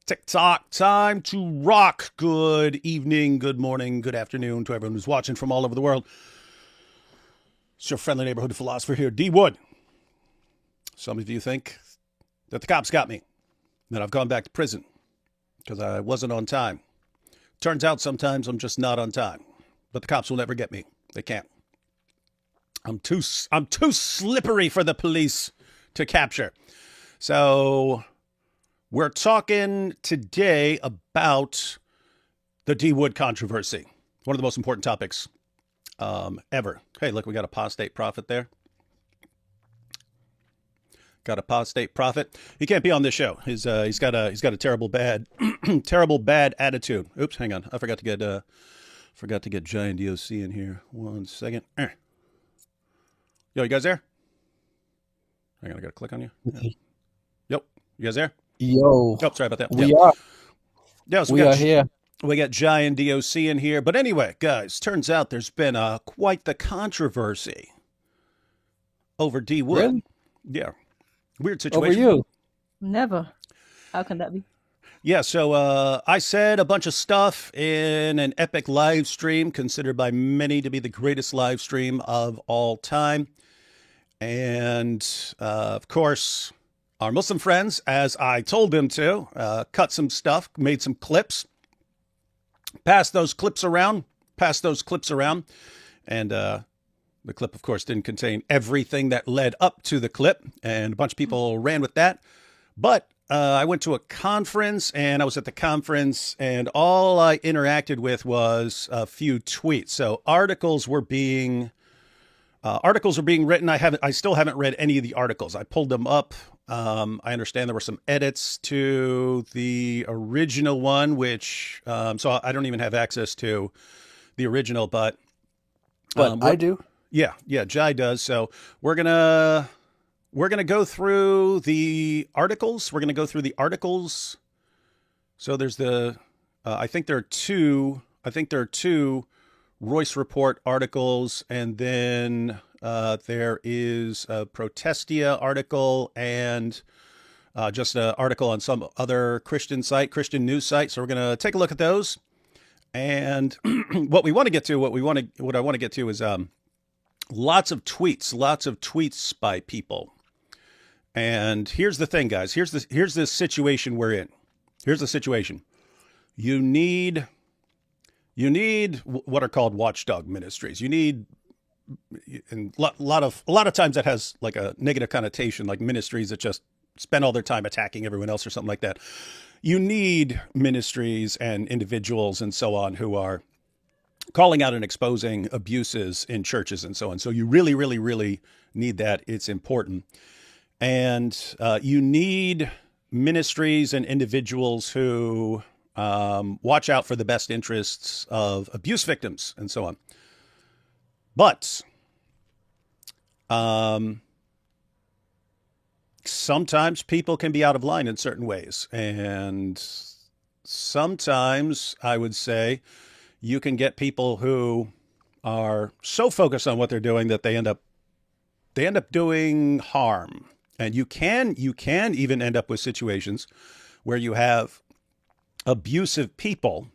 TikTok time to rock. Good evening, good morning, good afternoon to everyone who's watching from all over the world. It's your friendly neighborhood philosopher here, D. Wood. Some of you think that the cops got me, that I've gone back to prison because I wasn't on time. Turns out sometimes I'm just not on time, but the cops will never get me. They can't. I'm too slippery for the police to capture. So we're talking today about the D. Wood controversy, one of the most important topics ever. Hey, look, we got apostate prophet there. Got apostate prophet. He can't be on this show. He's got a terrible bad attitude. Oops, hang on. I forgot to get Giant DOC in here. 1 second. Yo, you guys there? Hang on, I gotta click on you. Yep, you guys there? Yo. Oh, sorry about that. We are. Yeah, so we are here. We got Giant DOC in here. But anyway, guys, turns out there's been quite the controversy over D. Wood. Really? Yeah. Weird situation. Over you. Never. How can that be? Yeah, so I said a bunch of stuff in an epic live stream considered by many to be the greatest live stream of all time. And, of course, our Muslim friends, as I told them to, cut some stuff, made some clips, passed those clips around. And the clip, of course, didn't contain everything that led up to the clip. And a bunch of people ran with that. But I went to a conference, and I was at the conference, and all I interacted with was a few tweets. So articles were being written. I still haven't read any of the articles. I pulled them up. I understand there were some edits to the original one, which so I don't even have access to the original, but I do. Yeah, Jai does. So we're gonna go through the articles. So there's I think there are two Royce Report articles, and then there is a Protestia article and just an article on some other Christian news site. So we're going to take a look at those. And what I want to get to is lots of tweets by people. And here's the thing, guys. Here's the situation we're in. Here's the situation. You need what are called watchdog ministries. You need, and a lot of times that has like a negative connotation, like ministries that just spend all their time attacking everyone else or something like that. You need ministries and individuals and so on who are calling out and exposing abuses in churches and so on. So you really, really, really need that. It's important. And you need ministries and individuals who watch out for the best interests of abuse victims and so on. But sometimes people can be out of line in certain ways. And sometimes I would say you can get people who are so focused on what they're doing that they end up doing harm. And you can even end up with situations where you have abusive people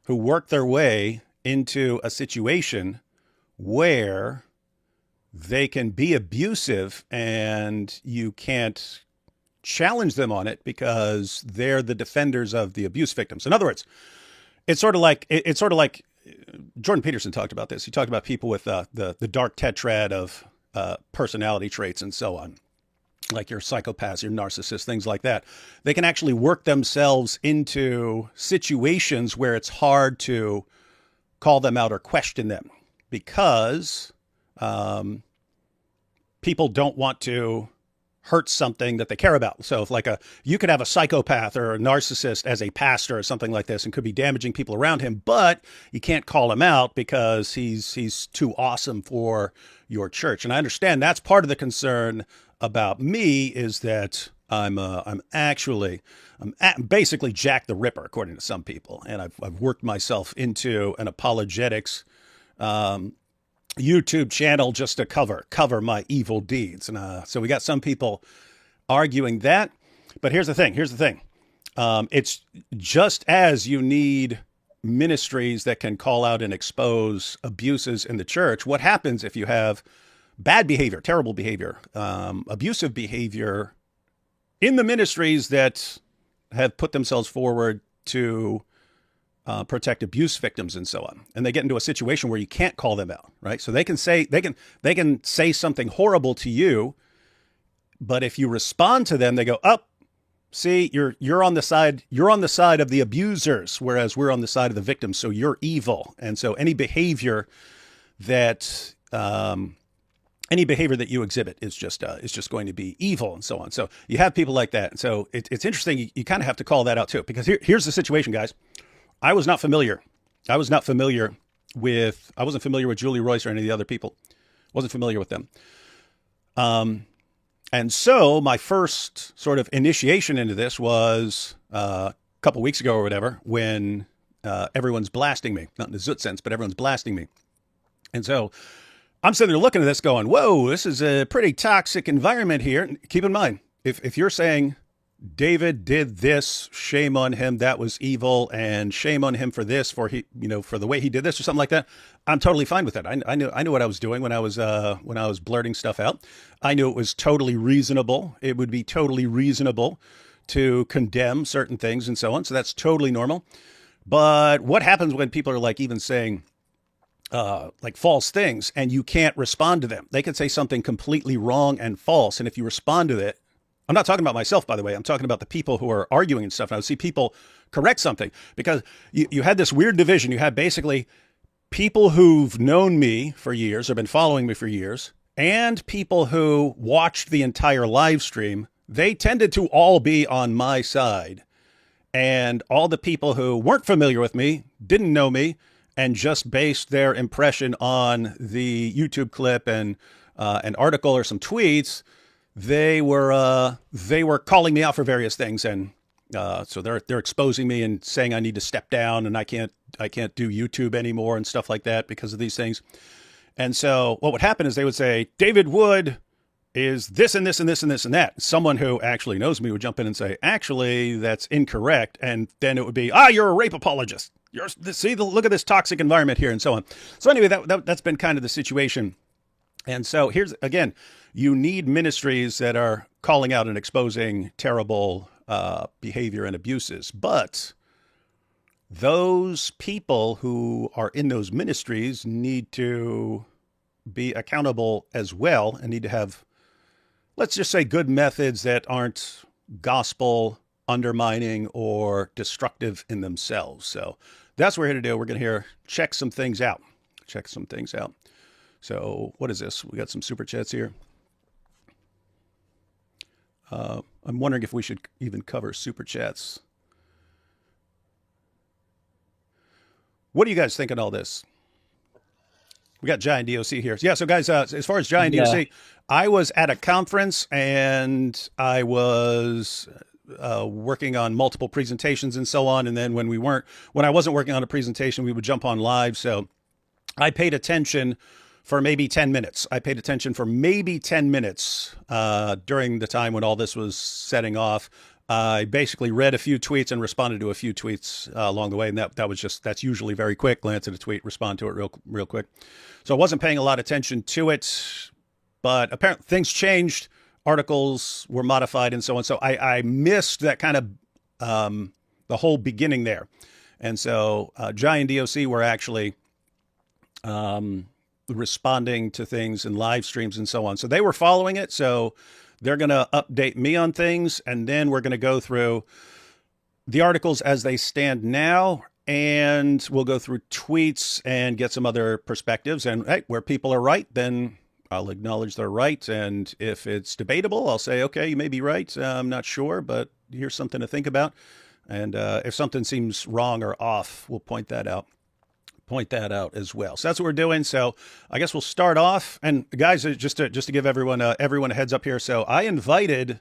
who work their way into a situation where they can be abusive and you can't challenge them on it because they're the defenders of the abuse victims. In other words, it's sort of like Jordan Peterson talked about this. He talked about people with the dark tetrad of personality traits and so on, like your psychopaths, your narcissists, things like that. They can actually work themselves into situations where it's hard to call them out or question them because people don't want to hurt something that they care about. So if you could have a psychopath or a narcissist as a pastor or something like this and could be damaging people around him, but you can't call him out because he's too awesome for your church. And I understand that's part of the concern about me is that I'm basically Jack the Ripper, according to some people. And I've worked myself into an apologetics YouTube channel just to cover my evil deeds. And so we got some people arguing that. But here's the thing. It's just as you need ministries that can call out and expose abuses in the church. What happens if you have bad behavior, terrible behavior, abusive behavior in the ministries that have put themselves forward to protect abuse victims and so on, and they get into a situation where you can't call them out, right? So they can say something horrible to you, but if you respond to them, they go, "Oh, see, you're on the side of the abusers, whereas we're on the side of the victims. So you're evil." And so any behavior that you exhibit is just going to be evil and so on. So you have people like that. And so it's interesting. You kind of have to call that out too, because here's the situation, guys. I wasn't familiar with Julie Royce or any of the other people. Wasn't familiar with them. And so my first sort of initiation into this was a couple weeks ago or whatever, when everyone's blasting me, not in a Zoot sense, but everyone's blasting me. And so I'm sitting there looking at this going, whoa, this is a pretty toxic environment here. And keep in mind, if you're saying David did this, shame on him, that was evil, and shame on him for this, for the way he did this or something like that, I'm totally fine with that. I knew what I was doing when I was blurting stuff out. I knew it was totally reasonable. It would be totally reasonable to condemn certain things and so on. So that's totally normal. But what happens when people are like even saying like false things and you can't respond to them? They can say something completely wrong and false, and if you respond to it, I'm not talking about myself, by the way. I'm talking about the people who are arguing and stuff. And I would see people correct something, because you had this weird division. You had basically people who've known me for years or been following me for years, and people who watched the entire live stream. They tended to all be on my side. And all the people who weren't familiar with me, didn't know me, and just based their impression on the YouTube clip and an article or some tweets, they were calling me out for various things, and so they're exposing me and saying I need to step down and I can't do YouTube anymore and stuff like that because of these things. And so what would happen is they would say David Wood is this and this and this and this and that. Someone who actually knows me would jump in and say, actually, that's incorrect, and then it would be, you're a rape apologist. Look at this toxic environment here and so on. So anyway, that's been kind of the situation. And so here's, again, you need ministries that are calling out and exposing terrible behavior and abuses. But those people who are in those ministries need to be accountable as well, and need to have, let's just say, good methods that aren't gospel undermining or destructive in themselves. So that's what we're here to do. We're going to check some things out. So what is this? We got some super chats here. I'm wondering if we should even cover super chats. What do you guys think on all this? We got Giant DOC here. Yeah, so guys, as far as Giant DOC, I was at a conference and I was working on multiple presentations and so on. And then when I wasn't working on a presentation, we would jump on live. So I paid attention for maybe 10 minutes. During the time when all this was setting off. I basically read a few tweets and responded to a few tweets along the way. And that's usually very quick. Glance at a tweet, respond to it real quick. So I wasn't paying a lot of attention to it, but apparently things changed. Articles were modified and so on. So I missed that kind of the whole beginning there. And so Giant DOC were actually responding to things in live streams and so on. So they were following it. So they're going to update me on things, and then we're going to go through the articles as they stand now, and we'll go through tweets and get some other perspectives. And hey, where people are right, then I'll acknowledge they're right. And if it's debatable, I'll say, okay, you may be right. I'm not sure, but here's something to think about. And if something seems wrong or off, we'll point that out as well. So that's what we're doing. So I guess we'll start off. And guys, just to give everyone a heads up here. So I invited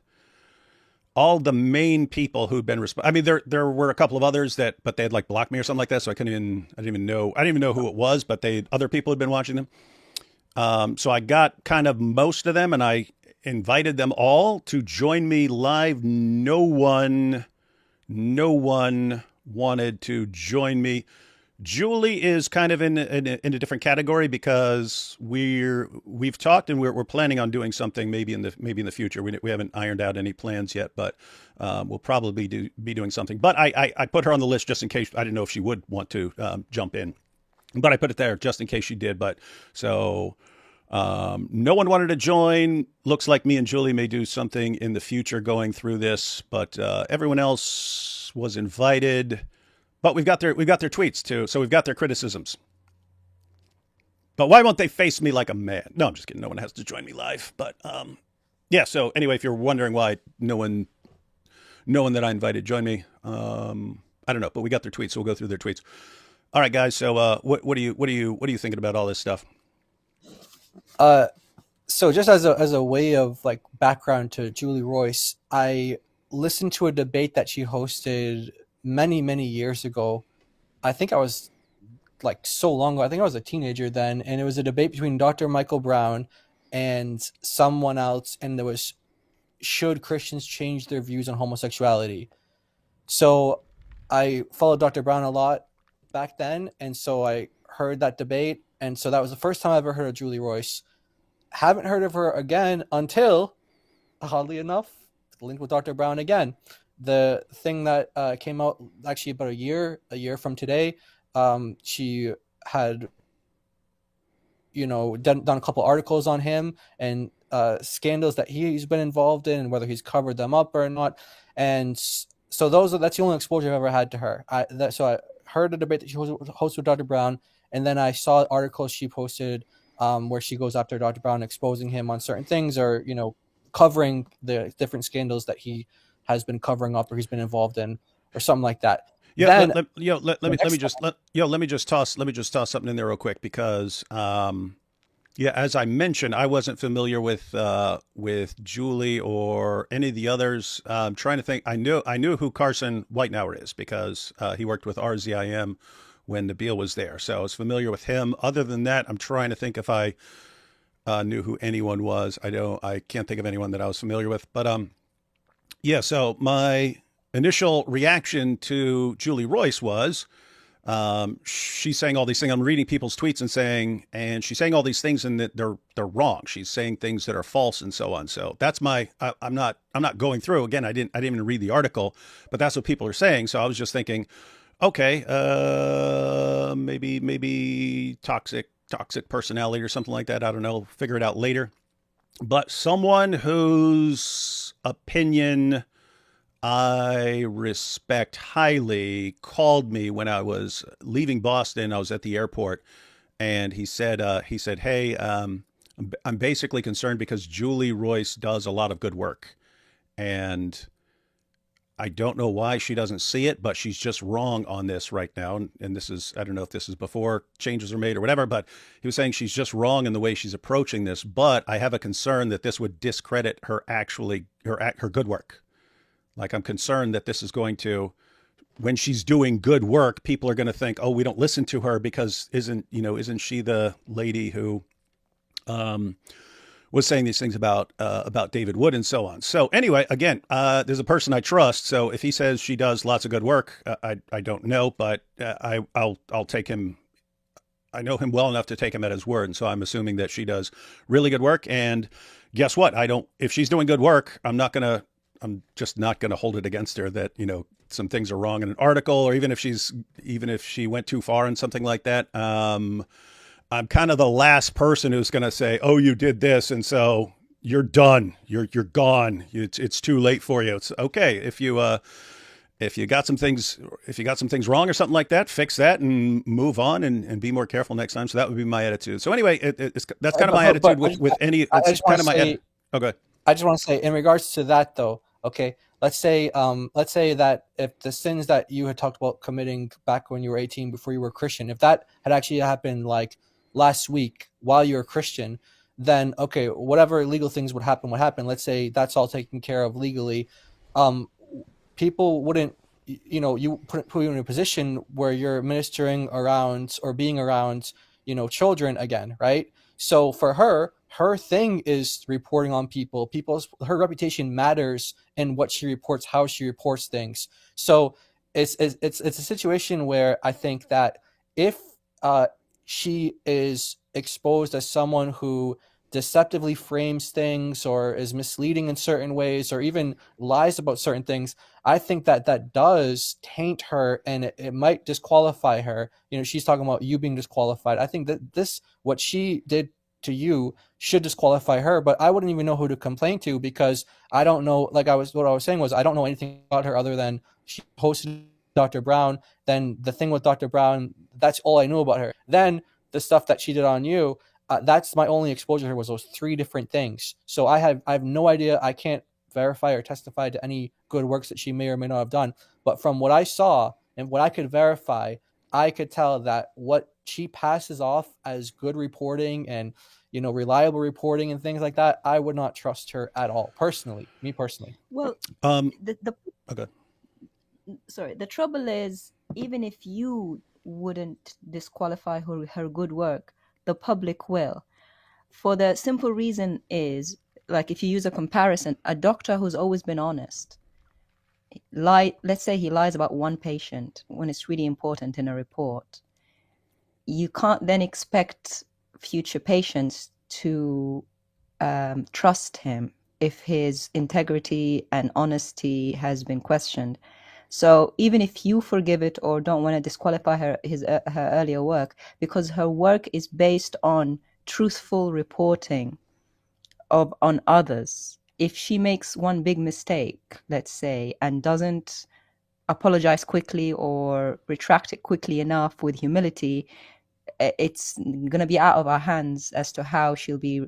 all the main people who'd been I mean, there were a couple of others but they had like blocked me or something like that. So I didn't even know who it was, but other people had been watching them. So I got kind of most of them, and I invited them all to join me live. No one no one wanted to join me. Julie is kind of in a different category because we've talked and we're planning on doing something maybe in the future. We haven't ironed out any plans yet, but we'll probably be doing something. But I put her on the list just in case. I didn't know if she would want to jump in, but I put it there just in case she did. But so no one wanted to join. Looks like me and Julie may do something in the future going through this, but everyone else was invited. But we've got their tweets too, so we've got their criticisms. But why won't they face me like a man? No, I'm just kidding. No one has to join me live. But yeah. So anyway, if you're wondering why no one that I invited joined me, I don't know. But we got their tweets, so we'll go through their tweets. All right, guys. So what are you thinking about all this stuff? So just as a way of like background to Julie Royce, I listened to a debate that she hosted many years ago. I think I was like so long ago. I think I was a teenager then, and it was a debate between Dr. Michael Brown and someone else, and there was, should Christians change their views on homosexuality? So I followed Dr. Brown a lot back then, and so I heard that debate, and so that was the first time I ever heard of Julie Royce. Haven't heard of her again until, oddly enough, linked with Dr. Brown again. The thing that came out actually about a year from today, she had, done a couple articles on him and scandals that he's been involved in and whether he's covered them up or not. And so that's the only exposure I've ever had to her. So I heard a debate that she hosted with Dr. Brown, and then I saw articles she posted where she goes after Dr. Brown, exposing him on certain things, or covering the different scandals that he has been covering up or he's been involved in, or something like that. Yeah, let me just toss something in there real quick because yeah, as I mentioned, I wasn't familiar with Julie or any of the others. Trying to think, I knew who Carson Whitenauer is because he worked with RZIM when Nabil was there, so I was familiar with him. Other than that, I'm trying to think if I knew who anyone was. I can't think of anyone that I was familiar with, but yeah. So my initial reaction to Julie Royce was she's saying all these things. I'm reading people's tweets and she's saying all these things and that they're wrong. She's saying things that are false and so on. So that's I'm not going through again. I didn't even read the article, but that's what people are saying. So I was just thinking, okay, maybe toxic personality or something like that. I don't know. Figure it out later. But someone whose opinion I respect highly called me when I was leaving Boston. I was at the airport, and he said, "Hey, I'm basically concerned because Julie Royce does a lot of good work, and I don't know why she doesn't see it, but she's just wrong on this right now." And this is, I don't know if this is before changes are made or whatever, but he was saying she's just wrong in the way she's approaching this. But I have a concern that this would discredit her her good work. Like, I'm concerned that this is going to, when she's doing good work, people are going to think, oh, we don't listen to her because isn't she the lady who was saying these things about David Wood and so on. So anyway, again, there's a person I trust. So if he says she does lots of good work, I don't know, but I'll take him. I know him well enough to take him at his word, and so I'm assuming that she does really good work. And guess what? If she's doing good work, I'm just not going to hold it against her that some things are wrong in an article, or even if she went too far in something like that. I'm kind of the last person who's going to say, "Oh, you did this, and so you're done. You're gone. It's too late for you." It's okay if you got some things wrong or something like that, fix that and move on and be more careful next time. So that would be my attitude. So anyway, that's kind of my attitude with any. It's kind of my attitude. Okay. I just want to say, in regards to that, though, okay, let's say that if the sins that you had talked about committing back when you were 18, before you were Christian, if that had actually happened like last week while you were Christian, then okay, whatever legal things would happen. Let's say that's all taken care of legally. People wouldn't, you put you in a position where you're ministering around or being around, children again, right? So for her, her thing is reporting on people. Her reputation matters in what she reports, how she reports things. So it's a situation where I think that if she is exposed as someone who deceptively frames things or is misleading in certain ways or even lies about certain things, I think that that does taint her, and it might disqualify her. She's talking about you being disqualified. I think that what she did to you should disqualify her, but I wouldn't even know who to complain to, because I don't know, what I was saying was, I don't know anything about her other than she hosted Dr. Brown. Then the thing with Dr. Brown, that's all I knew about her. Then the stuff that she did on you, that's my only exposure to her, was those three different things. So I have no idea. I can't verify or testify to any good works that she may or may not have done. But from what I saw and what I could verify, I could tell that what she passes off as good reporting and reliable reporting and things like that, I would not trust her at all. Me personally. Well, the Okay. sorry, the trouble is, even if you wouldn't disqualify her good work, the public will. For the simple reason is, like, if you use a comparison, a doctor who's always been honest, let's say he lies about one patient when it's really important in a report, you can't then expect future patients to trust him if his integrity and honesty has been questioned. So even if you forgive it or don't want to disqualify her earlier work, because her work is based on truthful reporting on others, if she makes one big mistake, let's say, and doesn't apologize quickly or retract it quickly enough with humility, it's going to be out of our hands as to how she'll be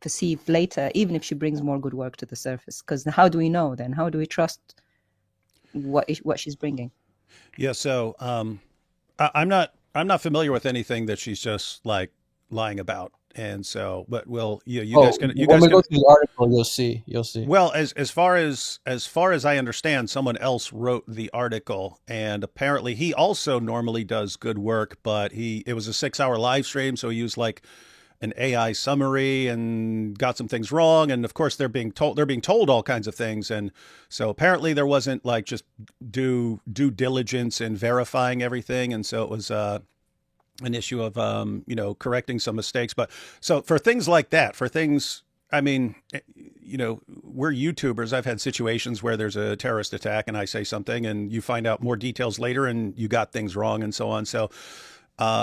perceived later, even if she brings more good work to the surface. Because how do we know then? How do we trust what she's bringing? Yeah. So I'm not familiar with anything that she's just like lying about, and so but you guys can when we go through the article, you'll see. Well, as far as I understand, someone else wrote the article, and apparently he also normally does good work, but it was a 6-hour live stream, so he used like an AI summary and got some things wrong, and of course they're being told all kinds of things, and so apparently there wasn't like just due diligence in verifying everything, and so it was an issue of correcting some mistakes. But so for things like that, I mean, we're YouTubers. I've had situations where there's a terrorist attack and I say something and you find out more details later and you got things wrong and so on. So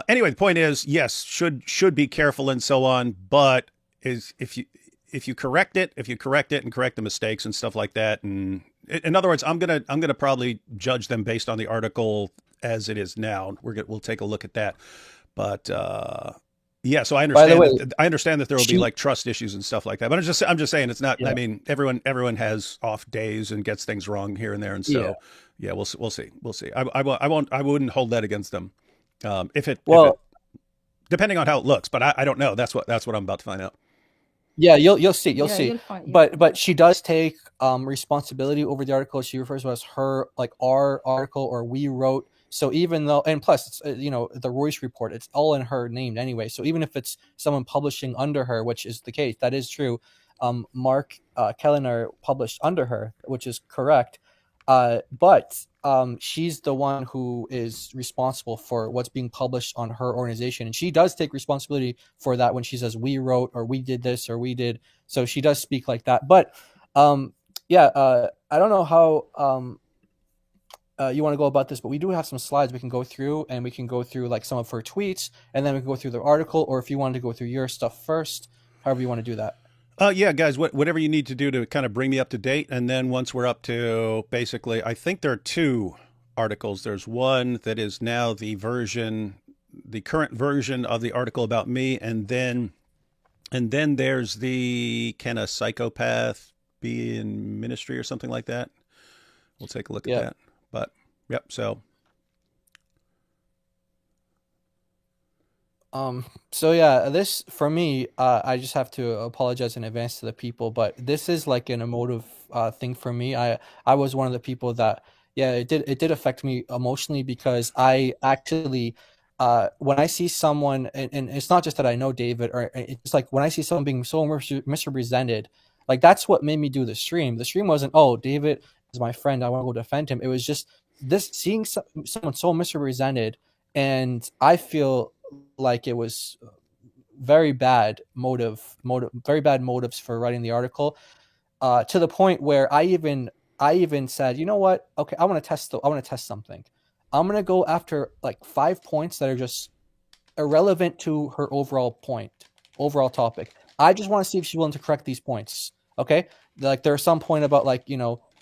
anyway, the point is, yes, should be careful and so on. But if you correct it and correct the mistakes and stuff like that, and in other words, I'm gonna probably judge them based on the article as it is now. We'll take a look at that. But yeah, so I understand. By the way, I understand that there will be like trust issues and stuff like that. But I'm just saying it's not. Yeah. I mean, everyone has off days and gets things wrong here and there, and so yeah, we'll see. I wouldn't hold that against them. If it depending on how it looks, but I don't know. That's what I'm about to find out. Yeah, you'll see. You'll see. Yeah. But she does take responsibility over the article. She refers to it as her, like, our article, or we wrote. So even though, and plus, it's, the Royce report, it's all in her name anyway. So even if it's someone publishing under her, which is the case, that is true. Mark Kellner published under her, which is correct. But she's the one who is responsible for what's being published on her organization. And she does take responsibility for that when she says we wrote or we did this or we did. So she does speak like that. But I don't know how you want to go about this, but we do have some slides we can go through, and we can go through like some of her tweets, and then we can go through the article, or if you wanted to go through your stuff first, however you want to do that. Yeah, guys, whatever you need to do to kind of bring me up to date. And then once we're up to basically, I think there are 2 articles. There's one that is now the current version of the article about me. And then there's the Can a Psychopath Be in Ministry or something like that. We'll take a look at that. But yep. So this, for me, I just have to apologize in advance to the people, but this is like an emotive thing for me. I was one of the people that, it did affect me emotionally, because I actually when I see someone, and it's not just that I know David, or it's like when I see someone being so misrepresented, like that's what made me do the stream. The stream wasn't, oh, David is my friend, I want to go defend him. It was just this seeing someone so misrepresented, and I feel like it was very bad very bad motives for writing the article. To the point where I even said, you know what? Okay, I want to test something. I'm gonna go after like 5 points that are just irrelevant to her overall topic. I just want to see if she's willing to correct these points. Okay, like there's some point about like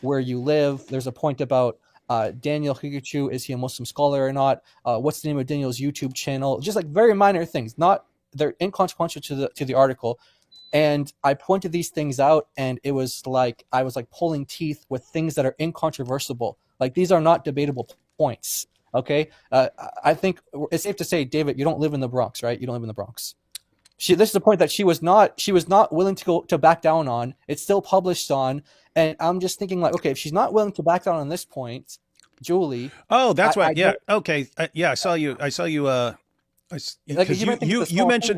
where you live. There's a point about Daniel Higuchu, is he a Muslim scholar or not? What's the name of Daniel's YouTube channel? Just like very minor things, they're inconsequential to the article. And I pointed these things out, and it was like I was like pulling teeth with things that are incontrovertible. Like these are not debatable points. Okay, I think it's safe to say, David, you don't live in the Bronx, right? You don't live in the Bronx. This is a point that she was not willing to back down on. It's still published on, and I'm just thinking like, okay, if she's not willing to back down on this point, Julie. Oh, that's right. Yeah. Okay. Yeah, I saw you. Because you mentioned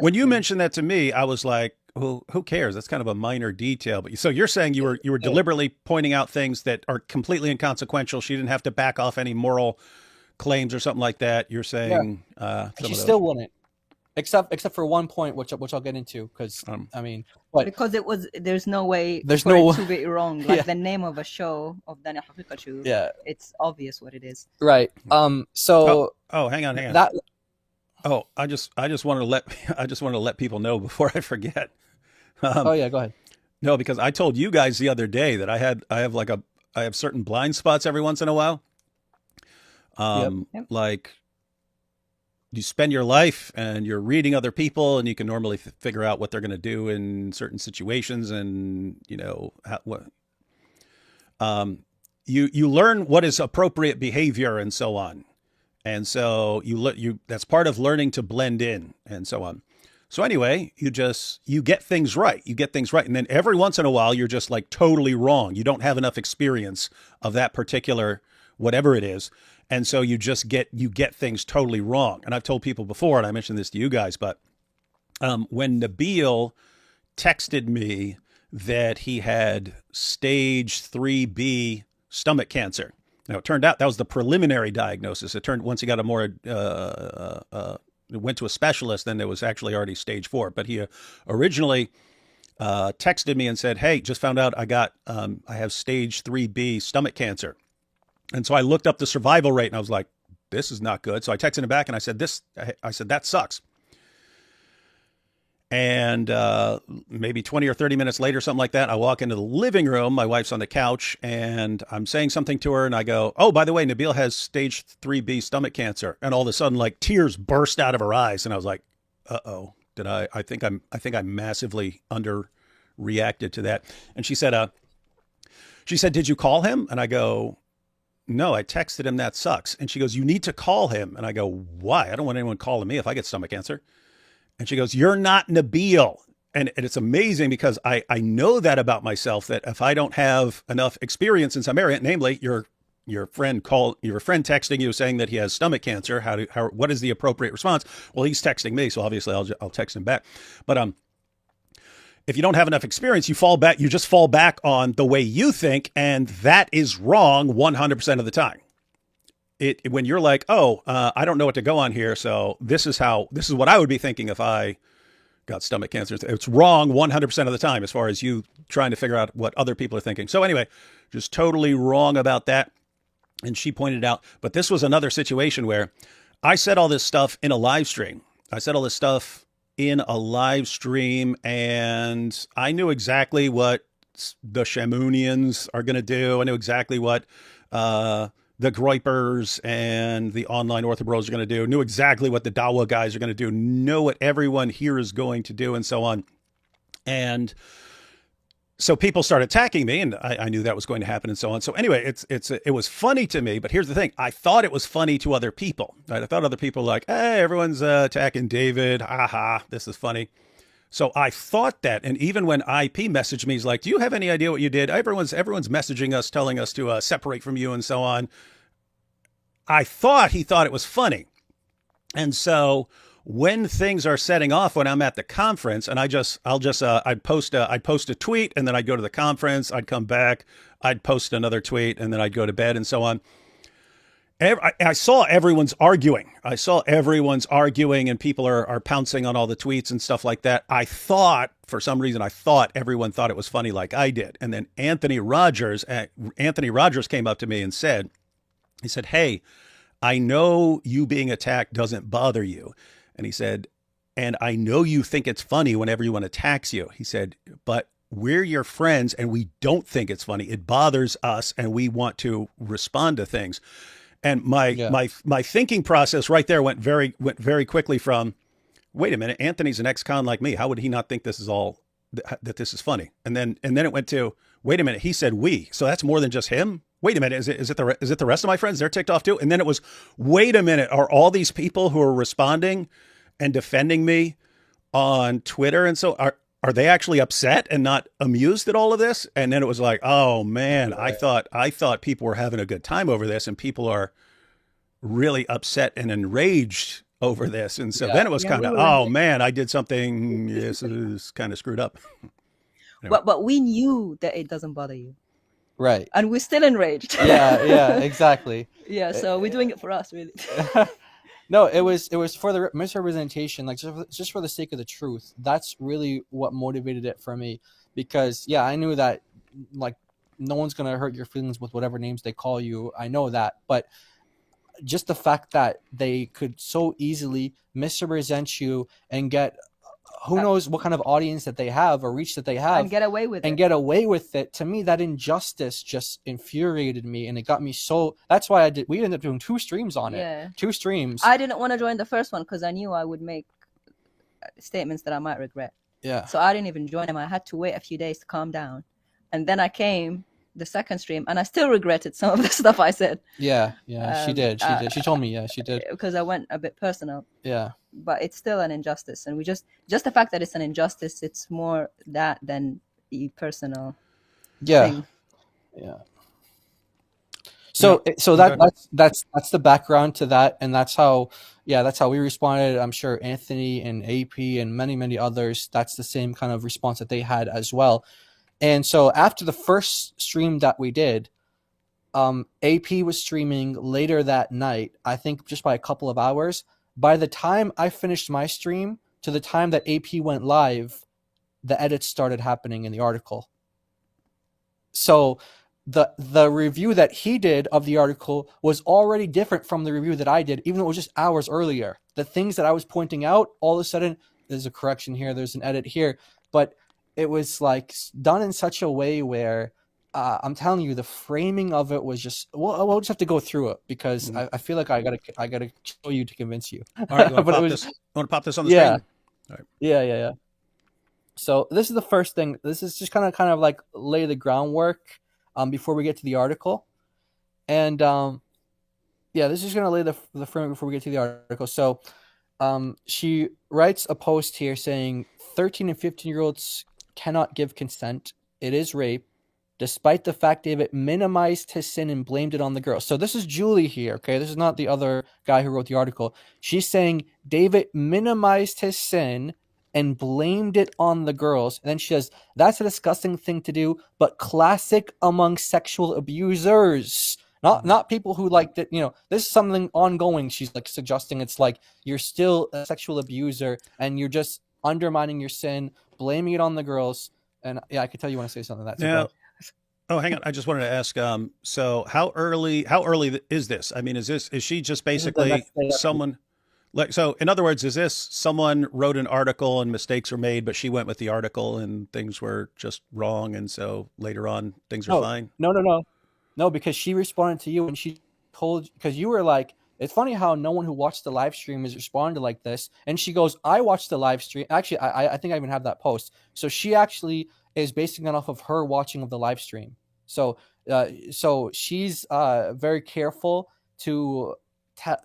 when you mentioned that to me, I was like, well, who cares? That's kind of a minor detail. But so you're saying you were deliberately pointing out things that are completely inconsequential. She didn't have to back off any moral claims or something like that. You're saying she still wouldn't, except for one point, which I'll get into, because because there's no way to be wrong. Like the name of a show of Daniel Pikachu. Yeah, it's obvious what it is. Right. So. Oh, hang on. I just wanted to let people know before I forget. Oh yeah, go ahead. No, because I told you guys the other day that I have certain blind spots every once in a while. Like you spend your life and you're reading other people, and you can normally figure out what they're going to do in certain situations, and you learn what is appropriate behavior and so on. And so that's part of learning to blend in and so on. So anyway, you get things right. And then every once in a while, you're just like totally wrong. You don't have enough experience of that particular, whatever it is. And so you get things totally wrong. And I've told people before, and I mentioned this to you guys, but when Nabil texted me that he had stage 3B stomach cancer. Now, it turned out that was the preliminary diagnosis. Once he got went to a specialist, then it was actually already stage 4. But he originally texted me and said, "Hey, just found out I have stage 3B stomach cancer." And so I looked up the survival rate, and I was like, "This is not good." So I texted him back, and I said, "That sucks." And maybe 20 or 30 minutes later, something like that, I walk into the living room. My wife's on the couch, and I'm saying something to her, and I go, "Oh, by the way, Nabil has stage 3B stomach cancer." And all of a sudden, like tears burst out of her eyes, and I was like, "Uh-oh, did I think I massively underreacted to that." And she said, "Did you call him?" And I go, "No, I texted him. That sucks." And she goes, "You need to call him." And I go, "Why? I don't want anyone calling me if I get stomach cancer." And she goes, "You're not Nabil." And it's amazing because I know that about myself, that if I don't have enough experience in some area, namely your friend texting you saying that he has stomach cancer, what is the appropriate response? Well, he's texting me, so obviously I'll text him back. But if you don't have enough experience, you just fall back on the way you think, and that is wrong 100% of the time. When you're like, "Oh, I don't know what to go on here, so this is what I would be thinking if I got stomach cancer." It's wrong 100% of the time as far as you trying to figure out what other people are thinking. So anyway, just totally wrong about that. And she pointed out, but this was another situation where I said all this stuff in a live stream. And I knew exactly what the Shamunians are going to do. I knew exactly what the Groypers and the online orthobros are going to do, knew exactly what the Dawa guys are going to do, know what everyone here is going to do, and so on. And so people started attacking me, and I knew that was going to happen, and so on. So anyway, it was funny to me, but here's the thing. I thought it was funny to other people. Right? I thought other people were like, "Hey, everyone's attacking David. Ha ha, this is funny." So I thought that, and even when IP messaged me, he's like, "Do you have any idea what you did? Everyone's messaging us, telling us to separate from you and so on." I thought he thought it was funny, And so when things are setting off, when I'm at the conference, and I'd post a tweet, and then I'd go to the conference, I'd come back, I'd post another tweet, and then I'd go to bed, and so on. I saw everyone's arguing. And people are pouncing on all the tweets and stuff like that. For some reason, I thought everyone thought it was funny like I did. And then Anthony Rogers came up to me and he said, "Hey, I know you being attacked doesn't bother you." And he said, "And I know you think it's funny when everyone attacks you." He said, "But we're your friends and we don't think it's funny. It bothers us and we want to respond to things." And my thinking process right there went very quickly from, wait a minute, Anthony's an ex-con like me. How would he not think this is funny? And then it went to, wait a minute, he said we. So that's more than just him? Wait a minute, is it the rest of my friends? They're ticked off too? And then it was, wait a minute, are all these people who are responding and defending me on Twitter and so are they actually upset and not amused at all of this? And then it was like, oh man, I thought people were having a good time over this, and people are really upset and enraged over this. And so then it was kind of, oh man, I did something. This is kind of screwed up. Anyway. But we knew that it doesn't bother you. Right. And we're still enraged. Yeah, exactly. Yeah, so we're doing it for us, really. No, it was for the misrepresentation, like just for the sake of the truth. That's really what motivated it for me, because I knew that like no one's gonna hurt your feelings with whatever names they call you. I know that, but just the fact that they could so easily misrepresent you and get who knows what kind of audience that they have or reach that they have and get away with it. To me, that injustice just infuriated me, and it got me so. That's why we ended up doing 2 streams on it. 2 streams. I didn't want to join the first one because I knew I would make statements that I might regret. Yeah. So I didn't even join them. I had to wait a few days to calm down, and then I came the second stream, and I still regretted some of the stuff I said. Yeah, she did. She told me, she did. Because I went a bit personal. Yeah. But it's still an injustice, and we just the fact that it's an injustice, it's more that than the personal thing. Yeah. So that's the background to that, and that's how we responded. I'm sure Anthony and AP and many others, that's the same kind of response that they had as well. And so after the first stream that we did, AP was streaming later that night, I think just by a couple of hours. By the time I finished my stream to the time that AP went live, the edits started happening in the article. So the review that he did of the article was already different from the review that I did, even though it was just hours earlier. The things that I was pointing out, all of a sudden, there's a correction here, there's an edit here. But it was like done in such a way where I'm telling you, the framing of it was just. We'll just have to go through it because I feel like I gotta show you to convince you. All right, you want to pop this on the screen? All right. Yeah. So this is the first thing. This is just kind of like lay the groundwork before we get to the article, and this is gonna lay the framework before we get to the article. So she writes a post here saying 13 and 15-year-olds cannot give consent. It is rape. Despite the fact David minimized his sin and blamed it on the girl. So this is Julie here, okay? This is not the other guy who wrote the article. She's saying David minimized his sin and blamed it on the girls. And then she says, that's a disgusting thing to do, but classic among sexual abusers. Not people who like that, this is something ongoing. She's like suggesting it's like you're still a sexual abuser and you're just undermining your sin, blaming it on the girls. And I could tell you want to say something to that. Yeah. Oh, hang on. I just wanted to ask. So how early is this? I mean, is she just basically someone like, so in other words, is this someone wrote an article and mistakes were made, but she went with the article and things were just wrong. And so later on things are fine. No, because she responded to you and she told, because you were like, it's funny how no one who watched the live stream has responded like this. And she goes, I watched the live stream. Actually, I think I even have that post. So she actually is basing it off of her watching of the live stream. So she's very careful to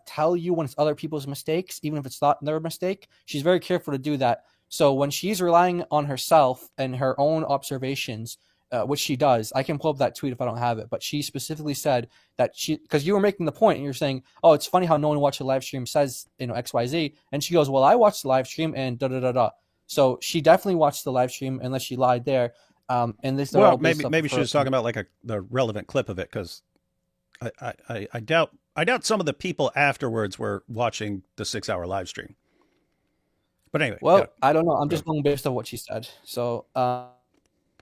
tell you when it's other people's mistakes, even if it's not their mistake. She's very careful to do that. So when she's relying on herself and her own observations, which she does. I can pull up that tweet if I don't have it, but she specifically said that because you were making the point and you're saying, oh, it's funny how no one watched the live stream says, XYZ. And she goes, well, I watched the live stream and da da da da. So she definitely watched the live stream unless she lied there. And this, well, maybe she was talking about like the relevant clip of it, because I doubt some of the people afterwards were watching the 6-hour live stream. But anyway, well, I don't know. I'm just going based on what she said. So,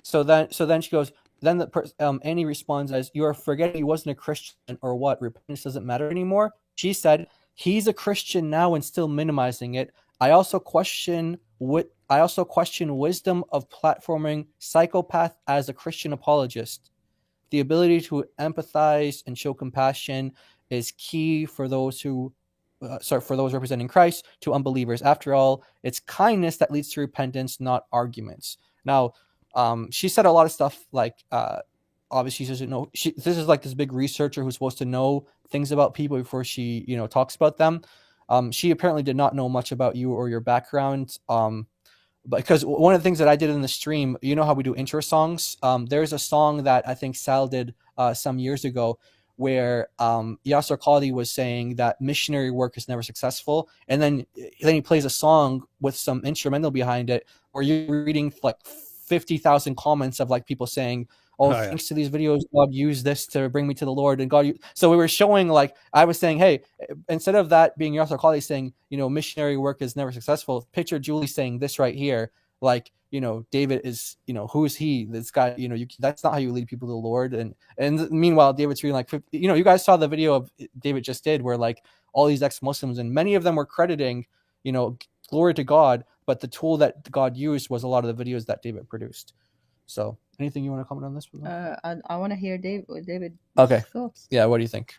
so then she goes. Then Annie responds as, "You are forgetting he wasn't a Christian or what? Repentance doesn't matter anymore." She said, "He's a Christian now and still minimizing it. I also question wisdom of platforming psychopath as a Christian apologist. The ability to empathize and show compassion is key for those for those representing Christ to unbelievers. After all, it's kindness that leads to repentance, not arguments." Now, she said a lot of stuff like, obviously she doesn't know. This is like this big researcher who's supposed to know things about people before she, talks about them. She apparently did not know much about you or your background. Because one of the things that I did in the stream, you know how we do intro songs? There's a song that I think Sal did some years ago where Yasser Qadi was saying that missionary work is never successful. And then he plays a song with some instrumental behind it where you're reading like 50,000 comments of like people saying, thanks to these videos, God used this to bring me to the Lord. And so we were showing, like, I was saying, hey, instead of that being Yasser Qadi saying, missionary work is never successful, picture Julie saying this right here. Like, David is, who is he? This guy, that's not how you lead people to the Lord. And meanwhile, David's reading like, you guys saw the video of David just did where like all these ex-Muslims, and many of them were crediting, glory to God, but the tool that God used was a lot of the videos that David produced. So anything you want to comment on this? I want to hear David. Okay. Thoughts. Yeah. What do you think?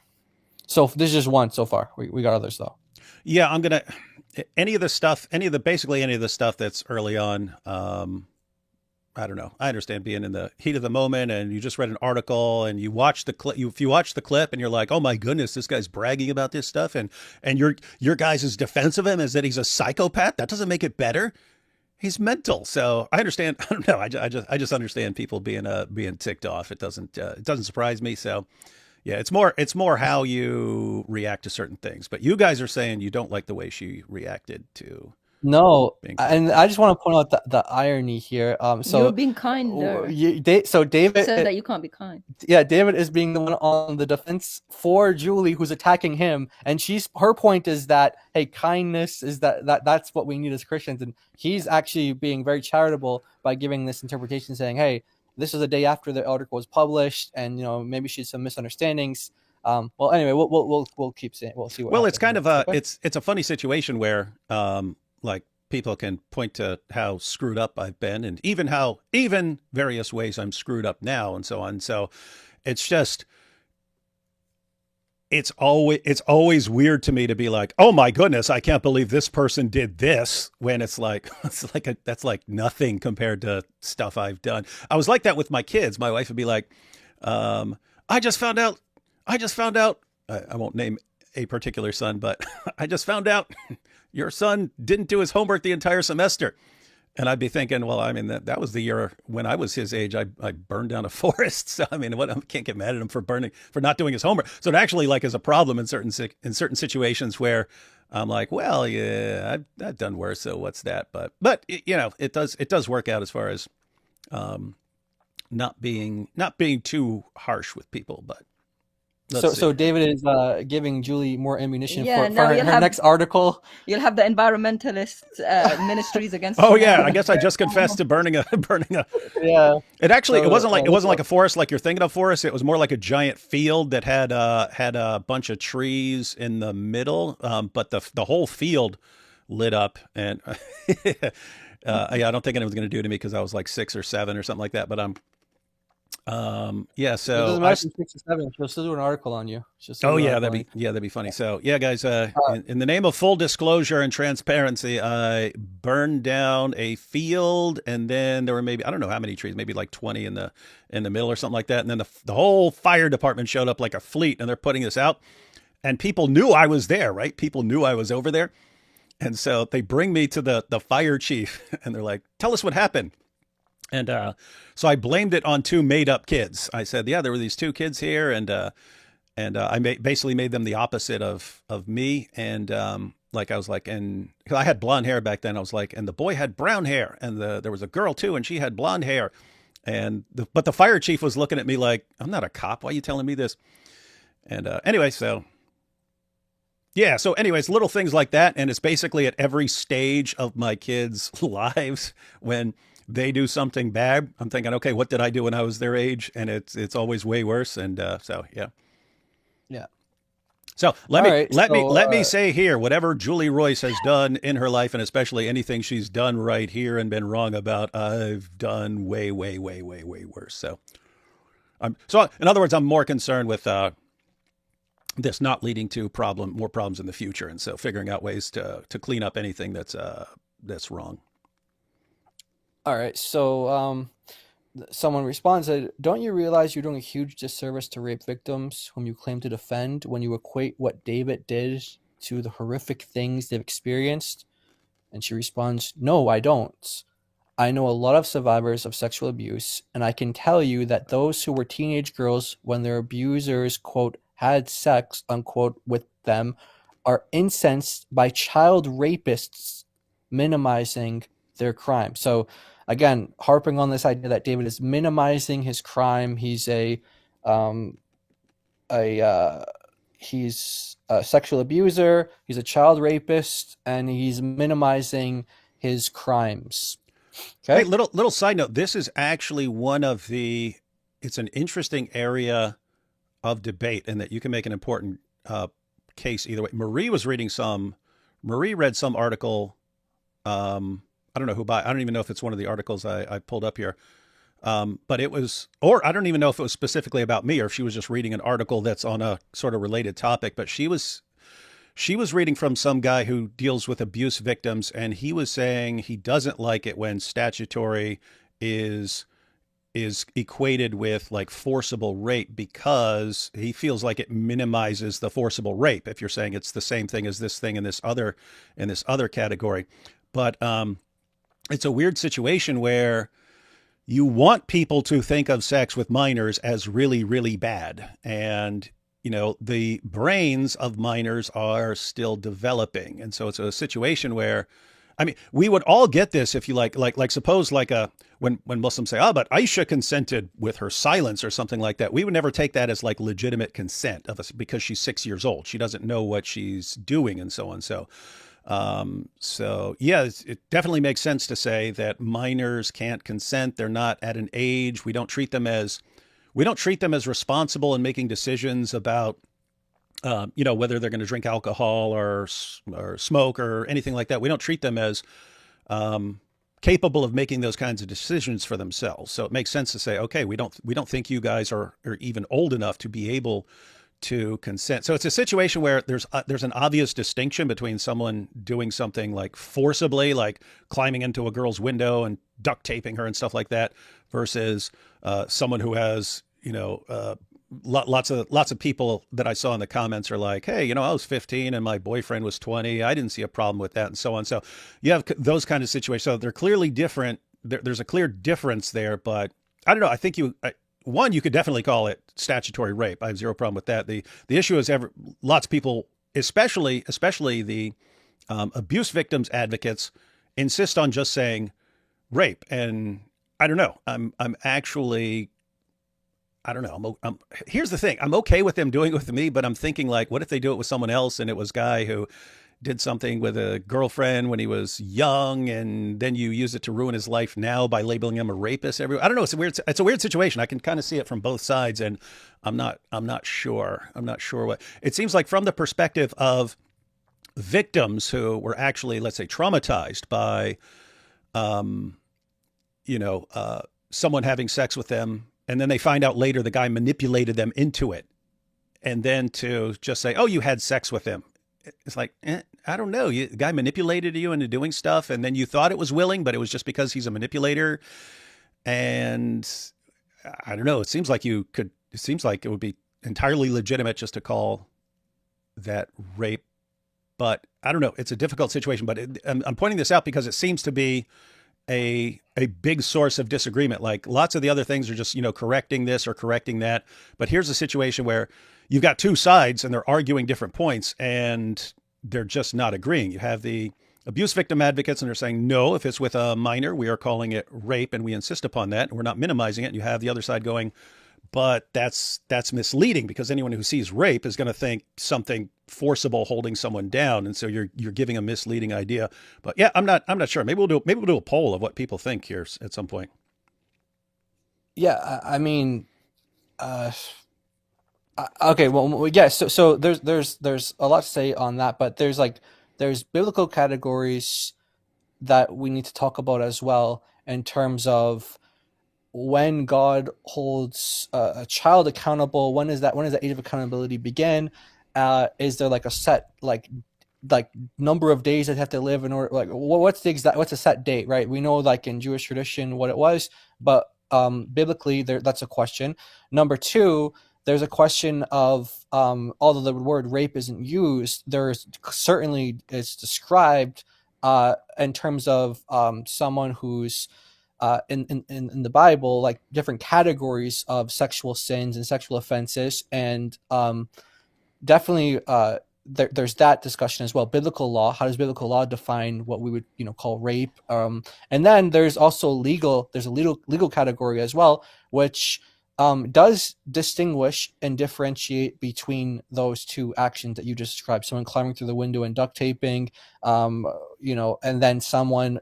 So this is just one so far. We got others though. Yeah, I'm gonna basically any of the stuff that's early on. I don't know. I understand being in the heat of the moment, and you just read an article, and you watch the clip. If you watch the clip, and you're like, "Oh my goodness, this guy's bragging about this stuff," and your guys' defense of him is that he's a psychopath. That doesn't make it better. He's mental. So I understand. I don't know. I just understand people being ticked off. It doesn't surprise me. So. Yeah, it's more how you react to certain things. But you guys are saying you don't like the way she reacted to. No, and I just want to point out the irony here. So you're being kind there. So David says that you can't be kind. Yeah, David is being the one on the defense for Julie, who's attacking him, and her point is that, hey, kindness is that's what we need as Christians, and he's actually being very charitable by giving this interpretation, saying, hey, this is the day after the article was published, and maybe she's some misunderstandings. Well, anyway, we'll keep saying, we'll see what. Well, it's kind of it's a funny situation where like people can point to how screwed up I've been, and even various ways I'm screwed up now, and so on. So it's just it's always weird to me to be like, oh my goodness, I can't believe this person did this, when it's like that's like nothing compared to stuff I've done. I was like that with my kids. My wife would be like, I just found out I won't name a particular son, but I just found out your son didn't do his homework the entire semester. And I'd be thinking, well, I mean, that was the year when I was his age. I burned down a forest. So, I mean, I can't get mad at him for not doing his homework. So it actually like is a problem in certain situations where I'm like, well, yeah, I've done worse. So what's that? But it does work out as far as not being for harsh with people. But so David is giving Julie more ammunition for her next article. You'll have the environmentalist ministries against. Oh yeah, I guess I just confessed to burning a. Yeah. It wasn't like a forest like you're thinking of forest. It was more like a giant field that had a bunch of trees in the middle, but the whole field lit up, and I don't think anyone's going to do it to me because I was like 6 or 7 or something like that. But so it doesn't matter 6 or 7. She'll still do an article on you. That'd be funny. So yeah, guys, in the name of full disclosure and transparency, I burned down a field, and then there were maybe, I don't know how many trees, maybe like 20 in the middle or something like that. And then the whole fire department showed up like a fleet, and they're putting this out, and people knew I was there, right? People knew I was over there. And so they bring me to the fire chief, and they're like, tell us what happened. And so I blamed it on two made up kids. I said, yeah, there were these two kids here, and basically made them the opposite of me. And like I was like, and I had blonde hair back then. I was like, and the boy had brown hair, and there was a girl too, and she had blonde hair. And but the fire chief was looking at me like, I'm not a cop. Why are you telling me this? And anyway, so yeah. So anyways, little things like that. And it's basically at every stage of my kids' lives when they do something bad, I'm thinking, okay, what did I do when I was their age? And it's always way worse. And so yeah. Yeah. So All let me say here, whatever Julie Royce has done in her life, and especially anything she's done right here and been wrong about, I've done way, way, way, way, way worse. So in other words, I'm more concerned with this not leading to more problems in the future, and so figuring out ways to clean up anything that's wrong. All right. So someone responds that, don't you realize you're doing a huge disservice to rape victims whom you claim to defend when you equate what David did to the horrific things they've experienced? And she responds, no, I don't. I know a lot of survivors of sexual abuse, and I can tell you that those who were teenage girls when their abusers, quote, had sex, unquote, with them are incensed by child rapists minimizing their crime. So again, harping on this idea that David is minimizing his crime. He's he's a sexual abuser, he's a child rapist, and he's minimizing his crimes. Okay. Hey, little side note. This is actually it's an interesting area of debate, and that you can make an important case either way. Marie read some article. I don't know who I don't even know if it's one of the articles I pulled up here. But it was, or I don't even know if it was specifically about me or if she was just reading an article that's on a sort of related topic, but she was reading from some guy who deals with abuse victims, and he was saying he doesn't like it when statutory is equated with like forcible rape, because he feels like it minimizes the forcible rape if you're saying it's the same thing as this thing in this other category. But it's a weird situation where you want people to think of sex with minors as really, really bad. And, the brains of minors are still developing. And so it's a situation where, I mean, we would all get this if you like suppose when Muslims say, oh, but Aisha consented with her silence or something like that. We would never take that as like legitimate consent because she's 6 years old. She doesn't know what she's doing and so on. So yeah, it definitely makes sense to say that minors can't consent. They're not at an age. We don't treat them as responsible in making decisions about, whether they're going to drink alcohol or smoke or anything like that. We don't treat them as capable of making those kinds of decisions for themselves. So it makes sense to say, okay, we don't think you guys are even old enough to be able to consent. So it's a situation where there's an obvious distinction between someone doing something like forcibly, like climbing into a girl's window and duct taping her and stuff like that, versus someone who has, lots of people that I saw in the comments are like, hey, I was 15 and my boyfriend was 20. I didn't see a problem with that, and so on. So you have those kind of situations. So they're clearly different. There's a clear difference there, but I don't know. I think you could definitely call it statutory rape. I have zero problem with that. The issue is lots of people, especially the abuse victims advocates, insist on just saying rape. And I don't know. I'm actually, I don't know. Here's the thing. I'm okay with them doing it with me, but I'm thinking like, what if they do it with someone else and it was a guy who did something with a girlfriend when he was young, and then you use it to ruin his life now by labeling him a rapist. I don't know. It's a weird situation. I can kind of see it from both sides, and I'm not sure. I'm not sure what it seems like from the perspective of victims who were actually, let's say, traumatized by, someone having sex with them, and then they find out later the guy manipulated them into it, and then to just say, oh, you had sex with him. It's like, I don't know. The guy manipulated you into doing stuff, and then you thought it was willing, but it was just because he's a manipulator. And I don't know. It seems like it would be entirely legitimate just to call that rape. But I don't know. It's a difficult situation. But I'm pointing this out because it seems to be a big source of disagreement. Like lots of the other things are just, correcting this or correcting that. But here's a situation where you've got two sides and they're arguing different points and they're just not agreeing. You have the abuse victim advocates and they're saying, no, if it's with a minor, we are calling it rape and we insist upon that. And we're not minimizing it. And you have the other side going, but that's misleading because anyone who sees rape is going to think something forcible holding someone down, and so you're giving a misleading idea. But yeah, I'm not sure. Maybe we'll do a poll of what people think here at some point. Yeah, I mean, uh, okay, well, yeah. So there's a lot to say on that, but there's biblical categories that we need to talk about as well in terms of when God holds a child accountable. When does that age of accountability begin? Is there like a set like number of days that have to live in order, like what's a set date, right? We know like in Jewish tradition what it was, but biblically that's a question. Number two, there's a question of although the word rape isn't used, there's certainly it's described in terms of someone who's in the Bible, like different categories of sexual sins and sexual offenses, and definitely there's that discussion as well. Biblical law, how does biblical law define what we would call rape? And then there's also there's a legal category as well, which does distinguish and differentiate between those two actions that you just described. Someone climbing through the window and duct taping, and then someone,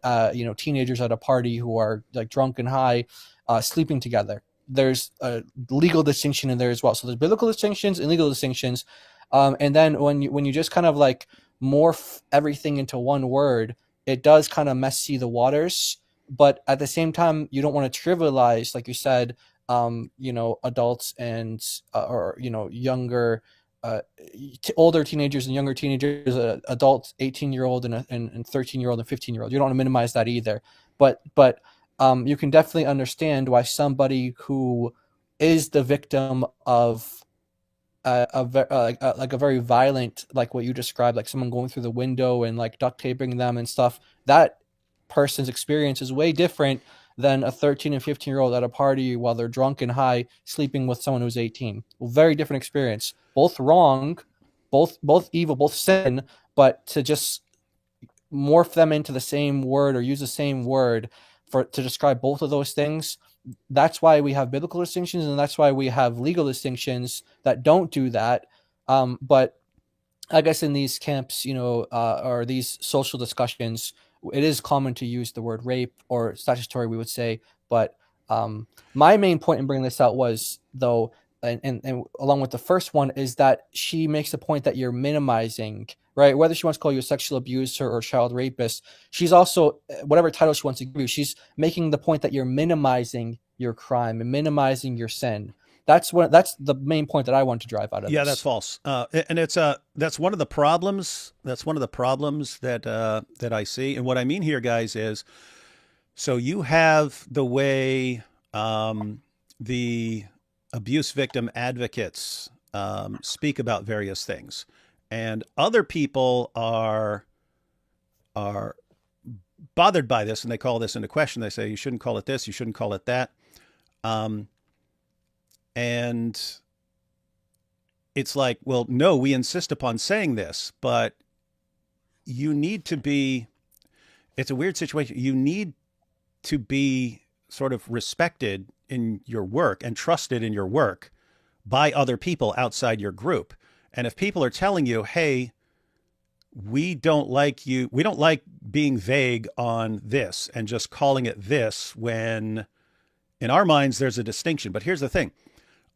teenagers at a party who are like drunk and high, sleeping together. There's a legal distinction in there as well. So there's biblical distinctions and legal distinctions. And then when you just kind of like morph everything into one word, it does kind of messy the waters. But at the same time, you don't want to trivialize, like you said, adults and or younger, older teenagers and younger teenagers, adults, 18-year-old and 13-year-old and 15-year-old. You don't want to minimize that either. But you can definitely understand why somebody who is the victim of like a very violent, like what you described, like someone going through the window and like duct taping them and stuff, that person's experience is way different than a 13 and 15-year-old at a party while they're drunk and high sleeping with someone who's 18. Very different experience, both wrong, both evil, both sin, but to just morph them into the same word or use the same word to describe both of those things, that's why we have biblical distinctions, and that's why we have legal distinctions that don't do that. But I guess in these camps, or these social discussions, it is common to use the word rape or statutory, we would say. But my main point in bringing this out was, though, and along with the first one, is that she makes the point that you're minimizing, right? Whether she wants to call you a sexual abuser or child rapist, she's also, whatever title she wants to give you, she's making the point that you're minimizing your crime and minimizing your sin. That's the main point that I want to drive out of. Yeah, this. that's false, and it's that's one of the problems. That's one of the problems that I see. And what I mean here, guys, is so you have the way the abuse victim advocates speak about various things, and other people are bothered by this, and they call this into question. They say you shouldn't call it this, you shouldn't call it that. And it's like, well, no, we insist upon saying this, but you need to be, it's a weird situation. You need to be sort of respected in your work and trusted in your work by other people outside your group. And if people are telling you, hey, we don't like being vague on this and just calling it this, when in our minds there's a distinction. But here's the thing.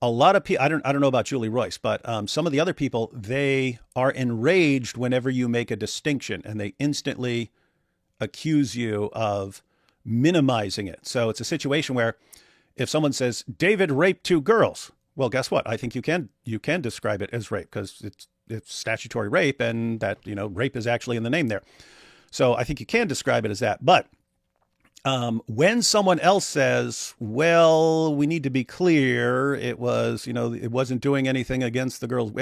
A lot of people, I don't know about Julie Royce, but some of the other people, they are enraged whenever you make a distinction, and they instantly accuse you of minimizing it. So it's a situation where if someone says David raped two girls, well, guess what? I think you can describe it as rape because it's statutory rape, and that rape is actually in the name there. So I think you can describe it as that. But when someone else says, well, we need to be clear, it wasn't doing anything against the girl's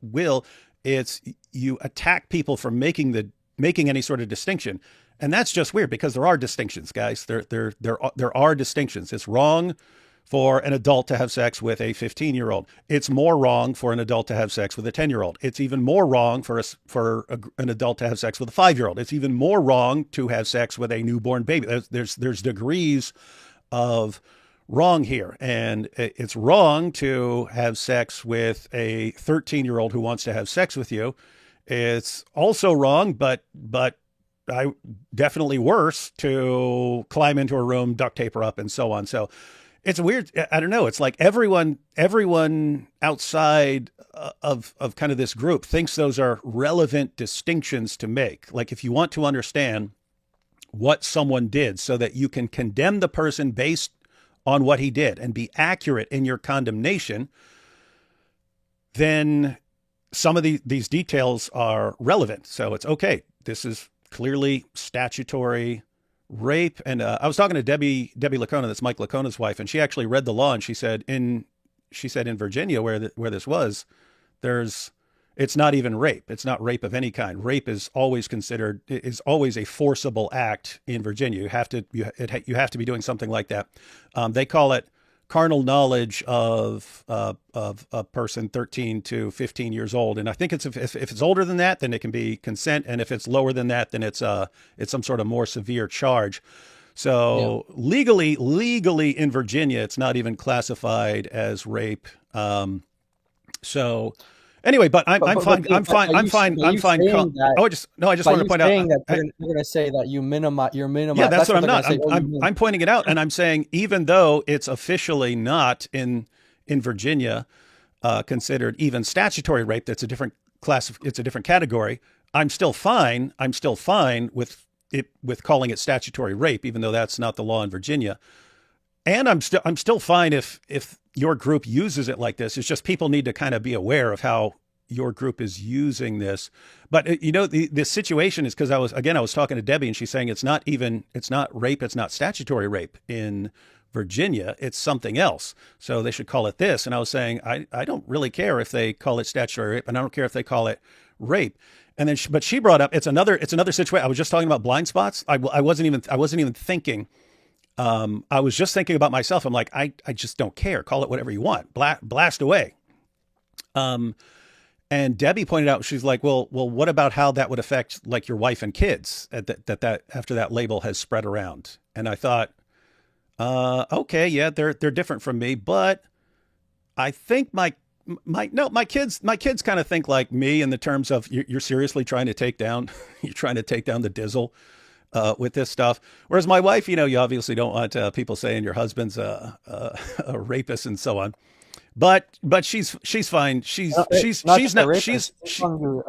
will, it's you attack people for making any sort of distinction. And that's just weird because there are distinctions, guys. There are distinctions. It's wrong for an adult to have sex with a 15-year-old. It's more wrong for an adult to have sex with a 10-year-old. It's even more wrong for an adult to have sex with a 5-year-old. It's even more wrong to have sex with a newborn baby. There's degrees of wrong here. And it's wrong to have sex with a 13-year-old who wants to have sex with you. It's also wrong, but I definitely worse to climb into a room, duct tape her up, and so on. So it's weird. I don't know. It's like everyone outside of kind of this group thinks those are relevant distinctions to make. Like if you want to understand what someone did so that you can condemn the person based on what he did and be accurate in your condemnation, then some of these details are relevant. So it's okay. This is clearly statutory rape. And I was talking to Debbie Lacona, that's Mike Lacona's wife, and she actually read the law, and she said in Virginia where this was, it's not even rape. It's not rape of any kind. Rape is always a forcible act in Virginia. You have to be doing something like that. They call it carnal knowledge of a person 13 to 15 years old. And I think if it's older than that, then it can be consent. And if it's lower than that, then it's some sort of more severe charge. So legally in Virginia, it's not even classified as rape. So anyway, but I'm fine. I'm fine. I just wanted to point out that you're going to say that you're minimizing. Yeah, that's what I'm not. I'm pointing it out, and I'm saying even though it's officially not in Virginia considered even statutory rape, that's a different class. It's a different category. I'm still fine. I'm still fine with calling it statutory rape, even though that's not the law in Virginia. And I'm still fine if your group uses it like this. It's just people need to kind of be aware of how your group is using this. But the situation is because I was talking to Debbie, and she's saying it's not rape. It's not statutory rape in Virginia. It's something else. So they should call it this. And I was saying, I don't really care if they call it statutory rape, and I don't care if they call it rape. And then, but she brought up, it's another situation. I was just talking about blind spots. I wasn't even thinking. I was just thinking about myself. I'm like, I just don't care. Call it whatever you want. Blast away. And Debbie pointed out, she's like, well, what about how that would affect like your wife and kids that after that label has spread around? And I thought, okay, yeah, they're different from me, but I think my kids kind of think like me in the terms of you're seriously trying to take down, the Dizzle. With this stuff. Whereas my wife, you obviously don't want people saying your husband's a rapist and so on. But she's fine. She's not a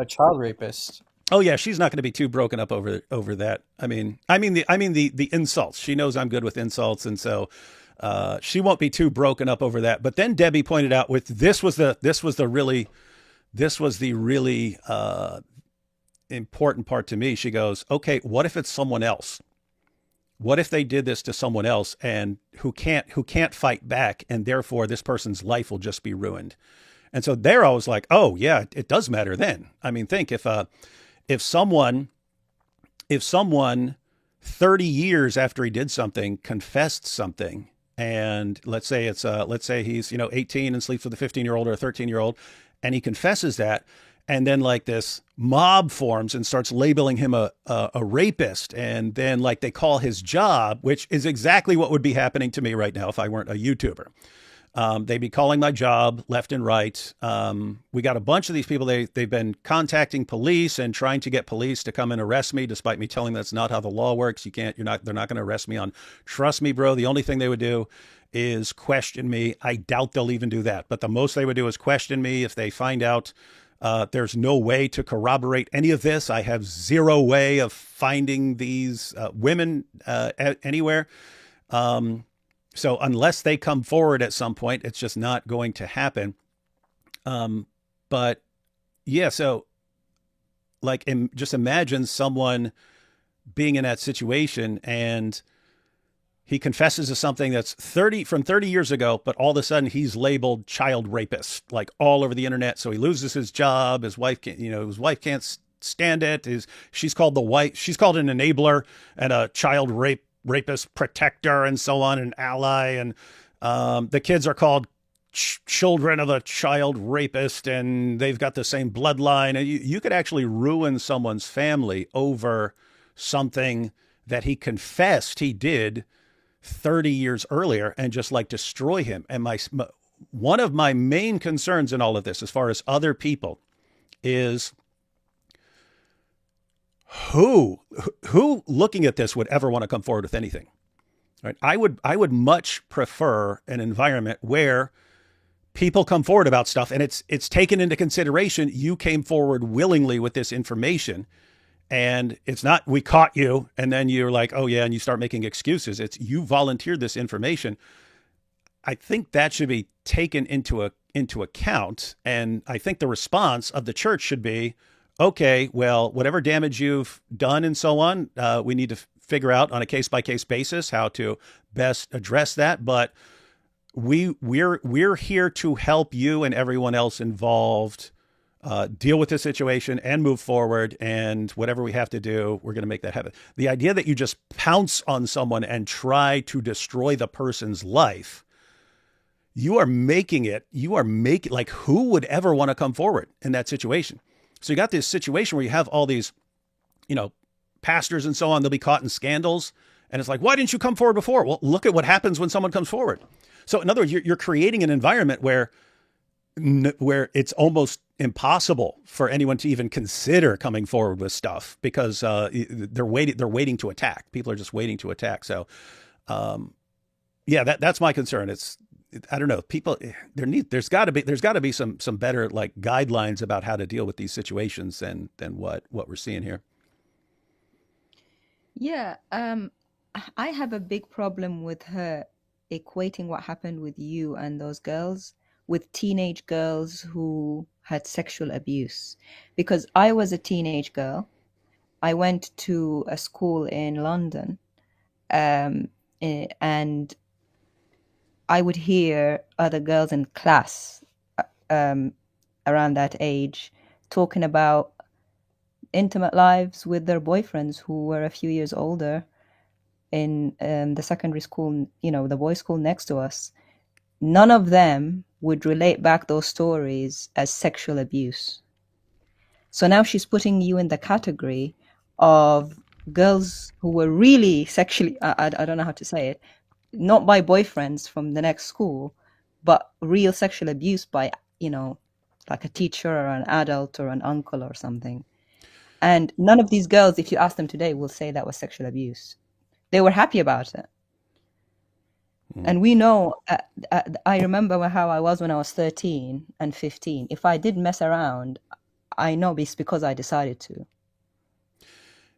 child rapist. Oh yeah, she's not going to be too broken up over that. I mean the insults. She knows I'm good with insults, and so she won't be too broken up over that. But then Debbie pointed out this was the really important part to me. She goes, okay, what if it's someone else? What if they did this to someone else and who can't fight back, and therefore this person's life will just be ruined? And so there I was like, oh yeah, it does matter then. I mean, think if someone 30 years after he did something confessed something, and let's say he's 18 and sleeps with a 15-year-old or a 13-year-old, and he confesses that, and then like this mob forms and starts labeling him a rapist. And then like they call his job, which is exactly what would be happening to me right now if I weren't a YouTuber. They'd be calling my job left and right. We got a bunch of these people. They've been contacting police and trying to get police to come and arrest me, despite me telling them that's not how the law works. They're not going to arrest me on, trust me, bro. The only thing they would do is question me. I doubt they'll even do that. But the most they would do is question me if they find out there's no way to corroborate any of this. I have zero way of finding these women anywhere. So unless they come forward at some point, it's just not going to happen. But yeah, so like just imagine someone being in that situation and he confesses to something that's from 30 years ago, but all of a sudden he's labeled child rapist, like all over the internet. So he loses his job. His wife can't stand it. She's called she's called an enabler and a child rapist protector and so on, an ally. And the kids are called children of a child rapist, and they've got the same bloodline. And you could actually ruin someone's family over something that he confessed he did 30 years earlier and just like destroy him. And one of my main concerns in all of this, as far as other people, is who looking at this would ever want to come forward with anything. Right? I would much prefer an environment where people come forward about stuff and it's taken into consideration. You came forward willingly with this information, and it's not, we caught you and then you're like, oh yeah, and you start making excuses. It's, you volunteered this information. I think that should be taken into account. And I think the response of the church should be, okay, well, whatever damage you've done and so on, we need to figure out on a case-by-case basis how to best address that. But we're here to help you and everyone else involved deal with this situation and move forward. And whatever we have to do, we're going to make that happen. The idea that you just pounce on someone and try to destroy the person's life, you are making like, who would ever want to come forward in that situation? So you got this situation where you have all these, pastors and so on, they'll be caught in scandals. And it's like, why didn't you come forward before? Well, look at what happens when someone comes forward. So in other words, you're creating an environment where it's almost impossible for anyone to even consider coming forward with stuff because they're waiting to attack. People are just waiting to attack. So, that's my concern. I don't know. People, there's got to be some better like guidelines about how to deal with these situations than what we're seeing here. Yeah, I have a big problem with her equating what happened with you and those girls with teenage girls who had sexual abuse. Because I was a teenage girl. I went to a school in London, and I would hear other girls in class around that age talking about intimate lives with their boyfriends who were a few years older in the secondary school, the boys' school next to us. None of them would relate back those stories as sexual abuse. So now she's putting you in the category of girls who were really sexually, I don't know how to say it, not by boyfriends from the next school, but real sexual abuse by, like a teacher or an adult or an uncle or something. And none of these girls, if you ask them today, will say that was sexual abuse. They were happy about it. And we know, I remember how I was when I was 13 and 15. If I did mess around, I know it's because I decided to.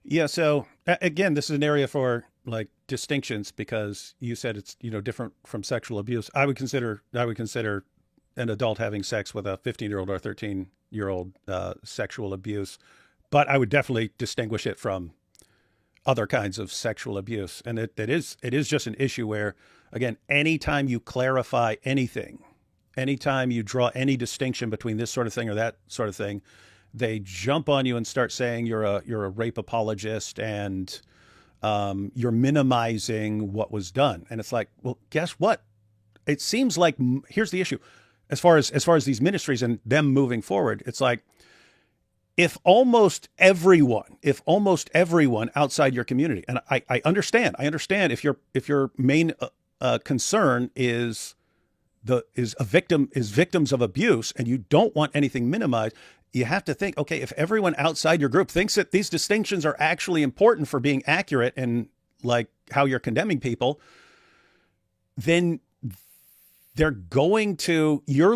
Yeah. So again, this is an area for like distinctions because you said it's, different from sexual abuse. I would consider an adult having sex with a 15-year-old or 13-year-old sexual abuse, but I would definitely distinguish it from other kinds of sexual abuse. And it is just an issue where, again, anytime you clarify anything, anytime you draw any distinction between this sort of thing or that sort of thing, they jump on you and start saying you're a rape apologist and you're minimizing what was done. And it's like, well, guess what? It seems like here's the issue. As far as these ministries and them moving forward, it's like, if almost everyone outside your community, and I understand if your main concern is victims of abuse and you don't want anything minimized, you have to think, okay, if everyone outside your group thinks that these distinctions are actually important for being accurate and like how you're condemning people, then you're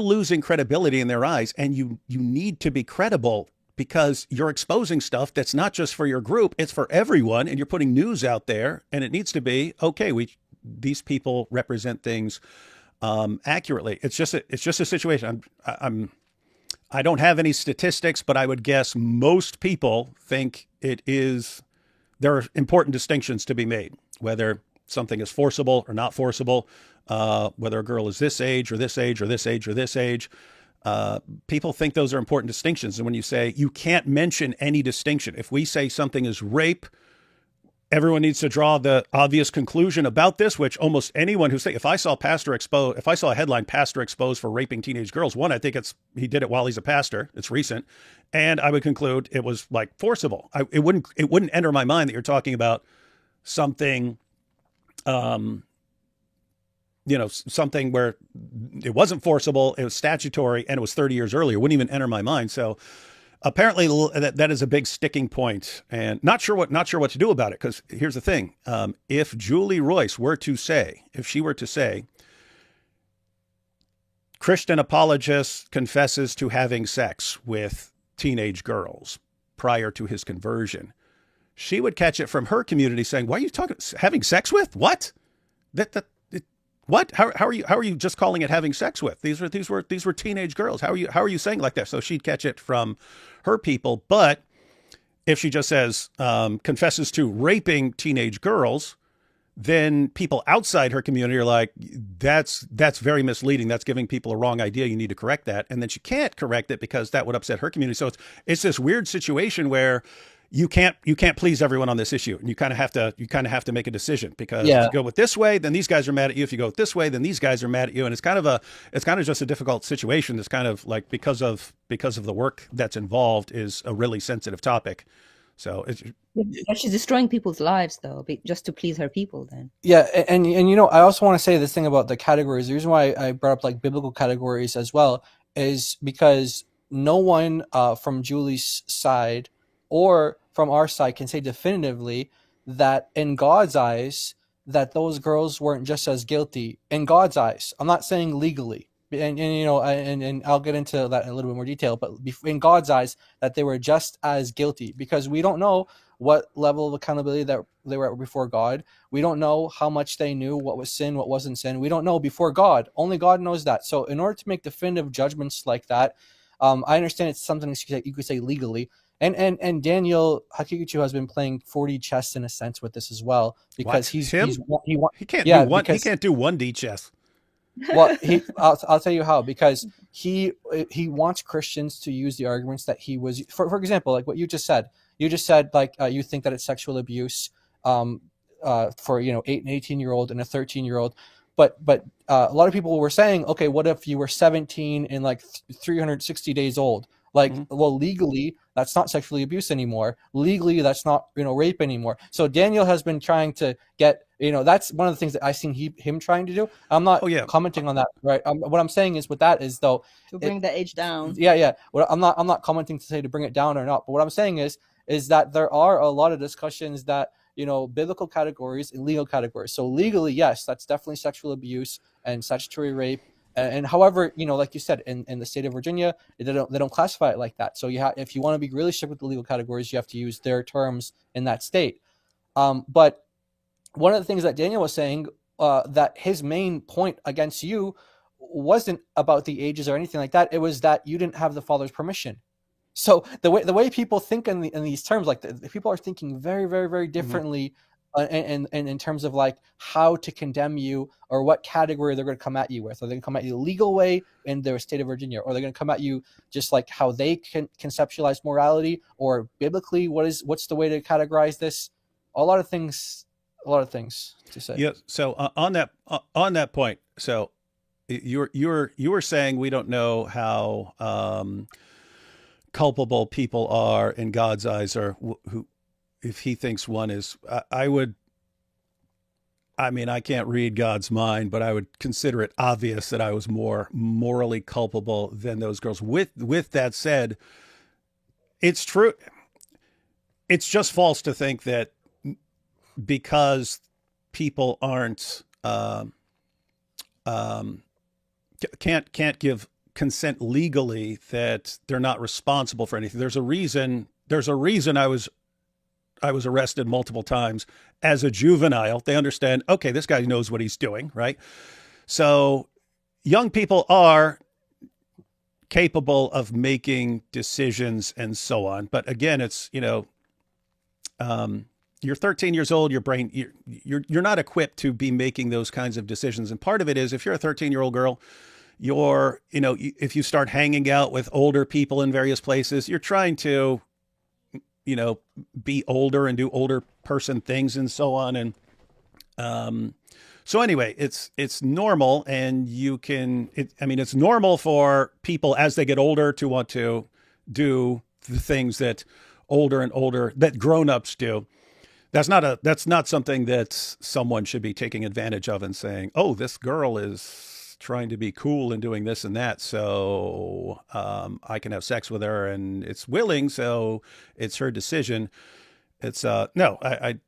losing credibility in their eyes, and you need to be credible because you're exposing stuff that's not just for your group, it's for everyone, and you're putting news out there, and it needs to be, okay, these people represent things accurately. It's just a situation. I don't have any statistics, but I would guess most people think there are important distinctions to be made, whether something is forcible or not forcible, whether a girl is this age or this age or this age or this age. People think those are important distinctions. And when you say you can't mention any distinction, if we say something is rape, everyone needs to draw the obvious conclusion about this, which almost anyone who say, if I saw a headline, pastor exposed for raping teenage girls, one, I think he did it while he's a pastor. It's recent. And I would conclude it was like forcible. It wouldn't enter my mind that you're talking about something, something where it wasn't forcible, it was statutory, and it was 30 years earlier. It wouldn't even enter my mind. So apparently that is a big sticking point, and not sure what to do about it. Because here's the thing: if Julie Royce were to say, Christian apologist confesses to having sex with teenage girls prior to his conversion, she would catch it from her community saying, "Why are you talking having sex with? What? What? How are you just calling it having sex with? These were teenage girls. How are you saying like that?" So she'd catch it from her people. But if she just says confesses to raping teenage girls, then people outside her community are like, that's very misleading. That's giving people a wrong idea. You need to correct that. And then she can't correct it because that would upset her community. So it's this weird situation where you can't please everyone on this issue, and you kind of have to make a decision, because if you go with this way, then these guys are mad at you. If you go with this way, then these guys are mad at you. And it's kind of just a difficult situation. It's kind of like, because of the work that's involved, is a really sensitive topic. So she's destroying people's lives, though, just to please her people. Then and I also want to say this thing about the categories. The reason why I brought up like biblical categories as well is because no one from Julie's side or from our side can say definitively that in God's eyes that those girls weren't just as guilty. In God's eyes, I'm not saying legally, and I'll get into that in a little bit more detail, but in God's eyes that they were just as guilty, because we don't know what level of accountability that they were at before God. We don't know how much they knew what was sin, what wasn't sin. We don't know before God. Only God knows that. So in order to make definitive judgments like that, I understand it's something you could say legally. And Daniel Hakikuchi has been playing 4D chess in a sense with this as well, because he can't do 1D chess. Well, I'll tell you how, because he wants Christians to use the arguments that he was, for example, like what you just said. You just said like you think that it's sexual abuse for 8 and 18-year-old and a 13-year-old. But a lot of people were saying, okay, what if you were 17 and like 360 days old? Like, well, legally, that's not sexually abuse anymore. Legally, that's not, rape anymore. So Daniel has been trying to get, that's one of the things that I've seen him trying to do. I'm not commenting on that, right? What I'm saying is with that is, though, to bring the age down. Yeah. Well, I'm not commenting to say to bring it down or not. But what I'm saying is that there are a lot of discussions that, biblical categories and legal categories. So legally, yes, that's definitely sexual abuse and statutory rape. And however, like you said, in the state of Virginia, they don't classify it like that. So if you want to be really strict with the legal categories, you have to use their terms in that state. But one of the things that Daniel was saying, that his main point against you wasn't about the ages or anything like that. It was that you didn't have the father's permission. So the way people think in these terms, like the people are thinking very, very, very differently. And in terms of like how to condemn you or what category they're going to come at you with. Are they going to come at you the legal way in their state of Virginia, or are they going to come at you just like how they can conceptualize morality, or biblically what's the way to categorize this? A lot of things to say. Yeah. So on that point, so you were saying we don't know how culpable people are in God's eyes, or who. If he thinks one is, I can't read God's mind, but I would consider it obvious that I was more morally culpable than those girls. With that said, it's true. It's just false to think that because people aren't, can't give consent legally, that they're not responsible for anything. There's a reason I was arrested multiple times as a juvenile. They understand, okay, this guy knows what he's doing, right? So young people are capable of making decisions and so on. But again, it's, you're 13 years old, your brain, you're not equipped to be making those kinds of decisions. And part of it is, if you're a 13-year-old girl, if you start hanging out with older people in various places, you're trying to, be older and do older person things and so on. And so anyway, it's normal, and it's normal for people as they get older to want to do the things that grown-ups do. That's not something that someone should be taking advantage of and saying, "Oh, this girl is trying to be cool and doing this and that, so I can have sex with her, and it's willing, so it's her decision." It's no, I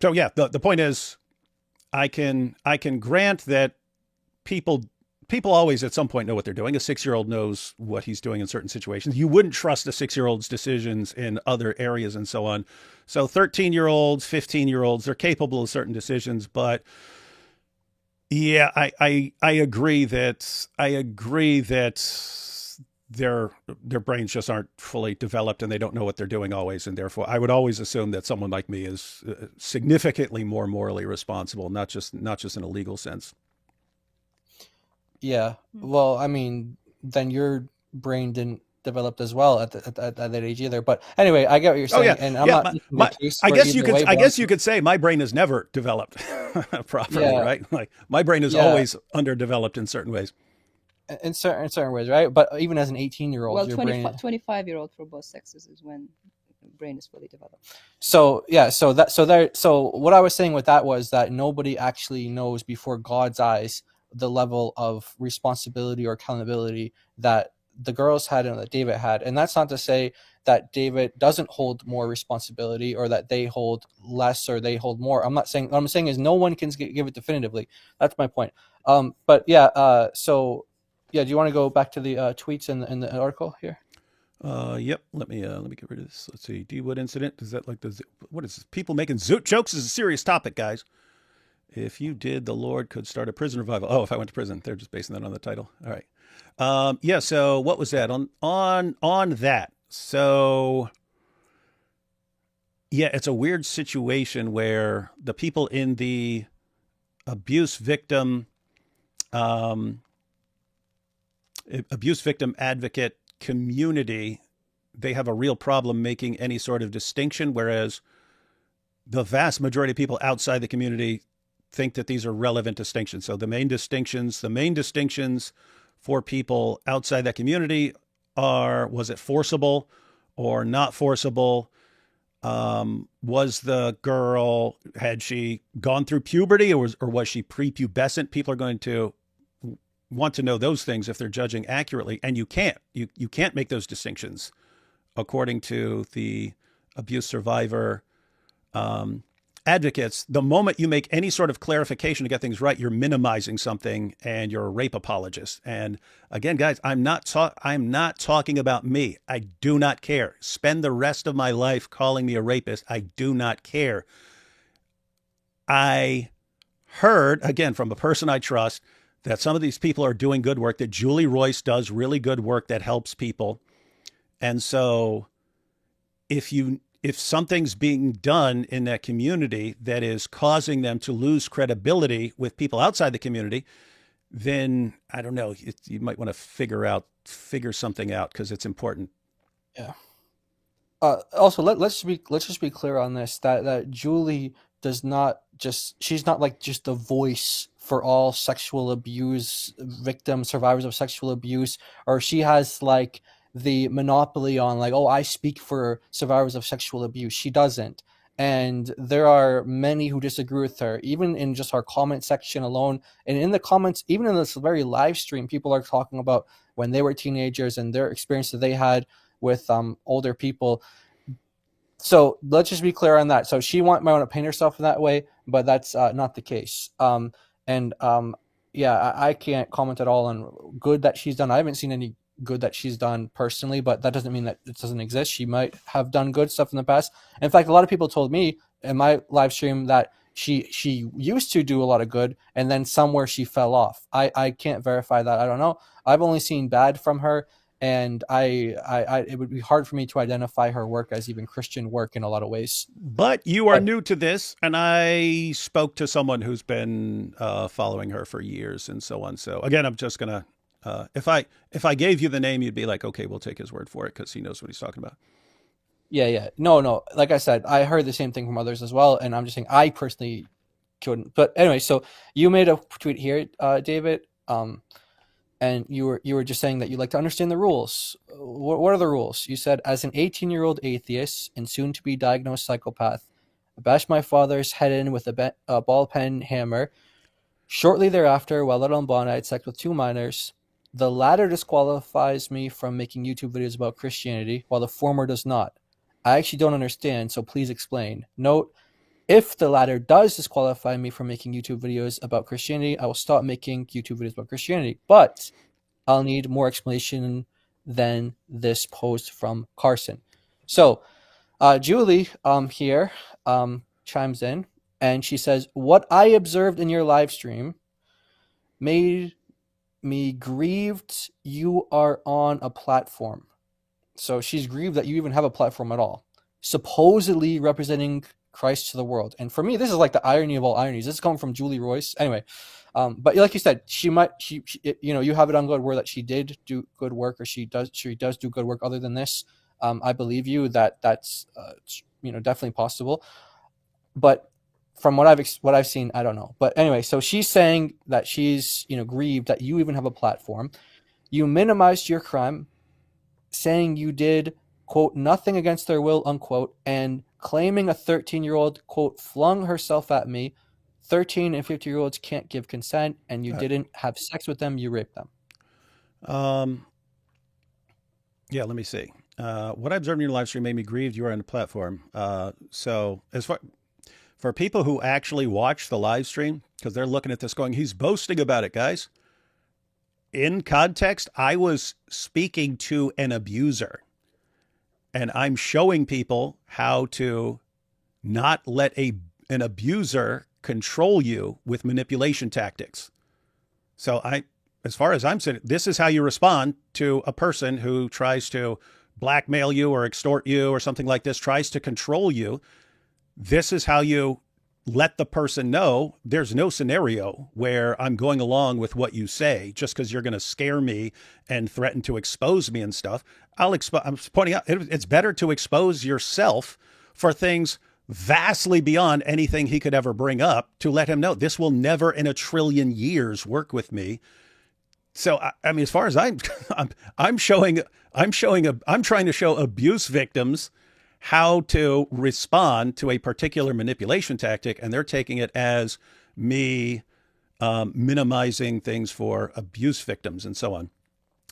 so yeah. The point is, I can grant that people always at some point know what they're doing. A 6-year-old knows what he's doing in certain situations. You wouldn't trust a 6-year-old's decisions in other areas and so on. So 13-year-olds, 15-year-olds, they're capable of certain decisions. But yeah, I agree that their brains just aren't fully developed, and they don't know what they're doing always, and therefore I would always assume that someone like me is significantly more morally responsible, not just in a legal sense. Yeah. Well, I mean, then your brain didn't develop as well at that age either. But anyway, I get what you're Oh saying, yeah, and I'm yeah. not making a case I for guess either way. I But guess you could say my brain has never developed properly, yeah, right? Like my brain is yeah, always underdeveloped in certain ways. in certain ways, right? But even as an 18-year-old, Well, your brain. 25-year-old for both sexes is when the brain is fully developed. So yeah, so what I was saying with that was that nobody actually knows before God's eyes the level of responsibility or accountability that the girls had and that David had. And that's not to say that David doesn't hold more responsibility or that they hold less or they hold more. I'm not saying, what I'm saying is no one can give it definitively. That's my point. But yeah, so yeah, do you want to go back to the tweets in the article here? Yep. Let me get rid of this. Let's see. D-Wood incident. Is that like what is this? People making zoot jokes is a serious topic, guys. If you did, the Lord could start a prison revival. Oh, if I went to prison, they're just basing that on the title. All right. Yeah. So what was that on that? So yeah, it's a weird situation where the people in the abuse victim advocate community, they have a real problem making any sort of distinction, whereas the vast majority of people outside the community think that these are relevant distinctions. So the main distinctions for people outside that community are: was it forcible or not forcible? Was the girl, had she gone through puberty, or was she prepubescent? People are going to want to know those things if they're judging accurately, and you can't make those distinctions according to the abuse survivor advocates. The moment you make any sort of clarification to get things right, you're minimizing something, and you're a rape apologist. And again, guys, I'm not talking about me. I do not care. Spend the rest of my life calling me a rapist. I do not care. I heard, again, from a person I trust, that some of these people are doing good work, that Julie Royce does really good work that helps people. And so if something's being done in that community that is causing them to lose credibility with people outside the community, then I don't know, you might want to figure something out, because it's important. Yeah. Also, let's just be clear on this, that Julie does not she's not like just the voice for all sexual abuse victims, survivors of sexual abuse, or she has like the monopoly on like, oh, I speak for survivors of sexual abuse. She doesn't. And there are many who disagree with her, even in just our comment section alone. And in the comments, even in this very live stream, people are talking about when they were teenagers and their experience that they had with older people. So let's just be clear on that. So she might want to paint herself in that way, but that's not the case. Yeah, I can't comment at all on good that she's done. I haven't seen any good that she's done personally, but that doesn't mean that it doesn't exist. She might have done good stuff in the past. In fact, a lot of people told me in my live stream that she used to do a lot of good, and then somewhere she fell off. I can't verify that. I don't know. I've only seen bad from her, and it would be hard for me to identify her work as even Christian work in a lot of ways. But you are new to this, and I spoke to someone who's been following her for years and so on. So again, I'm just gonna If I gave you the name, you'd be like, okay, we'll take his word for it because he knows what he's talking about. Yeah. No. Like I said, I heard the same thing from others as well, and I'm just saying I personally couldn't. But anyway, so you made a tweet here, David, and you were just saying that you like to understand the rules. What are the rules? You said, as an 18-year-old atheist and soon to be diagnosed psychopath, I bashed my father's head in with a ball pen hammer. Shortly thereafter, while out on bond, I had sex with 2 minors. The latter disqualifies me from making YouTube videos about Christianity, while the former does not. I actually don't understand, so please explain. Note, if the latter does disqualify me from making YouTube videos about Christianity, I will stop making YouTube videos about Christianity. But I'll need more explanation than this post from Carson. So, Julie here chimes in, and she says, what I observed in your live stream made me grieved you are on a platform. So she's grieved that you even have a platform at all, supposedly representing Christ to the world. And for me, this is like the irony of all ironies. This is coming from Julie Royce. Anyway, but like you said, she you have it on good word that she did do good work, or she does do good work other than this. I believe you that's definitely possible. But from what I've seen, I don't know. But anyway, so she's saying that she's grieved that you even have a platform. You minimized your crime, saying you did, quote, nothing against their will, unquote, and claiming a 13-year-old, quote, flung herself at me. 13 and 50-year-olds can't give consent, and you didn't have sex with them, you raped them. Yeah, let me see. What I observed in your live stream made me grieved you are on the platform. So as far for people who actually watch the live stream, because they're looking at this going, he's boasting about it, guys. In context, I was speaking to an abuser, and I'm showing people how to not let an abuser control you with manipulation tactics. So as far as I'm saying, this is how you respond to a person who tries to blackmail you or extort you or something like this, tries to control you. This is how you let the person know there's no scenario where I'm going along with what you say just because you're going to scare me and threaten to expose me and stuff. I'm pointing out it's better to expose yourself for things vastly beyond anything he could ever bring up, to let him know this will never in a trillion years work with me. So, I mean, as far as I'm trying to show abuse victims how to respond to a particular manipulation tactic, and they're taking it as me minimizing things for abuse victims and so on.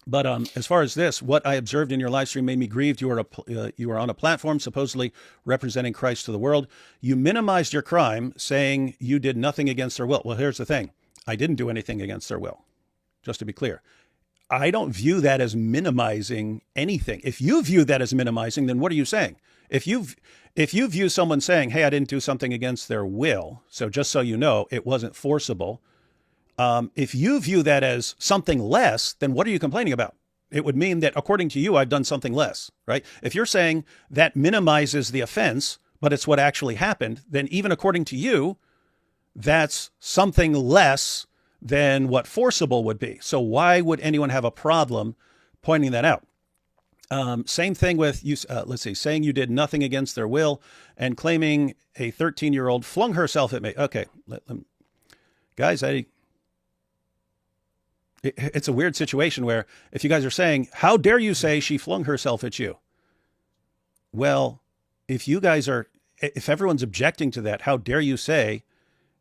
But as far as this, what I observed in your live stream made me grieved. You are on a platform supposedly representing Christ to the world. You minimized your crime, saying you did nothing against their will. Well, here's the thing. I didn't do anything against their will, just to be clear. I don't view that as minimizing anything. If you view that as minimizing, then what are you saying? If you view someone saying, hey, I didn't do something against their will, so just so you know, it wasn't forcible. If you view that as something less, then what are you complaining about? It would mean that according to you, I've done something less, right? If you're saying that minimizes the offense, but it's what actually happened, then even according to you, that's something less than what forcible would be. So why would anyone have a problem pointing that out? Same thing with you. Saying you did nothing against their will and claiming a 13-year-old flung herself at me. Okay, guys, it's a weird situation where if you guys are saying, how dare you say she flung herself at you? Well, if everyone's objecting to that, how dare you say,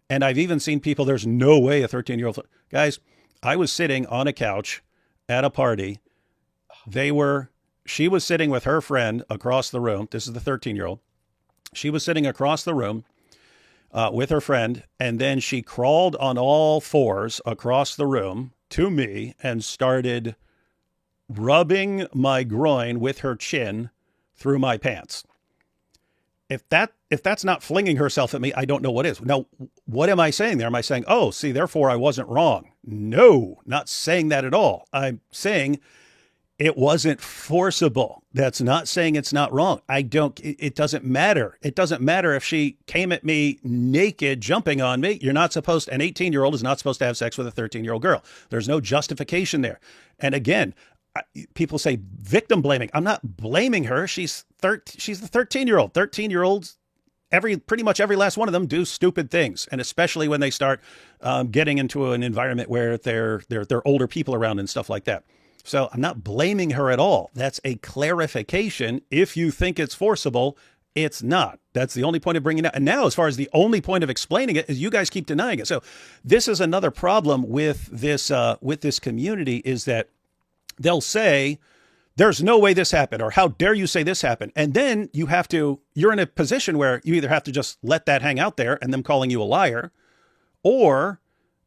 and I've even seen people, there's no way a 13-year-old, guys, I was sitting on a couch at a party. She was sitting with her friend across the room. This is the 13-year-old. She was sitting across the room with her friend, and then she crawled on all fours across the room to me and started rubbing my groin with her chin through my pants. If that's not flinging herself at me, I don't know what is. Now, what am I saying there? Am I saying, oh, see, therefore I wasn't wrong? No, not saying that at all. I'm saying It wasn't forcible. That's not saying it's not wrong. It doesn't matter. It doesn't matter if she came at me naked, jumping on me. An 18-year-old is not supposed to have sex with a 13-year-old girl. There's no justification there. And again, people say victim blaming. I'm not blaming her. She's the 13-year-old. 13-year-olds, pretty much every last one of them do stupid things. And especially when they start getting into an environment where they're older people around and stuff like that. So I'm not blaming her at all. That's a clarification. If you think it's forcible, it's not. That's the only point of bringing it up. And now, as far as the only point of explaining it, is you guys keep denying it. So this is another problem with this community, is that they'll say, there's no way this happened, or how dare you say this happened? And then you're in a position where you either have to just let that hang out there and them calling you a liar, or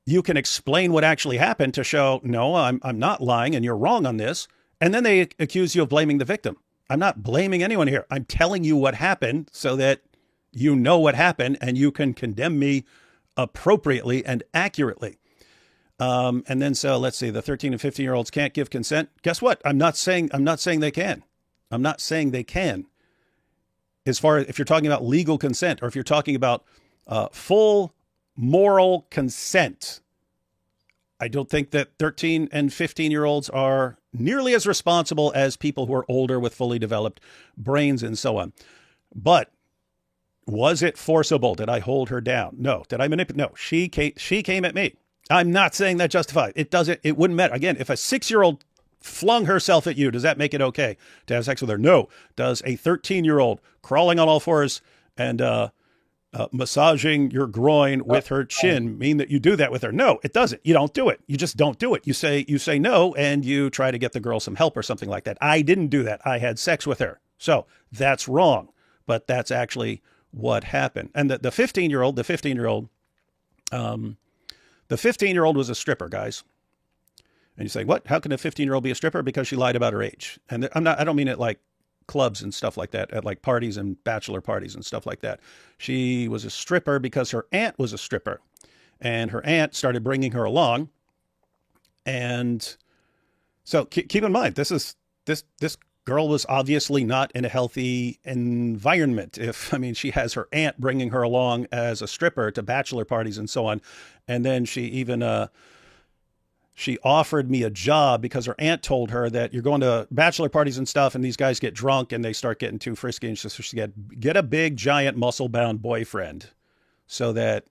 you can explain what actually happened to show, no, I'm not lying and you're wrong on this. And then they accuse you of blaming the victim. I'm not blaming anyone here. I'm telling you what happened so that you know what happened and you can condemn me appropriately and accurately. And then, so let's see, the 13 and 15-year-olds can't give consent. Guess what? I'm not saying they can. I'm not saying they can. As far as if you're talking about legal consent, or if you're talking about full moral consent, I don't think that 13 and 15-year-olds are nearly as responsible as people who are older with fully developed brains and so on. But was it forcible? Did I hold her down? No. Did I manipulate? No. She came at me. I'm not saying that justified. It wouldn't matter. Again, if a 6-year-old flung herself at you, does that make it okay to have sex with her? No. Does a 13-year-old crawling on all fours and massaging your groin with her chin mean that you do that with her? No, it doesn't. You don't do it. You just don't do it. You say no, and you try to get the girl some help or something like that. I didn't do that. I had sex with her. So that's wrong. But that's actually what happened. And the 15-year-old was a stripper, guys. And you say, what? How can a 15-year-old be a stripper? Because she lied about her age. And I don't mean it like clubs and stuff like that, at like parties and bachelor parties and stuff like that. She was a stripper because her aunt was a stripper, and her aunt started bringing her along. And so keep in mind, this girl was obviously not in a healthy environment. She has her aunt bringing her along as a stripper to bachelor parties and so on. And then she even, she offered me a job because her aunt told her that you're going to bachelor parties and stuff, and these guys get drunk and they start getting too frisky. And so she said, get a big, giant, muscle-bound boyfriend so that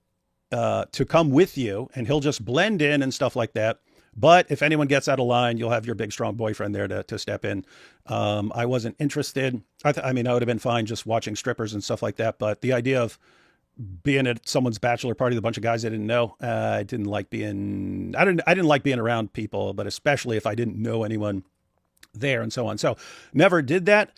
to come with you, and he'll just blend in and stuff like that. But if anyone gets out of line, you'll have your big, strong boyfriend there to step in. I wasn't interested. I would have been fine just watching strippers and stuff like that. But the idea of being at someone's bachelor party with a bunch of guys I didn't know, I didn't like being around people, but especially if I didn't know anyone there and so on. So never did that.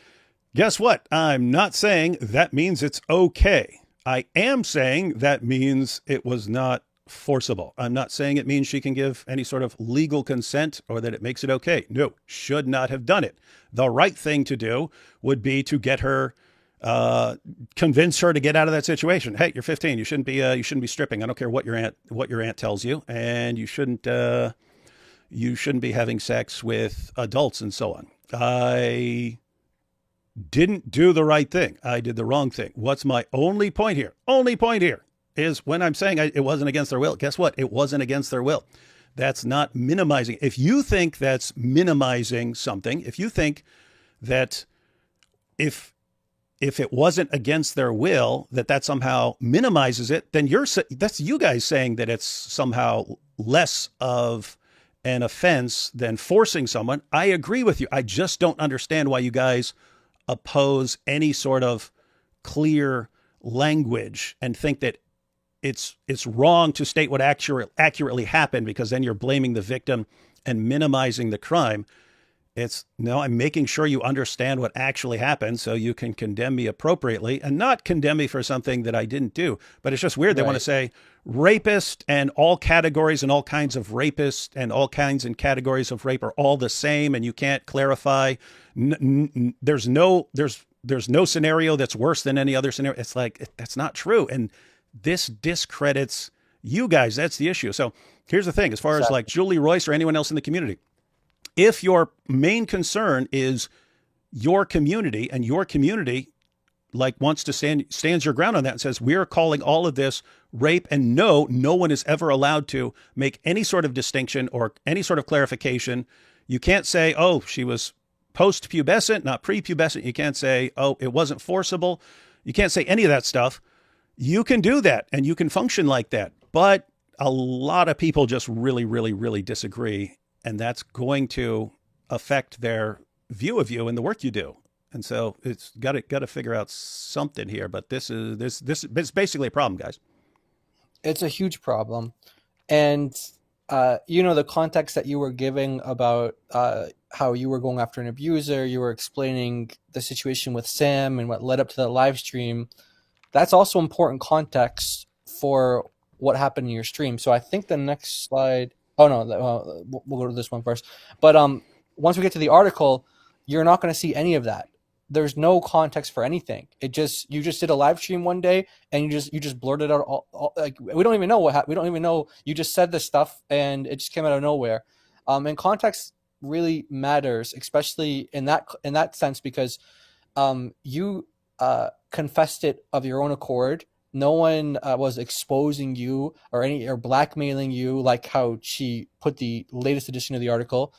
Guess what? I'm not saying that means it's okay. I am saying that means it was not forcible. I'm not saying it means she can give any sort of legal consent or that it makes it okay. No, should not have done it. The right thing to do would be to get her, convince her to get out of that situation. Hey, you're 15. You shouldn't be stripping. I don't care what your aunt tells you, and you shouldn't be having sex with adults and so on. I didn't do the right thing. I did the wrong thing. What's my only point here? Only point here is when I'm saying it wasn't against their will. Guess what? It wasn't against their will. That's not minimizing. If you think that's minimizing something, if you think that if it wasn't against their will, that somehow minimizes it, then that's you guys saying that it's somehow less of an offense than forcing someone. I agree with you. I just don't understand why you guys oppose any sort of clear language and think that it's wrong to state what accurately happened, because then you're blaming the victim and minimizing the crime. I'm making sure you understand what actually happened so you can condemn me appropriately and not condemn me for something that I didn't do. But it's just weird. They want to say rapist and all categories and all kinds of rapists and all kinds and categories of rape are all the same, and you can't clarify. There's no scenario that's worse than any other scenario. It's like, that's not true. And this discredits you guys. That's the issue. So here's the thing, as far as like Julie Royce or anyone else in the community, if your main concern is your community, and your community like wants to stands your ground on that and says, we're calling all of this rape, and no one is ever allowed to make any sort of distinction or any sort of clarification. You can't say, oh, she was post-pubescent, not pre-pubescent. You can't say, oh, it wasn't forcible. You can't say any of that stuff. You can do that and you can function like that. But a lot of people just really, really, really disagree. And that's going to affect their view of you and the work you do. And so it's got to figure out something here. But this is it's basically a problem, guys. It's a huge problem. And the context that you were giving about how you were going after an abuser, you were explaining the situation with Sam and what led up to the live stream. That's also important context for what happened in your stream. So I think the next slide. Oh no, we'll go to this one first. But once we get to the article, you're not going to see any of that. There's no context for anything. You just did a live stream one day and you just blurted out all like, we don't even know what happened. We don't even know. You just said this stuff and it just came out of nowhere. And context really matters, especially in that sense, because you confessed it of your own accord. No one was exposing you or blackmailing you, like how she put the latest edition of the article,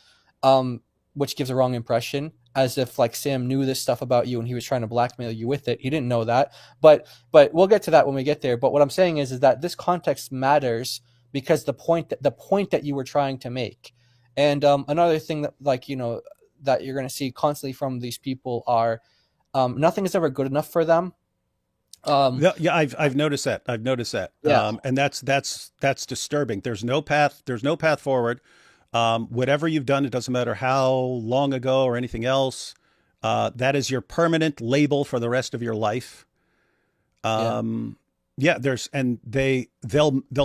which gives a wrong impression, as if like Sam knew this stuff about you and he was trying to blackmail you with it. He didn't know that, but we'll get to that when we get there. But what I'm saying is that this context matters because the point that you were trying to make. And another thing that that you're going to see constantly from these people are nothing is ever good enough for them. Yeah, I've noticed that. Yeah. And that's disturbing. There's no path forward. Whatever you've done, it doesn't matter how long ago or anything else. That is your permanent label for the rest of your life. They'll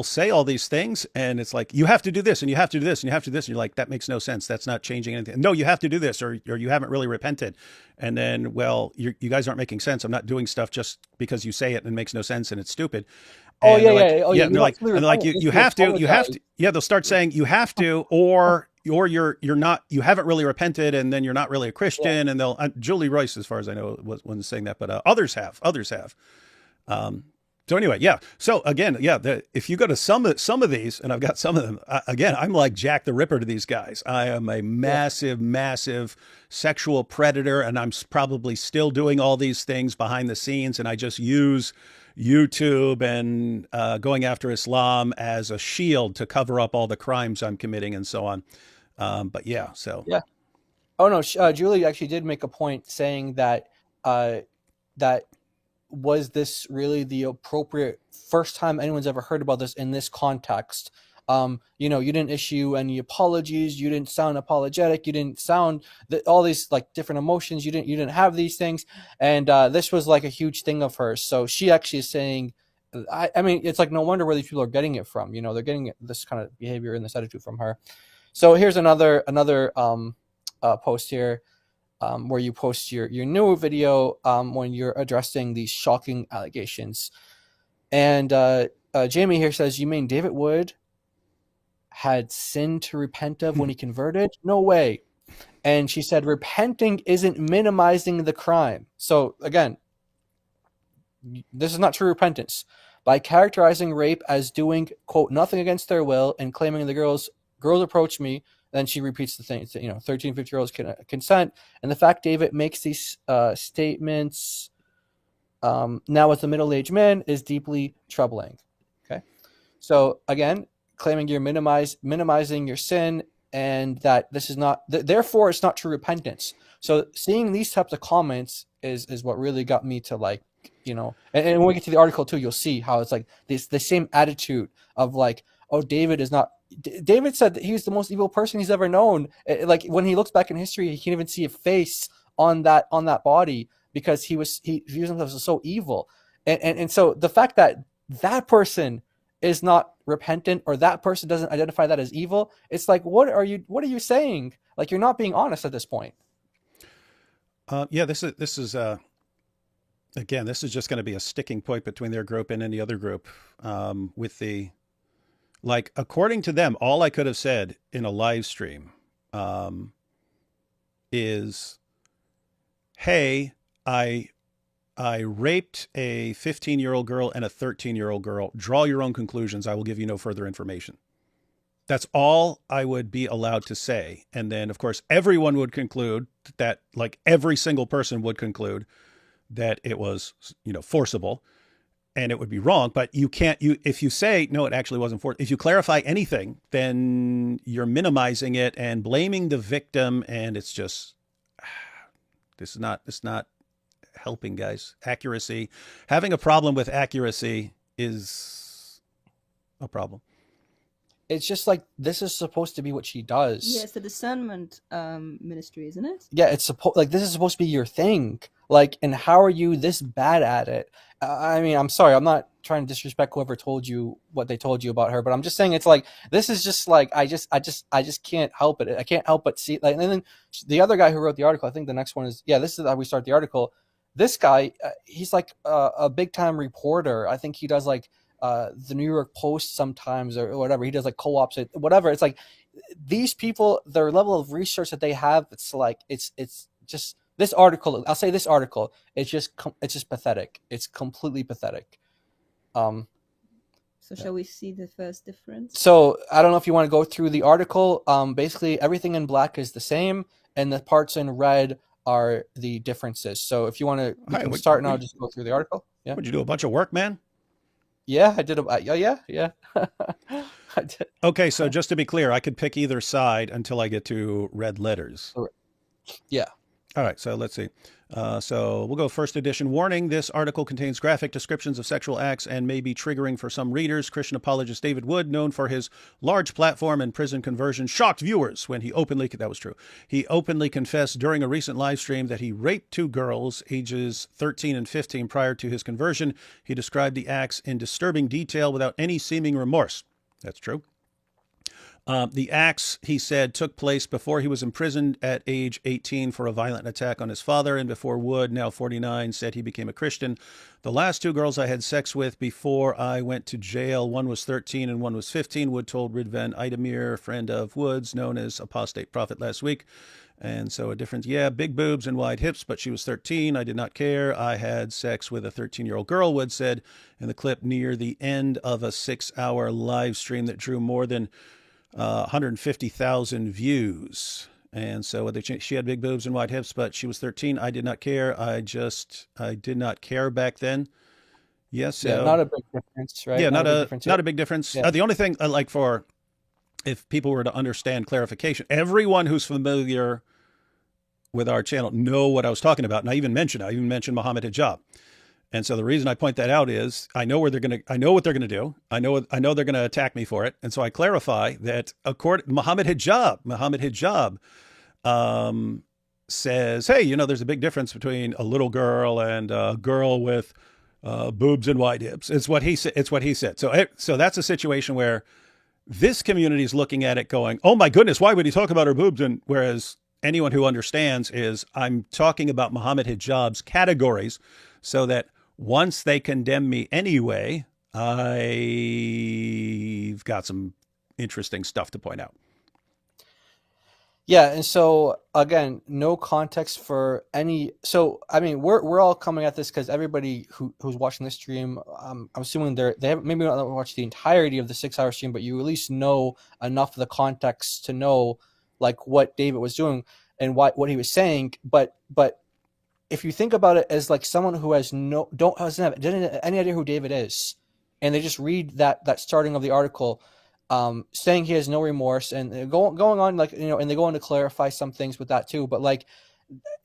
say all these things, and it's like, you have to do this, and you have to do this, and you have to do this, and you're like, that makes no sense. That's not changing anything. No, you have to do this, or you haven't really repented. And then, well, you guys aren't making sense. I'm not doing stuff just because you say it and it makes no sense and it's stupid. Oh And yeah, they're yeah. Oh yeah, yeah. and they're like, you have to. Yeah, they'll start saying you have to, or you're not, you haven't really repented, and then you're not really a Christian. And they'll Julie Royce, as far as I know, wasn't saying that, but others have. So anyway, yeah. So again, yeah, if you go to some of these, and I've got some of them, again, I'm like Jack the Ripper to these guys. I am a massive sexual predator, and I'm probably still doing all these things behind the scenes, and I just use YouTube and going after Islam as a shield to cover up all the crimes I'm committing and so on. But yeah, so. Yeah. Oh no, Julie actually did make a point saying that that was this really the appropriate first time anyone's ever heard about this in this context. You didn't issue any apologies. You didn't sound apologetic. You didn't sound all these like different emotions. You didn't have these things. And this was like a huge thing of hers. So she actually is saying, I mean, it's like no wonder where these people are getting it from. They're getting this kind of behavior and this attitude from her. So here's another post here. Where you post your new video when you're addressing these shocking allegations. And Jamie here says, you mean David Wood had sin to repent of when he converted? No way. And she said, repenting isn't minimizing the crime. So again, this is not true repentance. By characterizing rape as doing, quote, nothing against their will and claiming the girls approached me, then she repeats the thing, 13, 15-year-olds can consent. And the fact David makes these statements now as a middle-aged man is deeply troubling. Okay. So again, claiming you're minimizing your sin and that this is not, therefore it's not true repentance. So seeing these types of comments is what really got me to like, and when we get to the article too, you'll see how it's like the same attitude of like, oh, David said that he's the most evil person he's ever known. Like when he looks back in history, he can't even see a face on that body because he views himself as so evil. And so the fact that person is not repentant or that person doesn't identify that as evil, it's like, what are you saying? Like, you're not being honest at this point. Yeah, this is again, this is just going to be a sticking point between their group and any other group with the, like, according to them, all I could have said in a live stream is, hey, I raped a 15-year-old girl and a 13-year-old girl. Draw your own conclusions. I will give you no further information. That's all I would be allowed to say. And then, of course, everyone would conclude that, like every single person would conclude that it was, forcible, and it would be wrong. But you can't, if you say, no, it actually wasn't forced, if you clarify anything, then you're minimizing it and blaming the victim. And it's just, it's not helping, guys. Accuracy, having a problem with accuracy is a problem. It's just like, this is supposed to be what she does. Yeah, it's the discernment ministry, isn't it? Yeah, it's like, this is supposed to be your thing. Like, and how are you this bad at it? I mean, I'm sorry, I'm not trying to disrespect whoever told you what they told you about her, but I'm just saying, it's like, this is just like, I just can't help it. I can't help but see, like, and then the other guy who wrote the article, I think the next one is, this is how we start the article. This guy, he's like a big time reporter. I think he does like the New York Post sometimes, or whatever. He does like co-ops, whatever. It's like, these people, their level of research that they have, it's like, it's just, this article, I'll say this article, it's just pathetic. It's completely pathetic. So shall we see the first difference? So I don't know if you want to go through the article. Basically everything in black is the same, and the parts in red are the differences. So if you want to, we can start and I'll just go through the article. Yeah. Would you do a bunch of work, man? Yeah, I did. Yeah. I did. Okay, so just to be clear, I could pick either side until I get to red letters. Yeah. All right, so let's see. So we'll go first edition. Warning, this article contains graphic descriptions of sexual acts and may be triggering for some readers. Christian apologist David Wood, known for his large platform and prison conversion, shocked viewers when he openly confessed during a recent live stream that he raped 2 girls ages 13 and 15 prior to his conversion. He described the acts in disturbing detail without any seeming remorse. That's true. The acts, he said, took place before he was imprisoned at age 18 for a violent attack on his father, and before Wood, now 49, said he became a Christian. The last 2 girls I had sex with before I went to jail, one was 13 and one was 15, Wood told Ridvan Idemir, friend of Wood's, known as Apostate Prophet, last week. And so a difference, big boobs and wide hips, but she was 13. I did not care. I had sex with a 13-year-old girl, Wood said in the clip near the end of a 6-hour live stream that drew more than 150,000 views. And so she had big boobs and wide hips, but she was 13. I did not care. I did not care back then. Yes. Yeah, not a big difference, right? Yeah, not a big difference. Yeah. The only thing if people were to understand clarification, everyone who's familiar with our channel know what I was talking about. And I even mentioned Muhammad Hijab. And so the reason I point that out is I know what they're going to do. I know they're going to attack me for it. And so I clarify that Muhammad Hijab says, hey, there's a big difference between a little girl and a girl with boobs and wide hips. It's what he said. So that's a situation where this community is looking at it going, oh my goodness, why would he talk about her boobs? And whereas anyone who understands is I'm talking about Muhammad Hijab's categories so that once they condemn me anyway, I've got some interesting stuff to point out. Yeah, and so again, no context for any. So I mean, we're all coming at this because everybody who's watching this stream, I'm assuming they haven't maybe not watched the entirety of the 6-hour stream, but you at least know enough of the context to know like what David was doing and what he was saying. But if you think about it as like someone who doesn't have any idea who David is, and they just read that starting of the article, saying he has no remorse and going on like, and they go on to clarify some things with that too, but like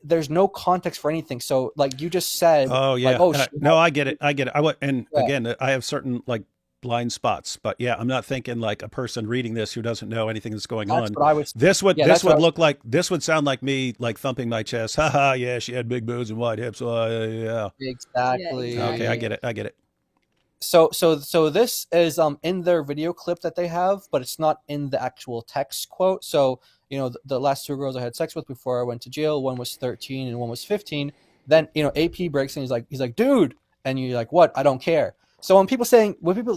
there's no context for anything. So like you just said, oh yeah, like, no, I get it. Again, I have certain like blind spots, but yeah, I'm not thinking like a person reading this who doesn't know anything that's going on. This would sound like me like thumping my chest. Haha, yeah, she had big boobs and wide hips. Yeah, exactly. Yeah. Okay, I get it. So this is in their video clip that they have, but it's not in the actual text quote. So the last 2 girls I had sex with before I went to jail, one was 13 and one was 15. Then AP breaks and he's like, dude, and you're like, what? I don't care. So when people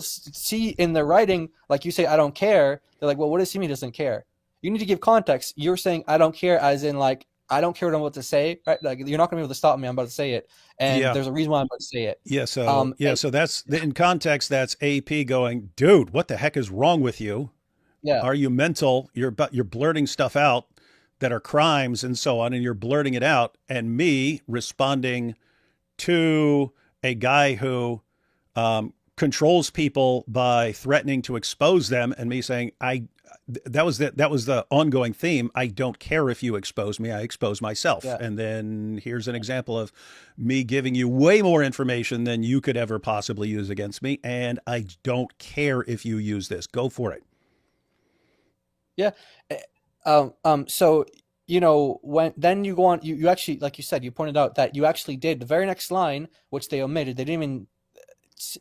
see in their writing, like you say, I don't care, they're like, well, what does he mean he doesn't care? you need to give context. You're saying I don't care, as in like I don't care what I'm about to say, right? Like you're not going to be able to stop me. I'm about to say it, and Yeah. there's a reason why I'm about to say it. Yeah. So, And so that's in context, that's AP going, dude, what the heck is wrong with you? yeah, Are you mental? You're blurting stuff out that are crimes and so on, and you're blurting it out. And me responding to a guy who controls people by threatening to expose them, and me saying, that was the ongoing theme. I don't care if you expose me. I expose myself. yeah. And then here's an example of me giving you way more information than you could ever possibly use against me. And I don't care if you use this. Go for it. Yeah. So, you know, when then you go on, you actually, like you said, you pointed out that you actually did the very next line, which they omitted. They didn't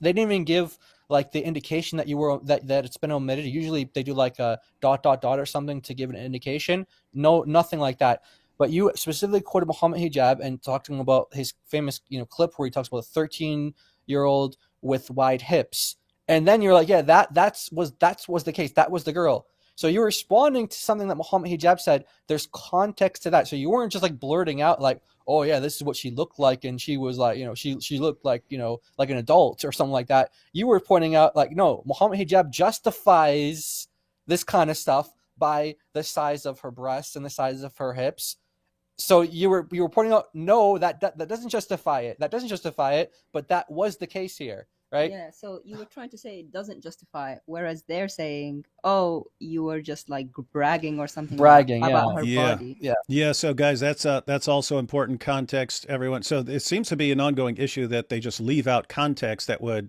even give like the indication that you were that it's been omitted. Usually they do like a ... or something to give an indication. No, nothing like that. But you specifically quoted Muhammad Hijab and talking about his famous, clip where he talks about a 13-year-old with wide hips. And then you're like, yeah, that was the case. That was the girl. So you're responding to something that Muhammad Hijab said. There's context to that. So you weren't just like blurting out like, oh yeah, this is what she looked like, and she was like, she looked like, like an adult or something like that. You were pointing out like, no, Muhammad Hijab justifies this kind of stuff by the size of her breasts and the size of her hips. So you were pointing out, no, that doesn't justify it. That doesn't justify it, but that was the case here. Right? Yeah, so you were trying to say it doesn't justify it, whereas they're saying, oh, you were just like bragging or something Bragging, about her Yeah. body. Yeah. So, guys, that's also important context, everyone. So it seems to be an ongoing issue that they just leave out context that would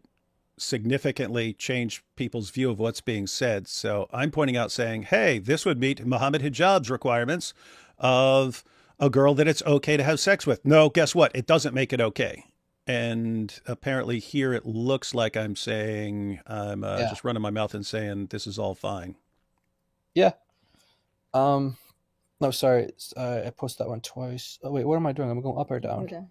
significantly change people's view of what's being said. So I'm pointing out saying, hey, this would meet Muhammad Hijab's requirements of a girl that it's okay to have sex with. No, guess what? It doesn't make it okay. And apparently here it looks like I'm saying I'm just running my mouth and saying this is all fine. Yeah. No, sorry. I posted that one twice. Oh, wait, what am I doing? I'm going up or down? Okay.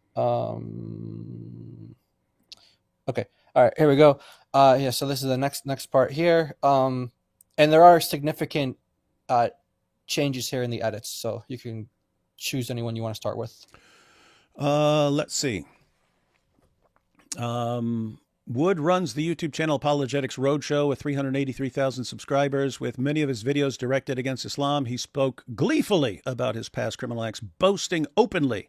Okay. All right, here we go. Yeah, so this is the next part here. And there are significant changes here in the edits, so you can choose anyone you want to start with. Let's see. Wood runs the YouTube channel Apologetics Roadshow with 383,000 subscribers. With many of his videos directed against Islam, he spoke gleefully about his past criminal acts, boasting openly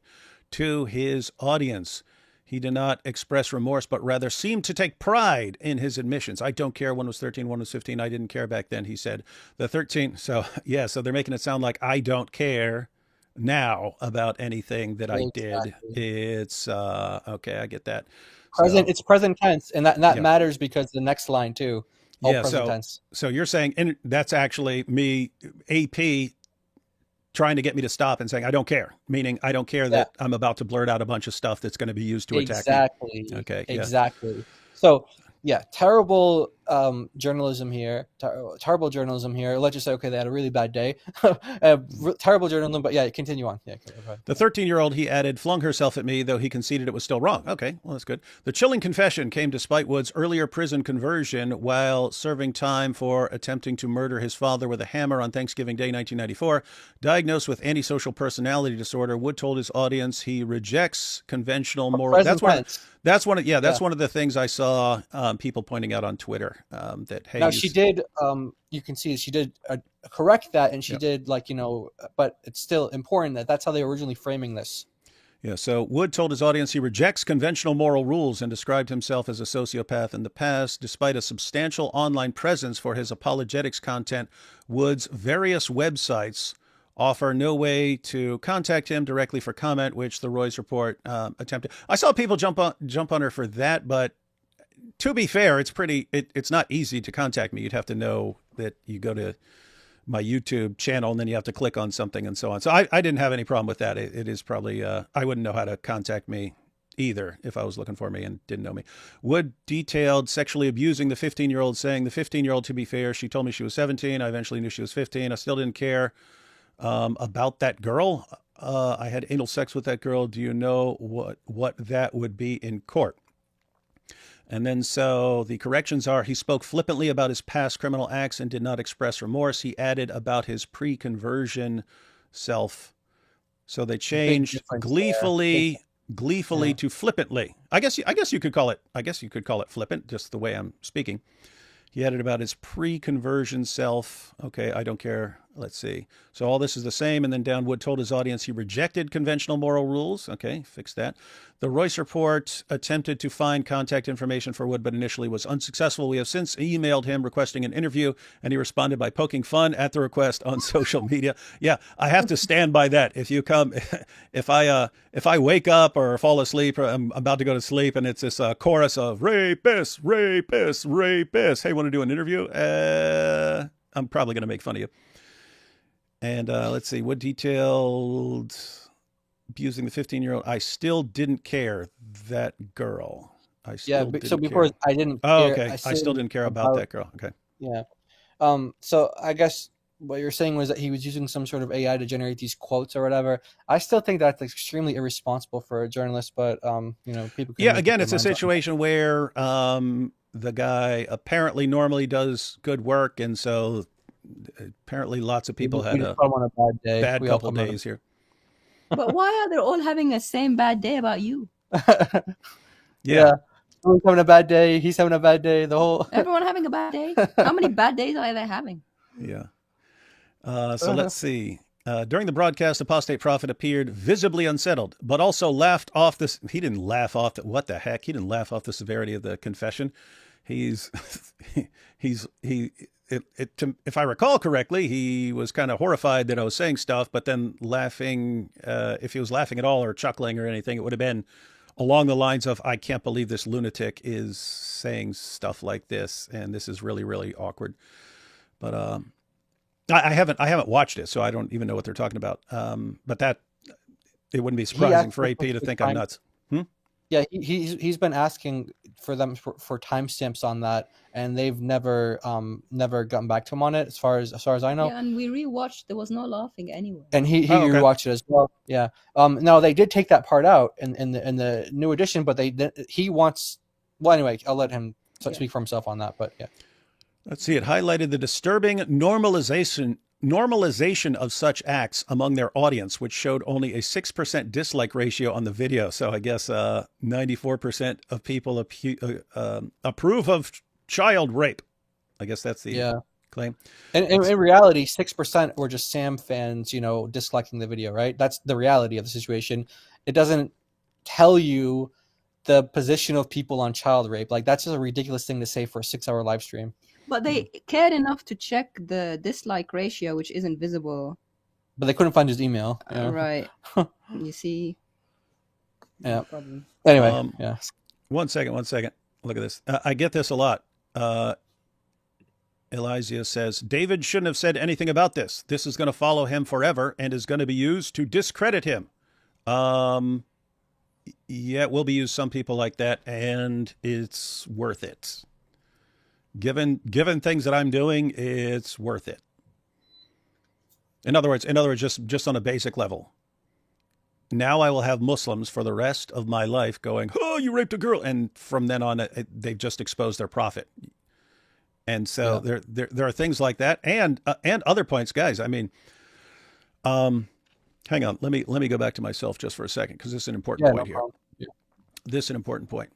to his audience. He did not express remorse, but rather seemed to take pride in his admissions. I don't care. One was 13, one was 15. I didn't care back then, he said. The 13. So, yeah, so they're making it sound like I don't care now about anything that I did. It's, okay, I get that. Present. It's present tense, and that matters because the next line too. Present tense. So you're saying, and that's actually me, AP, trying to get me to stop and saying I don't care, meaning I don't care that I'm about to blurt out a bunch of stuff that's going to be used to attack me. Okay. Exactly. Yeah. So yeah, terrible journalism here. Terrible journalism here. Let's just say, okay, they had a really bad day. Terrible journalism, but yeah, continue on. Yeah. The 13-year-old, he added, flung herself at me, though he conceded it was still wrong. Okay, well, that's good. The chilling confession came despite Wood's earlier prison conversion while serving time for attempting to murder his father with a hammer on Thanksgiving Day, 1994. Diagnosed with antisocial personality disorder, Wood told his audience he rejects conventional moral. That's one of the things I saw people pointing out on Twitter. That hey, now she did. You can see she did correct that, and she did but it's still important that that's how they were originally framing this. Yeah. So Wood told his audience he rejects conventional moral rules and described himself as a sociopath in the past. Despite a substantial online presence for his apologetics content, Wood's various websites offer no way to contact him directly for comment, which the Roy's report attempted. I saw people jump on her for that, but to be fair, it's not easy to contact me. You'd have to know that you go to my YouTube channel and then you have to click on something and so on. So I didn't have any problem with that. It is probably, I wouldn't know how to contact me either if I was looking for me and didn't know me. Wood detailed sexually abusing the 15-year-old, saying the 15-year-old, to be fair, she told me she was 17. I eventually knew she was 15. I still didn't care about that girl. I had anal sex with that girl. Do you know what that would be in court? And then so the corrections are he spoke flippantly about his past criminal acts and did not express remorse. He added about his pre-conversion self. So they Big changed difference there. gleefully Yeah. to flippantly. I guess you could call it flippant, just the way I'm speaking. He added about his pre-conversion self. Okay, I don't care. Let's see. So all this is the same. And then down, Wood told his audience he rejected conventional moral rules. Okay, fix that. The Royce report attempted to find contact information for Wood, but initially was unsuccessful. We have since emailed him requesting an interview, and he responded by poking fun at the request on social media. Yeah, I have to stand by that. If you come, if I wake up or fall asleep, or I'm about to go to sleep, and it's this chorus of rapist, rapist, rapist. Hey, want to do an interview? I'm probably going to make fun of you. And let's see, what detailed abusing the 15-year-old? I still didn't care. That girl. I Yeah. still So didn't before care. I didn't Oh, care. okay. I still didn't care about that girl. Okay. Yeah. So I guess what you're saying was that he was using some sort of AI to generate these quotes or whatever. I still think that's extremely irresponsible for a journalist, but people can Yeah, make up again, their it's a minds on that. situation where the guy apparently normally does good work, and so apparently lots of people We had just a call him on a bad day. bad We all couple come on days here. But why are they all having the same bad day about you? a Yeah. Someone's having a bad day. He's having a bad day. The whole Everyone having a bad day? How many bad days are they having? Yeah. So let's see. During the broadcast, Apostate Prophet appeared visibly unsettled, but also laughed off this. He didn't laugh off what the heck? He didn't laugh off the severity of the confession. He's if I recall correctly, he was kind of horrified that I was saying stuff, but then laughing. If he was laughing at all or chuckling or anything, it would have been along the lines of, "I can't believe this lunatic is saying stuff like this, and this is really, really awkward." But I haven't watched it, so I don't even know what they're talking about. But that it wouldn't be surprising for AP to think I'm nuts. Yeah, he's been asking for them for timestamps on that, and they've never gotten back to him on it as far as I know. Yeah, and we rewatched. There was no laughing anyway. And he Oh, okay. rewatched it as well. Yeah. No, they did take that part out in the new edition, but he wants. Well, anyway, I'll let him speak for himself on that. But yeah. Let's see. It highlighted the disturbing normalization of such acts among their audience, which showed only a 6% dislike ratio on the video. So I guess 94% of people approve of child rape. I guess that's the claim. And in reality, 6% were just Sam fans, disliking the video, right? That's the reality of the situation. It doesn't tell you the position of people on child rape. Like, that's just a ridiculous thing to say for a 6-hour live stream. But they cared enough to check the dislike ratio, which isn't visible. But they couldn't find his email. Right. You see? Yeah. No problem. Anyway, yeah. One second. Look at this. I get this a lot. Elijah says, David shouldn't have said anything about this. This is going to follow him forever and is going to be used to discredit him. Yeah, it will be used some people like that, and it's worth it. Given things that I'm doing, it's worth it. In other words, just on a basic level. Now I will have Muslims for the rest of my life going, "Oh, you raped a girl," and from then on, they've just exposed their prophet. And so there are things like that, and other points, guys. I mean, hang on, let me go back to myself just for a second, because this is an important point here. Yeah. This is an important point.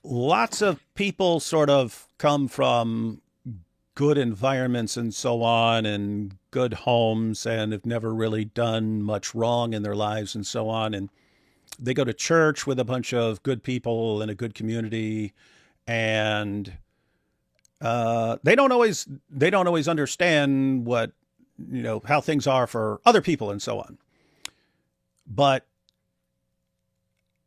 Lots of people sort of come from good environments and so on, and good homes, and have never really done much wrong in their lives and so on. And they go to church with a bunch of good people in a good community, and they don't always understand what, how things are for other people and so on. But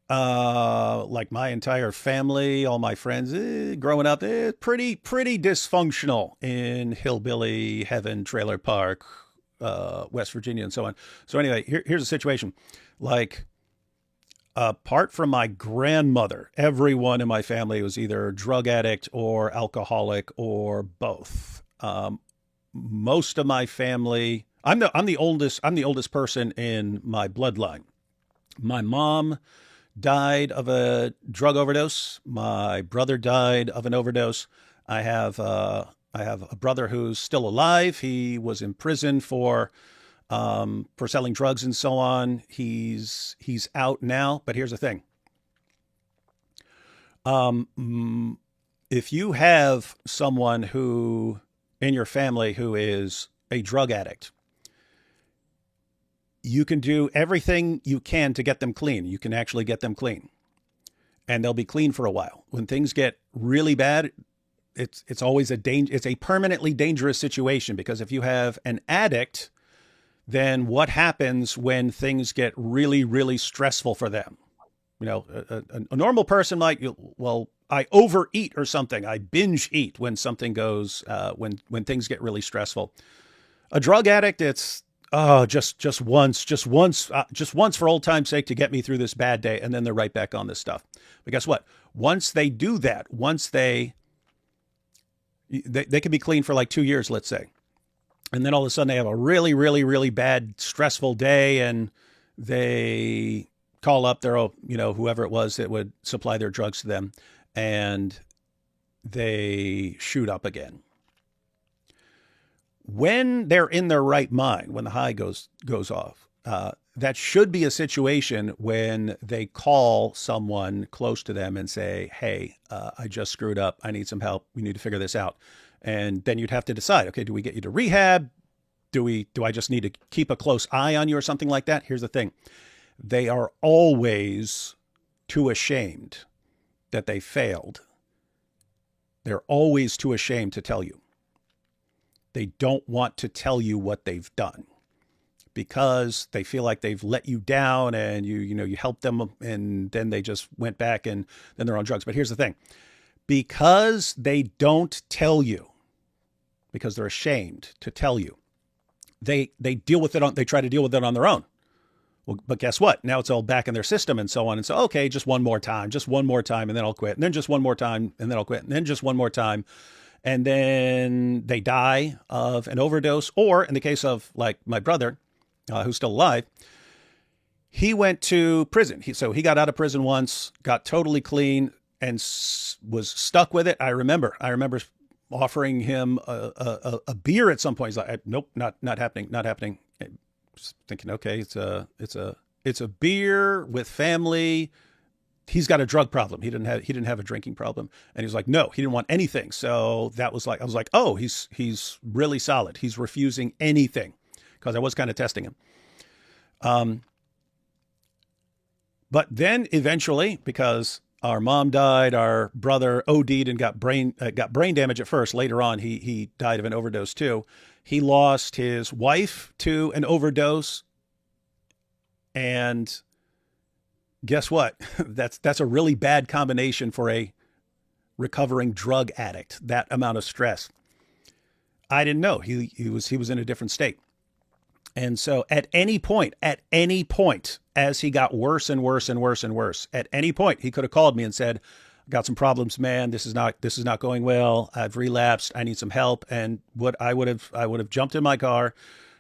like my entire family, all my friends, growing up, pretty dysfunctional in hillbilly heaven, trailer park, West Virginia, and so on. So anyway, here's the situation. Like, apart from my grandmother, everyone in my family was either a drug addict or alcoholic or both. Most of my family, I'm the oldest person in my bloodline. My mom died of a drug overdose. My brother died of an overdose. I have a brother who's still alive. He was in prison for selling drugs and so on. He's out now. But here's the thing: if you have someone who in your family who is a drug addict, you can do everything you can to get them clean. You can actually get them clean, and they'll be clean for a while. When things get really bad, it's always it's a permanently dangerous situation, because if you have an addict, then what happens when things get really, really stressful for them? You know, a normal person might, well, I overeat or something. I binge eat when something goes, when things get really stressful. A drug addict, it's, oh, just once for old time's sake to get me through this bad day. And then they're right back on this stuff. But guess what? Once they do that, once they can be clean for like 2 years, let's say. And then all of a sudden they have a really, really, really bad, stressful day, and they call up their, whoever it was that would supply their drugs to them, and they shoot up again. When they're in their right mind, when the high goes off, that should be a situation when they call someone close to them and say, hey, I just screwed up. I need some help. We need to figure this out. And then you'd have to decide, okay, do we get you to rehab? Do I just need to keep a close eye on you or something like that? Here's the thing. They are always too ashamed that they failed. They're always too ashamed to tell you. They don't want to tell you what they've done, because they feel like they've let you down, and you helped them, and then they just went back and then they're on drugs. But here's the thing. Because they don't tell you, because they're ashamed to tell you, they deal with it they try to deal with it on their own. Well, but guess what? Now it's all back in their system and so on. And so, okay, just one more time, and then I'll quit. And then just one more time, and then I'll quit. And then just one more time. And then they die of an overdose. Or in the case of like my brother, who's still alive, he went to prison. So he got out of prison once, got totally clean, and was stuck with it. I remember offering him a beer at some point. He's like, nope, not happening. Just thinking, okay, it's a beer with family. He's got a drug problem. He didn't have a drinking problem. And he was like, no, he didn't want anything. So that was like, I was like, oh, he's really solid. He's refusing anything, because I was kind of testing him. But then eventually, because our mom died, our brother OD'd and got brain damage at first. Later on, he died of an overdose too. He lost his wife to an overdose, and guess what? That's a really bad combination for a recovering drug addict. That amount of stress. I didn't know he was in a different state. And so at any point, as he got worse and worse and worse and worse, at any point, he could have called me and said, I got some problems, man. This is not going well. I've relapsed. I need some help. And I would have jumped in my car,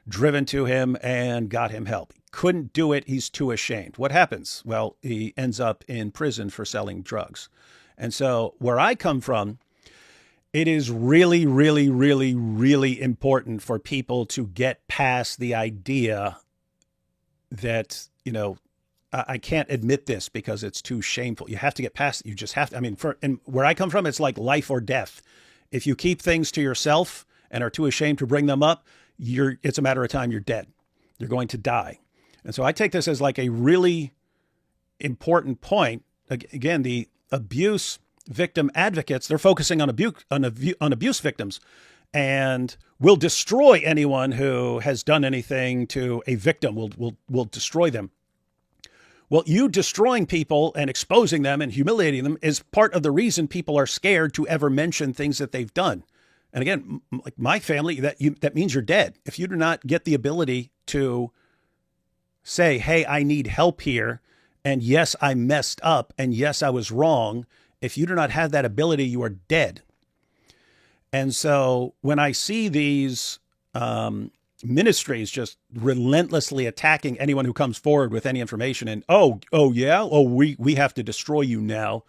driven to him, and got him help. He couldn't do it. He's too ashamed. What happens? Well, he ends up in prison for selling drugs. And so where I come from, it is really, really, really, really important for people to get past the idea that, I can't admit this because it's too shameful. You have to get past it. You just have to. I mean, and where I come from, it's like life or death. If you keep things to yourself and are too ashamed to bring them up, it's a matter of time. You're dead. You're going to die. And so I take this as like a really important point. Again, the abuse victim advocates, they're focusing on abuse victims, and will destroy anyone who has done anything to a victim. Will destroy them. Well, you destroying people and exposing them and humiliating them is part of the reason people are scared to ever mention things that they've done. And again, like my family, that means you're dead. If you do not get the ability to say, hey, I need help here, and yes, I messed up, and yes, I was wrong. If you do not have that ability, you are dead. And so when I see these ministries just relentlessly attacking anyone who comes forward with any information. And we have to destroy you now.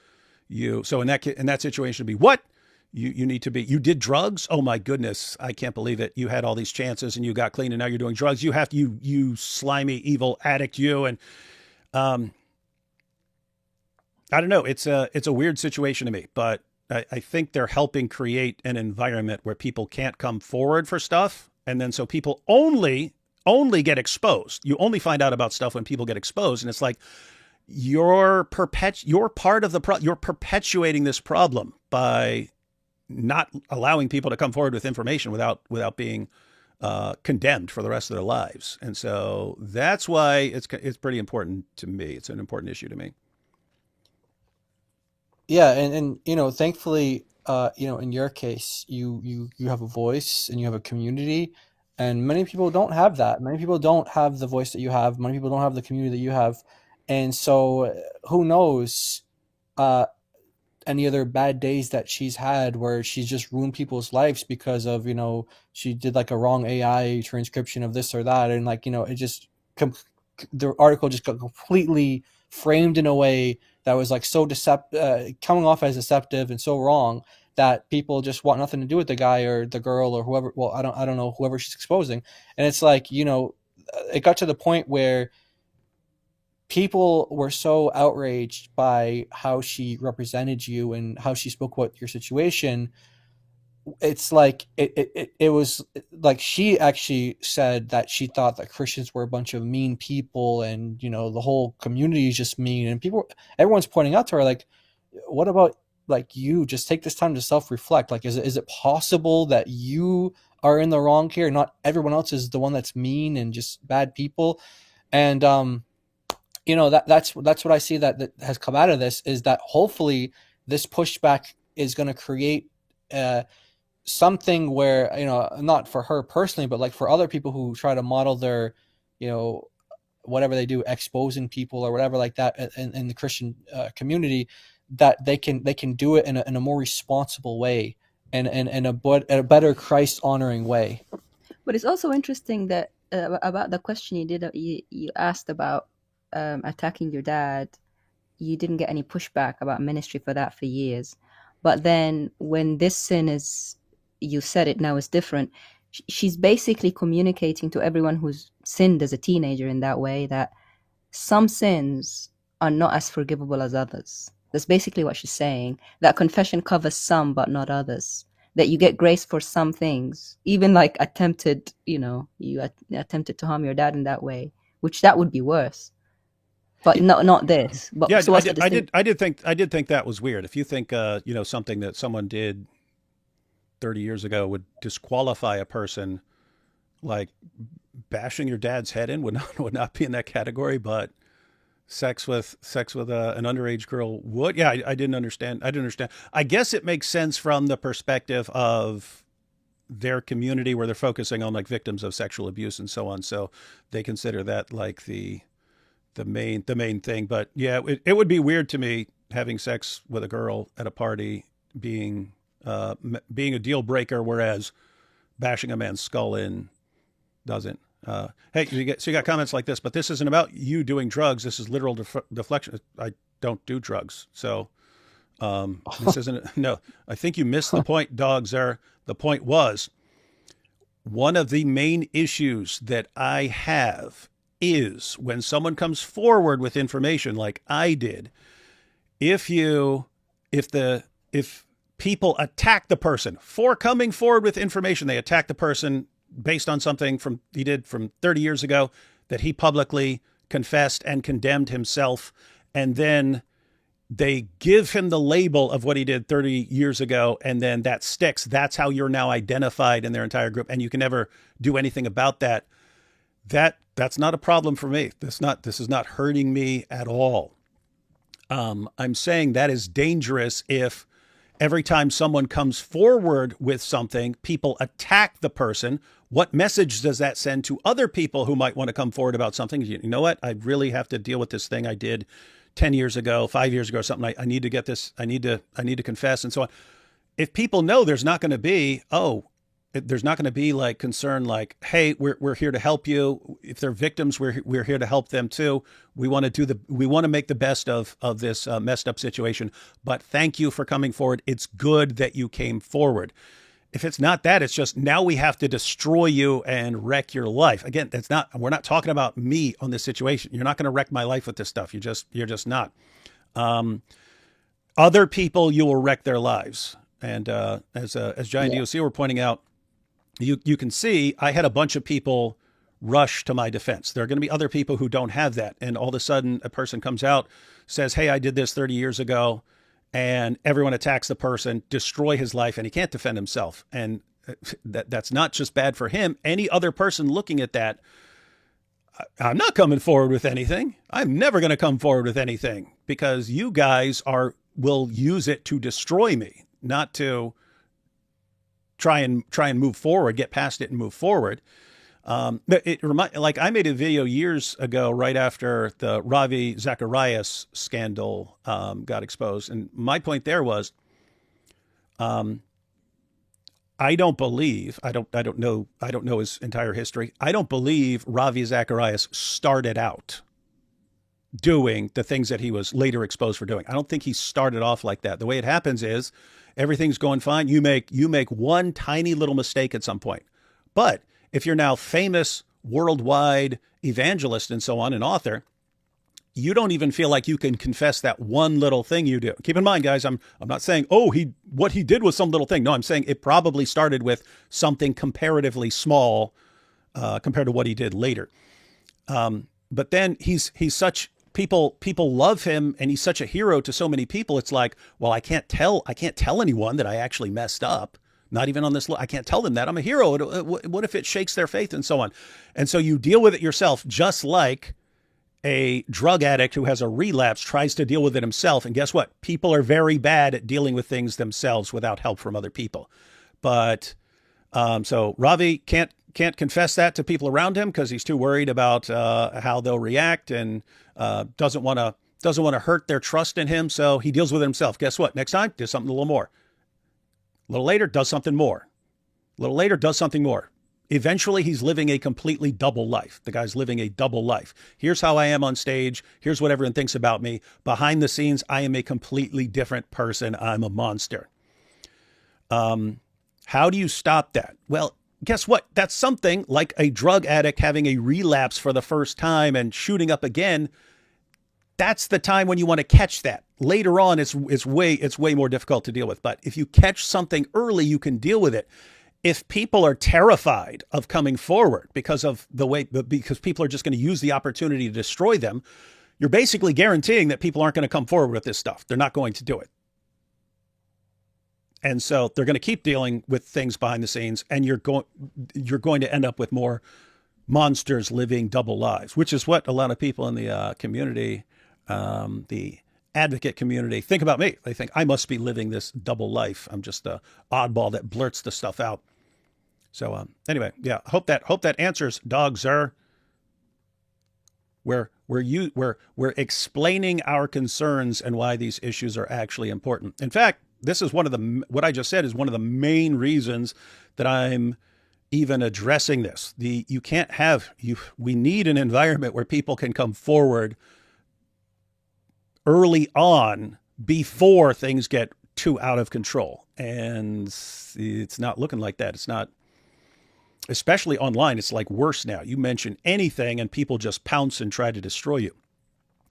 So in that situation, it'd be what? You need to be. You did drugs? Oh my goodness! I can't believe it. You had all these chances and you got clean, and now you're doing drugs. You slimy evil addict. And I don't know. It's a weird situation to me, but I think they're helping create an environment where people can't come forward for stuff, and then so people only get exposed. You only find out about stuff when people get exposed, and it's like you're perpetuating this problem by not allowing people to come forward with information without being condemned for the rest of their lives. And so that's why it's pretty important to me. It's an important issue to me. Yeah, and thankfully, in your case, you have a voice and you have a community, and many people don't have that. Many people don't have the voice that you have. Many people don't have the community that you have, and so who knows uh, any other bad days that she's had where she's just ruined people's lives because of she did like a wrong AI transcription of this or that, and it just the article just got completely framed in a way that was like so coming off as deceptive and so wrong that people just want nothing to do with the guy or the girl or whoever. Well, I don't know whoever she's exposing, and it's like it got to the point where people were so outraged by how she represented you and how she spoke about your situation. It's like it was like she actually said that she thought that Christians were a bunch of mean people, and the whole community is just mean, and everyone's pointing out to her like, what about like you just take this time to self-reflect, like is it possible that you are in the wrong here, not everyone else is the one that's mean and just bad people. And that's what I see that has come out of this, is that hopefully this pushback is going to create something where not for her personally, but like for other people who try to model their whatever they do, exposing people or whatever like that in the Christian community, that they can do it in a more responsible way and in a better Christ honoring way. But it's also interesting that about the question you asked about attacking your dad. You didn't get any pushback about ministry for that for years. But then when this sin is, you said it now is different, she's basically communicating to everyone who's sinned as a teenager in that way that some sins are not as forgivable as others. That's basically what she's saying, that confession covers some but not others, that you get grace for some things, even like attempted, you attempted to harm your dad in that way, which that would be worse. But not this. But yeah, so I did think that was weird. If you think something that someone did 30 years ago would disqualify a person, like bashing your dad's head in would not be in that category, but sex with an underage girl would. Yeah, I didn't understand. I guess it makes sense from the perspective of their community where they're focusing on like victims of sexual abuse and so on. So they consider that like the main thing. But yeah, it would be weird to me having sex with a girl at a party being a deal breaker, whereas bashing a man's skull in doesn't. Hey, you got comments like this, but this isn't about you doing drugs. This is literal deflection. I don't do drugs, so this isn't. No, I think you missed the point, Dogs. There, the point was one of the main issues that I have is when someone comes forward with information like I did, if people attack the person for coming forward with information, they attack the person based on something he did from 30 years ago that he publicly confessed and condemned himself, and then they give him the label of what he did 30 years ago, and then that sticks. That's how you're now identified in their entire group, and you can never do anything about that. That's not a problem for me. This is not hurting me at all. I'm saying that is dangerous if every time someone comes forward with something, people attack the person. What message does that send to other people who might want to come forward about something? You know what? I really have to deal with this thing I did 10 years ago, 5 years ago, or something. I need to get this. I need to confess and so on. If people know there's not going to be, there's not going to be like concern like, hey, we're here to help you. If they're victims, we're here to help them too. We want to make the best of this messed up situation. But thank you for coming forward. It's good that you came forward. If it's not that, it's just now we have to destroy you and wreck your life. Again, we're not talking about me on this situation. You're not going to wreck my life with this stuff. You're just not. Other people, you will wreck their lives. And as Giant DOC were pointing out, you can see I had a bunch of people rush to my defense. There are going to be other people who don't have that. And all of a sudden a person comes out, says, hey, I did this 30 years ago. And everyone attacks the person, destroy his life, and he can't defend himself. And that's not just bad for him. Any other person looking at that, I'm not coming forward with anything. I'm never going to come forward with anything because you guys will use it to destroy me, not to try and move forward, get past it and move forward. Like I made a video years ago, right after the Ravi Zacharias scandal got exposed, and my point there was, I don't know his entire history. I don't believe Ravi Zacharias started out doing the things that he was later exposed for doing. I don't think he started off like that. The way it happens is everything's going fine. You make one tiny little mistake at some point, but if you're now famous, worldwide evangelist and so on, an author, you don't even feel like you can confess that one little thing you do. Keep in mind, guys, I'm not saying, what he did was some little thing. No, I'm saying it probably started with something comparatively small compared to what he did later. But then he's such people love him and he's such a hero to so many people. It's like, well, I can't tell anyone that I actually messed up. Not even on this. I can't tell them that I'm a hero. What if it shakes their faith and so on? And so you deal with it yourself, just like a drug addict who has a relapse tries to deal with it himself. And guess what? People are very bad at dealing with things themselves without help from other people. But so Ravi can't confess that to people around him because he's too worried about how they'll react and doesn't want to hurt their trust in him. So he deals with it himself. Guess what? Next time, do something a little more. A little later, does something more. A little later, does something more. Eventually, he's living a completely double life. The guy's living a double life. Here's how I am on stage. Here's what everyone thinks about me. Behind the scenes, I am a completely different person. I'm a monster. How do you stop that? Well, guess what? That's something like a drug addict having a relapse for the first time and shooting up again. That's the time when you want to catch that. Later on, it's way more difficult to deal with. But if you catch something early, you can deal with it. If people are terrified of coming forward because people are just going to use the opportunity to destroy them, you're basically guaranteeing that people aren't going to come forward with this stuff. They're not going to do it. And so they're going to keep dealing with things behind the scenes, and you're going to end up with more monsters living double lives, which is what a lot of people in the community, the advocate community, think about me. They think I must be living this double life. I'm just a oddball that blurts the stuff out. So anyway, yeah, hope that answers Dog Zer. We're explaining our concerns and why these issues are actually important. In fact, this is what I just said is one of the main reasons that I'm even addressing this. We need an environment where people can come forward early on before things get too out of control. And it's not looking like that. It's not, especially online. It's like worse now. You mention anything and people just pounce and try to destroy you.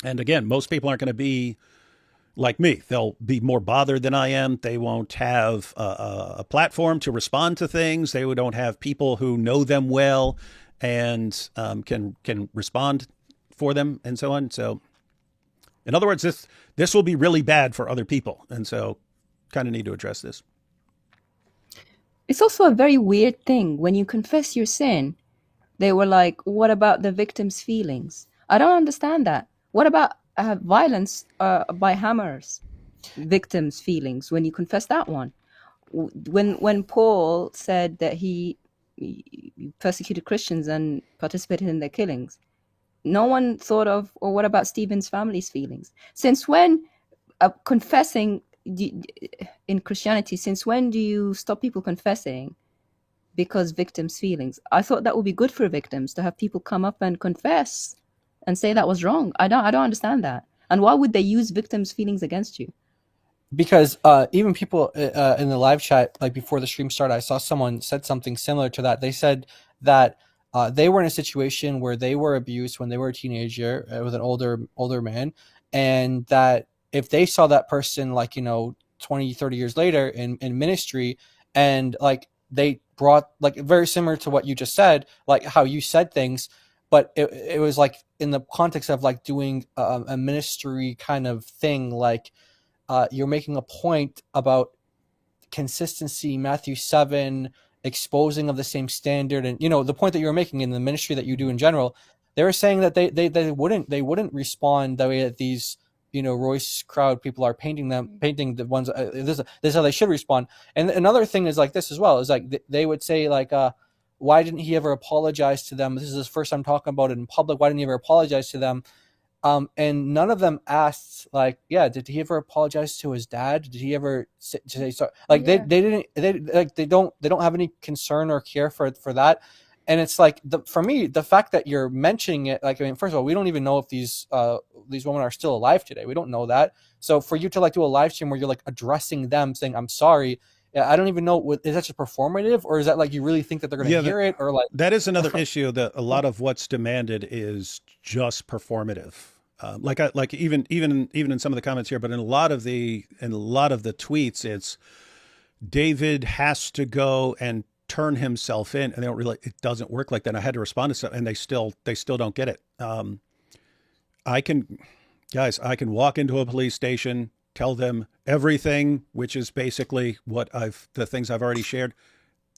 And again, most people aren't going to be like me. They'll be more bothered than I am. They won't have a platform to respond to things. They don't have people who know them well and can respond for them and so on. So in other words, this will be really bad for other people. And so kind of need to address this. It's also a very weird thing. When you confess your sin, they were like, what about the victim's feelings? I don't understand that. What about violence by hammers, victims' feelings, when you confess that one? When Paul said that he persecuted Christians and participated in their killings, no one thought of, or what about Stephen's family's feelings? Since when confessing in Christianity, since when do you stop people confessing because victims' feelings. I thought that would be good for victims to have people come up and confess and say that was wrong. I don't understand that. And why would they use victims' feelings against you? Because even people in the live chat, like before the stream started, I saw someone said something similar to that. They said that they were in a situation where they were abused when they were a teenager with an older man, and that if they saw that person, like, 20, 30 years later in ministry, and like they brought, like, very similar to what you just said, like how you said things, but it was like in the context of like doing a ministry kind of thing, like you're making a point about consistency, Matthew 7, exposing of the same standard, and the point that you're making in the ministry that you do in general. They were saying that they wouldn't respond the way that these Royce crowd people are painting the ones. This is how they should respond. And another thing is like this as well, is like they would say like, why didn't he ever apologize to them? This is his first time talking about it in public. Why didn't he ever apologize to them? And none of them asked, like, yeah, did he ever apologize to his dad? Did he ever say sorry? Like, Yeah. they don't have any concern or care for that. And it's like, for me, the fact that you're mentioning it, like, I mean, first of all, we don't even know if these women are still alive today. We don't know that. So for you to like do a live stream where you're like addressing them, saying I'm sorry, I don't even know, is that just performative, or is that like you really think that they're going to hear it, or like that is another issue, that a lot of what's demanded is just performative. Like even in some of the comments here, but in a lot of the tweets, it's David has to go and turn himself in, and it doesn't work like that. And I had to respond to something, and they still don't get it. I can walk into a police station, tell them everything, which is basically the things I've already shared.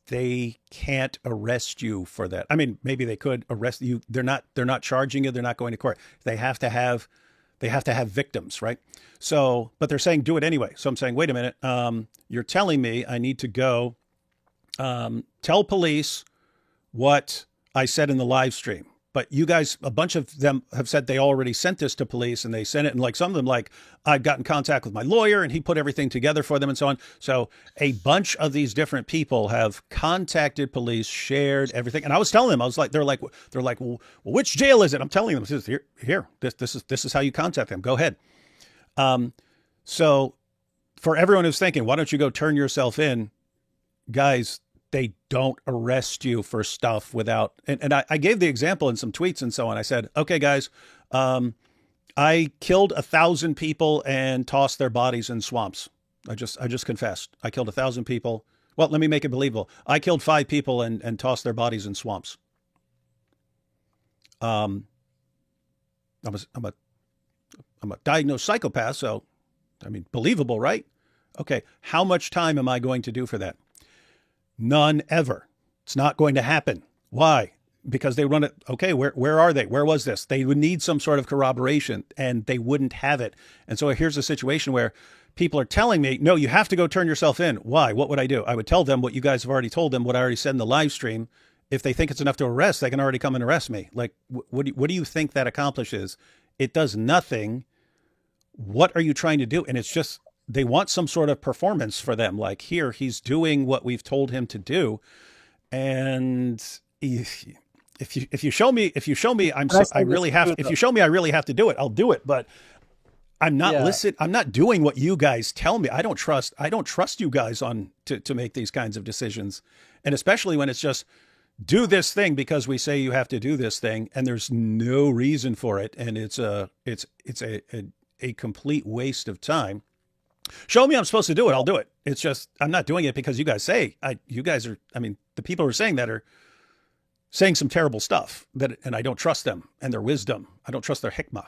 They can't arrest you for that. I mean, maybe they could arrest you. They're not charging you. They're not going to court. They have to have victims, right? So, but they're saying do it anyway. So I'm saying, wait a minute. You're telling me I need to go tell police what I said in the live stream. But you guys, a bunch of them have said they already sent this to police, and they sent it. And like some of them, like, I've got in contact with my lawyer and he put everything together for them and so on. So a bunch of these different people have contacted police, shared everything. And I was telling them, I was like, they're like, well, which jail is it? I'm telling them, this is how you contact them. Go ahead. So for everyone who's thinking, why don't you go turn yourself in? Guys, they don't arrest you for stuff without, and I gave the example in some tweets and so on. I said, okay, guys, I killed 1,000 people and tossed their bodies in swamps. I just confessed. I killed 1,000 people. Well, let me make it believable. I killed 5 people and tossed their bodies in swamps. I'm a diagnosed psychopath, so, I mean, believable, right? Okay, how much time am I going to do for that? None ever. It's not going to happen. Why? Because they run it. Okay, where are they? Where was this? They would need some sort of corroboration, and they wouldn't have it. And so here's a situation where people are telling me, no, you have to go turn yourself in. Why? What would I do? I would tell them what you guys have already told them, what I already said in the live stream. If they think it's enough to arrest, they can already come and arrest me. Like, what do you think that accomplishes? It does nothing. What are you trying to do? And it's just, they want some sort of performance for them. Like, here, he's doing what we've told him to do. And if you show me, if you show me I really have to do it, I'll do it. But I'm not I'm not doing what you guys tell me. I don't trust you guys to make these kinds of decisions. And especially when it's just do this thing because we say you have to do this thing, and there's no reason for it. And it's a complete waste of time. Show me I'm supposed to do it, I'll do it. It's just, I'm not doing it because you guys say, the people who are saying that are saying some terrible stuff, and I don't trust them and their wisdom. I don't trust their hikmah.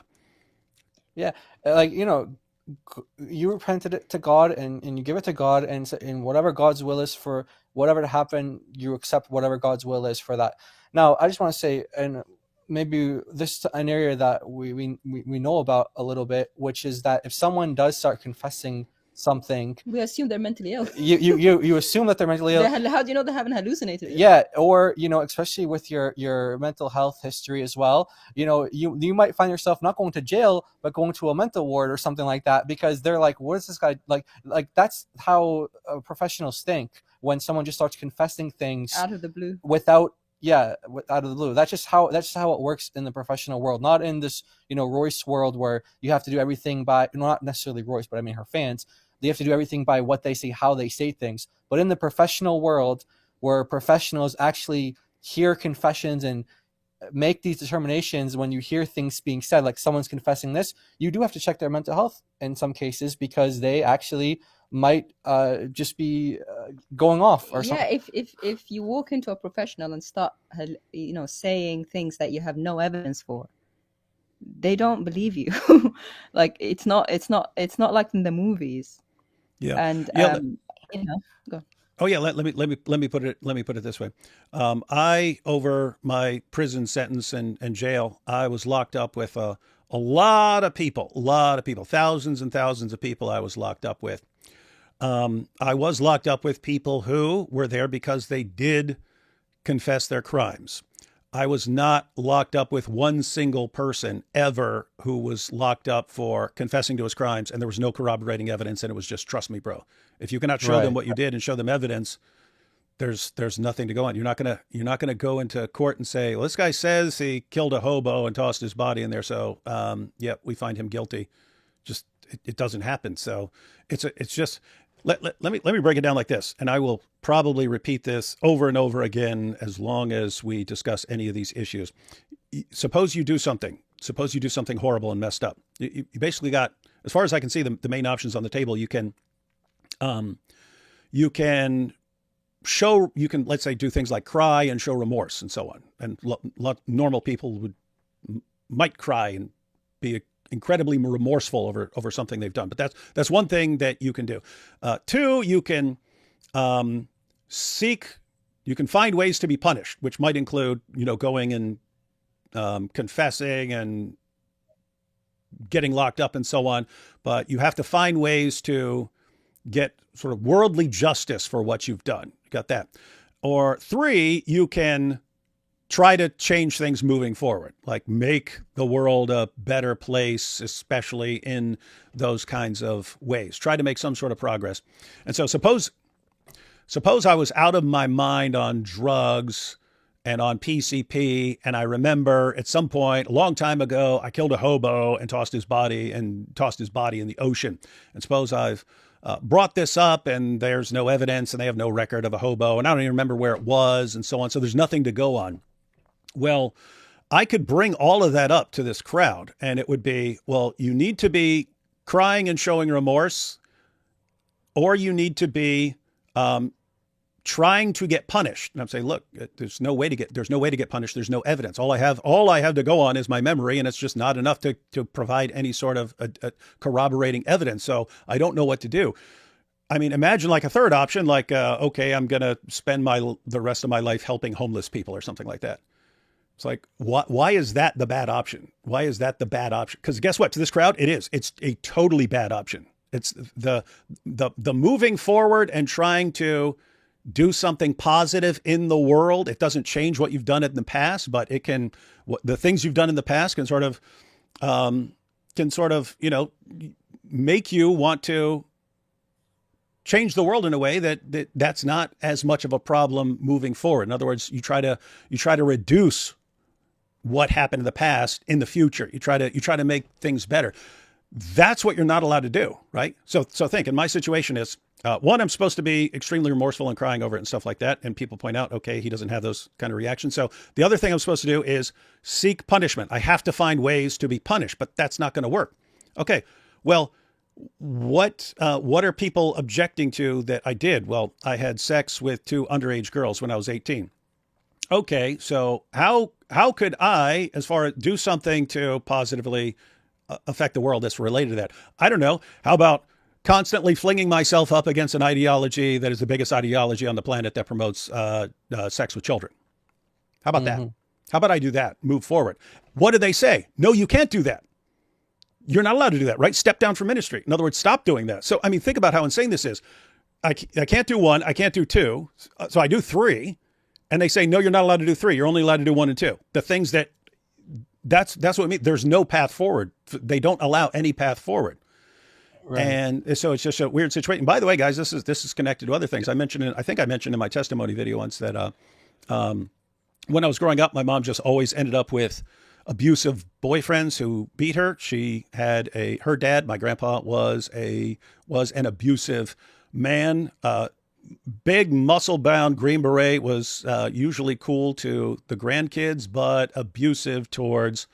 Yeah. Like, you repented it to God, and you give it to God, and whatever God's will is for whatever to happen, you accept whatever God's will is for that. Now, I just want to say, and maybe this is an area that we know about a little bit, which is that if someone does start confessing something, we assume they're mentally ill. You assume that they're mentally ill. How do you know they haven't hallucinated? Yeah, or especially with your mental health history as well. You might find yourself not going to jail, but going to a mental ward or something like that, because they're like, what is this guy like? Like, that's how professionals think. when someone just starts confessing things Out of the blue. without out of the blue. That's just how it works in the professional world, not in this Royce world where you have to do everything by, not necessarily Royce, but I mean her fans. They have to do everything by what they say, how they say things. But in the professional world, where professionals actually hear confessions and make these determinations, when you hear things being said, like someone's confessing this, you do have to check their mental health in some cases, because they actually might just be going off or something. Yeah, if you walk into a professional and start saying things that you have no evidence for, they don't believe you. Like it's not like in the movies. Yeah. And Yeah. Go. Oh yeah, let me put it this way. I, over my prison sentence and jail, I was locked up with a lot of people, thousands and thousands of people I was locked up with. I was locked up with people who were there because they did confess their crimes. I was not locked up with one single person ever who was locked up for confessing to his crimes and there was no corroborating evidence, and it was just, trust me, bro. If you cannot show them what you did and show them evidence, there's nothing to go on. You're not gonna go into court and say, well, this guy says he killed a hobo and tossed his body in there, so yeah, we find him guilty. Just it doesn't happen. So it's just. Let me break it down like this, and I will probably repeat this over and over again as long as we discuss any of these issues. Suppose you do something horrible and messed up. You basically got, as far as I can see, the main options on the table. You can let's say do things like cry and show remorse and so on. And normal people might cry and be incredibly remorseful over something they've done. But that's one thing that you can do. Two, you can find ways to be punished, which might include, going and confessing and getting locked up and so on. But you have to find ways to get sort of worldly justice for what you've done. You got that. Or three, you can try to change things moving forward, like make the world a better place, especially in those kinds of ways. Try to make some sort of progress. And so suppose I was out of my mind on drugs and on PCP, and I remember at some point a long time ago, I killed a hobo and tossed his body in the ocean. And suppose I've brought this up and there's no evidence and they have no record of a hobo, and I don't even remember where it was and so on. So there's nothing to go on. Well, I could bring all of that up to this crowd, and it would be, well, you need to be crying and showing remorse, or you need to be trying to get punished. And I'm saying, look, there's no way to get punished. There's no evidence. All I have to go on is my memory, and it's just not enough to provide any sort of corroborating evidence. So I don't know what to do. I mean, imagine like a third option, like, okay, I'm going to spend the rest of my life helping homeless people or something like that. It's like, why is that the bad option? Why is that the bad option? Because guess what? To this crowd, it's a totally bad option. It's the moving forward and trying to do something positive in the world. It doesn't change what you've done in the past, but the things you've done in the past can sort of make you want to change the world in a way that's not as much of a problem moving forward. In other words, you try to reduce what happened in the past in the future. You try to make things better. That's what you're not allowed to do, right? So think, in my situation is, one, I'm supposed to be extremely remorseful and crying over it and stuff like that. And people point out, okay, he doesn't have those kind of reactions. So the other thing I'm supposed to do is seek punishment. I have to find ways to be punished, but that's not going to work. Okay, well, what are people objecting to that I did? Well, I had sex with 2 underage girls when I was 18. Okay, so how could I, as far as do something to positively affect the world that's related to that? I don't know. How about constantly flinging myself up against an ideology that is the biggest ideology on the planet that promotes sex with children? How about that? How about I do that? Move forward. What do they say? No, you can't do that. You're not allowed to do that, right? Step down from ministry. In other words, stop doing that. So, I mean, think about how insane this is. I can't do 1. I can't do 2. So I do 3. And they say, no, you're not allowed to do 3. You're only allowed to do 1 and 2. The things that's what I mean. There's no path forward. They don't allow any path forward. Right. And so it's just a weird situation. By the way, guys, this is connected to other things. I think I mentioned in my testimony video once that when I was growing up, my mom just always ended up with abusive boyfriends who beat her. She had her dad, my grandpa, was an abusive man. Big muscle bound Green Beret, was usually cool to the grandkids, but abusive towards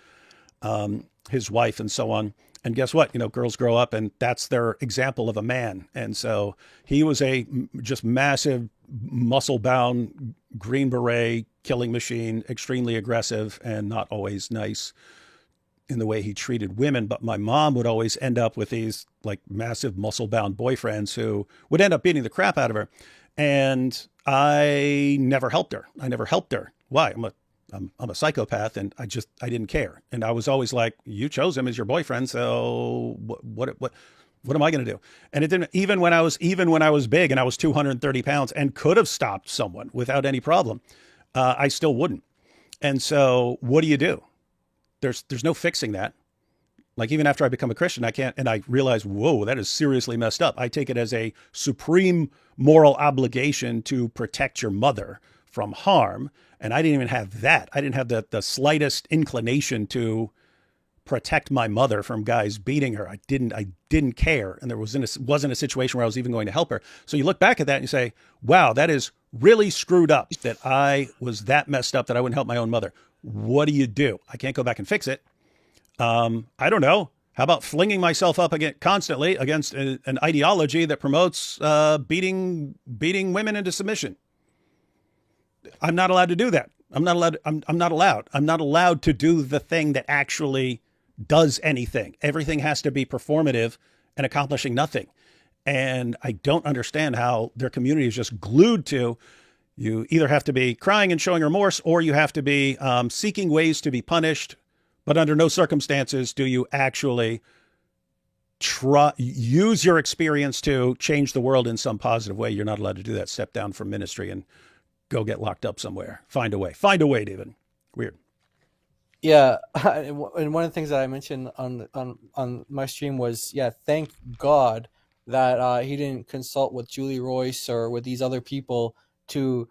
his wife and so on. And guess what? Girls grow up and that's their example of a man. And so he was a just massive muscle bound Green Beret killing machine, extremely aggressive and not always nice in the way he treated women. But my mom would always end up with these like massive muscle bound boyfriends who would end up beating the crap out of her. And I never helped her. Why? I'm a psychopath, and I didn't care. And I was always like, you chose him as your boyfriend, so what am I going to do? And it didn't, even when I was big and I was 230 pounds and could have stopped someone without any problem, I still wouldn't. And so what do? There's no fixing that. Like, even after I become a Christian, I can't, and I realize, whoa, that is seriously messed up. I take it as a supreme moral obligation to protect your mother from harm. And I didn't even have that. I didn't have the slightest inclination to protect my mother from guys beating her. I didn't care. And there wasn't a situation where I was even going to help her. So you look back at that and you say, wow, that is really screwed up that I was that messed up that I wouldn't help my own mother. What do? I can't go back and fix it. I don't know. How about flinging myself up constantly against an ideology that promotes beating women into submission? I'm not allowed to do that. I'm not allowed to do the thing that actually does anything. Everything has to be performative and accomplishing nothing. And I don't understand how their community is just glued to, you either have to be crying and showing remorse, or you have to be seeking ways to be punished. But under no circumstances do you actually use your experience to change the world in some positive way. You're not allowed to do that. Step down from ministry and go get locked up somewhere. Find a way, David. Weird. Yeah, and one of the things that I mentioned on my stream was, thank God that he didn't consult with Julie Royce or with these other people to,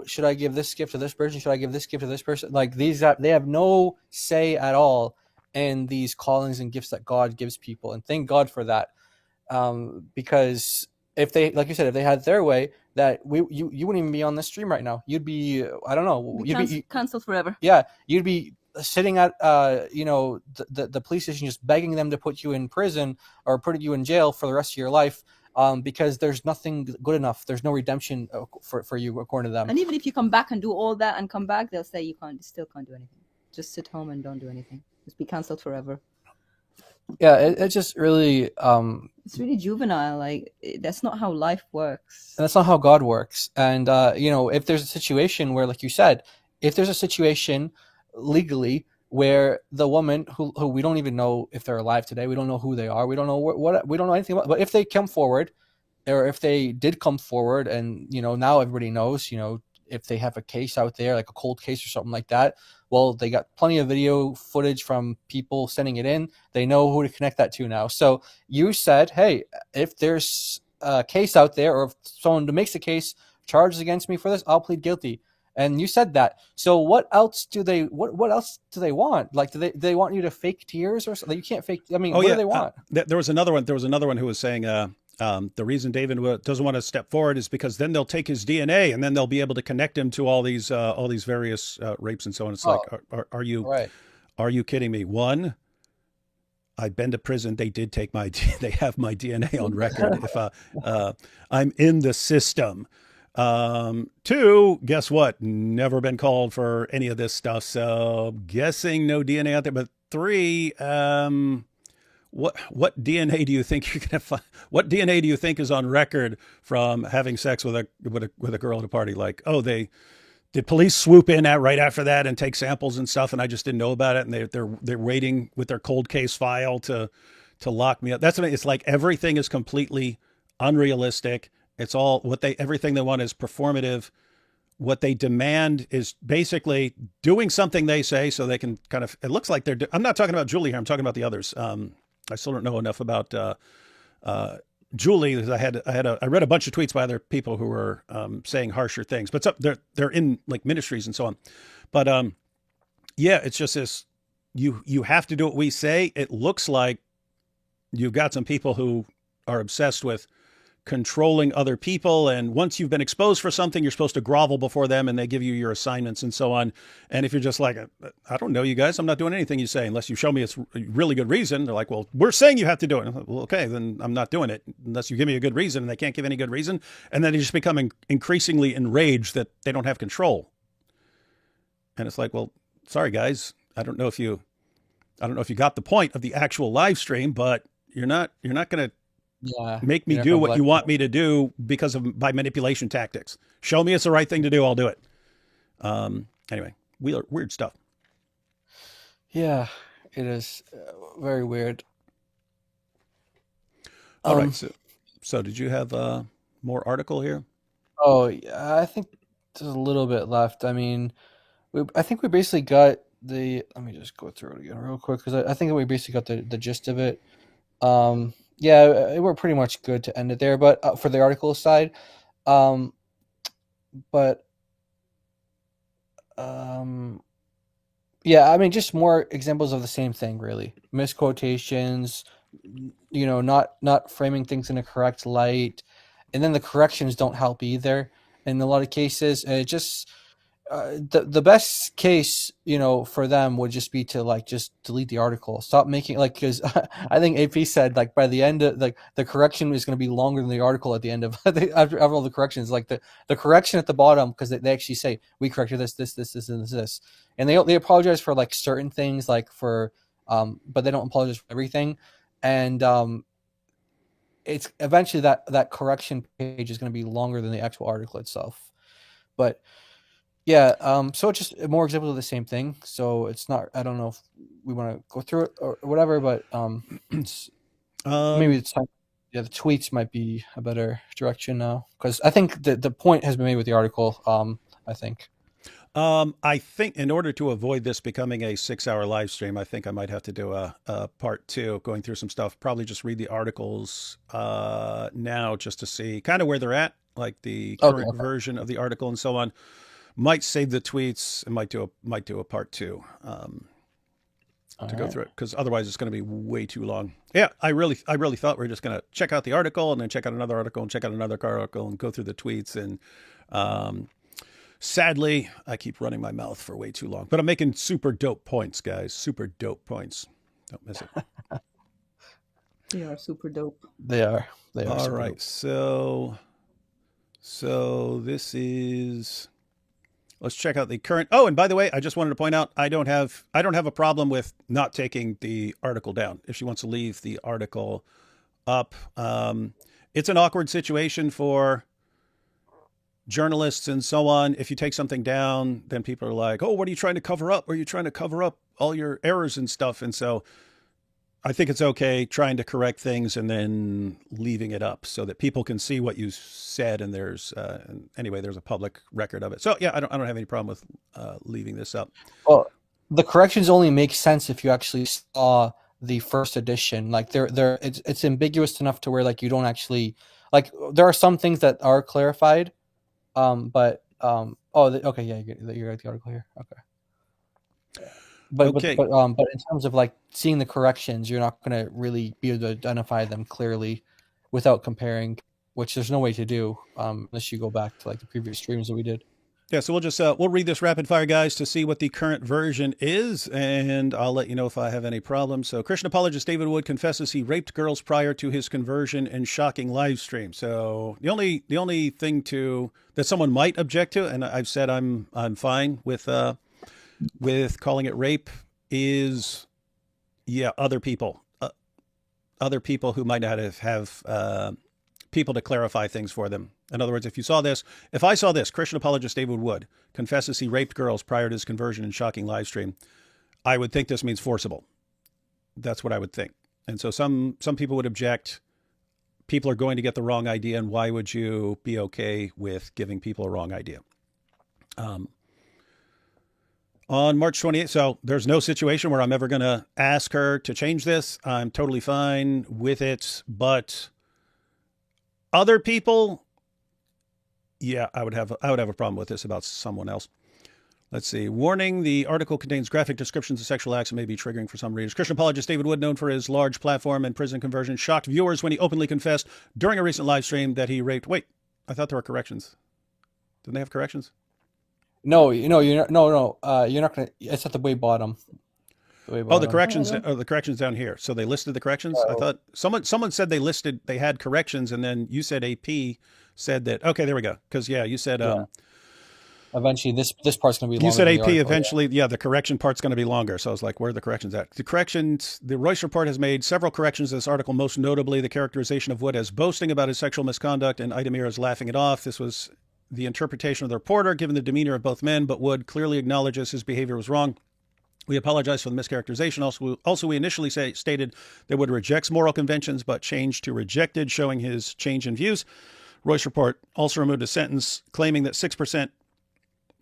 should I give this gift to this person? Should I give this gift to this person? Like, they have no say at all in these callings and gifts that God gives people, and thank God for that. Because if they, like you said, if they had their way, that you wouldn't even be on this stream right now. You'd be, I don't know, you'd be canceled forever. Yeah, you'd be sitting at the police station just begging them to put you in prison or put you in jail for the rest of your life, because there's nothing good enough. There's no redemption for you according to them. And even if you come back and do all that and come back, they'll say you still can't do anything. Just sit home and don't do anything. Just be canceled forever. Yeah, it just really it's really juvenile. Like, that's not how life works. And that's not how God works. And if there's a situation where, like you said, if there's a situation legally where the woman who we don't even know if they're alive today, we don't know who they are, we don't know what we don't know anything about, but if they come forward, or if they did come forward, and now everybody knows, if they have a case out there, like a cold case or something like that, well, they got plenty of video footage from people sending it in. They know who to connect that to now. So you said, hey, if there's a case out there, or if someone makes a case, charges against me for this, I'll plead guilty. And you said that. So what else do they want? Like, do they want you to fake tears or something? You can't fake. I mean, what do they want? There was another one who was saying, the reason David doesn't want to step forward is because then they'll take his DNA and then they'll be able to connect him to all these various rapes and so on. It's like, are you kidding me? One, I've been to prison. They did take they have my DNA on record. If I'm in the system. Two, guess what? Never been called for any of this stuff. So guessing no DNA out there. But three, what DNA do you think you're gonna find? What DNA do you think is on record from having sex with a girl at a party? Like, did police swoop in right after that and take samples and stuff, and I just didn't know about it, and they're waiting with their cold case file to lock me up. That's what it's like. Everything is completely unrealistic. It's all everything they want is performative. What they demand is basically doing something they say so they can kind of, it looks like I'm not talking about Julie here. I'm talking about the others. I still don't know enough about Julie, I read a bunch of tweets by other people who were saying harsher things, but they're in like ministries and so on. But yeah, it's just this. You have to do what we say. It looks like you've got some people who are obsessed with controlling other people. And once you've been exposed for something, you're supposed to grovel before them and they give you your assignments and so on. And if you're just like, I don't know you guys, I'm not doing anything you say unless you show me it's a really good reason. They're like, well, we're saying you have to do it. Like, well, okay, then I'm not doing it unless you give me a good reason, and they can't give any good reason. And then they just become increasingly enraged that they don't have control. And it's like, well, sorry guys, I don't know if you got the point of the actual live stream, but you're not going to make me do what you want me to do by manipulation tactics. Show me it's the right thing to do. I'll do it. Anyway, weird stuff. Yeah, it is very weird. All right. So did you have more article here? Oh, yeah, I think there's a little bit left. I mean, I think we basically got let me just go through it again real quick, because I think we basically got the gist of it. Yeah, we're pretty much good to end it there. But for the article side, yeah, I mean, just more examples of the same thing, really. Misquotations, not framing things in a correct light, and then the corrections don't help either in a lot of cases. And it just the best case, for them would just be to just delete the article. Stop making because I think AP said by the end of the correction is going to be longer than the article at the end of after all the corrections. The correction at the bottom, because they actually say we corrected this, and this, and they apologize for certain things but they don't apologize for everything, and it's eventually that correction page is going to be longer than the actual article itself, but. Yeah, so it's just more examples of the same thing. So it's not. I don't know if we want to go through it or whatever, but maybe it's time. Yeah, the tweets might be a better direction now, because I think the point has been made with the article. I think. I think in order to avoid this becoming a 6-hour live stream, I think I might have to do a part 2, going through some stuff. Probably just read the articles now, just to see kind of where they're at, like the current version of the article and so on. Might save the tweets and might do a part 2 to go through it, because otherwise it's going to be way too long. Yeah, I really thought we were just going to check out the article and then check out another article and check out another article and go through the tweets. And sadly, I keep running my mouth for way too long. But I'm making super dope points, guys. Super dope points. Don't miss it. They are super dope. They are. All right. Dope. So this is. Let's check out the current. Oh, and by the way, I just wanted to point out I don't have a problem with not taking the article down. If she wants to leave the article up, it's an awkward situation for journalists and so on. If you take something down, then people are like, "Oh, what are you trying to cover up? Are you trying to cover up all your errors and stuff?" And so I think it's okay trying to correct things and then leaving it up so that people can see what you said. And there's a public record of it. So yeah, I don't have any problem with leaving this up. Well, the corrections only make sense if you actually saw the first edition. It's ambiguous enough to where you don't actually there are some things that are clarified. Okay, yeah, you got the article here. Okay. But in terms of seeing the corrections, you're not going to really be able to identify them clearly without comparing, which there's no way to do unless you go back to the previous streams that we did. Yeah, so we'll just we'll read this rapid fire, guys, to see what the current version is, and I'll let you know if I have any problems. So Christian apologist David Wood confesses he raped girls prior to his conversion in shocking live stream. So the only thing that someone might object to, and I've said I'm fine with calling it rape, is other people who might not have people to clarify things for them. In other words, if I saw this, Christian apologist David Wood confesses he raped girls prior to his conversion in shocking live stream, I would think this means forcible. That's what I would think. And so some people would object. People are going to get the wrong idea, and why would you be okay with giving people a wrong idea? on March 28th. So there's no situation where I'm ever going to ask her to change this. I'm totally fine with it. But other people, yeah, I would have a problem with this about someone else. Let's see. Warning, the article contains graphic descriptions of sexual acts and may be triggering for some readers. Christian apologist David Wood, known for his large platform and prison conversion, shocked viewers when he openly confessed during a recent live stream that he raped. Wait, I thought there were corrections. Didn't they have corrections? No, you're not gonna. It's at the way bottom. The corrections. The corrections down here. So they listed the corrections. I thought someone said they had corrections, and then you said AP said that. Okay, there we go. Because you said. Yeah. Eventually, this part's going to be longer. You said AP eventually. Yeah, the correction part's going to be longer. So I was like, where are the corrections at? The Royce Report has made several corrections to this article, most notably the characterization of Wood as boasting about his sexual misconduct and Idemir as laughing it off. This was the interpretation of the reporter, given the demeanor of both men, but Wood clearly acknowledges his behavior was wrong. We apologize for the mischaracterization. Also, we initially stated that Wood rejects moral conventions, but changed to rejected, showing his change in views. Royce Report also removed a sentence claiming that 6%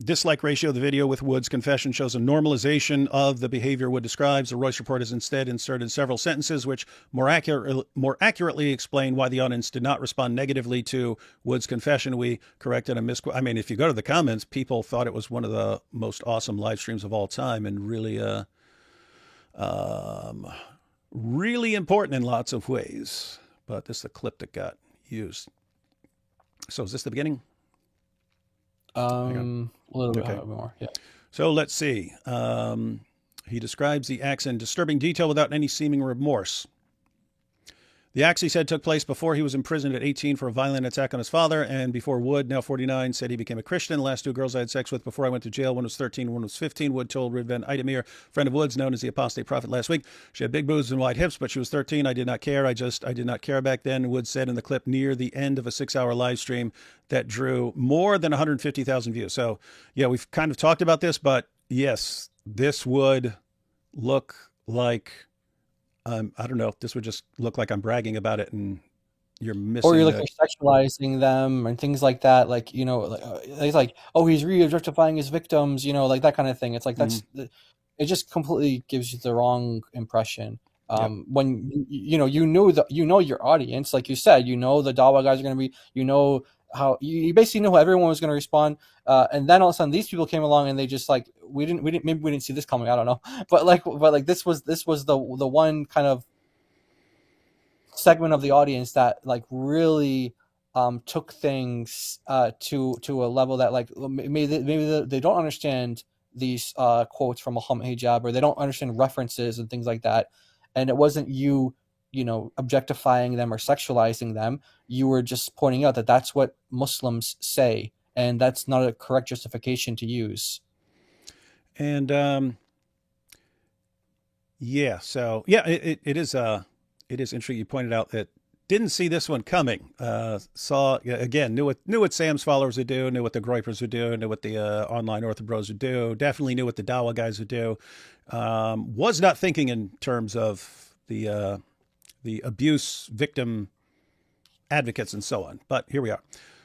dislike ratio of the video with Wood's confession shows a normalization of the behavior Wood describes. The Royce Report has instead inserted several sentences which more accurately explain why the audience did not respond negatively to Wood's confession. We corrected a misquote. I mean, if you go to the comments, people thought it was one of the most awesome live streams of all time and really, really important in lots of ways. But this is the clip that got used. So is this the beginning? A little bit more, yeah. So let's see. He describes the acts in disturbing detail without any seeming remorse. The acts, he said, took place before he was imprisoned at 18 for a violent attack on his father, and before Wood, now 49, said he became a Christian. The last two girls I had sex with before I went to jail, one was 13, one was 15. Wood told Ridvan Idemir, friend of Wood's, known as the apostate prophet, last week. She had big boobs and wide hips, but she was 13. I did not care. I did not care back then, Wood said in the clip near the end of a 6-hour live stream that drew more than 150,000 views. So, yeah, we've kind of talked about this, but yes, this would look like... I don't know. This would just look like I'm bragging about it, and you're missing. Or you're sexualizing them and things like that. Like it's like, oh, he's re-objectifying his victims. Like that kind of thing. It's like it just completely gives you the wrong impression. When you know your audience, like you said, the Dawa guys are going to be, how you basically know how everyone was going to respond, and then all of a sudden these people came along and they just like maybe we didn't see this coming. I don't know, but this was the one kind of segment of the audience that like really took things to a level that like maybe they don't understand these quotes from Muhammad Hijab, or they don't understand references and things like that, and it wasn't you objectifying them or sexualizing them. You were just pointing out that that's what Muslims say, and that's not a correct justification to use. And it is interesting. You pointed out that didn't see this one coming. Knew what Sam's followers would do, knew what the Groypers would do, knew what the online Orthobros would do, definitely knew what the Dawa guys would do. Was not thinking in terms of the abuse victim advocates and so on. But here we are.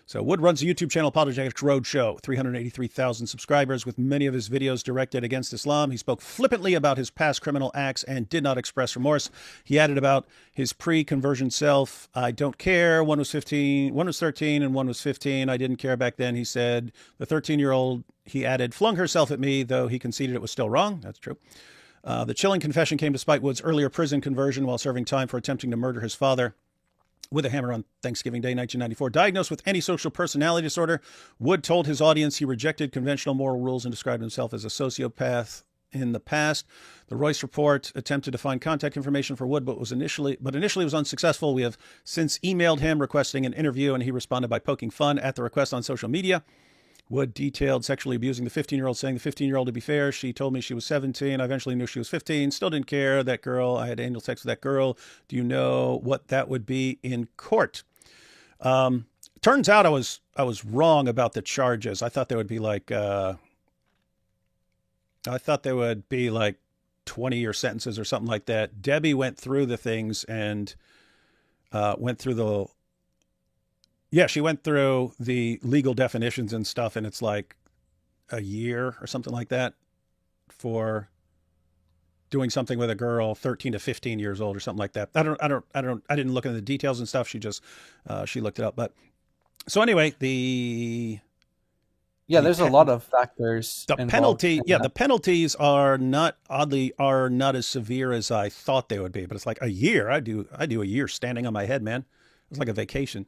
So Wood runs a YouTube channel, Apologetics Roadshow, 383,000 subscribers, with many of his videos directed against Islam. He spoke flippantly about his past criminal acts and did not express remorse. He added about his pre-conversion self, I don't care. One was 13, and one was 15. I didn't care back then, he said. The 13-year-old, he added, flung herself at me, though he conceded it was still wrong. That's true. The chilling confession came despite Wood's earlier prison conversion while serving time for attempting to murder his father with a hammer on Thanksgiving Day, 1994. Diagnosed with antisocial personality disorder, Wood told his audience he rejected conventional moral rules and described himself as a sociopath in the past. The Royce Report attempted to find contact information for Wood, but initially was unsuccessful. We have since emailed him requesting an interview, and he responded by poking fun at the request on social media. Wood detailed sexually abusing the 15-year-old, saying the 15-year-old, to be fair, she told me she was 17. I eventually knew she was 15. Still didn't care. That girl, I had anal sex with that girl. Do you know what that would be in court? Turns out I was wrong about the charges. I thought there would be like 20-year sentences or something like that. Debbie went through the things and she went through the legal definitions and stuff, and it's like a year or something like that. for doing something with a girl 13 to 15 years old or something like that. I didn't look into the details and stuff. She just, she looked it up. But so anyway, there's a lot of factors the involved penalty, in that. the penalties are not as severe as I thought they would be. But it's like a year. I do a year standing on my head, man. It's like a vacation.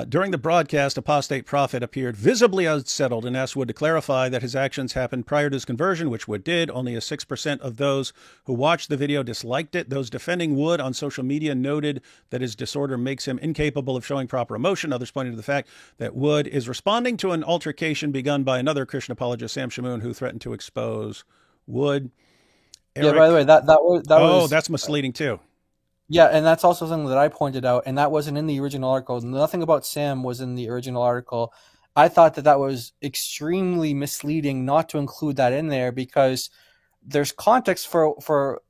During the broadcast, apostate prophet appeared visibly unsettled and asked Wood to clarify that his actions happened prior to his conversion, which Wood did. Only a 6% of those who watched the video disliked it. Those defending Wood on social media noted that his disorder makes him incapable of showing proper emotion. Others pointed to the fact that Wood is responding to an altercation begun by another Christian apologist, Sam Shamoon, who threatened to expose Wood. Yeah, by the way, that was that's misleading too. Yeah, and that's also something that I pointed out, and that wasn't in the original article. Nothing about Sam was in the original article. I thought that was extremely misleading not to include that in there, because there's context for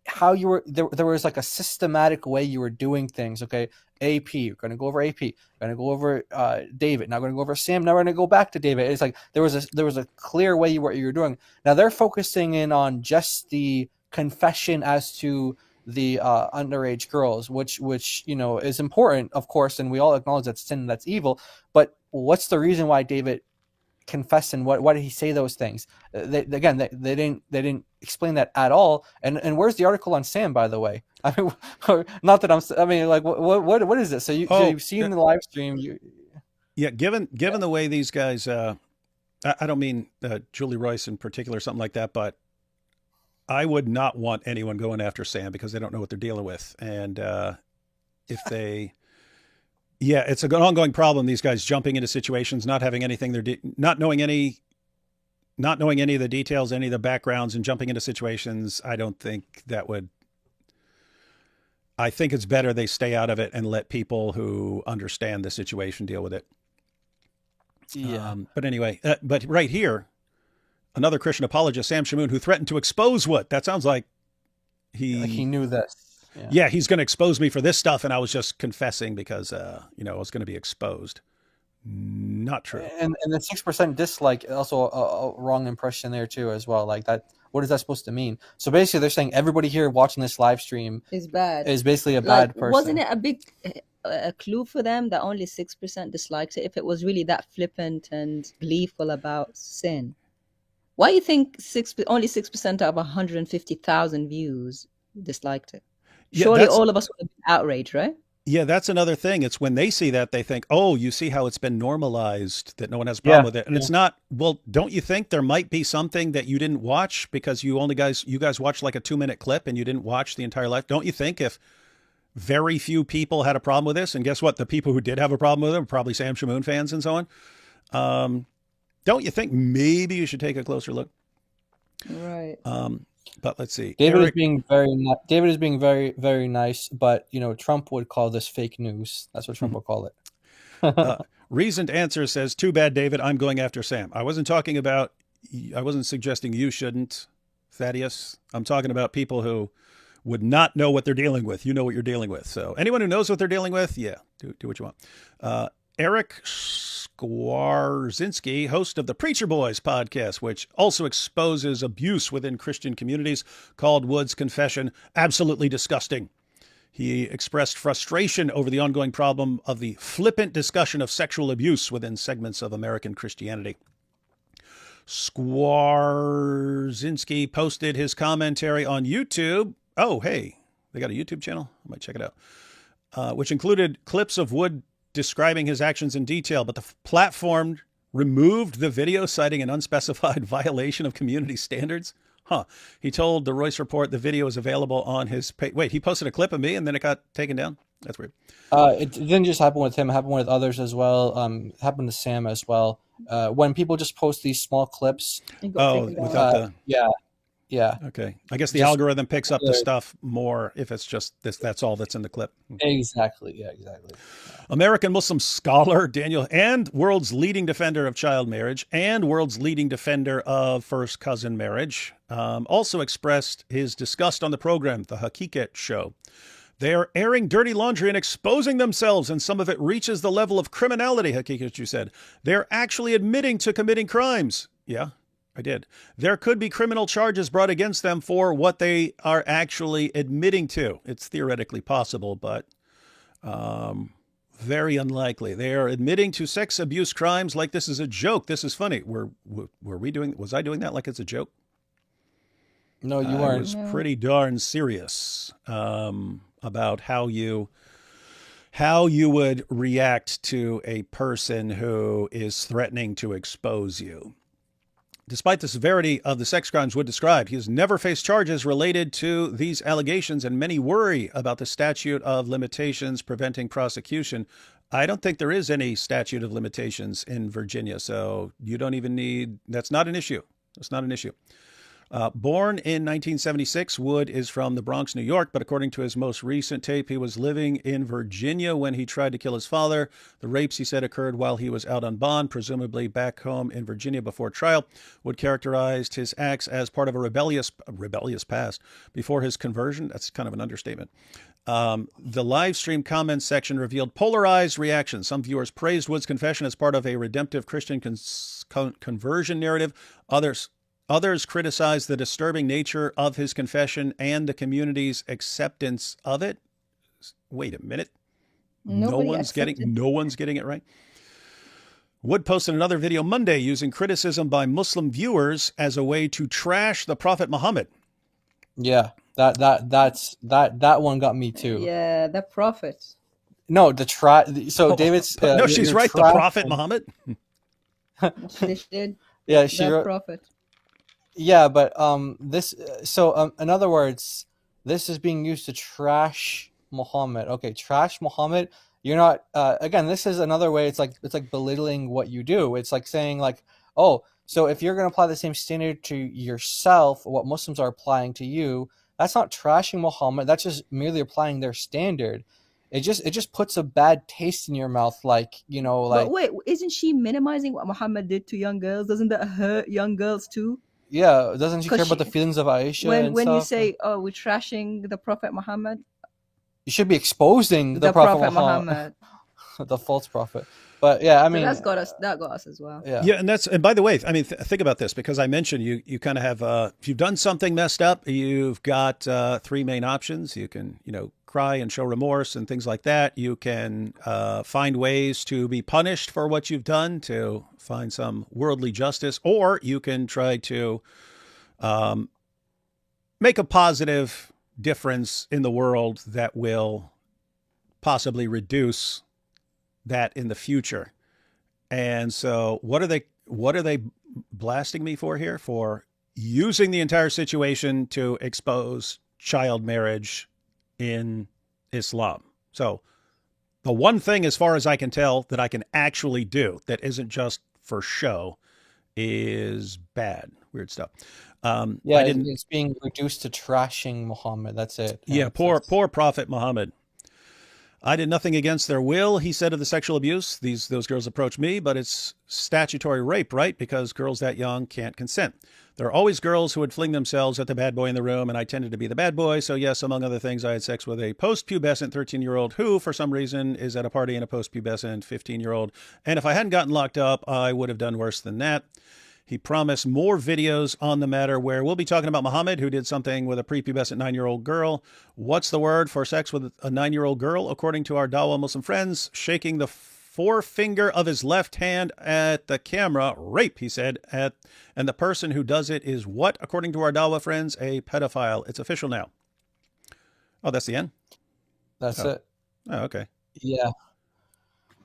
how you were there was like a systematic way you were doing things. Okay, AP, we're going to go over AP, we're going to go over David, now we're going to go over Sam, now we're going to go back to David. It's like there was a clear way you were doing. Now they're focusing in on just the confession as to the underage girls, which is important, of course, and we all acknowledge that's sin, that's evil. But what's the reason why David confessed, and why did he say those things? They didn't explain that at all. And where's the article on Sam, by the way? I mean, not that what is this? So you've seen the live stream. Given the way these guys, I don't mean Julie Royce in particular, something like that, but I would not want anyone going after Sam because they don't know what they're dealing with. And if they, it's an ongoing problem. These guys jumping into situations, not having anything, not knowing any of the details, any of the backgrounds, and jumping into situations. I don't think that would. I think it's better they stay out of it and let people who understand the situation deal with it. Yeah. But anyway, but right here, another Christian apologist, Sam Shamoon, who threatened to expose what? That sounds like he knew this. Yeah, he's going to expose me for this stuff, and I was just confessing because, I was going to be exposed. Not true. And the 6% dislike, also a wrong impression there too, as well. Like that, what is that supposed to mean? So basically, they're saying everybody here watching this live stream is bad. Is basically a bad person. Wasn't it a big clue for them that only 6% dislikes it? If it was really that flippant and gleeful about sin. Why do you think only 6% out of 150,000 views disliked it? Surely all of us would have been outraged, right? Yeah, that's another thing. It's when they see that, they think, oh, you see how it's been normalized, that no one has a problem with it. And it's not, well, don't you think there might be something that you didn't watch because you guys watched like a 2-minute clip and you didn't watch the entire life? Don't you think if very few people had a problem with this, and guess what? The people who did have a problem with it were probably Sam Shamoon fans and so on. Don't you think maybe you should take a closer look? Right. But let's see. David is being very, very nice, but Trump would call this fake news. That's what Trump would call it. Reasoned answer says, too bad, David. I'm going after Sam. I wasn't suggesting you shouldn't, Thaddeus. I'm talking about people who would not know what they're dealing with. You know what you're dealing with. So anyone who knows what they're dealing with, do what you want. Eric Skwarczynski, host of the Preacher Boys podcast, which also exposes abuse within Christian communities, called Wood's confession absolutely disgusting. He expressed frustration over the ongoing problem of the flippant discussion of sexual abuse within segments of American Christianity. Skwarczynski posted his commentary on YouTube. Oh, hey, they got a YouTube channel? I might check it out. Which included clips of Wood describing his actions in detail, but the platform removed the video, citing an unspecified violation of community standards. He told the Royce Report the video is available on his page. Wait, he posted a clip of me and then it got taken down? That's weird. It didn't just happen with him. It happened with others as well. Happened to Sam as well. When people just post these small clips. Yeah. Okay. I guess the algorithm picks up the stuff more if it's just this. That's all that's in the clip. Exactly. Yeah, exactly. American Muslim scholar Daniel, and world's leading defender of child marriage and world's leading defender of first cousin marriage, also expressed his disgust on the program, The Hakikat Show. They are airing dirty laundry and exposing themselves, and some of it reaches the level of criminality, Hakikat, you said. They're actually admitting to committing crimes. Yeah. I did. There could be criminal charges brought against them for what they are actually admitting to. It's theoretically possible, but very unlikely. They are admitting to sex abuse crimes like this is a joke. This is funny. Were we doing? Was I doing that like it's a joke? No, you I weren't. was pretty darn serious about how you would react to a person who is threatening to expose you. Despite the severity of the sex crimes Wood described, he has never faced charges related to these allegations, and many worry about the statute of limitations preventing prosecution. I don't think there is any statute of limitations in Virginia, so you don't even need, that's not an issue. That's not an issue. Born in 1976, Wood is from the Bronx, New York, but according to his most recent tape, he was living in Virginia when he tried to kill his father. The rapes, he said, occurred while he was out on bond, presumably back home in Virginia before trial. Wood characterized his acts as part of a rebellious past. Before his conversion, that's kind of an understatement. The live stream comments section revealed polarized reactions. Some viewers praised Wood's confession as part of a redemptive Christian conversion narrative. Others criticized the disturbing nature of his confession and the community's acceptance of it. Wait a minute. No one's getting it right. Wood posted another video Monday using criticism by Muslim viewers as a way to trash the Prophet Muhammad. Yeah, that one got me too. Yeah, the Prophet. No, David's. No, she's right. The Prophet Muhammad. She did. Yeah, she the wrote. Prophet. Yeah, but this. So in other words, this is being used to trash Muhammad. Okay, trash Muhammad. You're not. Again, this is another way. It's like belittling what you do. It's like saying like, oh, so if you're going to apply the same standard to yourself, what Muslims are applying to you, that's not trashing Muhammad. That's just merely applying their standard. It just puts a bad taste in your mouth, like. But wait, isn't she minimizing what Muhammad did to young girls? Doesn't that hurt young girls too? Yeah, doesn't she care about the feelings of Aisha? When you say, "Oh, we're trashing the Prophet Muhammad," you should be exposing the Prophet Muhammad, the false prophet. But yeah, I mean, so that got us as well. Yeah, and by the way, I mean, think about this, because I mentioned you kind of have if you've done something messed up, you've got three main options. You can cry and show remorse and things like that. You can find ways to be punished for what you've done, to find some worldly justice, or you can try to make a positive difference in the world that will possibly reduce that in the future. And so what are they blasting me for here? For using the entire situation to expose child marriage in Islam. So the one thing, as far as I can tell, that I can actually do that isn't just for show is bad. Weird stuff. It's being reduced to trashing Muhammad. That's it. Yeah, poor Prophet Muhammad. I did nothing against their will, he said, of the sexual abuse. Those girls approached me, but it's statutory rape, right? Because girls that young can't consent. There are always girls who would fling themselves at the bad boy in the room, and I tended to be the bad boy. So yes, among other things, I had sex with a post-pubescent 13-year-old who, for some reason, is at a party and a post-pubescent 15-year-old. And if I hadn't gotten locked up, I would have done worse than that. He promised more videos on the matter where we'll be talking about Muhammad, who did something with a prepubescent 9-year-old girl. What's the word for sex with a 9-year-old girl? According to our Dawa Muslim friends, shaking the forefinger of his left hand at the camera. Rape, he said. And the person who does it is what? According to our Dawa friends, a pedophile. It's official now. Oh, that's the end? That's it. Oh, okay. Yeah.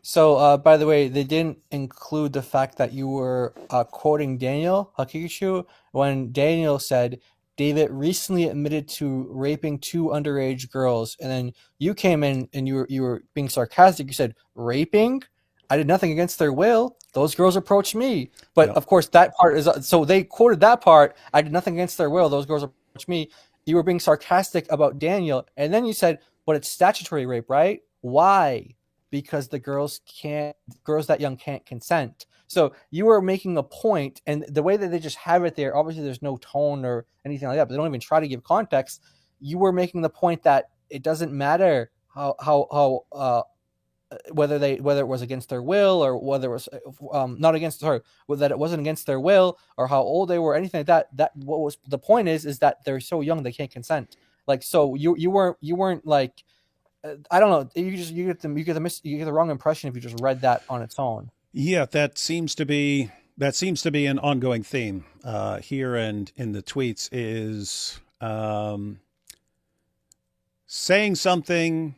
So, by the way, they didn't include the fact that you were quoting Daniel Hakikichu when Daniel said, David recently admitted to raping 2 underage girls. And then you came in and you were being sarcastic. You said, raping? I did nothing against their will. Those girls approached me. But, Of course, that part is... So they quoted that part. I did nothing against their will. Those girls approached me. You were being sarcastic about Daniel. And then you said, but it's statutory rape, right? Why? Because the girls that young can't consent. So you were making a point, and the way that they just have it there, obviously there's no tone or anything like that, but they don't even try to give context. You were making the point that it doesn't matter how whether it was against their will, or whether it was not against, sorry, that it wasn't against their will, or how old they were, anything like that. That what was the point is that they're so young they can't consent. Like, so you weren't like, I don't know, you get the wrong impression if you just read that on its own. Yeah, that seems to be an ongoing theme here and in the tweets is saying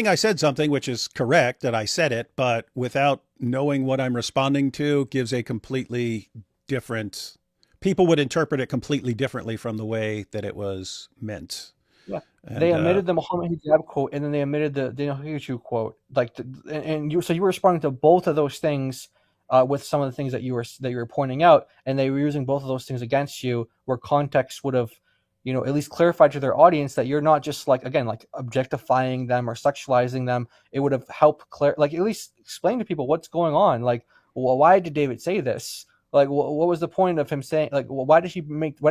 I said something which is correct, that I said it, but without knowing what I'm responding to gives a completely different, people would interpret it completely differently from the way that it was meant. Yeah, And, they omitted the Muhammad hijab quote, and then they omitted the Daniel Hikachu quote. Like, and you were responding to both of those things with some of the things that you were pointing out, and they were using both of those things against you, where context would have, at least clarified to their audience that you're not just like, again, like objectifying them or sexualizing them. It would have helped like at least explain to people what's going on. Like, well, why did David say this? Like, what was the point of him saying? Like, well, why did he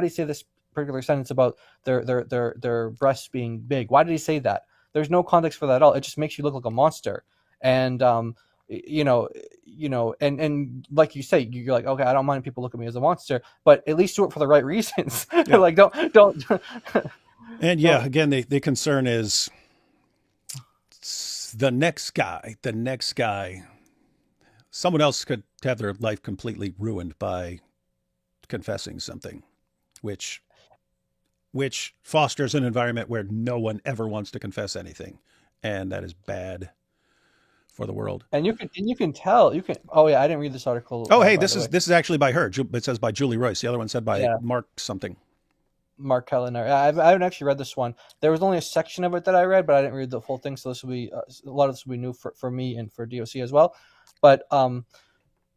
say this particular sentence about their breasts being big? Why did he say that? There's no context for that at all. It just makes you look like a monster. And and like you say, you're like, okay, I don't mind people looking at me as a monster, but at least do it for the right reasons. Yeah. Like, don't. And yeah, again, the concern is the next guy, someone else could have their life completely ruined by confessing something, which fosters an environment where no one ever wants to confess anything, and that is bad for the world. And you can tell. Oh yeah, I didn't read this article. Oh hey, this is actually by her. It says by Julie Royce. The other one said by Mark something. Mark Kellner. I haven't actually read this one. There was only a section of it that I read, but I didn't read the full thing. So this will be a lot of this will be new for me and for DOC as well. But I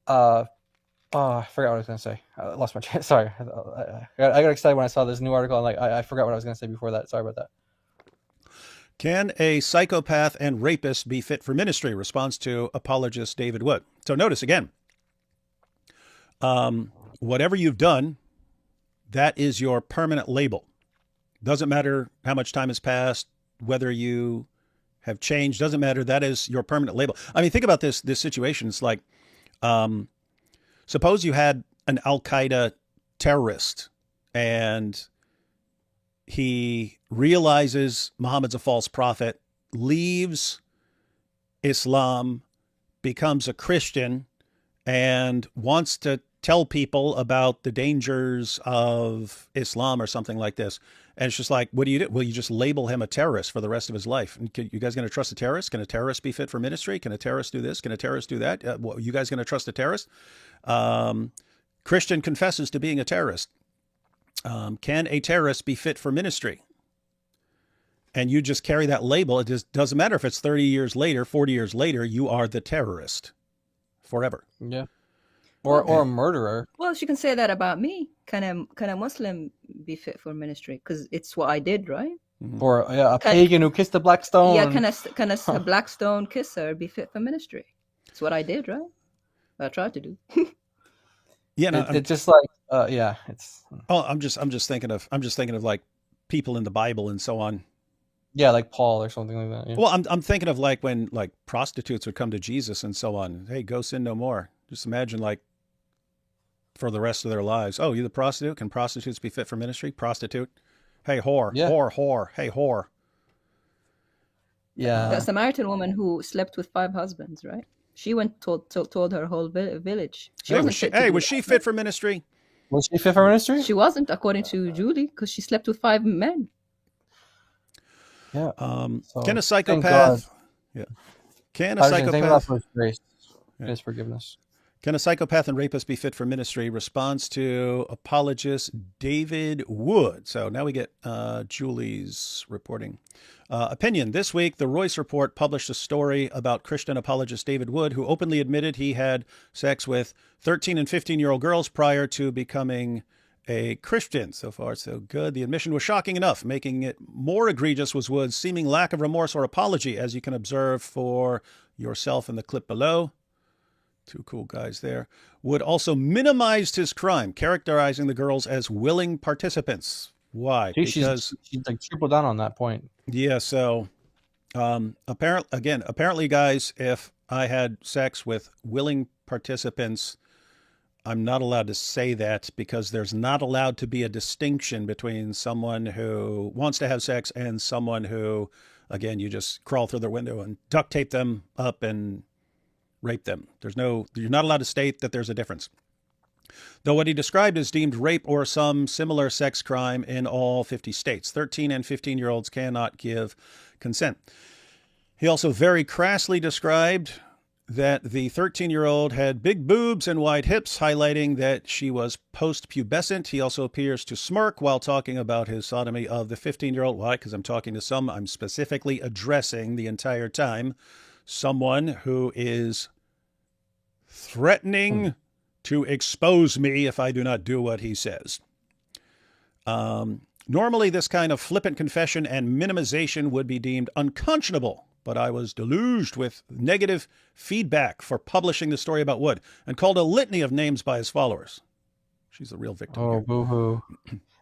forgot what I was going to say. I lost my chance. Sorry, I got excited when I saw this new article. And I forgot what I was going to say before that. Sorry about that. Can a psychopath and rapist be fit for ministry? Response to apologist David Wood. So notice again, whatever you've done, that is your permanent label. Doesn't matter how much time has passed, whether you have changed, doesn't matter. That is your permanent label. I mean, think about this situation. It's like, suppose you had an Al-Qaeda terrorist and he realizes Muhammad's a false prophet, leaves Islam, becomes a Christian, and wants to tell people about the dangers of Islam or something like this. And it's just like, what do you do? Well, you just label him a terrorist for the rest of his life. And you guys going to trust a terrorist? Can a terrorist be fit for ministry? Can a terrorist do this? Can a terrorist do that? You guys going to trust a terrorist? Christian confesses to being a terrorist. Can a terrorist be fit for ministry? And you just carry that label. It just doesn't matter if it's 30 years later, 40 years later, you are the terrorist forever. Yeah. Or a murderer. Well, she can say that about me. Can a Muslim be fit for ministry? Because it's what I did, right? Mm-hmm. Or a pagan who kissed a black stone. Yeah, can a black stone kisser be fit for ministry? It's what I did, right? I tried to do. Yeah, no, it's just like it's. Oh, I'm just thinking of like people in the Bible and so on. Yeah, like Paul or something like that. Yeah. Well, I'm thinking of like when like prostitutes would come to Jesus and so on. Hey, go sin no more. Just imagine like for the rest of their lives. Oh, you the prostitute? Can prostitutes be fit for ministry? Prostitute. Hey, whore. Yeah. Whore. Hey, whore. Yeah. That Samaritan woman who slept with 5 husbands, right? She went told her whole village. Was she fit for ministry? Was she fit for ministry? She wasn't, according to Julie, because she slept with 5 men. Yeah. Can a psychopath? Yeah. Can a psychopath? Grace. His forgiveness. Can a psychopath and rapist be fit for ministry? Response to apologist David Wood. So now we get Julie's reporting. Opinion. This week, the Royce Report published a story about Christian apologist David Wood, who openly admitted he had sex with 13 and 15-year-old girls prior to becoming a Christian. So far, so good. The admission was shocking enough. Making it more egregious was Wood's seeming lack of remorse or apology, as you can observe for yourself in the clip below. 2 cool guys there. Wood also minimized his crime, characterizing the girls as willing participants. Why? Because she's like tripled down on that point. Yeah, so Apparently, guys, if I had sex with willing participants, I'm not allowed to say that because there's not allowed to be a distinction between someone who wants to have sex and someone who, again, you just crawl through their window and duct tape them up and rape them. You're not allowed to state that there's a difference. Though what he described is deemed rape or some similar sex crime in all 50 states. 13 and 15-year-olds cannot give consent. He also very crassly described that the 13-year-old had big boobs and wide hips, highlighting that she was post-pubescent. He also appears to smirk while talking about his sodomy of the 15-year-old. Why? Because I'm talking to I'm specifically addressing the entire time someone who is threatening to expose me if I do not do what he says. Normally, this kind of flippant confession and minimization would be deemed unconscionable, but I was deluged with negative feedback for publishing the story about Wood and called a litany of names by his followers. She's the real victim. Oh, boo-hoo.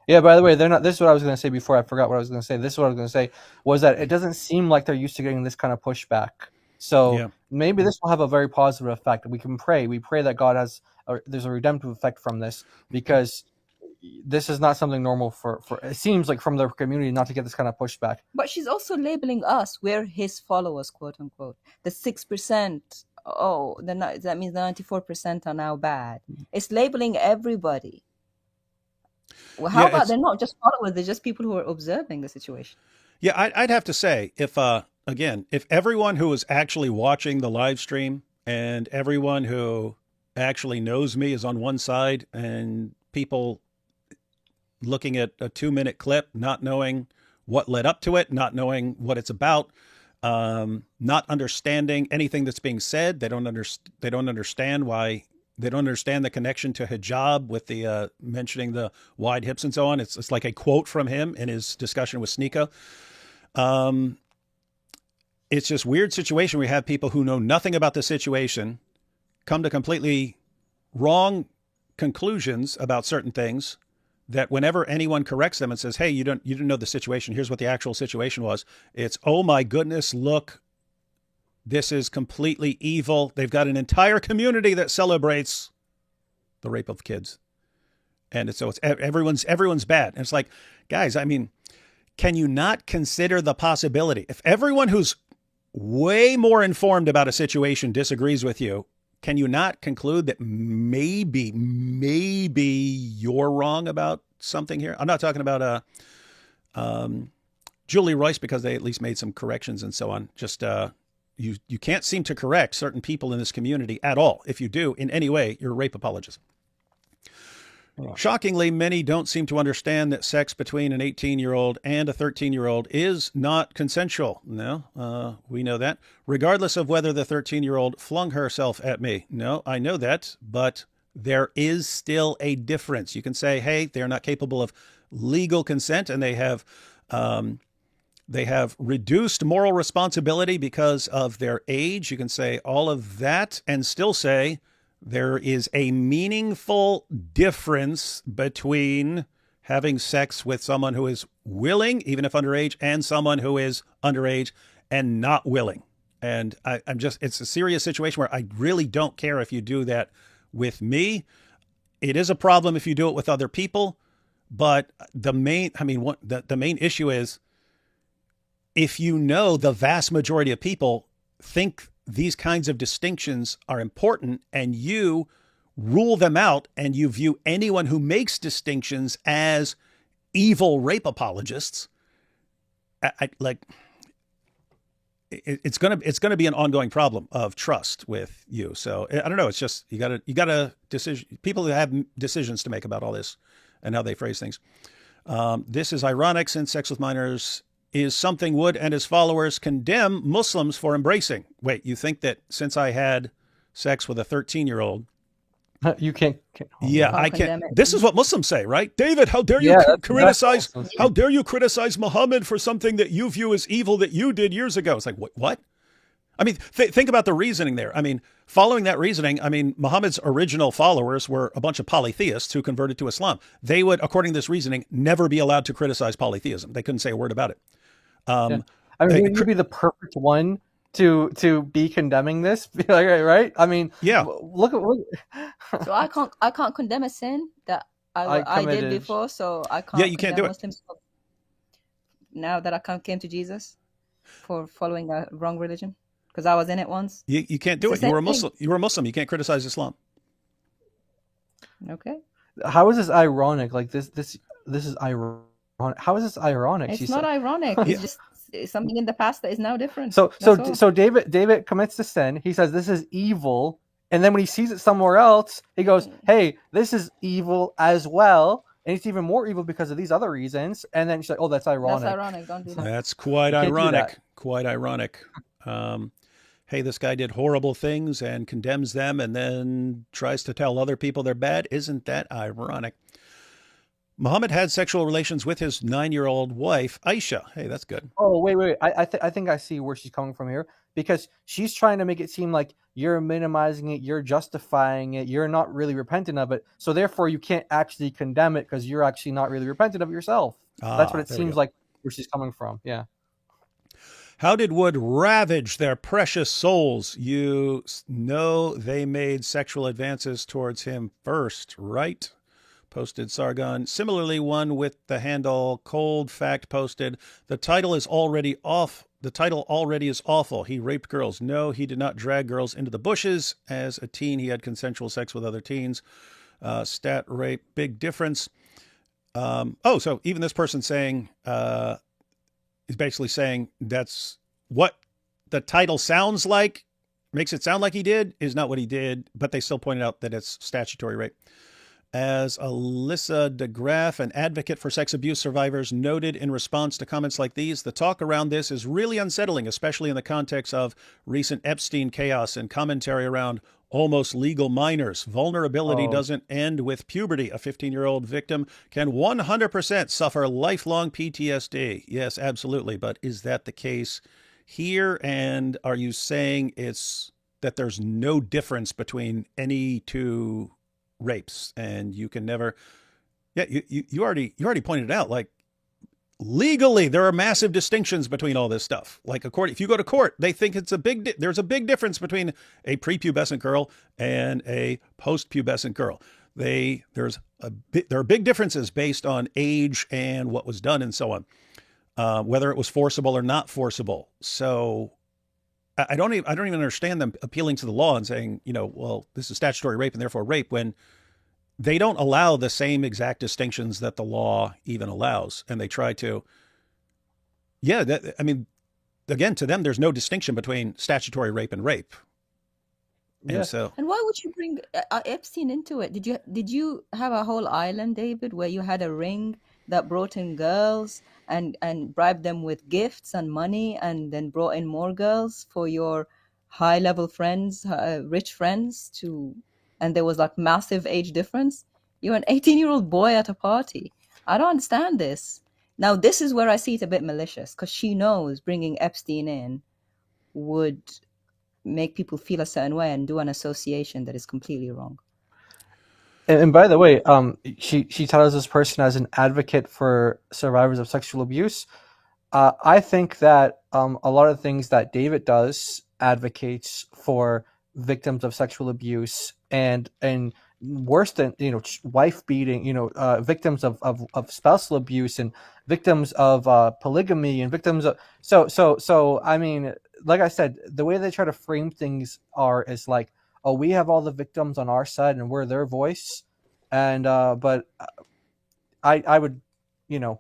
Yeah, by the way, they're not. This is what I was going to say before I forgot what I was going to say. This is what I was going to say was that it doesn't seem like they're used to getting this kind of pushback. So maybe this will have a very positive effect. We can pray. We pray that God there's a redemptive effect from this, because this is not something normal for it seems like from the community not to get this kind of pushback. But she's also labeling us, we're his followers, quote unquote. The 6%, that means the 94% are now bad. It's labeling everybody. Well, how about they're not just followers, they're just people who are observing the situation. Yeah, I'd have to say, if everyone who is actually watching the live stream and everyone who actually knows me is on one side, and people looking at a 2-minute clip, not knowing what led up to it, not knowing what it's about, not understanding anything that's being said. They don't understand why. They don't understand the connection to hijab with the mentioning the wide hips and so on. It's like a quote from him in his discussion with Sneeko. It's just weird situation where you have people who know nothing about the situation come to completely wrong conclusions about certain things, that whenever anyone corrects them and says, hey, you didn't know the situation, here's what the actual situation was, it's, oh my goodness, look, this is completely evil. They've got an entire community that celebrates the rape of kids. And it's everyone's bad. And it's like, guys, I mean, can you not consider the possibility? If everyone who's way more informed about a situation disagrees with you, can you not conclude that maybe you're wrong about something here? I'm not talking about Julie Royce, because they at least made some corrections and so on. Just you can't seem to correct certain people in this community at all. If you do in any way, you're a rape apologist. Shockingly, many don't seem to understand that sex between an 18-year-old and a 13-year-old is not consensual. No, we know that. Regardless of whether the 13-year-old flung herself at me. No, I know that, but there is still a difference. You can say, hey, they're not capable of legal consent, and they have reduced moral responsibility because of their age. You can say all of that and still say, there is a meaningful difference between having sex with someone who is willing, even if underage, and someone who is underage and not willing. And it's a serious situation where I really don't care if you do that with me. It is a problem if you do it with other people. But the main issue is, if you know the vast majority of people think these kinds of distinctions are important and you rule them out and you view anyone who makes distinctions as evil rape apologists, it's going to be an ongoing problem of trust with you. So I don't know. It's just, you got a decision. People who have decisions to make about all this and how they phrase things. This is ironic, since sex with minors is something Wood and his followers condemn Muslims for embracing. Wait, you think that since I had sex with a 13-year-old, you can't yeah, I can't. This is what Muslims say, right? David, how dare you criticize? How dare you criticize Muhammad for something that you view as evil that you did years ago? It's like, what? I mean, think about the reasoning there. I mean, following that reasoning, I mean, Muhammad's original followers were a bunch of polytheists who converted to Islam. They would, according to this reasoning, never be allowed to criticize polytheism. They couldn't say a word about it. I mean, you'd be the perfect one to be condemning this, right? I mean, yeah. look at So I can't condemn a sin that I did committed. before. So I Yeah, can't you can't condemn do it. Muslims now that came to Jesus for following a wrong religion because I was in it once. You can't It's do the it. You same were a thing. Muslim. You were a Muslim. You can't criticize Islam. Okay. How is this ironic? Like this is ironic. How is this ironic? It's not ironic. Yeah. It's just something in the past that is now different. So That's all. so David commits the sin. He says this is evil, and then when he sees it somewhere else, he goes, "Hey, this is evil as well." And it's even more evil because of these other reasons. And then she's like, "Oh, that's ironic." That's ironic. Don't do that. That's quite You can't do ironic. that. Quite ironic. Hey, this guy did horrible things and condemns them and then tries to tell other people they're bad. Isn't that ironic? Muhammad had sexual relations with his 9-year-old wife, Aisha. Hey, that's good. Oh, wait. I think I see where she's coming from here, because she's trying to make it seem like you're minimizing it, you're justifying it, you're not really repentant of it. So therefore, you can't actually condemn it because you're actually not really repentant of it yourself. That's what it seems like where she's coming from. Yeah. How did Wood ravage their precious souls? You know they made sexual advances towards him first, right? Posted Sargon. Similarly, one with the handle Cold Fact posted, the title is already off. The title already is awful. He raped girls. No, he did not drag girls into the bushes. As a teen, he had consensual sex with other teens. Stat rape, big difference. So even this person saying, is basically saying that's what the title sounds like, makes it sound like he did, is not what he did, but they still pointed out that it's statutory rape. As Alyssa DeGraff, an advocate for sex abuse survivors, noted in response to comments like these, the talk around this is really unsettling, especially in the context of recent Epstein chaos and commentary around almost legal minors. Vulnerability doesn't end with puberty. A 15-year-old victim can 100% suffer lifelong PTSD. Yes, absolutely. But is that the case here? And are you saying it's that there's no difference between any two rapes, and you can never? Yeah, you already pointed it out. Like, legally, there are massive distinctions between all this stuff. Like, if you go to court, they think it's there's a big difference between a prepubescent girl and a postpubescent girl. There are big differences based on age and what was done and so on, whether it was forcible or not forcible. So I don't even understand them appealing to the law and saying, well, this is statutory rape and therefore rape, when they don't allow the same exact distinctions that the law even allows. And they try to, again, to them, there's no distinction between statutory rape and rape. Yeah. And why would you bring Epstein into it? Did you have a whole island, David, where you had a ring that brought in girls and bribed them with gifts and money, and then brought in more girls for your high level friends, rich friends and there was like massive age difference? You're an 18-year-old boy at a party. I don't understand this. Now, this is where I see it a bit malicious, because she knows bringing Epstein in would make people feel a certain way and do an association that is completely wrong. And by the way, she touts this person as an advocate for survivors of sexual abuse. I think that a lot of things that David does advocates for victims of sexual abuse and worse than wife beating, victims of spousal abuse and victims of polygamy and victims of so I mean, like I said, the way they try to frame things is like, oh, we have all the victims on our side and we're their voice, and but I would, anyway,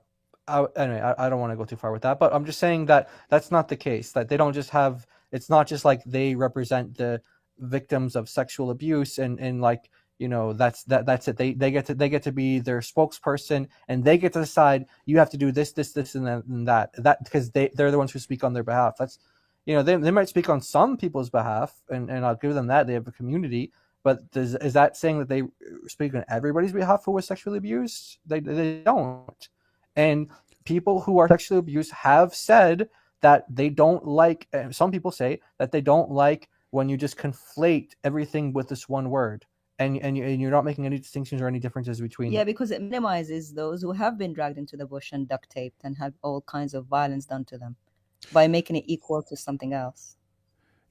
I don't want to go too far with that, but I'm just saying that that's not the case. That they don't just have. It's not just like they represent the victims of sexual abuse and like, that's it. They get to be their spokesperson, and they get to decide you have to do this and that because they're the ones who speak on their behalf. That's, they might speak on some people's behalf, and I'll give them that. They have a community. But is that saying that they speak on everybody's behalf who was sexually abused? They don't. And people who are sexually abused have said that they don't like, some people say that they don't like when you just conflate everything with this one word, and you're not making any distinctions or any differences between them. Because it minimizes those who have been dragged into the bush and duct taped and had all kinds of violence done to them. by making it equal to something else.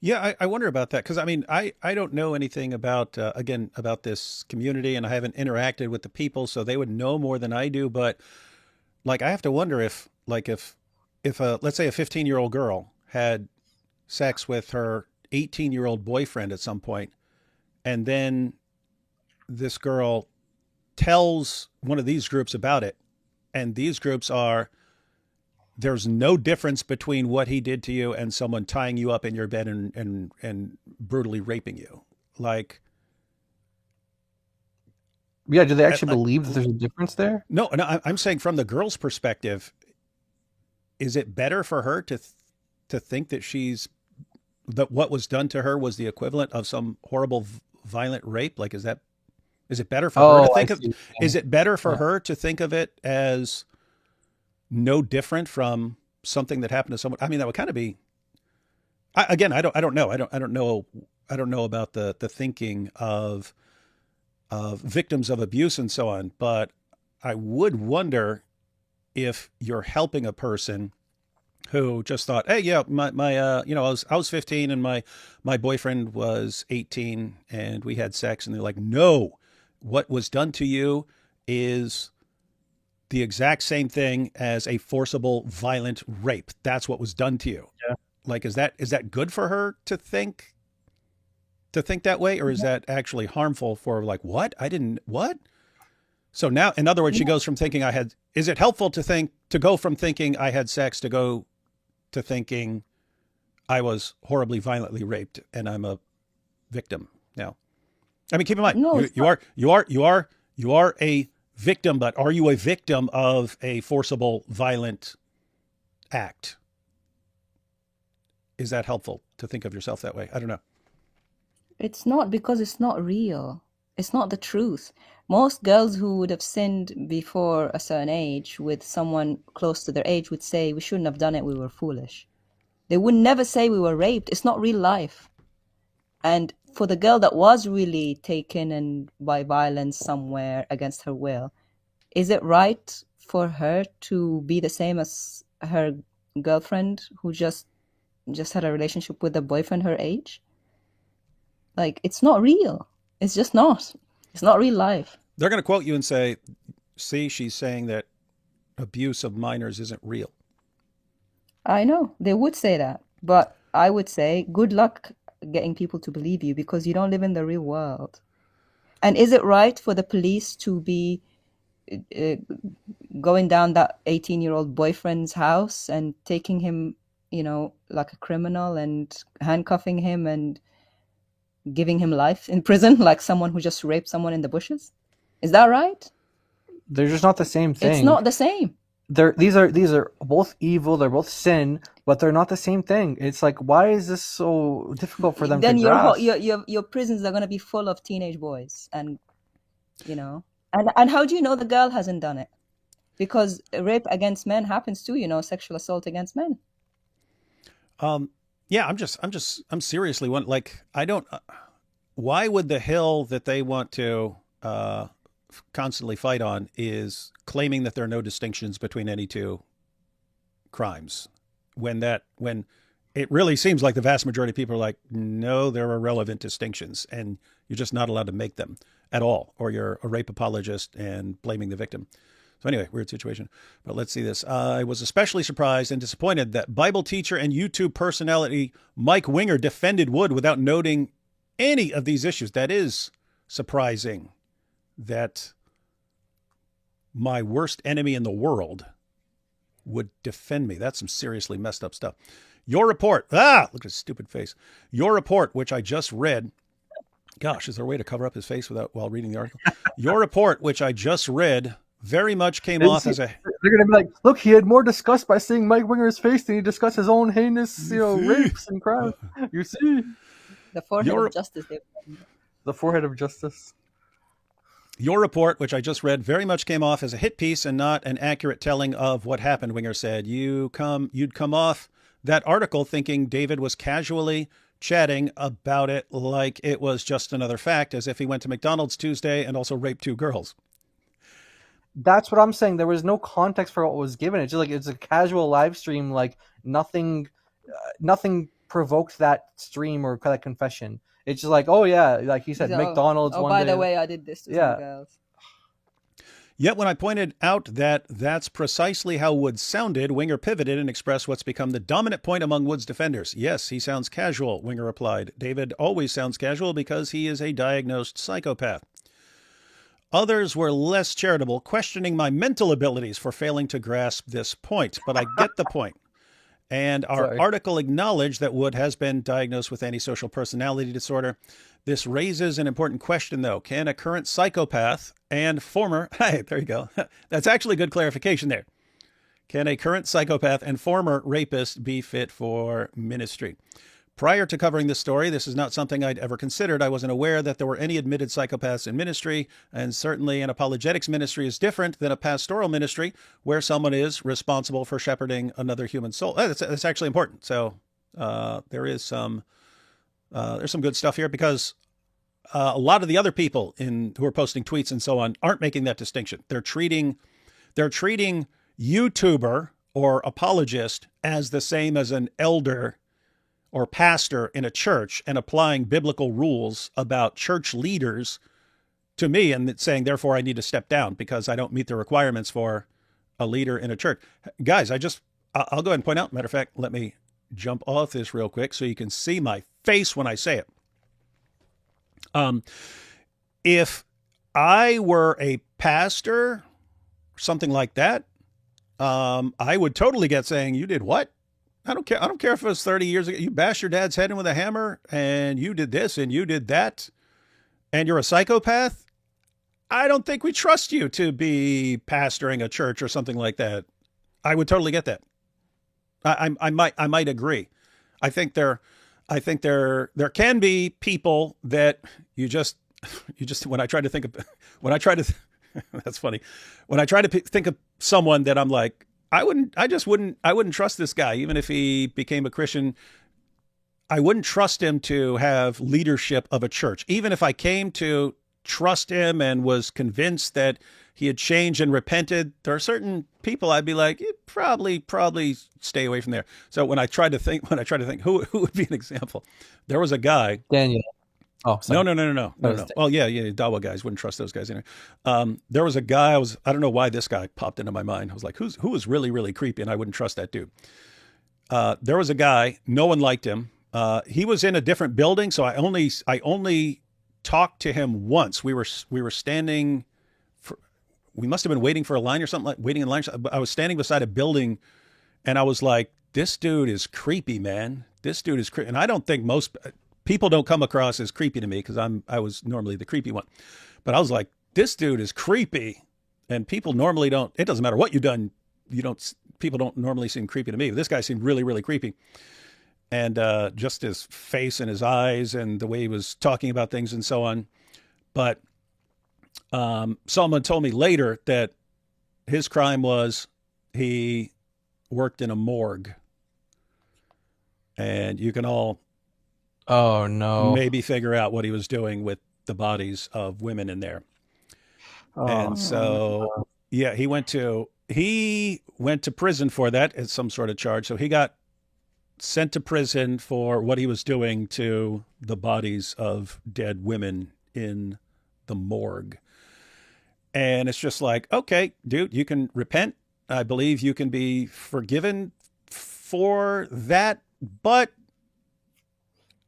Yeah, I wonder about that because I mean, I don't know anything about again about this community, and I haven't interacted with the people, so they would know more than I do. But like, I have to wonder if like if let's say a 15-year-old girl had sex with her 18-year-old boyfriend at some point, and then this girl tells one of these groups about it, and these groups are there's no difference between what he did to you and someone tying you up in your bed and brutally raping you. Like, Yeah, do they I, actually I, believe that there's a difference there? no, I'm saying from the girl's perspective, is it better for her to think that she's that what was done to her was the equivalent of some horrible violent rape? Like, is it better for her to Oh, I think of? see. Is it better for Yeah. her to think of it as no different from something that happened to someone? I mean, that would kind of be. Again, I don't know. I don't know about the thinking of victims of abuse and so on. But I would wonder if you're helping a person who just thought, hey, yeah, I was 15 and my boyfriend was 18 and we had sex, and they're like, no, what was done to you is the exact same thing as a forcible violent rape. That's what was done to you. Yeah. Like, is that good for her to think that way, or is that actually harmful for like what? I didn't what? So now, in other words, she goes from thinking I had. Is it helpful to go from thinking I had sex to go to thinking I was horribly violently raped and I'm a victim now? I mean, keep in mind, No, you are a victim, but are you a victim of a forcible violent act? Is that helpful to think of yourself that way? I don't know. it's not, because it's not real. It's not the truth. Most girls who would have sinned before a certain age with someone close to their age would say, we shouldn't have done it, we were foolish. They would never say we were raped. It's not real life. And for the girl that was really taken and by violence somewhere against her will, is it right for her to be the same as her girlfriend who just had a relationship with a boyfriend her age? Like, it's not real. It's just not. It's not real life. They're going to quote you and say, see, she's saying that abuse of minors isn't real. I know they would say that, but I would say good luck getting people to believe you, because you don't live in the real world. And is it right for the police to be uh, going down that 18-year-old boyfriend's house and taking him, like a criminal, and handcuffing him and giving him life in prison like someone who just raped someone in the bushes? Is that right? They're just not the same It's thing. not the same. These are both evil. They're both sin, but they're not the same thing. It's like, why is this so difficult for them Then to your grasp? your prisons are going to be full of teenage boys, and and how do you know the girl hasn't done it? Because rape against men happens too, sexual assault against men. Yeah, I'm seriously one like I don't. Why would the hill that they want to constantly fight on is claiming that there are no distinctions between any two crimes, when it really seems like the vast majority of people are like, no, there are relevant distinctions, and you're just not allowed to make them at all, or you're a rape apologist and blaming the victim. So anyway, weird situation. But let's see this. I was especially surprised and disappointed that Bible teacher and YouTube personality Mike Winger defended Wood without noting any of these issues. That is surprising that my worst enemy in the world would defend me. That's some seriously messed up stuff. Your report. Look at his stupid face. Your report, which I just read. Gosh, is there a way to cover up his face while reading the article? Your report, which I just read, very much came off as a. They're gonna be like, look, he had more disgust by seeing Mike Winger's face than he discussed his own heinous, rapes and crimes. You see, The forehead of justice. the forehead of justice. Your report, which I just read, very much came off as a hit piece and not an accurate telling of what happened, Winger said. You'd come off that article thinking David was casually chatting about it like it was just another fact, as if he went to McDonald's Tuesday and also raped two girls. That's what I'm saying. There was no context for what was given. It's just like it's a casual live stream. Like nothing provoked that stream or that confession. It's just like, oh yeah, like he said, So, McDonald's oh, one by day. the way, I did this to Yeah. some girls. Yet when I pointed out that that's precisely how Woods sounded, Winger pivoted and expressed what's become the dominant point among Woods defenders. Yes, he sounds casual, Winger replied. David always sounds casual because he is a diagnosed psychopath. Others were less charitable, questioning my mental abilities for failing to grasp this point. But I get the point. And our article acknowledged that Wood has been diagnosed with antisocial personality disorder. This raises an important question, though. Can a current psychopath and former... Hey, there you go. That's actually good clarification there. Can a current psychopath and former rapist be fit for ministry? Prior to covering this story, this is not something I'd ever considered. I wasn't aware that there were any admitted psychopaths in ministry, and certainly an apologetics ministry is different than a pastoral ministry where someone is responsible for shepherding another human soul. That's actually important. So there's some good stuff here because a lot of the other people who are posting tweets and so on aren't making that distinction. They're treating YouTuber or apologist as the same as an elder or pastor in a church and applying biblical rules about church leaders to me and saying, therefore, I need to step down because I don't meet the requirements for a leader in a church. Guys, I'll go ahead and point out, matter of fact, let me jump off this real quick so you can see my face when I say it. If I were a pastor, something like that, I would totally get saying, you did what? I don't care. I don't care if it was 30 years ago. You bashed your dad's head in with a hammer and you did this and you did that and you're a psychopath. I don't think we trust you to be pastoring a church or something like that. I would totally get that. I might agree. I think there can be people that you just when I try to that's funny. When I try to think of someone that I'm like, I wouldn't trust this guy, even if he became a Christian. I wouldn't trust him to have leadership of a church. Even if I came to trust him and was convinced that he had changed and repented, there are certain people I'd be like, probably stay away from there. So when I tried to think who would be an example, there was a guy. Daniel. Oh, sorry. No. Well, yeah, Dawa guys, wouldn't trust those guys anyway. There was a guy, I don't know why this guy popped into my mind. I was like, who is really, really creepy? And I wouldn't trust that dude. There was a guy, no one liked him. He was in a different building. So I only talked to him once. We were standing we must have been waiting for a line or something, like waiting in line. I was standing beside a building and I was like, this dude is creepy, man. This dude is creepy. And I don't think most people don't come across as creepy to me because I was normally the creepy one. But I was like, this dude is creepy. And people normally don't, it doesn't matter what you've done, people don't normally seem creepy to me. But this guy seemed really, really creepy. And just his face and his eyes and the way he was talking about things and so on. But someone told me later that his crime was he worked in a morgue. And you can all maybe figure out what he was doing with the bodies of women in there. And so, yeah, he went to prison for that as some sort of charge. So he got sent to prison for what he was doing to the bodies of dead women in the morgue. And it's just like, okay, dude, you can repent. I believe you can be forgiven for that, but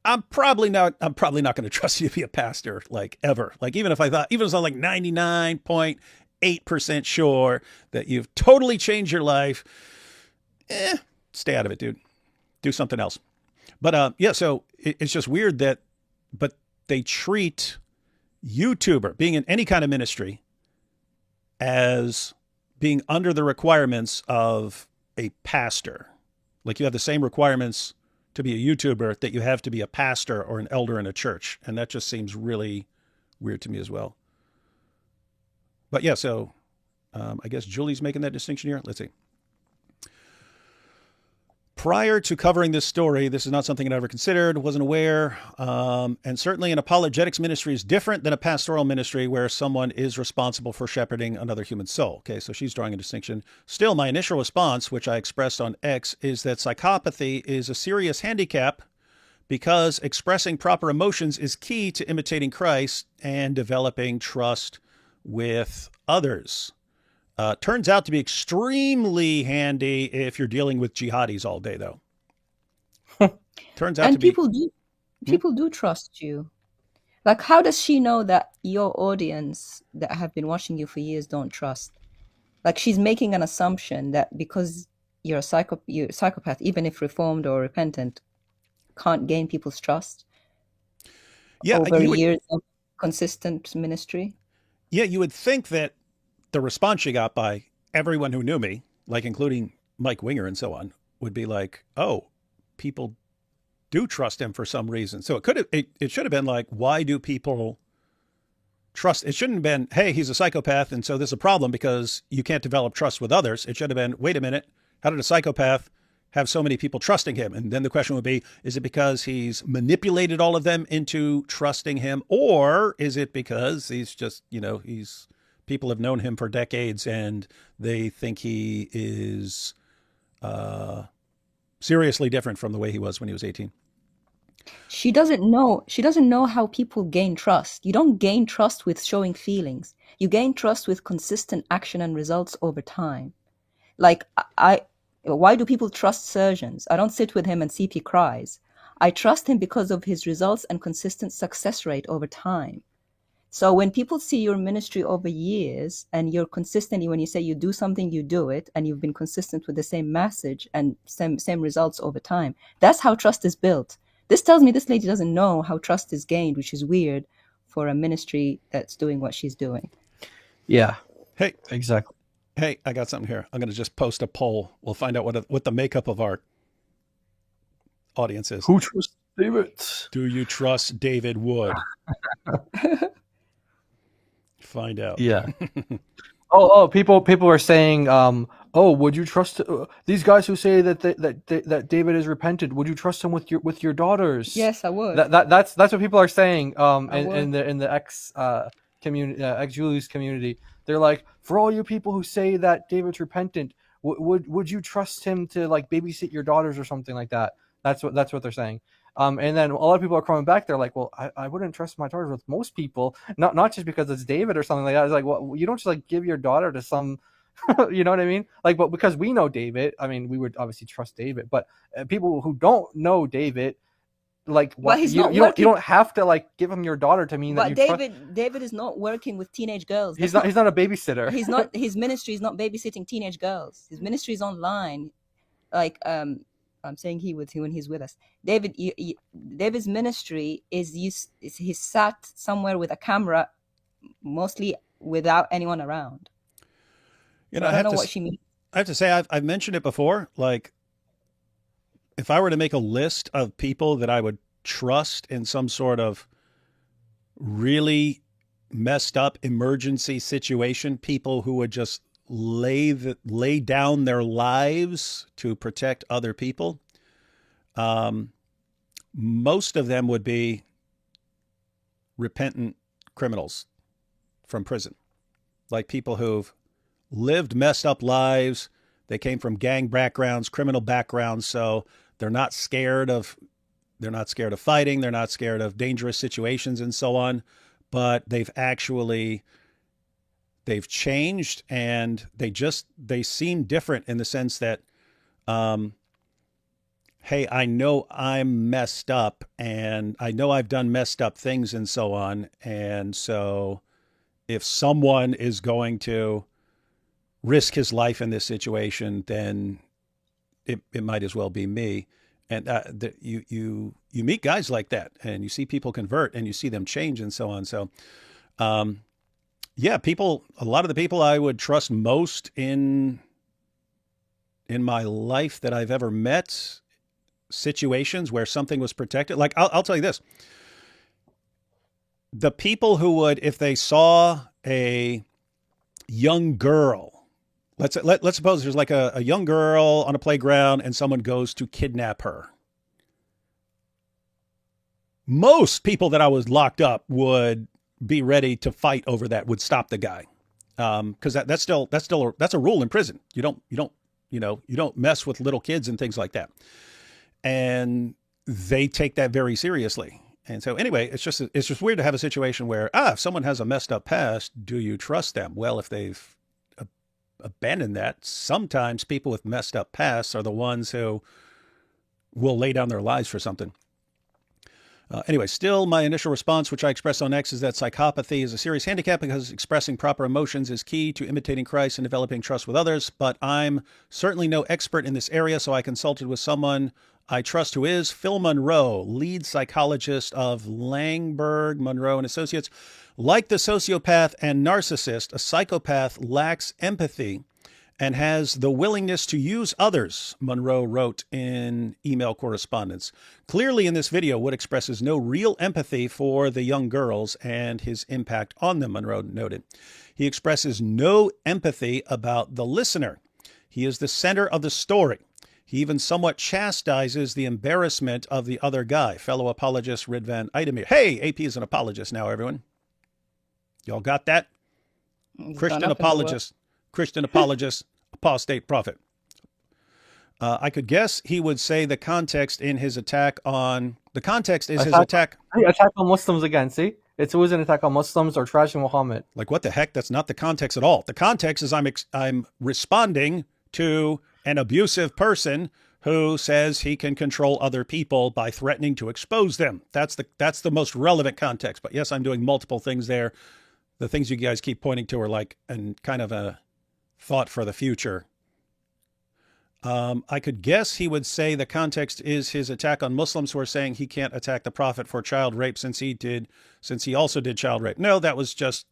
I'm probably not going to trust you to be a pastor, like, ever. Like, even if I was like 99.8% sure that you've totally changed your life, stay out of it, dude. Do something else. But so it's just weird but they treat YouTuber, being in any kind of ministry, as being under the requirements of a pastor. Like, you have the same requirements to be a YouTuber that you have to be a pastor or an elder in a church. And that just seems really weird to me as well. But yeah, so I guess Julie's making that distinction here. Let's see. Prior to covering this story, this is not something I ever considered, wasn't aware. And certainly an apologetics ministry is different than a pastoral ministry where someone is responsible for shepherding another human soul. Okay, so she's drawing a distinction. Still, my initial response, which I expressed on X, is that psychopathy is a serious handicap because expressing proper emotions is key to imitating Christ and developing trust with others. Turns out to be extremely handy if you're dealing with jihadis all day, though. Turns out And to be. people do trust you. Like, how does she know that your audience that have been watching you for years don't trust? Like, she's making an assumption that because you're a psychopath, even if reformed or repentant, can't gain people's trust Yeah, over years of consistent ministry. Yeah, you would think that the response she got by everyone who knew me, like including Mike Winger and so on, would be like, oh, people do trust him for some reason. So it should have been like, why do people trust? It shouldn't have been, hey, he's a psychopath, and so there's a problem because you can't develop trust with others. It should have been, wait a minute, how did a psychopath have so many people trusting him? And then the question would be, is it because he's manipulated all of them into trusting him? Or is it because he's just, people have known him for decades and they think he is seriously different from the way he was when he was 18? She doesn't know how people gain trust. You don't gain trust with showing feelings. You gain trust with consistent action and results over time. Like, why do people trust surgeons? I don't sit with him and see if he cries. I trust him because of his results and consistent success rate over time. So when people see your ministry over years and you're consistently, when you say you do something, you do it, and you've been consistent with the same message and same results over time, that's how trust is built. This tells me this lady doesn't know how trust is gained, which is weird for a ministry that's doing what she's doing. Yeah. Hey, exactly. Hey, I got something here. I'm going to just post a poll. We'll find out what the makeup of our audience is. Who trusts David? Do you trust David Wood? Find out. Yeah. People are saying, would you trust these guys who say that David is repentant? Would you trust him with your daughters? Yes, I would. That's what people are saying. In the ex community, ex Julius community, they're like, for all you people who say that David's repentant, would you trust him to like babysit your daughters or something like that? That's what they're saying. And then a lot of people are coming back. They're like, well, I wouldn't trust my daughters with most people, not just because it's David or something like that. It's like, well, you don't just like give your daughter to some, you know what I mean? Like, but because we know David, I mean, we would obviously trust David, but people who don't know David, like, you don't have to like give him your daughter to mean that you David is not working with teenage girls. He's not a babysitter. He's not. His ministry is not babysitting teenage girls. His ministry is online. Like, I'm saying when he's with us. David's ministry is he's sat somewhere with a camera, mostly without anyone around. So I don't know what she means. I have to say, I've mentioned it before. Like, if I were to make a list of people that I would trust in some sort of really messed up emergency situation, people who would just lay down their lives to protect other people, most of them would be repentant criminals from prison, like people who've lived messed up lives. They came from gang backgrounds, criminal backgrounds, so they're not scared of fighting, they're not scared of dangerous situations and so on, but they've changed, and they seem different in the sense that, hey, I know I'm messed up and I know I've done messed up things and so on. And so if someone is going to risk his life in this situation, then it might as well be me. And you meet guys like that, and you see people convert, and you see them change, and so on. So, yeah, a lot of the people I would trust most in my life that I've ever met, situations where something was protected. Like, I'll tell you this: the people who would, if they saw a young girl let's suppose there's like a young girl on a playground and someone goes to kidnap her. Most people that I was locked up would be ready to fight over that, would stop the guy. Because that's a rule in prison. You don't mess with little kids and things like that. And they take that very seriously. And so anyway, it's just weird to have a situation where, if someone has a messed up past, do you trust them? Well, if they've abandoned that, sometimes people with messed up pasts are the ones who will lay down their lives for something. Anyway, still my initial response, which I expressed on X, is that psychopathy is a serious handicap because expressing proper emotions is key to imitating Christ and developing trust with others. But I'm certainly no expert in this area, so I consulted with someone I trust who is Phil Monroe, lead psychologist of Langberg, Monroe and Associates. Like the sociopath and narcissist, a psychopath lacks empathy and has the willingness to use others, Monroe wrote in email correspondence. Clearly in this video, Wood expresses no real empathy for the young girls and his impact on them, Monroe noted. He expresses no empathy about the listener. He is the center of the story. He even somewhat chastises the embarrassment of the other guy, fellow apologist Ridvan Idemir. Hey, AP is an apologist now, everyone. Y'all got that? Christian apologist, apostate prophet. I could guess he would say the context in his attack on... The context is his attack... Attack on Muslims again, see? It's always an attack on Muslims or trashing Muhammad. Like, what the heck? That's not the context at all. The context is I'm responding to an abusive person who says he can control other people by threatening to expose them. That's the most relevant context. But yes, I'm doing multiple things there. The things you guys keep pointing to are like and kind of a thought for the future. I could guess he would say the context is his attack on Muslims who are saying he can't attack the Prophet for child rape since he also did child rape. No, that was just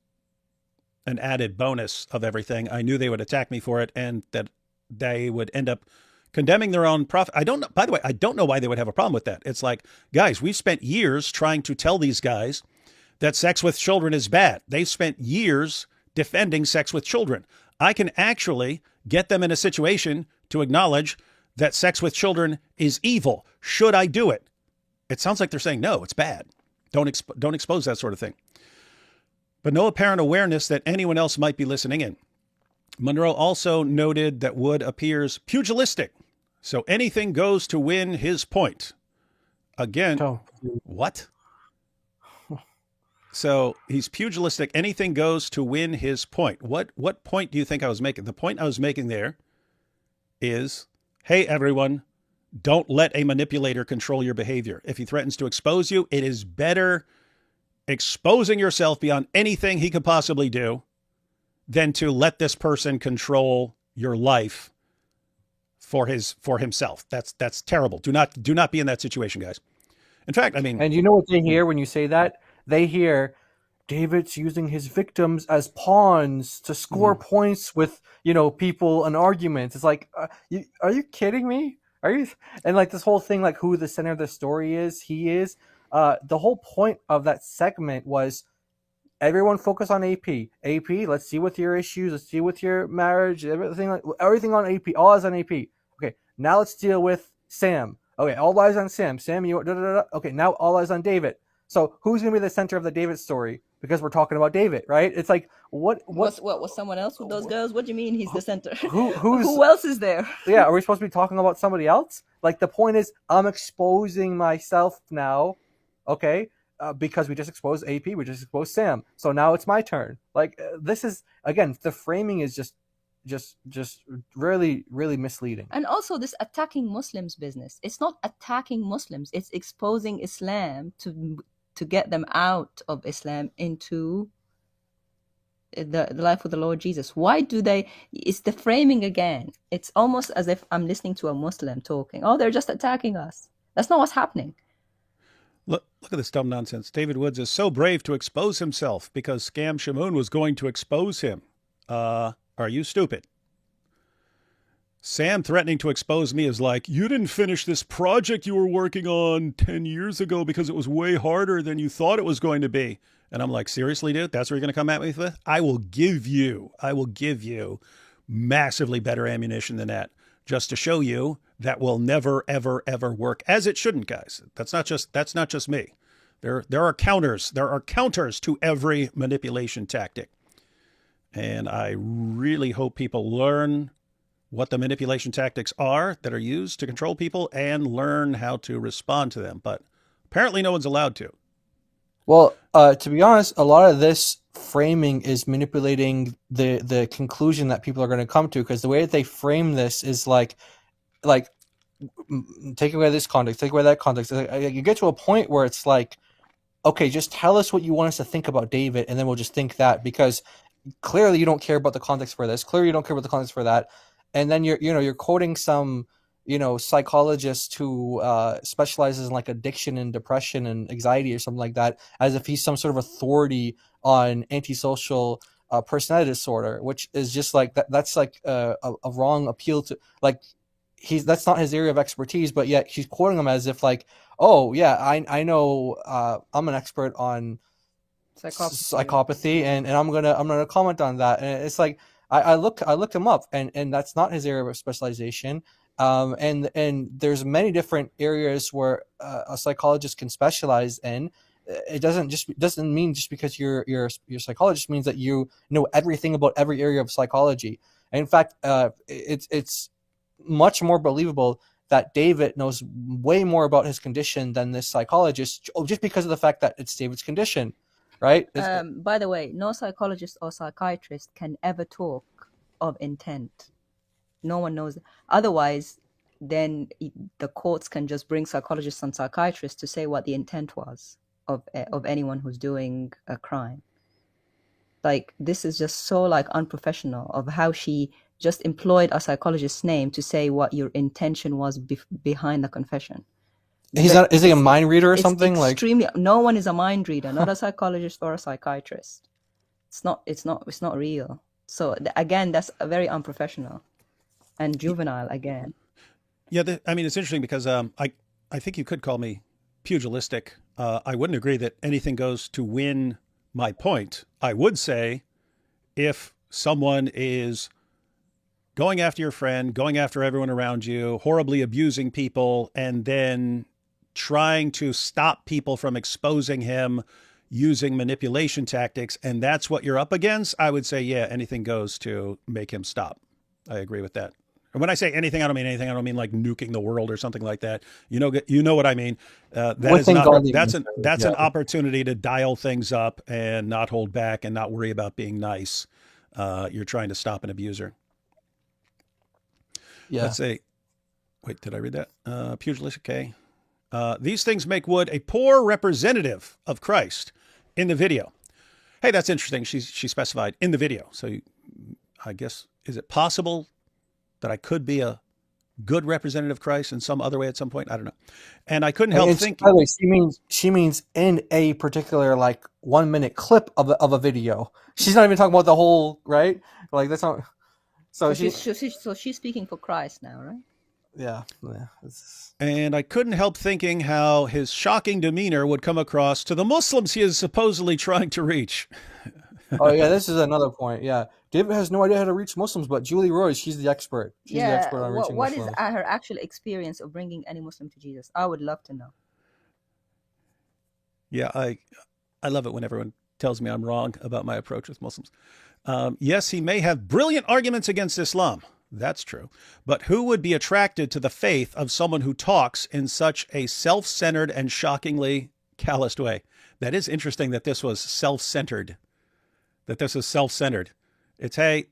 an added bonus of everything. I knew they would attack me for it and that they would end up condemning their own prophet. By the way, I don't know why they would have a problem with that. It's like, guys, we've spent years trying to tell these guys that sex with children is bad. They've spent years defending sex with children. I can actually get them in a situation to acknowledge that sex with children is evil. Should I do it? It sounds like they're saying, no, it's bad. Don't expose that sort of thing. But no apparent awareness that anyone else might be listening in. Monroe also noted that Wood appears pugilistic. So anything goes to win his point. Again, what? So he's pugilistic. Anything goes to win his point. What point do you think I was making? The point I was making there is, hey, everyone, don't let a manipulator control your behavior. If he threatens to expose you, it is better exposing yourself beyond anything he could possibly do than to let this person control your life for himself. That's terrible. Do not be in that situation, guys. In fact, I mean, and you know what they hear when you say that? They hear David's using his victims as pawns to score points with, people and arguments. It's like, are you kidding me? Are you? And like this whole thing, like who the center of the story is, he is. The whole point of that segment was everyone focus on AP. AP, let's see with your issues. Let's see with your marriage. Everything on AP. All eyes on AP. Okay, now let's deal with Sam. Okay, all eyes on Sam. Sam, okay, now all eyes on David. So who's going to be the center of the David story? Because we're talking about David, right? It's like, what was someone else with those girls? What do you mean he's the center? Who else is there? Yeah, are we supposed to be talking about somebody else? Like the point is, I'm exposing myself now, okay? Because we just exposed AP, we just exposed Sam. So now it's my turn. Like this is, again, the framing is just really, really misleading. And also this attacking Muslims business. It's not attacking Muslims. It's exposing Islam to get them out of Islam into the life of the Lord Jesus. Why do they? It's the framing again. It's almost as if I'm listening to a Muslim talking. Oh, they're just attacking us. That's not what's happening. Look at this dumb nonsense. David Woods is so brave to expose himself because Scam Shamoon was going to expose him. Are you stupid? Sam threatening to expose me is like, you didn't finish this project you were working on 10 years ago because it was way harder than you thought it was going to be. And I'm like, seriously, dude? That's what you're going to come at me with? I will give you massively better ammunition than that, just to show you that will never, ever, ever work, as it shouldn't, guys. That's not just me. There are counters. There are counters to every manipulation tactic. And I really hope people learn what the manipulation tactics are that are used to control people and learn how to respond to them. But apparently no one's allowed to. Well, to be honest, a lot of this framing is manipulating the conclusion that people are going to come to, because the way that they frame this is like take away this context, take away that context. You get to a point where it's like, okay, just tell us what you want us to think about David, and then we'll just think that, because clearly you don't care about the context for this. Clearly you don't care about the context for that. And then you're quoting some psychologist who specializes in like addiction and depression and anxiety or something like that, as if he's some sort of authority on antisocial personality disorder, which is just like that's like a wrong appeal to, like, that's not his area of expertise, but yet he's quoting him as if like, oh yeah, I know, I'm an expert on psychopathy, and I'm gonna comment on that. And it's like I looked him up, and that's not his area of specialization. And there's many different areas where a psychologist can specialize in. It doesn't mean just because you're a psychologist means that you know everything about every area of psychology. And in fact, it's much more believable that David knows way more about his condition than this psychologist, just because of the fact that it's David's condition, right? By the way, no psychologist or psychiatrist can ever talk of intent. No one knows. Otherwise, then the courts can just bring psychologists and psychiatrists to say what the intent was of anyone who's doing a crime. Like, this is just so like unprofessional of how she just employed a psychologist's name to say what your intention was behind the confession. Is he a mind reader or something? Extremely, no one is a mind reader, not a psychologist or a psychiatrist. It's not real. So again, that's very unprofessional and juvenile again. Yeah, I mean, it's interesting because I think you could call me pugilistic. I wouldn't agree that anything goes to win my point. I would say if someone is going after your friend, going after everyone around you, horribly abusing people, and then trying to stop people from exposing him using manipulation tactics, and that's what you're up against, I would say, yeah, anything goes to make him stop. I agree with that. And when I say anything, I don't mean anything. I don't mean like nuking the world or something like that. You know what I mean. That's an opportunity to dial things up and not hold back and not worry about being nice. You're trying to stop an abuser. Yeah. Let's say, wait, did I read that? Pugilistic, okay. These things make Wood a poor representative of Christ in the video. Hey, that's interesting. She specified in the video. So I guess, is it possible that I could be a good representative of Christ in some other way at some point? I don't know. And I couldn't help thinking. By the way, she means in a particular like 1 minute clip of a video. She's not even talking about the whole, right? Like that's not. So she's speaking for Christ now, right? Yeah. And I couldn't help thinking how his shocking demeanor would come across to the Muslims he is supposedly trying to reach. Oh yeah, this is another point. Yeah, David has no idea how to reach Muslims, but Julie Roy, she's the expert. She's the expert on reaching Muslims. What is her actual experience of bringing any Muslim to Jesus? I would love to know. Yeah, I love it when everyone tells me I'm wrong about my approach with Muslims. Yes, he may have brilliant arguments against Islam. That's true. But who would be attracted to the faith of someone who talks in such a self-centered and shockingly calloused way? That is interesting that this was self-centered. It's, hey,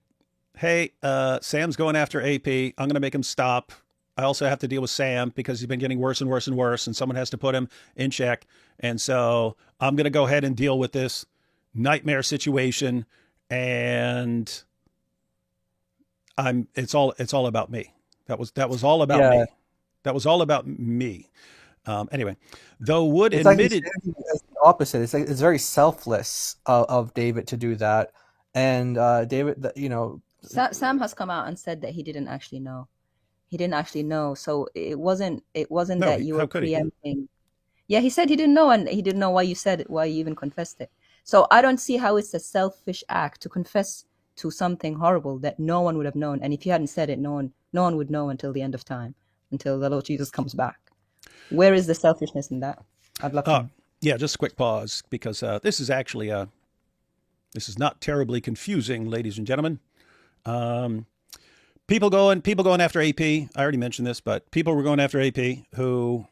Sam's going after AP. I'm going to make him stop. I also have to deal with Sam because he's been getting worse and worse and worse, and someone has to put him in check. And so I'm going to go ahead and deal with this nightmare situation. And it's all about me. That was all about me. That was all about me. Anyway, though Wood admitted it's the opposite. It's very selfless of David to do that, and David, Sam has come out and said that he didn't actually know. He didn't actually know, so it wasn't that you were preempting. Yeah, he said he didn't know, and he didn't know why you said it, why you even confessed it. So I don't see how it's a selfish act to confess to something horrible that no one would have known. And if you hadn't said it, no one would know until the end of time, until the Lord Jesus comes back. Where is the selfishness in that? I'd love to know. Yeah, just a quick pause, because this is actually this is not terribly confusing, ladies and gentlemen. People going after AP. I already mentioned this, but people were going after AP who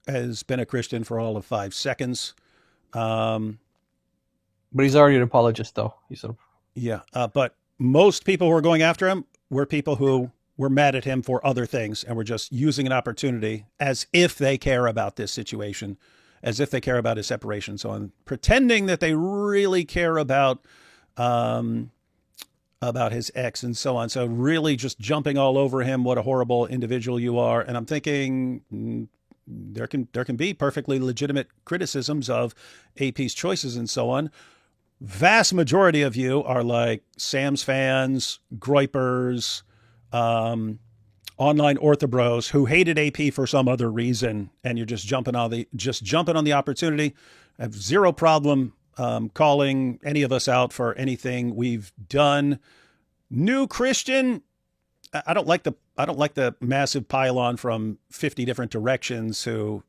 has been a Christian for all of 5 seconds. But he's already an apologist, though. Yeah, but most people who were going after him were people who were mad at him for other things and were just using an opportunity as if they care about this situation, as if they care about his separation, so on, pretending that they really care about his ex and so on. So really just jumping all over him. What a horrible individual you are. And I'm thinking there can be perfectly legitimate criticisms of AP's choices and so on. Vast majority of you are like Sam's fans, groypers, online orthobros who hated AP for some other reason, and you're just jumping on the opportunity. I have zero problem calling any of us out for anything we've done. New Christian, I don't like the massive pile-on from 50 different directions who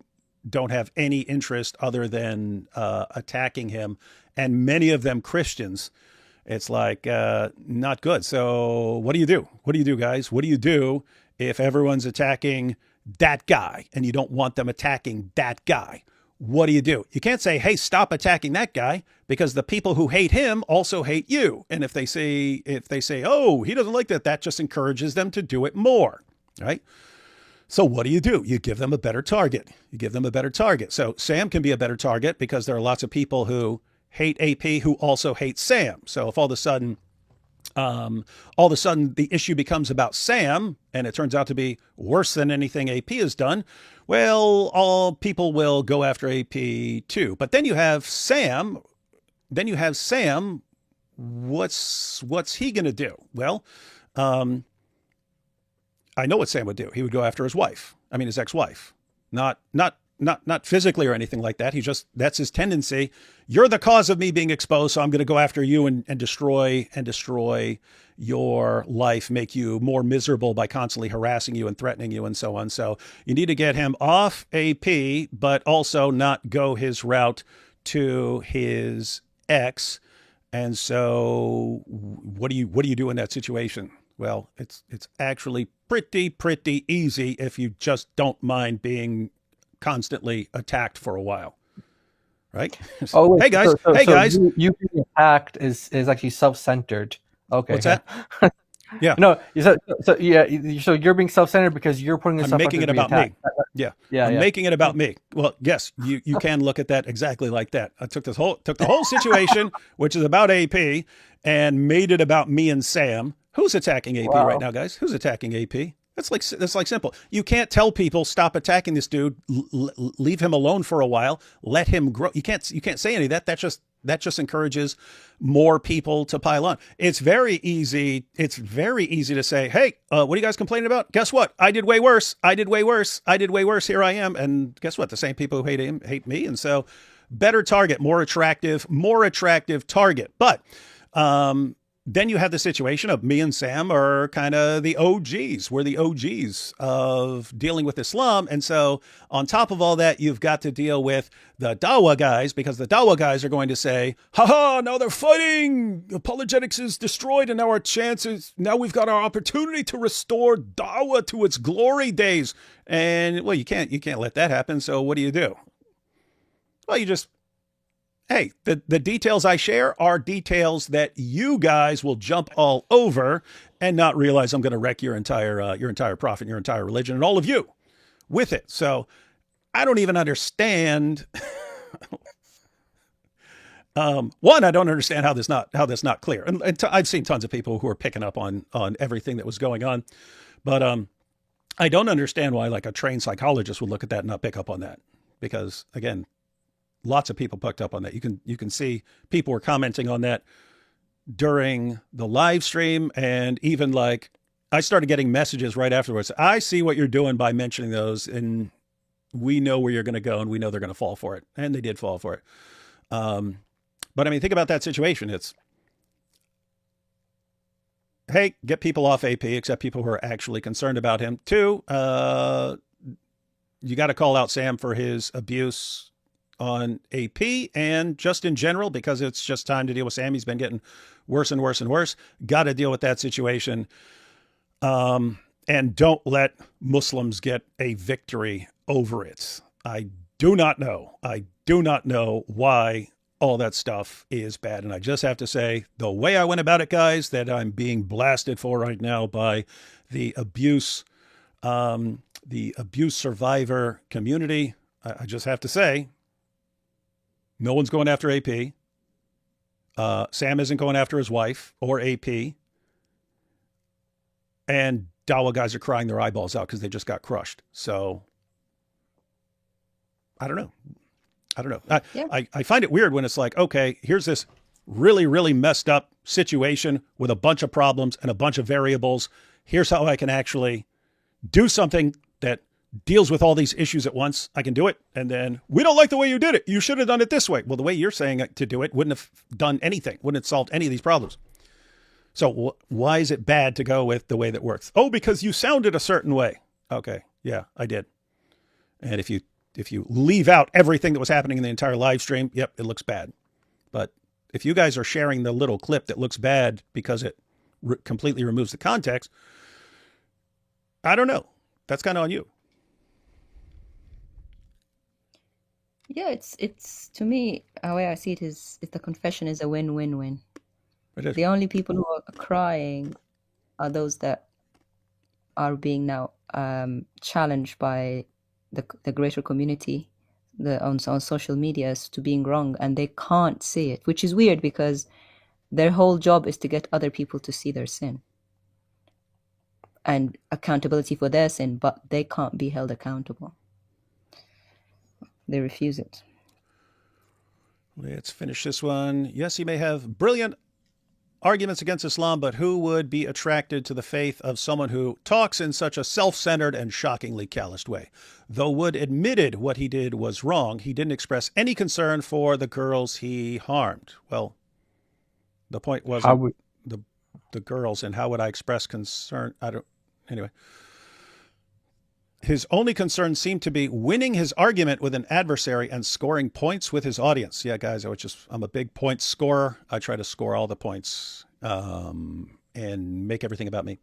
don't have any interest other than attacking him, and many of them Christians. It's like not good. So what do you do? What do you do, guys? What do you do if everyone's attacking that guy and you don't want them attacking that guy? What do? You can't say, hey, stop attacking that guy, because the people who hate him also hate you. And if they say, oh, he doesn't like that, that just encourages them to do it more, right? So what do? You give them a better target. So Sam can be a better target because there are lots of people who hate AP who also hate Sam. So if all of a sudden the issue becomes about Sam and it turns out to be worse than anything AP has done, well, all people will go after AP too. But then you have Sam. What's he going to do? Well, I know what Sam would do. He would go after his ex-wife, not physically or anything like that. That's his tendency. You're the cause of me being exposed, so I'm going to go after you and destroy your life, make you more miserable by constantly harassing you and threatening you and so on. So you need to get him off AP, but also not go his route to his ex. And so what do you do in that situation? Well, it's actually pretty easy if you just don't mind being constantly attacked for a while, right? Oh, wait, hey guys, you being attacked is actually self-centered. Okay, what's that? Yeah, no, so you're being self-centered because you're putting yourself. I'm making it about me. Yeah, I'm making it about me. Well, yes, you can look at that exactly like that. I took the whole situation, which is about AP, and made it about me and Sam. Who's attacking AP right now, guys? Who's attacking AP? That's like simple. You can't tell people stop attacking this dude. Leave him alone for a while. Let him grow. You can't say any of that. That just encourages more people to pile on. It's very easy to say, hey, what are you guys complaining about? Guess what? I did way worse. Here I am. And guess what? The same people who hate him hate me. And so better target, more attractive target. But then you have the situation of me and Sam are kind of the OGs. We're the OGs of dealing with Islam. And so on top of all that, you've got to deal with the Dawa guys, because the Dawa guys are going to say, now they're fighting. Apologetics is destroyed. And now we've got our opportunity to restore Dawa to its glory days. And well, you can't let that happen. So what do? Well, hey, the details I share are details that you guys will jump all over and not realize I'm going to wreck your entire prophet, your entire religion, and all of you with it. So I don't even understand. One, I don't understand how that's not clear. And I've seen tons of people who are picking up on everything that was going on, but I don't understand why like a trained psychologist would look at that and not pick up on that, because again, lots of people picked up on that. You can see people were commenting on that during the live stream. And even like I started getting messages right afterwards. I see what you're doing by mentioning those, and we know where you're going to go, and we know they're going to fall for it. And they did fall for it. But I mean, think about that situation. It's hey, get people off AP, except people who are actually concerned about him. Two, you got to call out Sam for his abuse on AP and just in general, because it's just time to deal with Sam. He's been getting worse and worse and worse. Got to deal with that situation. And don't let Muslims get a victory over it. I do not know. I do not know why all that stuff is bad. And I just have to say, the way I went about it, guys, that I'm being blasted for right now by the abuse survivor community, I just have to say, no one's going after AP. Sam isn't going after his wife or AP. And Dawa guys are crying their eyeballs out because they just got crushed. So I don't know. I find it weird when it's like, okay, here's this really, really messed up situation with a bunch of problems and a bunch of variables. Here's how I can actually do something that deals with all these issues at once. I can do it. And then, we don't like the way you did it. You should have done it this way. Well, the way you're saying to do it wouldn't have done anything, wouldn't have solved any of these problems. So why is it bad to go with the way that works? Oh, because you sounded a certain way. Okay. Yeah, I did. And if you leave out everything that was happening in the entire live stream, yep, it looks bad. But if you guys are sharing the little clip that looks bad because it completely removes the context, I don't know. That's kind of on you. Yeah, it's to me, the way I see it is, if the confession is a win-win-win. The only people who are crying are those that are being now challenged by the greater community, on social media, as to being wrong, and they can't see it, which is weird because their whole job is to get other people to see their sin and accountability for their sin, but they can't be held accountable. They refuse it. Let's finish this one. Yes, he may have brilliant arguments against Islam, but who would be attracted to the faith of someone who talks in such a self-centered and shockingly calloused way? Though Wood admitted what he did was wrong, he didn't express any concern for the girls he harmed. Well, the point wasn't the girls, and how would I express concern? Anyway. His only concern seemed to be winning his argument with an adversary and scoring points with his audience. Yeah, guys, I'm a big point scorer. I try to score all the points and make everything about me.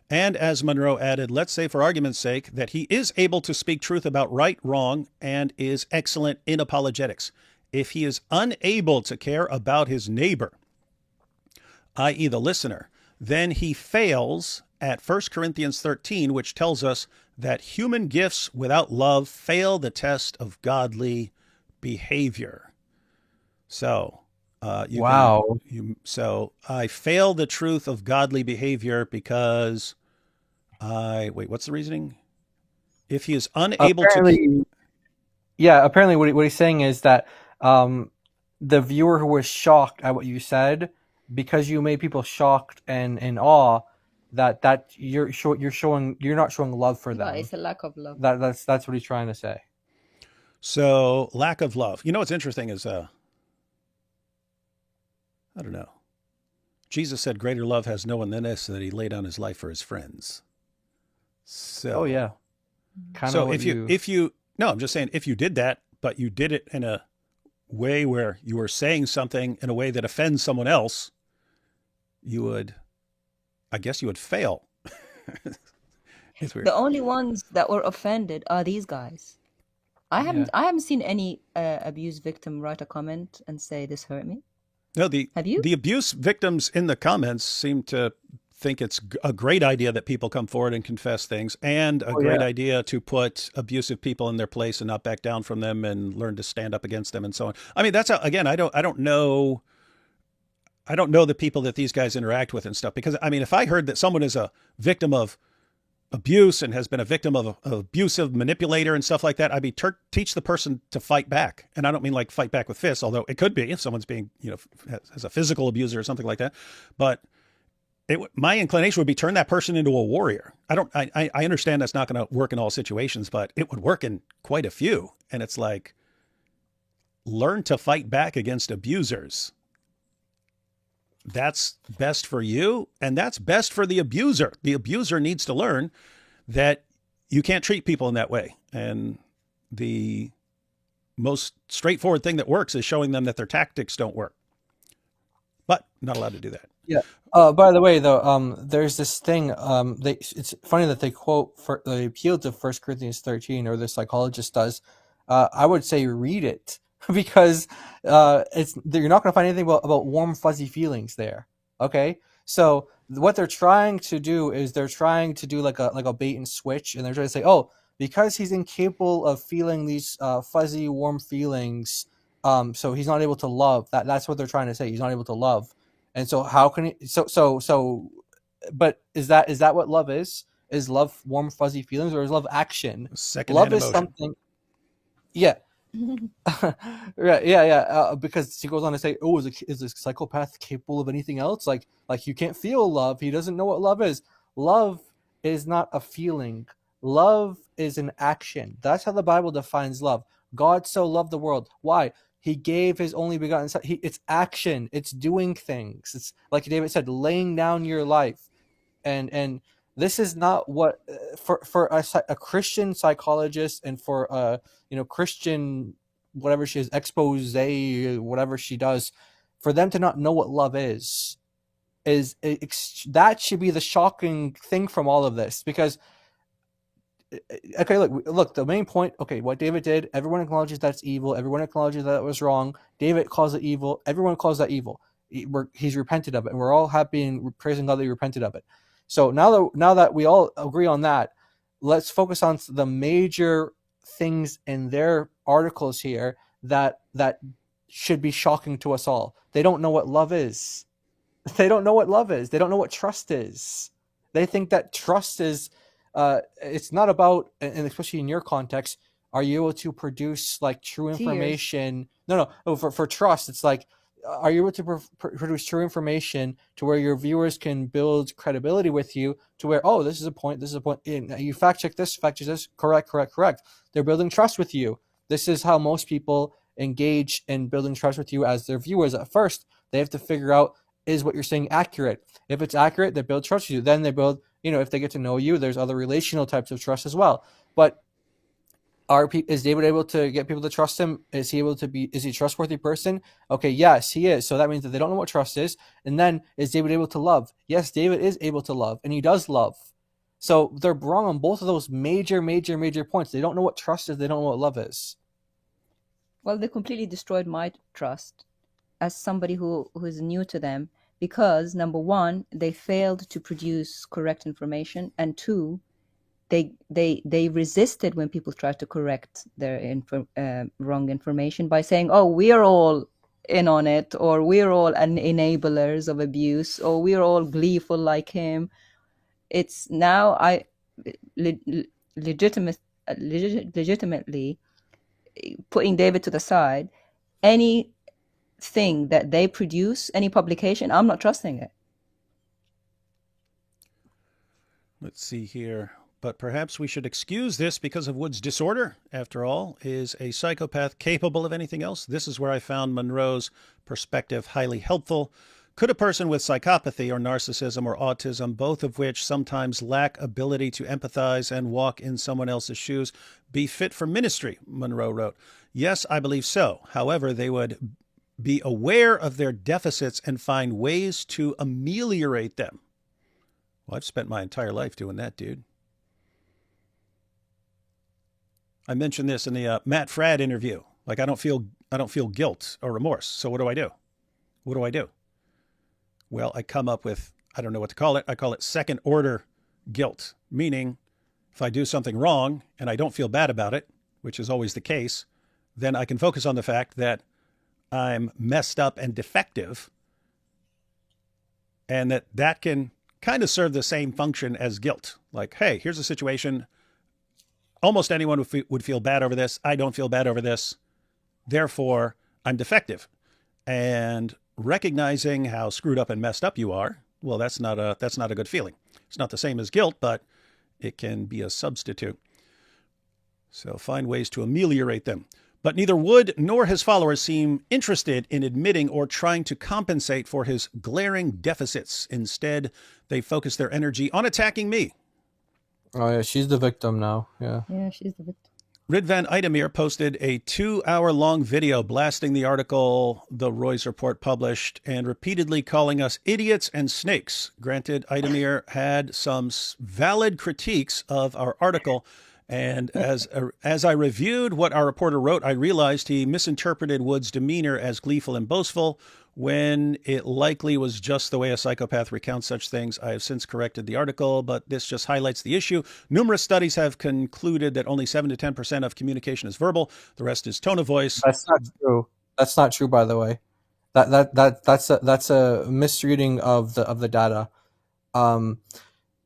And as Monroe added, let's say for argument's sake that he is able to speak truth about right, wrong, and is excellent in apologetics. If he is unable to care about his neighbor, i.e. the listener, then he fails at 1 Corinthians 13, which tells us that human gifts without love fail the test of godly behavior. So, so I fail the truth of godly behavior because what's the reasoning? If he is unable to... Yeah, apparently what he's saying is that the viewer who was shocked at what you said, because you made people shocked and in awe, that you're not showing love for them. But it's a lack of love. That's what he's trying to say. So lack of love. You know what's interesting is I don't know. Jesus said, "Greater love has no one than this, that he laid down his life for his friends." So yeah. I'm just saying, if you did that, but you did it in a way where you were saying something in a way that offends someone else, I guess you would fail. It's weird. The only ones that were offended are these guys. I haven't seen any abuse victim write a comment and say this hurt me. No, Have you? The abuse victims in the comments seem to think it's a great idea that people come forward and confess things, and a great idea to put abusive people in their place and not back down from them and learn to stand up against them and so on. I mean, that's again, I don't know the people that these guys interact with and stuff, because I mean, if I heard that someone is a victim of abuse and has been a victim of an abusive manipulator and stuff like that, I'd be teach the person to fight back. And I don't mean like fight back with fists, although it could be if someone's being, has a physical abuser or something like that. But my inclination would be turn that person into a warrior. I understand that's not going to work in all situations, but it would work in quite a few. And it's like, learn to fight back against abusers. that's best for you, and that's best for the abuser. The abuser needs to learn that you can't treat people in that way. And the most straightforward thing that works is showing them that their tactics don't work. But not allowed to do that. Yeah. By the way, though, there's this thing. It's funny that they appeal to 1 Corinthians 13, or the psychologist does. I would say read it because you're not going to find anything about warm fuzzy feelings there. Okay, so what they're trying to do is they're trying to do like a bait and switch, and they're trying to say, oh, because he's incapable of feeling these fuzzy warm feelings, so he's not able to love. That's what they're trying to say. He's not able to love. And so how can it but is that what love is? Is love warm fuzzy feelings, or is love action? Secondhand Love is emotion. something. Yeah. Right, yeah. Because she goes on to say, "Oh, is a psychopath capable of anything else? Like you can't feel love. He doesn't know what love is. Love is not a feeling. Love is an action. That's how the Bible defines love. God so loved the world. Why? He gave his only begotten son. It's action. It's doing things. It's like David said, laying down your life. And this is not what for a Christian psychologist, and for Christian whatever she is, expose, whatever she does, for them to not know what love is that should be the shocking thing from all of this. Because okay, look, the main point, okay, what David did, everyone acknowledges that's evil, everyone acknowledges that it was wrong, David calls it evil, everyone calls that evil. He's repented of it, and we're all happy and praising God that he repented of it. So now that we all agree on that, let's focus on the major things in their articles here that should be shocking to us all. They don't know what love is. They don't know what love is. They don't know what trust is. They think that trust is it's not about, and especially in your context, are you able to produce like true information? No. For trust, it's like, are you able to produce true information to where your viewers can build credibility with you, to where, oh, this is a point, you fact check this, correct. They're building trust with you. This is how most people engage in building trust with you as their viewers. At first, they have to figure out, is what you're saying accurate? If it's accurate, they build trust with you. Then they build, if they get to know you, there's other relational types of trust as well. But is David able to get people to trust him? Is he a trustworthy person? Okay, yes, he is. So that means that they don't know what trust is. And then, is David able to love? Yes, David is able to love, and he does love. So they're wrong on both of those major points. They don't know what trust is. They don't know what love is. Well, they completely destroyed my trust as somebody who is new to them, because number one, they failed to produce correct information, and two, they resisted when people tried to correct their wrong information by saying, oh, we are all in on it, or we're all enablers of abuse, or we're all gleeful like him. It's now legitimately putting David to the side. Anything that they produce, any publication, I'm not trusting it. Let's see here. But perhaps we should excuse this because of Wood's disorder. After all, is a psychopath capable of anything else? This is where I found Monroe's perspective highly helpful. Could a person with psychopathy or narcissism or autism, both of which sometimes lack ability to empathize and walk in someone else's shoes, be fit for ministry? Monroe wrote. Yes, I believe so. However, they would be aware of their deficits and find ways to ameliorate them. Well, I've spent my entire life doing that, dude. I mentioned this in the Matt Fradd interview. Like, I don't feel guilt or remorse. So what do I do? What do I do? Well, I come up with, I don't know what to call it. I call it second order guilt, meaning if I do something wrong and I don't feel bad about it, which is always the case, then I can focus on the fact that I'm messed up and defective, and that can kind of serve the same function as guilt. Like, hey, here's a situation. Almost anyone would feel bad over this. I don't feel bad over this. Therefore, I'm defective. And recognizing how screwed up and messed up you are, well, that's not a good feeling. It's not the same as guilt, but it can be a substitute. So find ways to ameliorate them. But neither Wood nor his followers seem interested in admitting or trying to compensate for his glaring deficits. Instead, they focus their energy on attacking me. Oh yeah, she's the victim now. Yeah. Yeah, she's the victim. Ridvan Idemir posted a 2-hour-long video blasting the article the Roy's report published and repeatedly calling us idiots and snakes. Granted, Idemir had some valid critiques of our article, and as I reviewed what our reporter wrote, I realized he misinterpreted Wood's demeanor as gleeful and boastful, when it likely was just the way a psychopath recounts such things. I have since corrected the article, but this just highlights the issue. Numerous studies have concluded that only 7 to 10% of communication is verbal. The rest is tone of voice. That's not true. That's not true, by the way. That's a misreading of the data.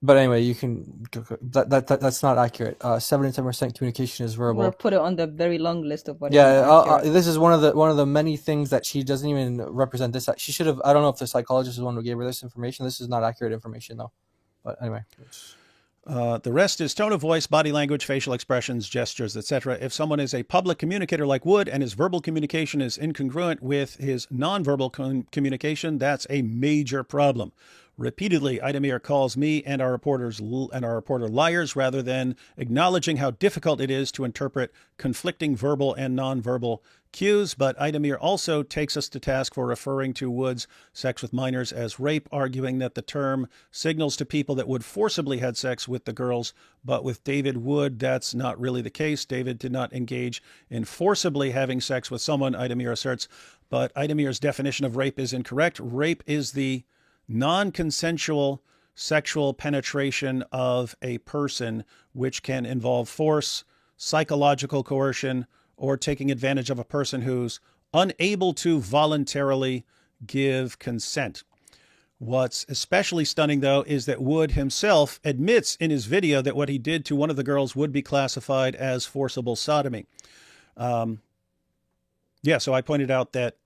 But anyway, you can that's not accurate. 7 to 10% communication is verbal. We'll put it on the very long list of what. Yeah, this is one of the many things that she doesn't even represent. This she should have. I don't know if the psychologist is the one who gave her this information. This is not accurate information though. But anyway. The rest is tone of voice, body language, facial expressions, gestures, etc. If someone is a public communicator like Wood and his verbal communication is incongruent with his nonverbal communication, that's a major problem. Repeatedly, Idemir calls me and our reporter liars rather than acknowledging how difficult it is to interpret conflicting verbal and nonverbal cues. But Idemir also takes us to task for referring to Wood's sex with minors as rape, arguing that the term signals to people that Wood forcibly had sex with the girls. But with David Wood, that's not really the case. David did not engage in forcibly having sex with someone, Idemir asserts. But Idemir's definition of rape is incorrect. Rape is the non-consensual sexual penetration of a person, which can involve force, psychological coercion, or taking advantage of a person who's unable to voluntarily give consent. What's especially stunning, though, is that Wood himself admits in his video that what he did to one of the girls would be classified as forcible sodomy. So I pointed out that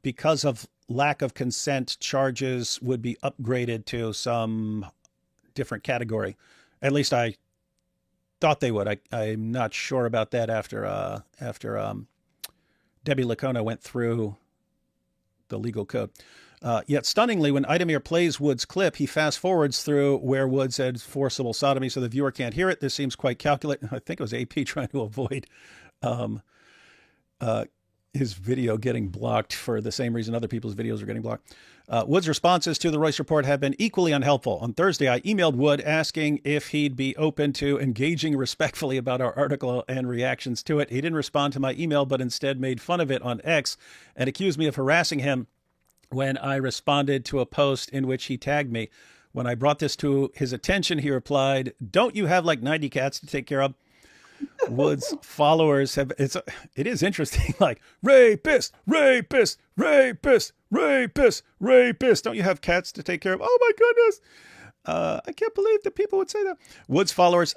because of lack of consent, charges would be upgraded to some different category. At least I thought they would. I'm not sure about that after Debbie Lacona went through the legal code. Yet stunningly, when Idemir plays Wood's clip, he fast forwards through where Wood said forcible sodomy, so the viewer can't hear it. This seems quite calculated. I think it was AP trying to avoid his video getting blocked for the same reason other people's videos are getting blocked. Wood's responses to the Royce report have been equally unhelpful. On Thursday, I emailed Wood asking if he'd be open to engaging respectfully about our article and reactions to it. He didn't respond to my email, but instead made fun of it on X and accused me of harassing him when I responded to a post in which he tagged me. When I brought this to his attention, he replied, "Don't you have like 90 cats to take care of?" Wood's followers have, it is interesting, like, rapist, rapist, rapist, rapist, rapist. Don't you have cats to take care of? Oh my goodness. I can't believe that people would say that. Wood's followers.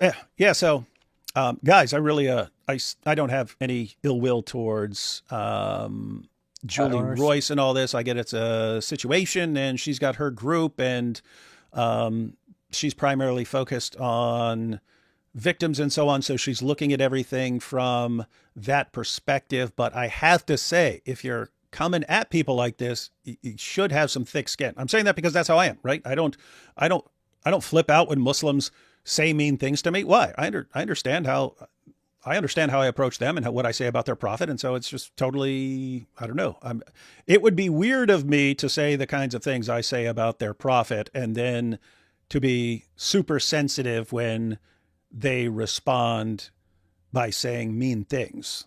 So guys, I really, I don't have any ill will towards Julie Royce and all this. I get it's a situation and she's got her group and she's primarily focused on victims and so on. So she's looking at everything from that perspective. But I have to say, if you're coming at people like this, you should have some thick skin. I'm saying that because that's how I am, right? I don't flip out when Muslims say mean things to me. Why? I understand how I approach them and what I say about their prophet. And so it's just totally, I don't know. It would be weird of me to say the kinds of things I say about their prophet and then to be super sensitive when they respond by saying mean things.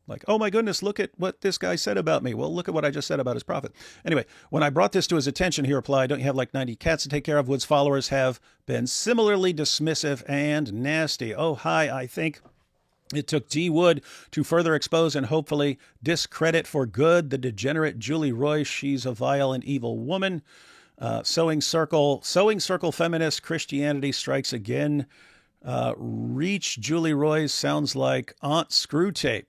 Like, oh my goodness, look at what this guy said about me. Well, look at what I just said about his prophet. Anyway, when I brought this to his attention, he replied, "Don't you have like 90 cats to take care of?" Wood's followers have been similarly dismissive and nasty. Oh, hi, I think it took G. Wood to further expose and hopefully discredit for good the degenerate Julie Royce. She's a vile and evil woman. Sewing circle feminist Christianity strikes again. Reach Julie Royce sounds like Aunt Screwtape.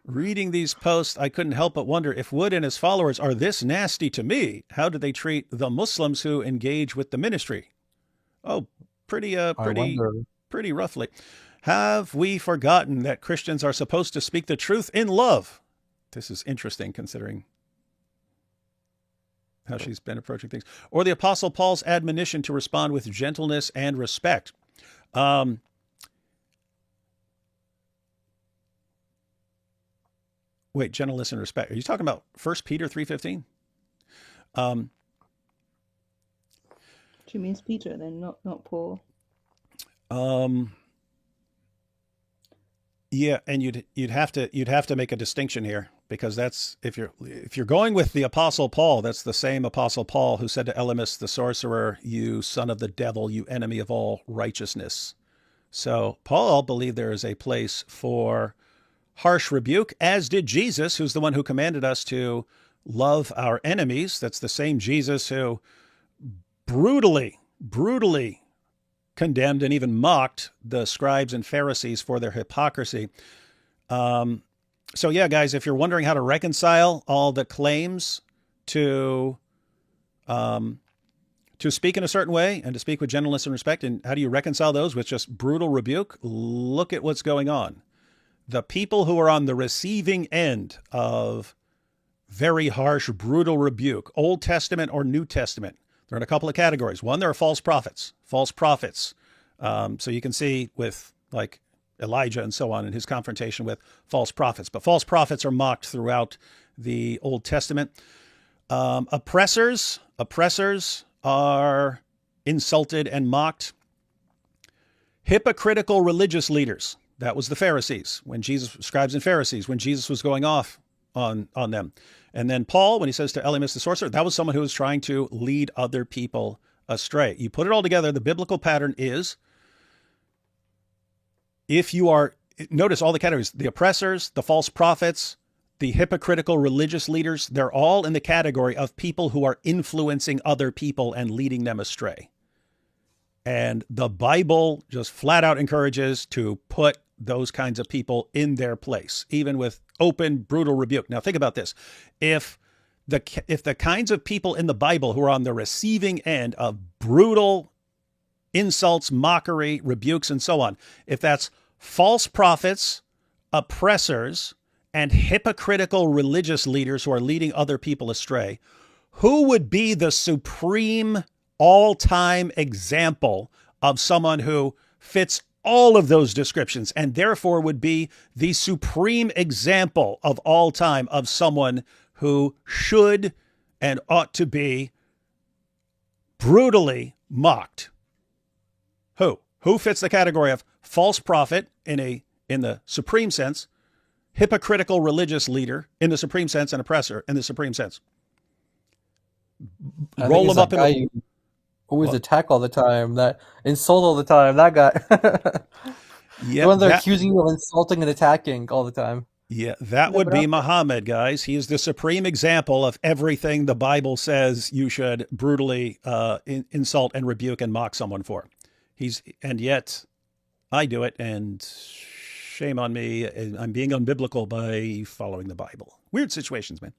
Reading these posts, I couldn't help but wonder if Wood and his followers are this nasty to me. How do they treat the Muslims who engage with the ministry? Oh, pretty roughly. Have we forgotten that Christians are supposed to speak the truth in love? This is interesting considering how she's been approaching things. Or the Apostle Paul's admonition to respond with gentleness and respect. Wait, gentleness and respect. Are you talking about 1 Peter 3:15? She means Peter, then not Paul. Yeah, and you'd have to make a distinction here, because that's if you're going with the Apostle Paul, that's the same Apostle Paul who said to Elymas the sorcerer, "You son of the devil, you enemy of all righteousness." So Paul believed there is a place for harsh rebuke, as did Jesus, who's the one who commanded us to love our enemies. That's the same Jesus who brutally condemned and even mocked the scribes and Pharisees for their hypocrisy. So yeah, guys, if you're wondering how to reconcile all the claims to speak in a certain way and to speak with gentleness and respect, and how do you reconcile those with just brutal rebuke, look at what's going on. The people who are on the receiving end of very harsh, brutal rebuke, Old Testament or New Testament, they're in a couple of categories. One, there are false prophets. So you can see with like Elijah and so on in his confrontation with false prophets. But false prophets are mocked throughout the Old Testament. Oppressors are insulted and mocked. Hypocritical religious leaders. That was the Pharisees, scribes and Pharisees, when Jesus was going off on them. And then Paul, when he says to Elymas the sorcerer, that was someone who was trying to lead other people astray. You put it all together, the biblical pattern is, notice all the categories, the oppressors, the false prophets, the hypocritical religious leaders, they're all in the category of people who are influencing other people and leading them astray. And the Bible just flat out encourages to put those kinds of people in their place, even with open, brutal rebuke. Now, think about this. If the kinds of people in the Bible who are on the receiving end of brutal insults, mockery, rebukes, and so on, if that's false prophets, oppressors, and hypocritical religious leaders who are leading other people astray, who would be the supreme all-time example of someone who fits all of those descriptions, and therefore would be the supreme example of all time of someone who should and ought to be brutally mocked? Who fits the category of false prophet in the supreme sense, hypocritical religious leader in the supreme sense, and oppressor in the supreme sense? Roll them up in the always attack all the time, that insult all the time, that guy. Yeah, the one they're accusing you of insulting and attacking all the time. Yeah, that would be Muhammad, guys. He is the supreme example of everything the Bible says you should brutally insult and rebuke and mock someone for. And yet I do it, and shame on me. I'm being unbiblical by following the Bible. Weird situations, man.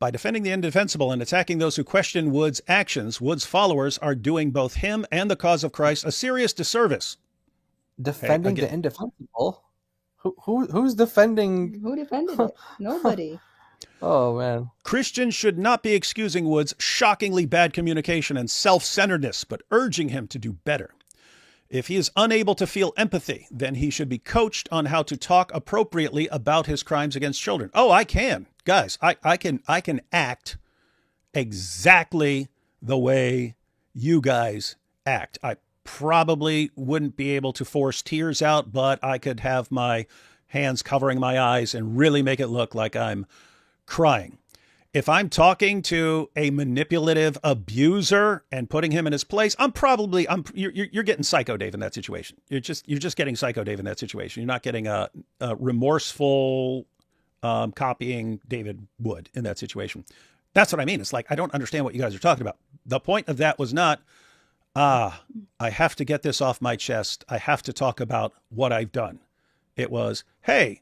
By defending the indefensible and attacking those who question Wood's actions, Wood's followers are doing both him and the cause of Christ a serious disservice. Defending the indefensible? Who's defending? Who defended it? Nobody. Oh, man. Christians should not be excusing Wood's shockingly bad communication and self-centeredness, but urging him to do better. If he is unable to feel empathy, then he should be coached on how to talk appropriately about his crimes against children. Oh, I can. Guys, I can act exactly the way you guys act. I probably wouldn't be able to force tears out, but I could have my hands covering my eyes and really make it look like I'm crying. If I'm talking to a manipulative abuser and putting him in his place, you're getting Psycho Dave in that situation. You're just getting Psycho Dave in that situation. You're not getting a remorseful copying David Wood in that situation. That's what I mean. It's like, I don't understand what you guys are talking about. The point of that was not, I have to get this off my chest. I have to talk about what I've done. It was, hey,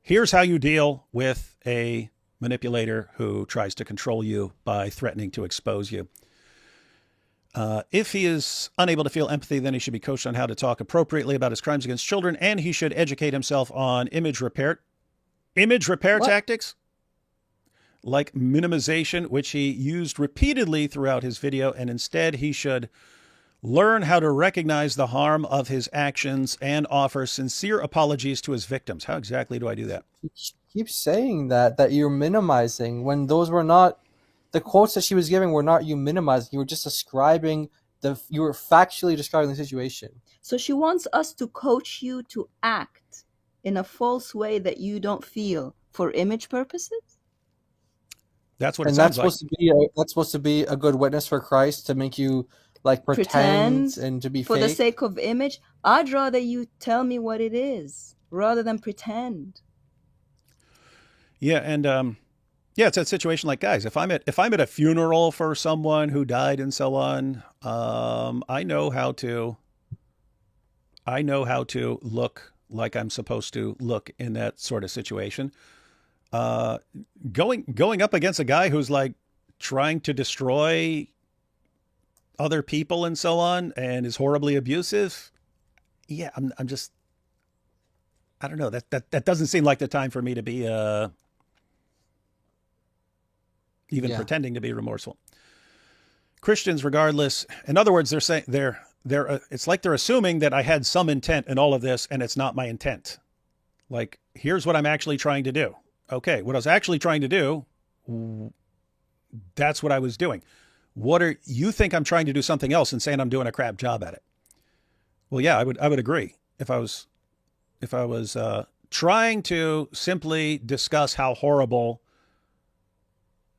here's how you deal with a manipulator who tries to control you by threatening to expose you. If he is unable to feel empathy, then he should be coached on how to talk appropriately about his crimes against children, and he should educate himself on image repair What? tactics like minimization, which he used repeatedly throughout his video, and instead he should learn how to recognize the harm of his actions and offer sincere apologies to his victims. How exactly do I do that? You keep saying that you're minimizing when those were not the quotes that she was giving were not you minimizing. You were just describing you were factually describing the situation. So she wants us to coach you to act in a false way that you don't feel for image purposes? That's what it And sounds like. that's supposed to be a good witness for Christ, to make you like pretend and to be for the fake. sake of image. I'd rather you tell me what it is rather than pretend. Yeah, and yeah, it's that situation. Like, guys, if I'm at a funeral for someone who died and so on, I know how to look like I'm supposed to look in that sort of situation. Going up against a guy who's like trying to destroy other people and so on, and is horribly abusive. Yeah, I'm just, I don't know. That doesn't seem like the time for me to be even pretending to be remorseful. Christians, regardless, in other words, they're saying it's like they're assuming that I had some intent in all of this, and it's not my intent. Like, here's what I'm actually trying to do. Okay, what I was actually trying to do, that's what I was doing. You think I'm trying to do something else and saying I'm doing a crap job at it? Well, yeah, I would agree if I was trying to simply discuss how horrible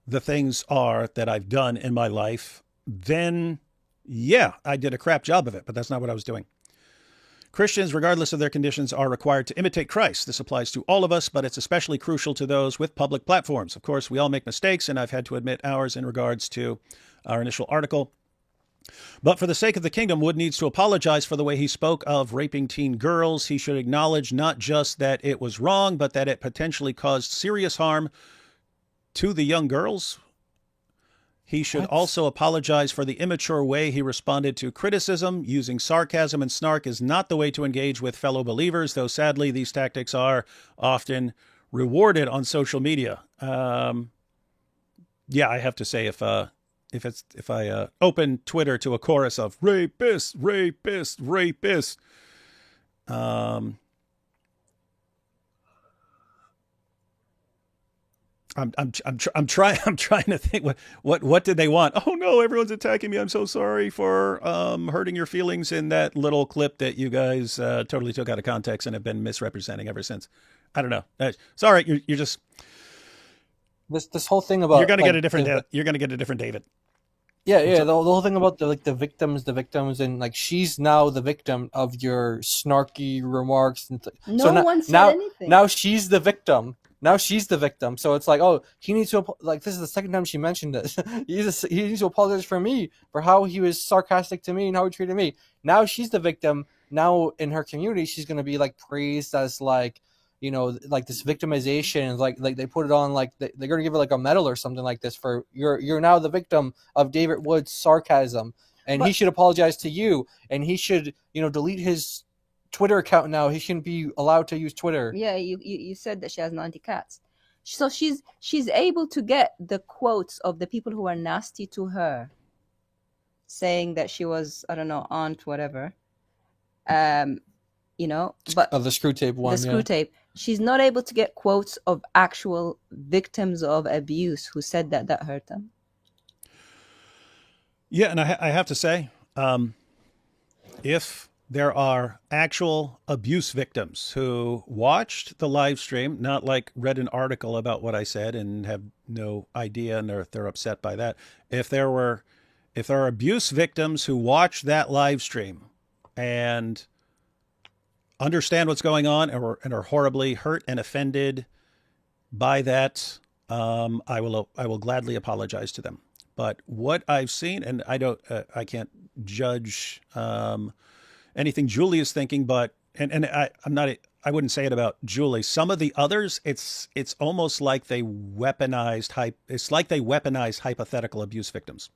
the things are that I've done in my life, then yeah, I did a crap job of it, but that's not what I was doing. Christians, regardless of their conditions, are required to imitate Christ. This applies to all of us, but it's especially crucial to those with public platforms. Of course, we all make mistakes, and I've had to admit ours in regards to our initial article. But for the sake of the kingdom, Wood needs to apologize for the way he spoke of raping teen girls. He should acknowledge not just that it was wrong, but that it potentially caused serious harm to the young girls. He should also apologize for the immature way he responded to criticism. Using sarcasm and snark is not the way to engage with fellow believers, though sadly these tactics are often rewarded on social media. Yeah, I have to say, if I open Twitter to a chorus of rapist, rapist, rapist, I'm trying to think what did they want? Oh no, everyone's attacking me. I'm so sorry for hurting your feelings in that little clip that you guys totally took out of context and have been misrepresenting ever since. I don't know. Sorry, you're just this whole thing about you're gonna get a different David. Yeah. The whole thing about the victims, and like she's now the victim of your snarky remarks. And no one said anything. Now she's the victim. So it's like, oh, he needs to, like, this is the second time she mentioned this. He needs to apologize for me, for how he was sarcastic to me and how he treated me. Now she's the victim. Now in her community, she's going to be like praised as like, you know, like this victimization. Like they put it on, like they're going to give her like a medal or something like this for you're now the victim of David Wood's sarcasm. And he should apologize to you. And he should, delete his Twitter account now. He shouldn't be allowed to use Twitter. Yeah, you said that she has 90 cats. So she's able to get the quotes of the people who are nasty to her, saying that she was, I don't know, aunt whatever. But the screw tape one. The screw tape. She's not able to get quotes of actual victims of abuse who said that hurt them. Yeah, and I have to say, if there are actual abuse victims who watched the live stream, not like read an article about what I said and have no idea and they're upset by that. If there are abuse victims who watch that live stream and understand what's going on and are horribly hurt and offended by that, I will gladly apologize to them. But what I've seen, and I can't judge anything Julie is thinking, but I wouldn't say it about Julie. Some of the others, it's almost like they weaponized hypothetical abuse victims.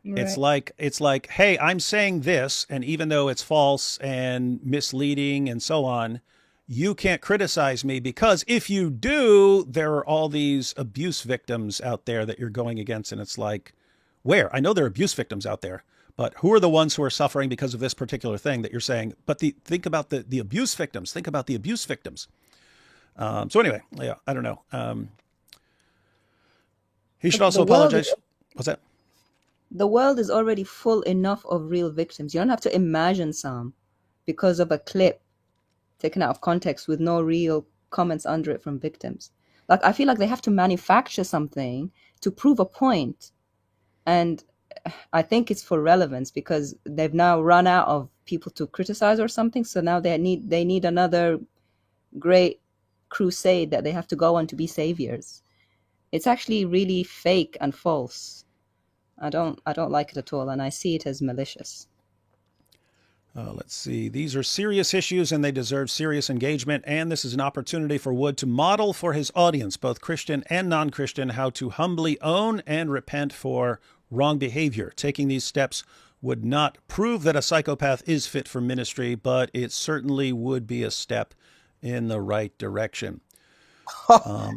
Right. It's like, hey, I'm saying this, and even though it's false and misleading and so on, you can't criticize me because if you do, there are all these abuse victims out there that you're going against, and it's like, where? I know there are abuse victims out there, but who are the ones who are suffering because of this particular thing that you're saying? But think about the abuse victims. Think about the abuse victims. So anyway, yeah, I don't know. He should But also apologize. What's that? the world is already full enough of real victims. You don't have to imagine some because of a clip taken out of context with no real comments under it from victims. Like I feel like they have to manufacture something to prove a point, and I think it's for relevance because they've now run out of people to criticize or something. So now they need another great crusade that they have to go on to be saviors. It's actually really fake and false. I don't like it at all, and I see it as malicious. Let's see. These are serious issues and they deserve serious engagement. And this is an opportunity for Wood to model for his audience, both Christian and non Christian, how to humbly own and repent for wrong behavior. Taking these steps would not prove that a psychopath is fit for ministry, but it certainly would be a step in the right direction.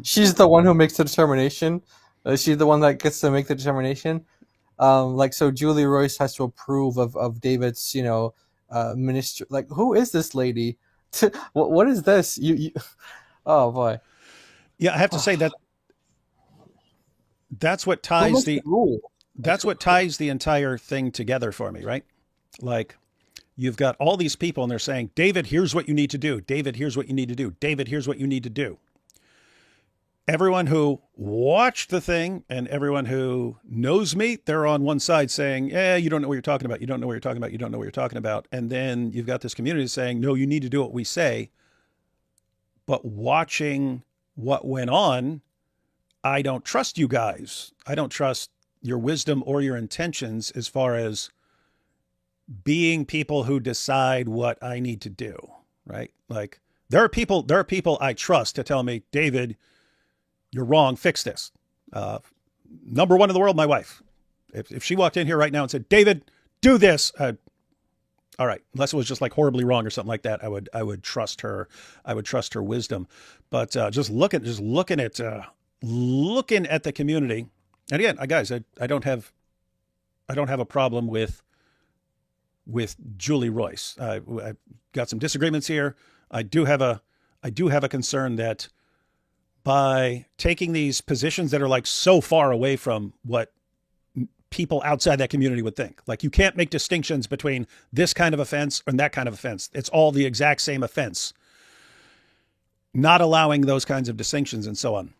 She's the one who makes the determination. She's the one that gets to make the determination. So Julie Royce has to approve of David's, ministry. Like, who is this lady? What is this? Oh boy. Yeah, I have to say that that's what Who ties makes the the rule? that's what ties the entire thing together for me, right? Like you've got all these people and they're saying, David, here's what you need to do. David, here's what you need to do. David, here's what you need to do. Everyone who watched the thing and everyone who knows me, they're on one side saying, yeah, you don't know what you're talking about. You don't know what you're talking about. You don't know what you're talking about. And then you've got this community saying, no, you need to do what we say. But watching what went on, I don't trust you guys. I don't trust your wisdom or your intentions as far as being people who decide what I need to do, right? Like there are people I trust to tell me, David, you're wrong, fix this. Number one in the world, my wife. If she walked in here right now and said, David, do this, all right, unless it was just like horribly wrong or something like that, I would trust her. I would trust her wisdom. But just looking at the community, and again, guys, I don't have a problem with Julie Royce. I've got some disagreements here. I do have a concern that by taking these positions that are like so far away from what people outside that community would think. Like you can't make distinctions between this kind of offense and that kind of offense. It's all the exact same offense. Not allowing those kinds of distinctions and so on.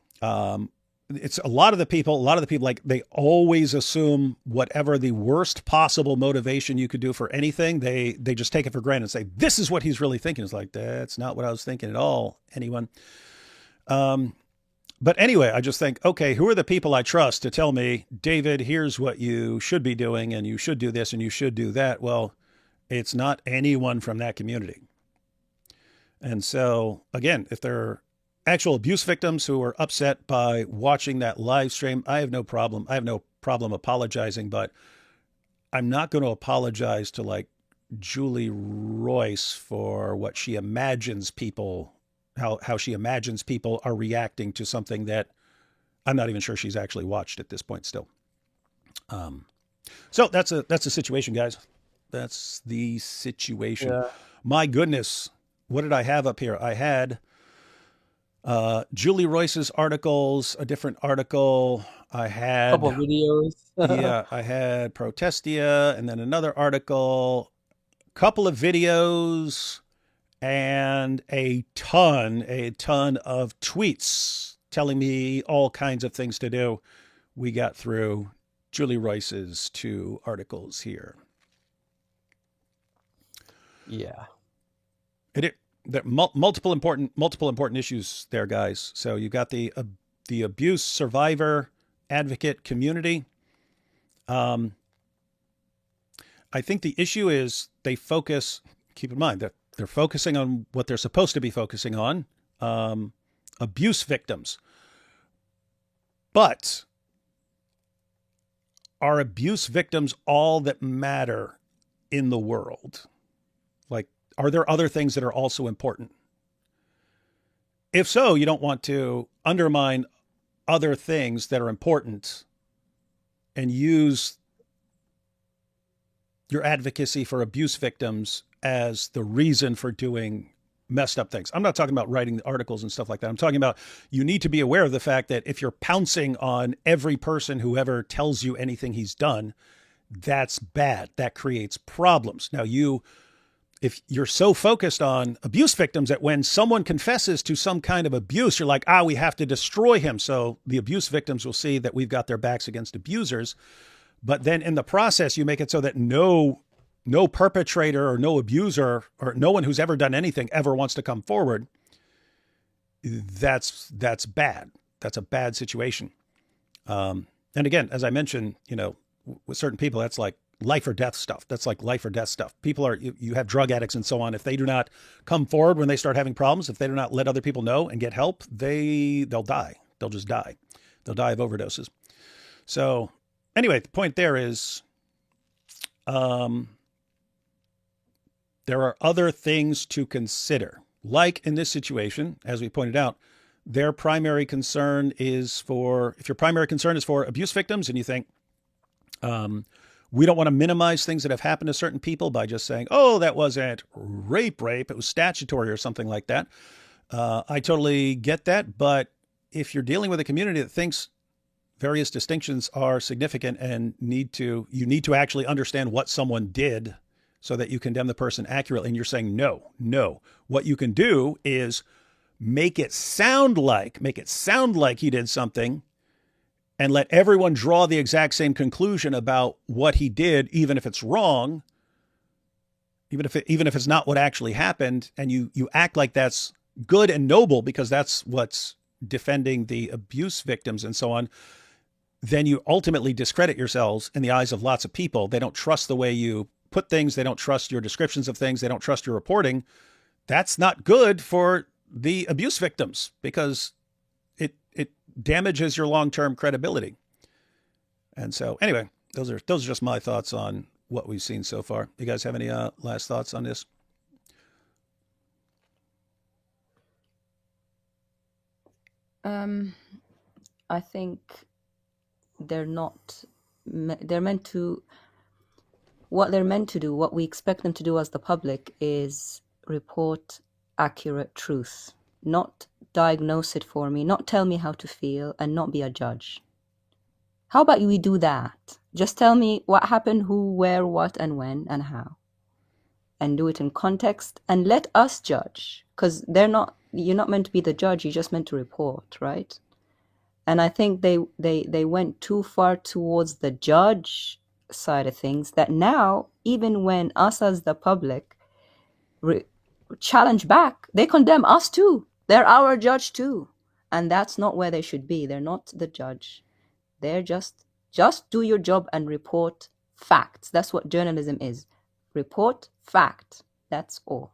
It's a lot of the people like they always assume whatever the worst possible motivation you could do for anything, they just take it for granted and say, this is what he's really thinking. It's like, that's not what I was thinking at all, anyone. But anyway, I just think, okay, who are the people I trust to tell me, David, here's what you should be doing and you should do this and you should do that? Well, it's not anyone from that community. And so again, if there are actual abuse victims who are upset by watching that live stream, I have no problem. I have no problem apologizing, but I'm not going to apologize to like Julie Royce for what she imagines people, how she imagines people are reacting to something that I'm not even sure she's actually watched at this point still. So that's a situation, guys. That's the situation. Yeah. My goodness. What did I have up here? I had Julie Royce's articles, a different article. I had Couple of videos. yeah, I had Protestia and then another article, couple of videos, and a ton of tweets telling me all kinds of things to do. We got through Julie Royce's 2 articles here. Yeah. There are multiple important issues there, guys. So you've got the abuse survivor advocate community. I think the issue is they focus. Keep in mind that they're focusing on what they're supposed to be focusing on, abuse victims. But are abuse victims all that matter in the world? Like, are there other things that are also important? If so, you don't want to undermine other things that are important and use your advocacy for abuse victims as the reason for doing messed up things. I'm not talking about writing articles and stuff like that. I'm talking about you need to be aware of the fact that if you're pouncing on every person who ever tells you anything he's done, that's bad. That creates problems. Now, if you're so focused on abuse victims that when someone confesses to some kind of abuse, you're like, we have to destroy him. So the abuse victims will see that we've got their backs against abusers. But then in the process, you make it so that no perpetrator or no abuser or no one who's ever done anything ever wants to come forward. That's bad. That's a bad situation. And again, as I mentioned, with certain people, that's like life or death stuff. That's like life or death stuff. People you have drug addicts and so on. If they do not come forward when they start having problems, if they do not let other people know and get help, they'll die. They'll just die. They'll die of overdoses. So anyway, the point there is, there are other things to consider. Like in this situation, as we pointed out, their primary concern is if your primary concern is for abuse victims and you think, we don't want to minimize things that have happened to certain people by just saying, that wasn't rape, it was statutory or something like that. I totally get that. But if you're dealing with a community that thinks various distinctions are significant and you need to actually understand what someone did so that you condemn the person accurately, and you're saying, no. What you can do is make it sound like he did something and let everyone draw the exact same conclusion about what he did, even if it's wrong, even if it's not what actually happened, and you act like that's good and noble because that's what's defending the abuse victims and so on, then you ultimately discredit yourselves in the eyes of lots of people. They don't trust the way you put things. They don't trust your descriptions of things. They don't trust your reporting. That's not good for the abuse victims because it damages your long-term credibility. And so anyway, those are just my thoughts on what we've seen so far. You guys have any last thoughts on this? I think they're meant to, what we expect them to do as the public is report accurate truth, not diagnose it for me, not tell me how to feel, and not be a judge. How about we do that? Just tell me what happened, who, where, what, and when, and how. And do it in context and let us judge. Because you're not meant to be the judge, you're just meant to report, right? And I think they went too far towards the judge side of things that now, even when us as the public challenge back, they condemn us too. They're our judge too. And that's not where they should be. They're not the judge. They're just do your job and report facts. That's what journalism is. Report fact. That's all.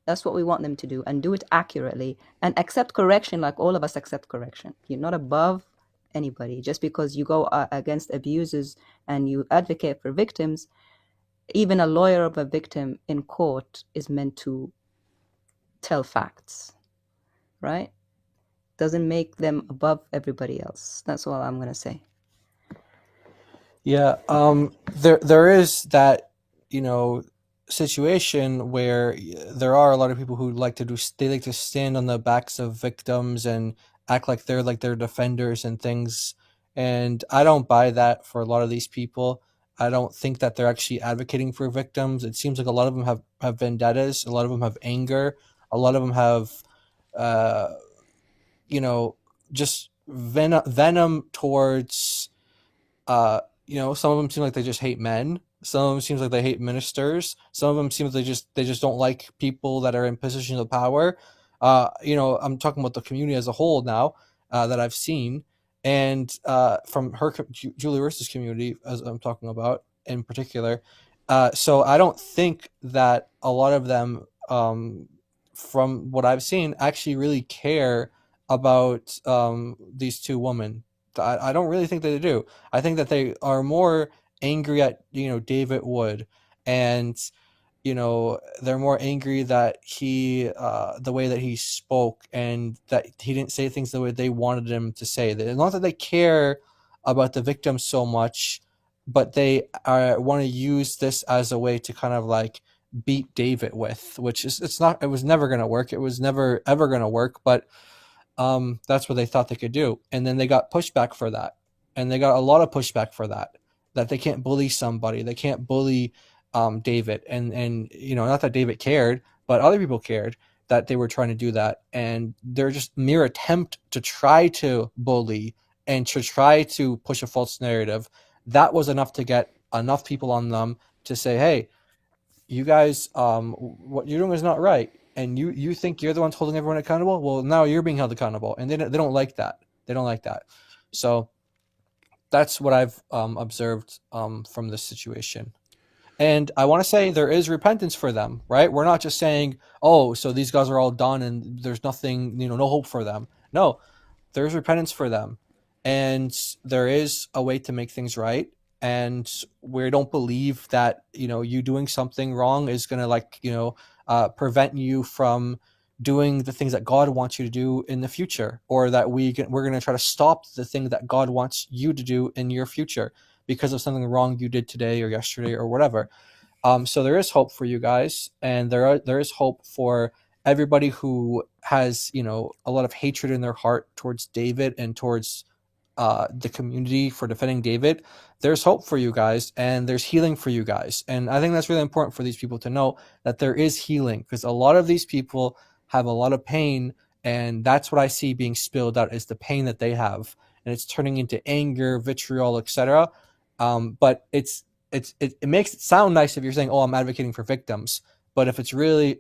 That's what we want them to do, and do it accurately and accept correction like all of us accept correction. You're not above anybody. Just because you go against abusers and you advocate for victims, even a lawyer of a victim in court is meant to tell facts, right? Doesn't make them above everybody else. That's all I'm going to say. Yeah, there is that, situation where there are a lot of people who like to stand on the backs of victims and act like they're their defenders and things. And I don't buy that for a lot of these people. I don't think that they're actually advocating for victims. It seems like a lot of them have vendettas. A lot of them have anger. A lot of them have, just venom towards, some of them seem like they just hate men. Some of them seems like they hate ministers. Some of them seem like they just don't like people that are in positions of power. I'm talking about the community as a whole now that I've seen, and from Julie Royce's community, as I'm talking about in particular. So I don't think that a lot of them, from what I've seen, actually really care about these two women. I don't really think that they do. I think that they are more angry at, David Wood, and they're more angry that the way that he spoke, and that he didn't say things the way they wanted him to say. Not that they care about the victims so much, but they want to use this as a way to kind of like beat David with, which is, it was never going to work. It was never ever going to work, but that's what they thought they could do. And then they got pushback for that. And they got a lot of pushback for that they can't bully somebody. They can't bully David. And not that David cared, but other people cared that they were trying to do that. And they're just mere attempt to try to bully and to try to push a false narrative. That was enough to get enough people on them to say, hey, you guys, what you're doing is not right. And you think you're the ones holding everyone accountable? Well, now you're being held accountable. And they don't like that. They don't like that. So that's what I've observed from this situation. And I want to say there is repentance for them, right? We're not just saying, oh, so these guys are all done and there's nothing, no hope for them. No, there's repentance for them. And there is a way to make things right. And we don't believe that, you doing something wrong is going to prevent you from doing the things that God wants you to do in the future, or that we're going to try to stop the thing that God wants you to do in your future because of something wrong you did today or yesterday or whatever. So there is hope for you guys, and there is hope for everybody who has, a lot of hatred in their heart towards David and towards the community for defending David. There's hope for you guys, and there's healing for you guys. And I think that's really important for these people to know, that there is healing, because a lot of these people have a lot of pain, and that's what I see being spilled out, is the pain that they have, and it's turning into anger, vitriol, etc. But it makes it sound nice if you're saying, oh, I'm advocating for victims, but if it's really,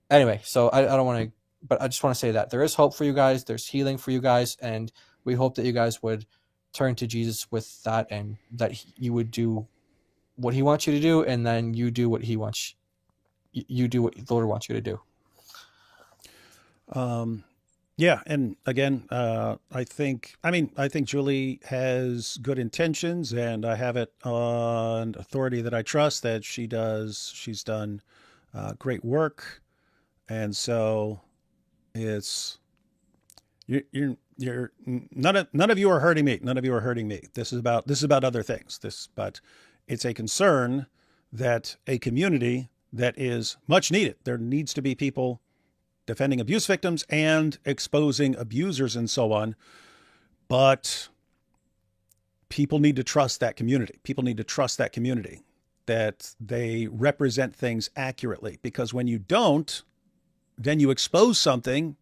anyway, so I don't want to, but I just want to say that there is hope for you guys, there's healing for you guys, and we hope that you guys would turn to Jesus with that, and that you would do what he wants you to do, and then you do what he wants. You do what the Lord wants you to do. Yeah, and again, I think Julie has good intentions, and I have it on authority that I trust that she's done great work, and so it's you're none of you are hurting me. None of you are hurting me. This is about other things. But it's a concern that a community that is much needed. There needs to be people defending abuse victims and exposing abusers and so on. But people need to trust that community. People need to trust that community, that they represent things accurately, because when you don't, then you expose something.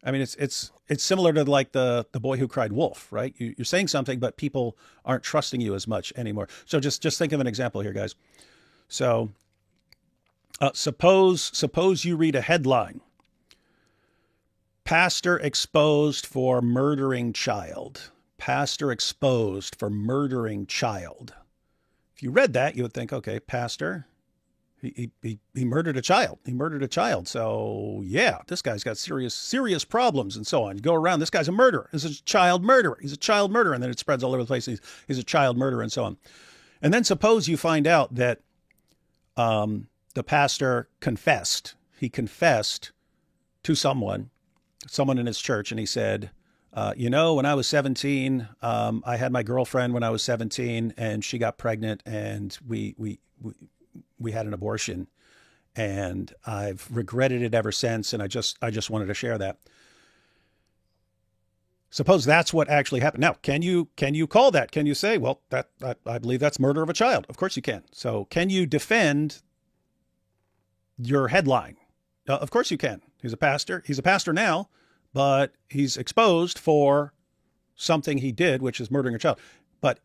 I mean, it's similar to like the boy who cried wolf, right? You're saying something, but people aren't trusting you as much anymore. So just think of an example here, guys. So suppose you read a headline: pastor exposed for murdering child. Pastor exposed for murdering child. If you read that, you would think, okay, pastor, he murdered a child. He murdered a child. So yeah, this guy's got serious problems and so on. You go around, this guy's a murderer. This is a child murderer. He's a child murderer. And then it spreads all over the place. He's a child murderer and so on. And then suppose you find out that the pastor confessed. He confessed to someone in his church, and he said, when I was 17, I had my girlfriend when I was 17, and she got pregnant, and we had an abortion, and I've regretted it ever since. And I just wanted to share that. Suppose that's what actually happened. Now, can you call that? Can you say, well, that I believe that's murder of a child? Of course you can. So can you defend your headline? Of course you can. He's a pastor. He's a pastor now, but he's exposed for something he did, which is murdering a child. But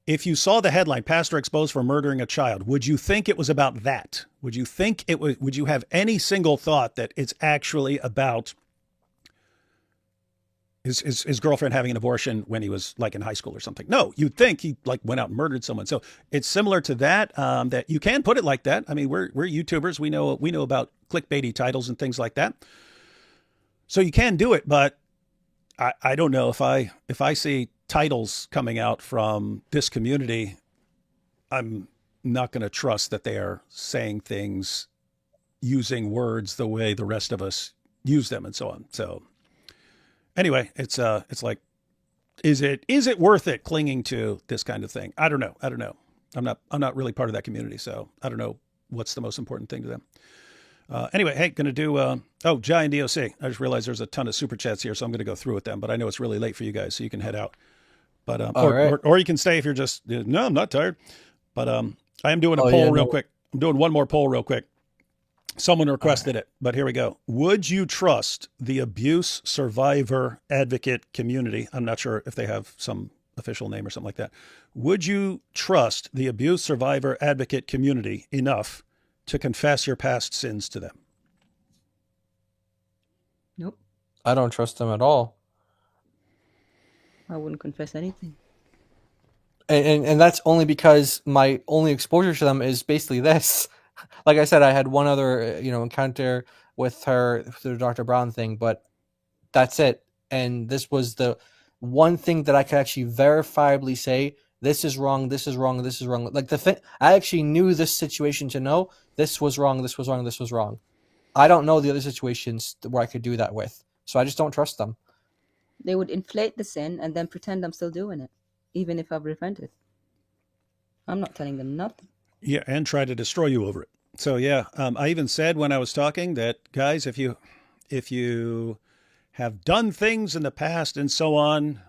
if you saw the headline, pastor exposed for murdering a child, would you think it was about that? Would you have any single thought that it's actually about his girlfriend having an abortion when he was like in high school or something? No, you'd think he like went out and murdered someone. So it's similar to that, that you can put it like that. I mean, we're YouTubers. We know about clickbaity titles and things like that. So you can do it, but I don't know if I see titles coming out from this community, I'm not going to trust that they are saying things using words the way the rest of us use them and so on. So anyway, it's like, is it worth it clinging to this kind of thing? I don't know. I'm not really part of that community, so I don't know what's the most important thing to them. Anyway, hey, going to do, Giant DOC. I just realized there's a ton of super chats here, so I'm going to go through with them, but I know it's really late for you guys, so you can head out. But, or you can stay if you're just, no, I'm not tired. But, I am doing a poll real quick. I'm doing one more poll real quick. Someone requested it, but here we go. Would you trust the abuse survivor advocate community? I'm not sure if they have some official name or something like that. Would you trust the abuse survivor advocate community enough to confess your past sins to them? Nope. I don't trust them at all. I wouldn't confess anything. And that's only because my only exposure to them is basically this. Like I said, I had one other, encounter with her through the Dr. Brown thing, but that's it. And this was the one thing that I could actually verifiably say, this is wrong, this is wrong, this is wrong. Like I actually knew this situation to know this was wrong, this was wrong, this was wrong. I don't know the other situations where I could do that with. So I just don't trust them. They would inflate the sin and then pretend I'm still doing it, even if I've repented. I'm not telling them nothing. Yeah, and try to destroy you over it. So yeah, I even said when I was talking that, guys, if you have done things in the past and so on,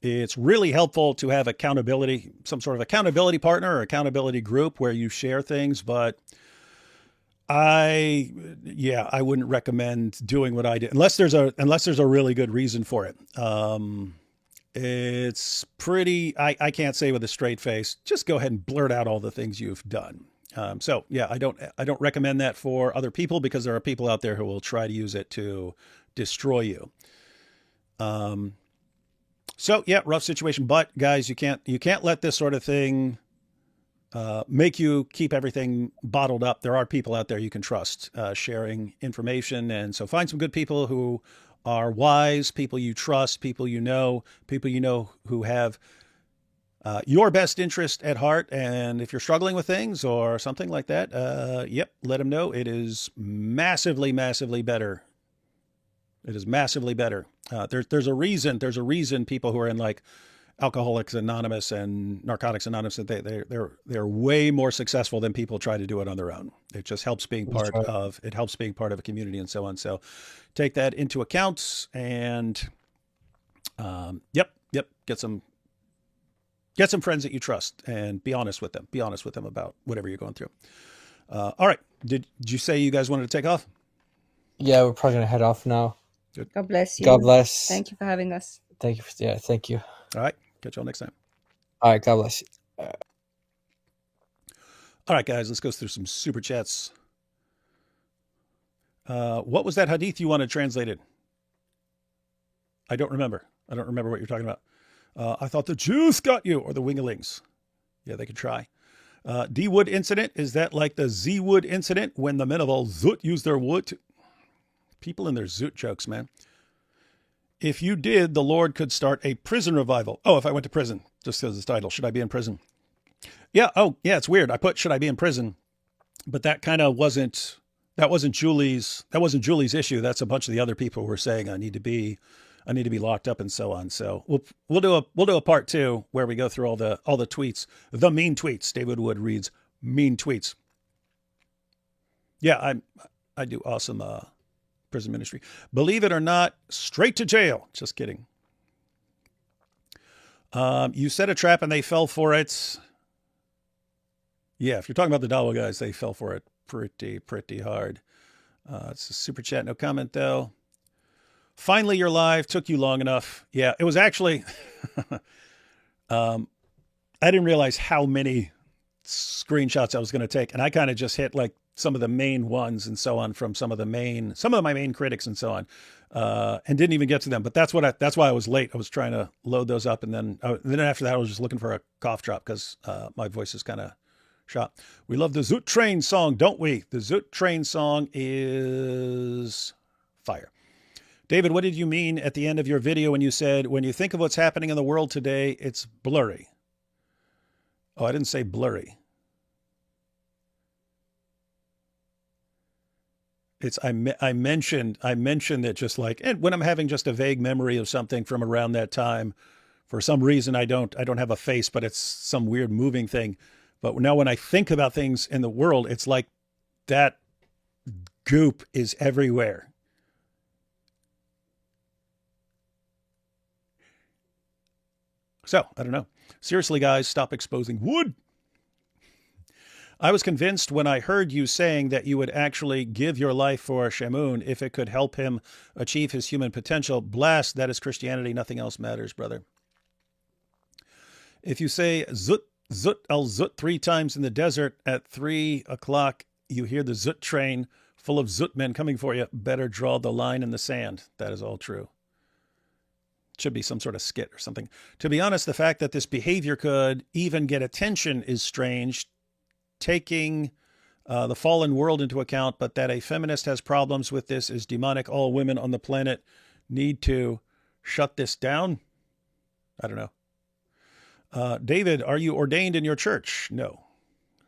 it's really helpful to have accountability, some sort of accountability partner or accountability group where you share things. But I wouldn't recommend doing what I did unless there's a really good reason for it. It's pretty, I can't say with a straight face, just go ahead and blurt out all the things you've done. So yeah, I don't recommend that for other people because there are people out there who will try to use it to destroy you. So yeah, rough situation, but guys, you can't let this sort of thing, make you keep everything bottled up. There are people out there you can trust, sharing information. And so find some good people who are wise, people you trust, people you know who have your best interest at heart. And if you're struggling with things or something like that, let them know. It is massively, massively better. It is massively better. There's a reason people who are in like Alcoholics Anonymous and Narcotics Anonymous, they're way more successful than people try to do it on their own. It just helps being part of a community and so on. So take that into account and, get some friends that you trust and be honest with them. Be honest with them about whatever you're going through. All right. Did you say you guys wanted to take off? Yeah, we're probably going to head off now. Good. God bless you. God bless. Thank you for having us. Thank you. Thank you. All right. Catch y'all next time. All right. God bless you. All right, guys, let's go through some super chats. What was that hadith you wanted translated? I don't remember. I don't remember what you're talking about. I thought the Jews got you, or the Wingalings. Yeah, they could try. D Wood incident. Is that like the Z Wood incident when the men of all Zut used their wood? People and their Zut jokes, man. If you did, the Lord could start a prison revival. Oh, if I went to prison, just because the title, should I be in prison? Yeah. Oh, yeah. It's weird. I put, should I be in prison? But that kind of wasn't Julie's issue. That's a bunch of the other people who were saying I need to be locked up and so on. So we'll do a part 2 where we go through all the tweets, the mean tweets. David Wood reads mean tweets. Yeah, I do awesome prison ministry. Believe it or not, straight to jail. Just kidding. You set a trap and they fell for it. Yeah, if you're talking about the Dawa guys, they fell for it pretty hard. It's a super chat, no comment though. Finally, you're live. Took you long enough. Yeah, it was actually, I didn't realize how many screenshots I was going to take. And I kind of just hit like some of the main ones and so on from some of my main critics and so on, and didn't even get to them. But that's why I was late. I was trying to load those up. And then after that, I was just looking for a cough drop because my voice is kind of shot. We love the Zoot Train song, don't we? The Zoot Train song is fire. David, what did you mean at the end of your video when you said, when you think of what's happening in the world today, it's blurry? Oh, I didn't say blurry. I mentioned that just like, and when I'm having just a vague memory of something from around that time, for some reason I don't have a face, but it's some weird moving thing. But now when I think about things in the world, it's like that goop is everywhere. So, I don't know. Seriously, guys, stop exposing wood. I was convinced when I heard you saying that you would actually give your life for Shamoun if it could help him achieve his human potential. Blast, that is Christianity. Nothing else matters, brother. If you say zut, zut, al zut 3 times in the desert at 3 o'clock, you hear the zut train full of zut men coming for you. Better draw the line in the sand. That is all true. Should be some sort of skit or something. To be honest, the fact that this behavior could even get attention is strange, taking the fallen world into account, but that a feminist has problems with this is demonic. All women on the planet need to shut this down. I don't know. David, are you ordained in your church? No.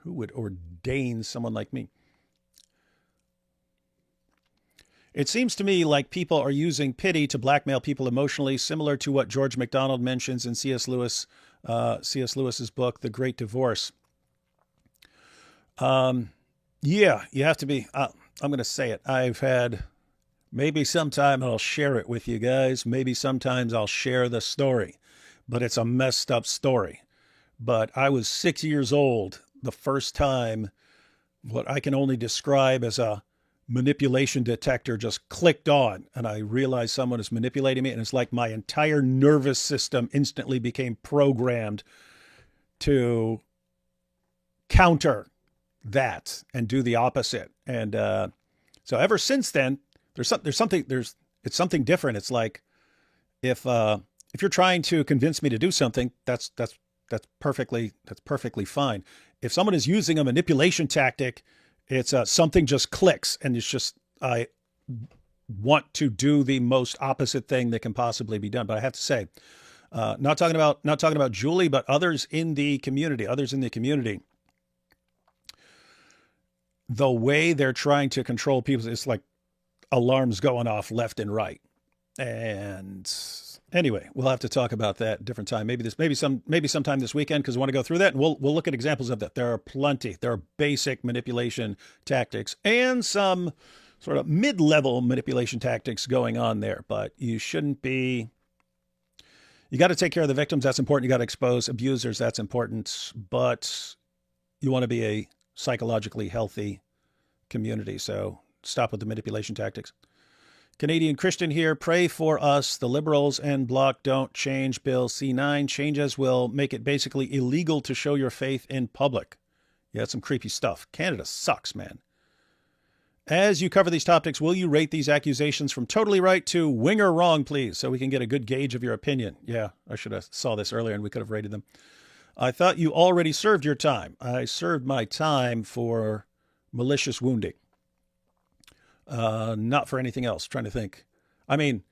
Who would ordain someone like me? It seems to me like people are using pity to blackmail people emotionally, similar to what George MacDonald mentions in C.S. Lewis's book, The Great Divorce. Yeah, you have to be, I'm going to say it. I've had, maybe sometime I'll share it with you guys. Maybe sometimes I'll share the story, but it's a messed up story. But I was 6 years old the first time what I can only describe as a manipulation detector just clicked on, and I realized someone is manipulating me, and it's like my entire nervous system instantly became programmed to counter that and do the opposite. And so ever since then, it's something different. It's like if you're trying to convince me to do something, that's perfectly fine. If someone is using a manipulation tactic, it's something just clicks, and it's just I want to do the most opposite thing that can possibly be done. But I have to say, not talking about Julie, but others in the community, the way they're trying to control people, it's like alarms going off left and right. And anyway, we'll have to talk about that at a different time. Maybe sometime this weekend, because I want to go through that, and we'll look at examples of that. There are plenty. There are basic manipulation tactics and some sort of mid-level manipulation tactics going on there. But you shouldn't be. You got to take care of the victims. That's important. You got to expose abusers. That's important. But you want to be a psychologically healthy community. So stop with the manipulation tactics. Canadian Christian here. Pray for us. The Liberals and Bloc don't change Bill C9. Changes will make it basically illegal to show your faith in public. Yeah, that's some creepy stuff. Canada sucks, man. As you cover these topics, will you rate these accusations from totally right to winger wrong, please, so we can get a good gauge of your opinion? Yeah, I should have saw this earlier and we could have rated them. I thought you already served your time. I served my time for malicious wounding. Not for anything else. Trying to think. I mean,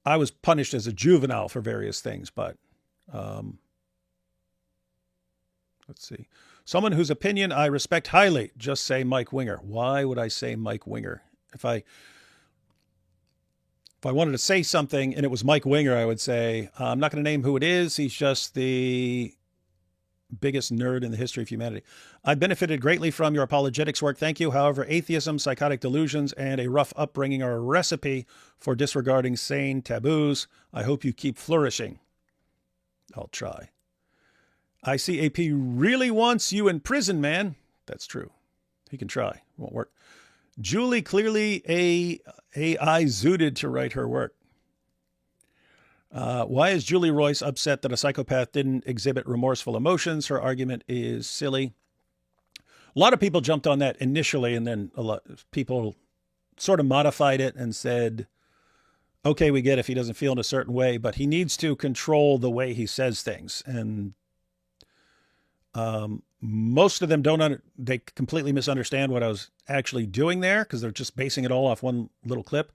I was punished as a juvenile for various things, but let's see. Someone whose opinion I respect highly. Just say Mike Winger. Why would I say Mike Winger? If I wanted to say something and it was Mike Winger, I would say, I'm not going to name who it is. He's just the biggest nerd in the history of humanity. I benefited greatly from your apologetics work. Thank you. However, atheism, psychotic delusions, and a rough upbringing are a recipe for disregarding sane taboos. I hope you keep flourishing. I'll try. ICAP really wants you in prison, man. That's true. He can try. Won't work. Julie clearly AI zooted to write her work. Why is Julie Royce upset that a psychopath didn't exhibit remorseful emotions? Her argument is silly. A lot of people jumped on that initially, and then a lot of people sort of modified it and said, okay, we get if he doesn't feel in a certain way, but he needs to control the way he says things. And most of them they completely misunderstand what I was actually doing there because they're just basing it all off one little clip.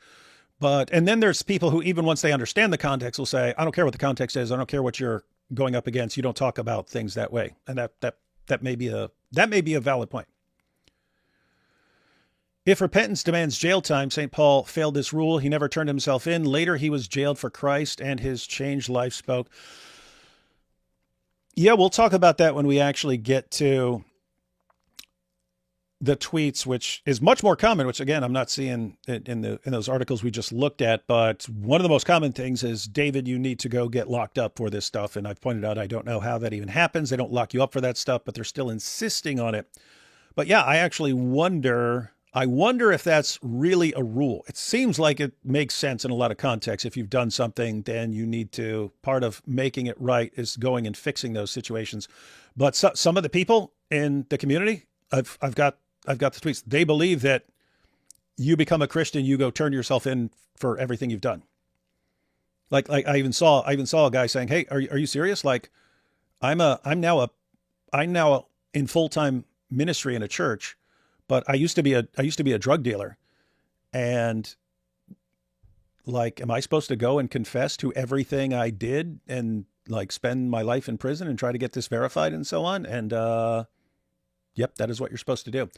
And then there's people who, even once they understand the context, will say, I don't care what the context is. I don't care what you're going up against. You don't talk about things that way. And that may be a valid point. If repentance demands jail time, St. Paul failed this rule. He never turned himself in. Later, he was jailed for Christ, and his changed life spoke. Yeah, we'll talk about that when we actually get to the tweets, which is much more common, which again, I'm not seeing in those articles we just looked at, but one of the most common things is, David, you need to go get locked up for this stuff. And I've pointed out, I don't know how that even happens. They don't lock you up for that stuff, but they're still insisting on it. But yeah, I actually wonder if that's really a rule. It seems like it makes sense in a lot of contexts. If you've done something, then you need to, part of making it right is going and fixing those situations. But some of the people in the community, I've got the tweets. They believe that you become a Christian, you go turn yourself in for everything you've done. Like I even saw a guy saying, "Hey, are you serious? Like, I'm now in full-time ministry in a church, but I used to be a drug dealer, and like, am I supposed to go and confess to everything I did and like spend my life in prison and try to get this verified and so on?" And yep, that is what you're supposed to do.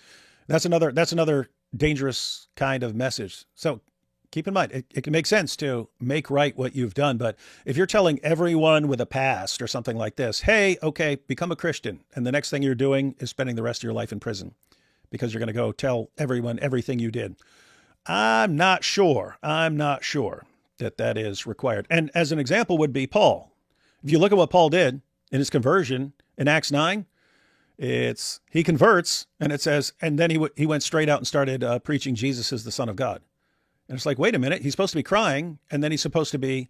That's another dangerous kind of message. So keep in mind, it can make sense to make right what you've done. But if you're telling everyone with a past or something like this, hey, okay, become a Christian, and the next thing you're doing is spending the rest of your life in prison because you're going to go tell everyone everything you did, I'm not sure that is required. And as an example would be Paul. If you look at what Paul did in his conversion in Acts 9, he converts, and it says, and then he went straight out and started preaching Jesus as the Son of God. And it's like, wait a minute, he's supposed to be crying, and then he's supposed to be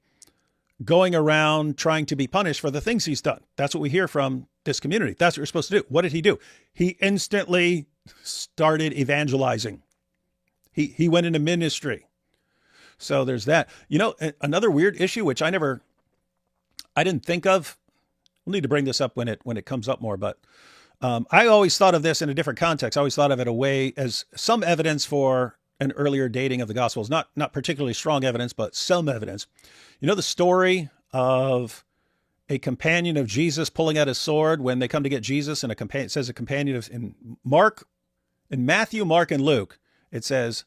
going around trying to be punished for the things he's done. That's what we hear from this community. That's what you're supposed to do. What did he do? He instantly started evangelizing. He went into ministry. So there's that. You know, another weird issue, which I didn't think of. We'll need to bring this up when it comes up more, but I always thought of this in a different context. I always thought of it a way as some evidence for an earlier dating of the Gospels, not particularly strong evidence, but some evidence. You know the story of a companion of Jesus pulling out his sword when they come to get Jesus, and it says a companion of, in Matthew, Mark, and Luke, it says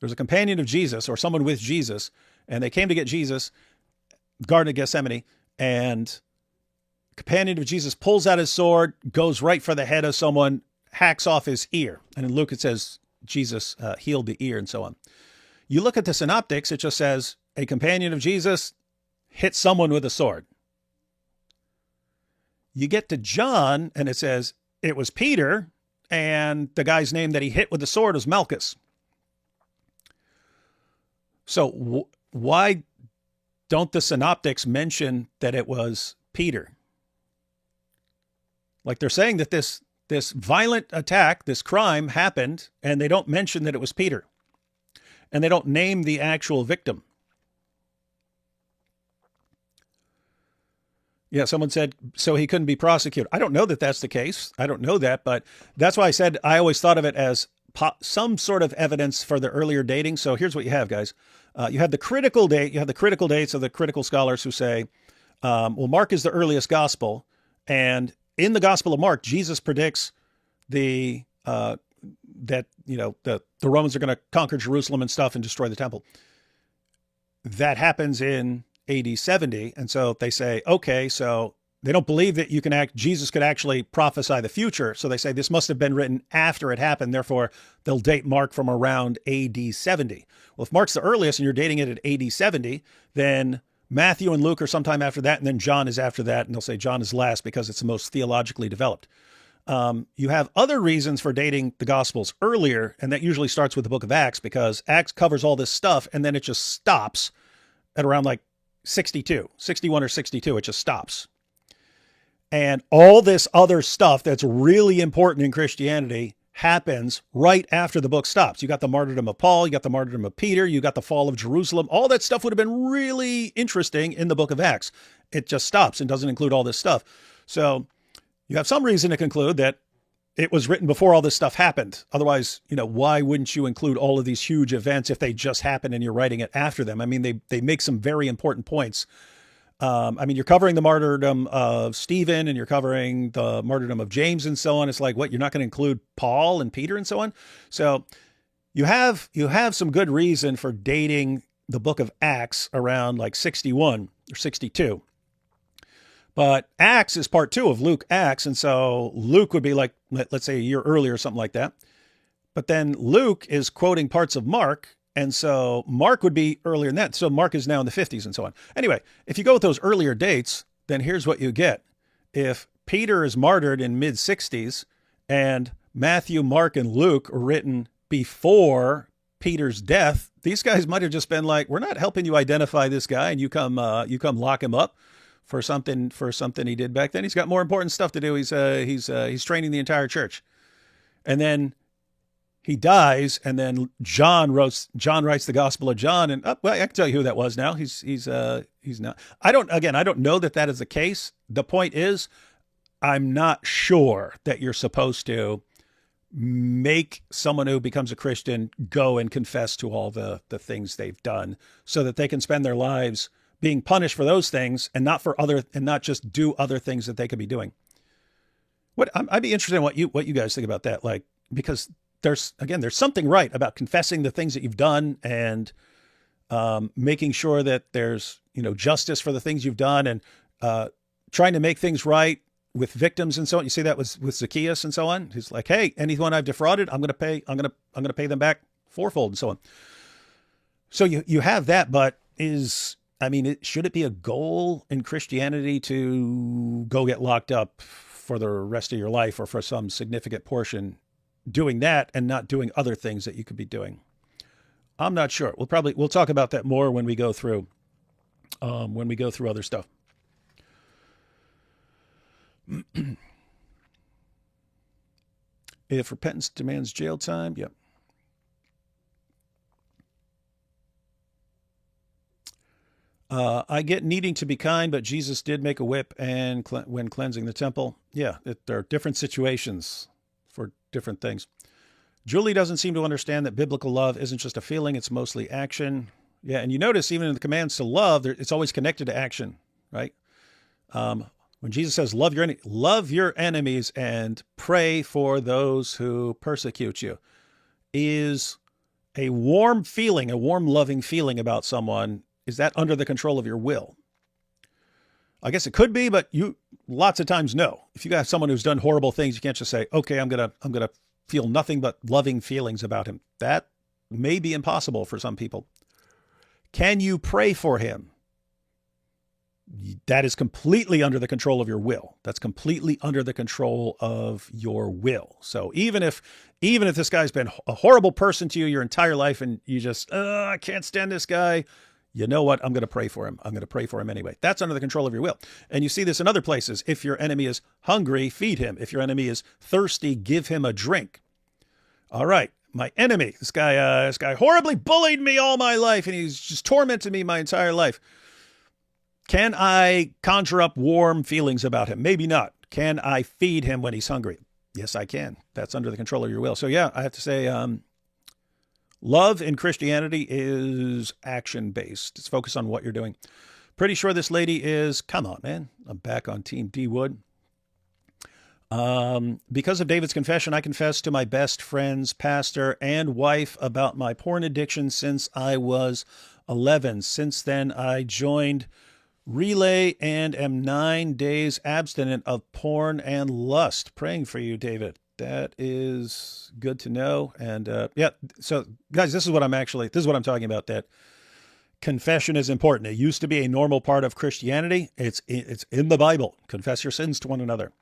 there's a companion of Jesus or someone with Jesus, and they came to get Jesus, Garden of Gethsemane, and companion of Jesus pulls out his sword, goes right for the head of someone, hacks off his ear. And in Luke, it says Jesus healed the ear and so on. You look at the synoptics, it just says a companion of Jesus hit someone with a sword. You get to John, and it says it was Peter, and the guy's name that he hit with the sword was Malchus. So why don't the synoptics mention that it was Peter? Like, they're saying that this violent attack, this crime happened, and they don't mention that it was Peter. And they don't name the actual victim. Yeah, someone said, so he couldn't be prosecuted. I don't know that that's the case. I don't know that, but that's why I said I always thought of it as some sort of evidence for the earlier dating. So here's what you have, guys. You have the critical date. You have the critical dates of the critical scholars who say, well, Mark is the earliest gospel, and in the Gospel of Mark, Jesus predicts that the Romans are going to conquer Jerusalem and stuff and destroy the temple. That happens in AD 70, and so they say, okay, so they don't believe that Jesus could actually prophesy the future, so they say this must have been written after it happened, therefore they'll date Mark from around AD 70. Well, if Mark's the earliest and you're dating it at AD 70, then Matthew and Luke are sometime after that, and then John is after that, and they'll say John is last because it's the most theologically developed. You have other reasons for dating the Gospels earlier, and that usually starts with the book of Acts, because Acts covers all this stuff, and then it just stops at around like 61 or 62. It just stops. And all this other stuff that's really important in Christianity happens right after the book stops. You got the martyrdom of Paul, you got the martyrdom of Peter, you got the fall of Jerusalem. All that stuff would have been really interesting in the book of Acts. It just stops and doesn't include all this stuff. So you have some reason to conclude that it was written before all this stuff happened. Otherwise, why wouldn't you include all of these huge events if they just happen and you're writing it after them? I mean, they make some very important points. You're covering the martyrdom of Stephen and you're covering the martyrdom of James and so on. It's like, what, you're not going to include Paul and Peter and so on? So you have some good reason for dating the book of Acts around like 61 or 62. But Acts is part 2 of Luke Acts. And so Luke would be like, let's say a year earlier or something like that. But then Luke is quoting parts of Mark. And so Mark would be earlier than that. So Mark is now in the 50s and so on. Anyway, if you go with those earlier dates, then here's what you get. If Peter is martyred in mid 60s and Matthew, Mark, and Luke are written before Peter's death, these guys might have just been like, we're not helping you identify this guy, and you come lock him up for something he did back then. He's got more important stuff to do. He's training the entire church. And then he dies, and then John writes the Gospel of John, and I can tell you who that was now. He's not. I don't know that is the case. The point is, I'm not sure that you're supposed to make someone who becomes a Christian go and confess to all the things they've done, so that they can spend their lives being punished for those things and not just do other things that they could be doing. I'd be interested in what you guys think about that, like, because there's something right about confessing the things that you've done and making sure that there's justice for the things you've done, and trying to make things right with victims and so on. You see that with Zacchaeus and so on. He's like, hey, anyone I've defrauded, I'm going to pay them back fourfold and so on. So you have that, but should it be a goal in Christianity to go get locked up for the rest of your life or for some significant portion doing that and not doing other things that you could be doing? I'm not sure. We'll talk about that more when we go through other stuff. If repentance demands jail time, yep. I get needing to be kind, but Jesus did make a whip and when cleansing the temple. Yeah, there are different situations for different things. Julie doesn't seem to understand that biblical love isn't just a feeling, it's mostly action. Yeah, and you notice even in the commands to love, it's always connected to action, right? When Jesus says, love your enemies and pray for those who persecute you, is a warm loving feeling about someone. Is that under the control of your will? I guess it could be, but you lots of times no. If you got someone who's done horrible things, you can't just say, okay, I'm gonna feel nothing but loving feelings about him. That may be impossible for some people. Can you pray for him? That is completely under the control of your will. That's completely under the control of your will. So even if this guy's been a horrible person to you your entire life and you just, I can't stand this guy, you know what? I'm going to pray for him. I'm going to pray for him anyway. That's under the control of your will. And you see this in other places. If your enemy is hungry, feed him. If your enemy is thirsty, give him a drink. All right. My enemy, this guy horribly bullied me all my life and he's just tormented me my entire life. Can I conjure up warm feelings about him? Maybe not. Can I feed him when he's hungry? Yes, I can. That's under the control of your will. So yeah, I have to say, love in Christianity is action-based. It's focused on what you're doing. Pretty sure this lady is, come on, man. I'm back on Team D Wood. Because of David's confession, I confess to my best friend's pastor and wife about my porn addiction since I was 11. Since then, I joined Relay and am 9 days abstinent of porn and lust. Praying for you, David. That is good to know. And yeah, so guys, this is what I'm talking about, that confession is important. It used to be a normal part of Christianity. It's in the Bible. Confess your sins to one another.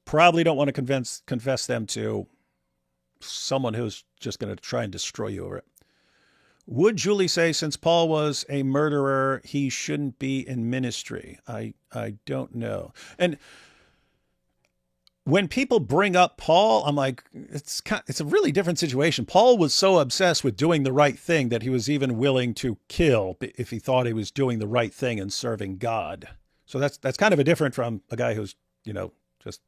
Probably don't want to confess them to someone who's just going to try and destroy you over it. Would Julie say, since Paul was a murderer, he shouldn't be in ministry? I don't know. And when people bring up Paul, I'm like, it's a really different situation. Paul was so obsessed with doing the right thing that he was even willing to kill if he thought he was doing the right thing and serving God. So that's kind of a different from a guy who's, just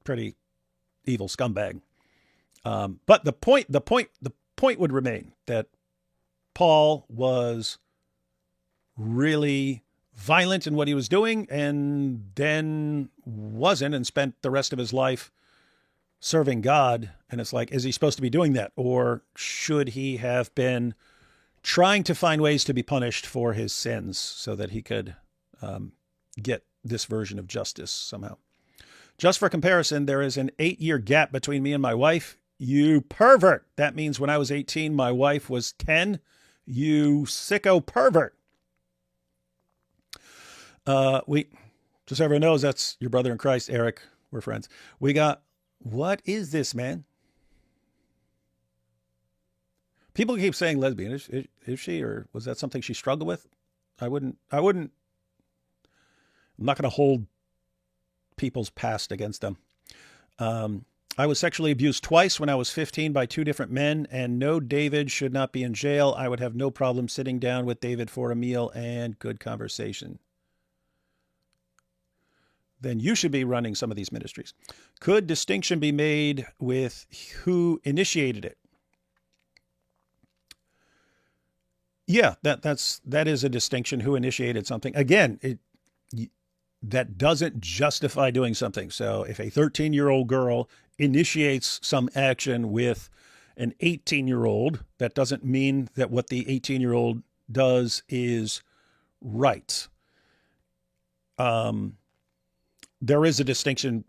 pretty evil scumbag. But the point would remain that Paul was really violent in what he was doing and then wasn't, and spent the rest of his life serving God. And it's like, is he supposed to be doing that? Or should he have been trying to find ways to be punished for his sins so that he could get this version of justice somehow? Just for comparison, there is an 8-year gap between me and my wife. You pervert. That means when I was 18, my wife was 10. You sicko pervert. Just so everyone knows, that's your brother in Christ, Eric. We're friends. We got, what is this, man? People keep saying lesbian. Is she, or was that something she struggled with? I'm not going to hold people's past against them. I was sexually abused twice when I was 15 by 2 different men, and no, David should not be in jail. I would have no problem sitting down with David for a meal and good conversation. Then you should be running some of these ministries. Could distinction be made with who initiated it? Yeah, that is a distinction, who initiated something. Again, that doesn't justify doing something. So if a 13-year-old girl initiates some action with an 18-year-old, that doesn't mean that what the 18-year-old does is right. There is a distinction.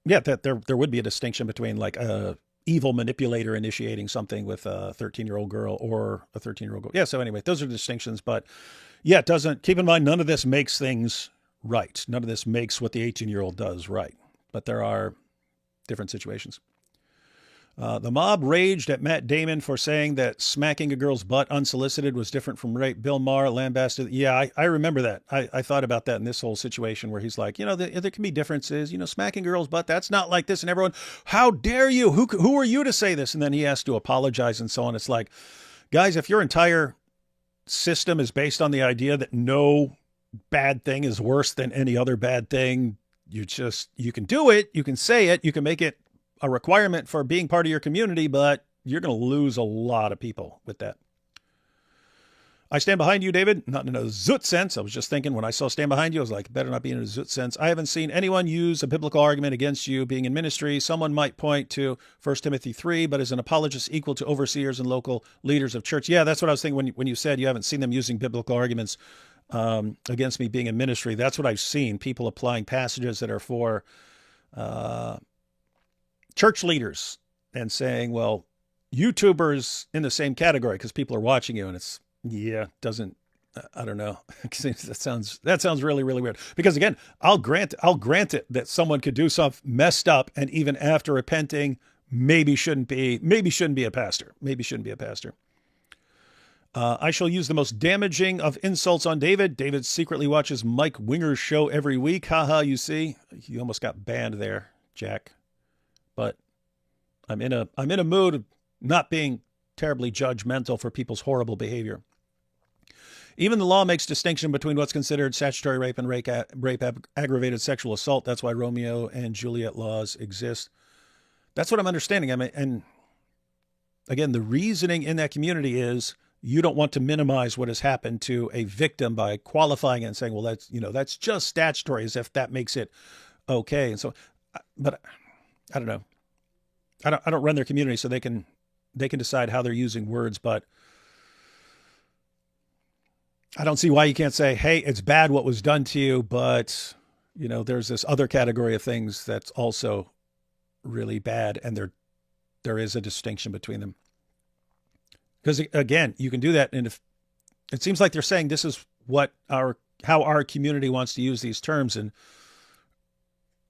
Yeah, that there would be a distinction between like a evil manipulator initiating something with a 13-year-old girl or a 13-year-old girl. Yeah, so anyway, those are distinctions. But yeah, it doesn't, keep in mind, none of this makes things right. None of this makes what the 18-year-old does right. But there are different situations. The mob raged at Matt Damon for saying that smacking a girl's butt unsolicited was different from rape. Bill Maher lambasted. Yeah, I remember that. I thought about that in this whole situation where he's like, there can be differences. Smacking a girl's butt, that's not like this. And everyone, how dare you? Who are you to say this? And then he has to apologize and so on. It's like, guys, if your entire system is based on the idea that no bad thing is worse than any other bad thing, you can do it, you can say it, you can make it a requirement for being part of your community, but you're going to lose a lot of people with that. I stand behind you, David, not in a zoot sense. I was just thinking when I saw stand behind you, I was like, better not be in a zoot sense. I haven't seen anyone use a biblical argument against you being in ministry. Someone might point to 1 Timothy 3, but is an apologist equal to overseers and local leaders of church? Yeah, that's what I was thinking when you said you haven't seen them using biblical arguments against me being in ministry. That's what I've seen, people applying passages that are for church leaders and saying, well, YouTubers in the same category because people are watching you. And it's, I don't know. that sounds really, really weird. Because again, I'll grant it that someone could do something messed up and even after repenting, maybe shouldn't be a pastor. I shall use the most damaging of insults on David. David secretly watches Mike Winger's show every week. Haha, you see, you almost got banned there, Jack. But I'm in a mood of not being terribly judgmental for people's horrible behavior. Even the law makes distinction between what's considered statutory rape and rape aggravated sexual assault. That's why Romeo and Juliet laws exist. That's what I'm understanding. I mean, and again, the reasoning in that community is you don't want to minimize what has happened to a victim by qualifying it and saying, well, that's just statutory, as if that makes it okay. And so, but I don't know. I don't run their community, so they can decide how they're using words, but I don't see why you can't say, hey, it's bad what was done to you, but there's this other category of things that's also really bad, and there is a distinction between them. Because again, you can do that, and if it seems like they're saying this is how our community wants to use these terms, and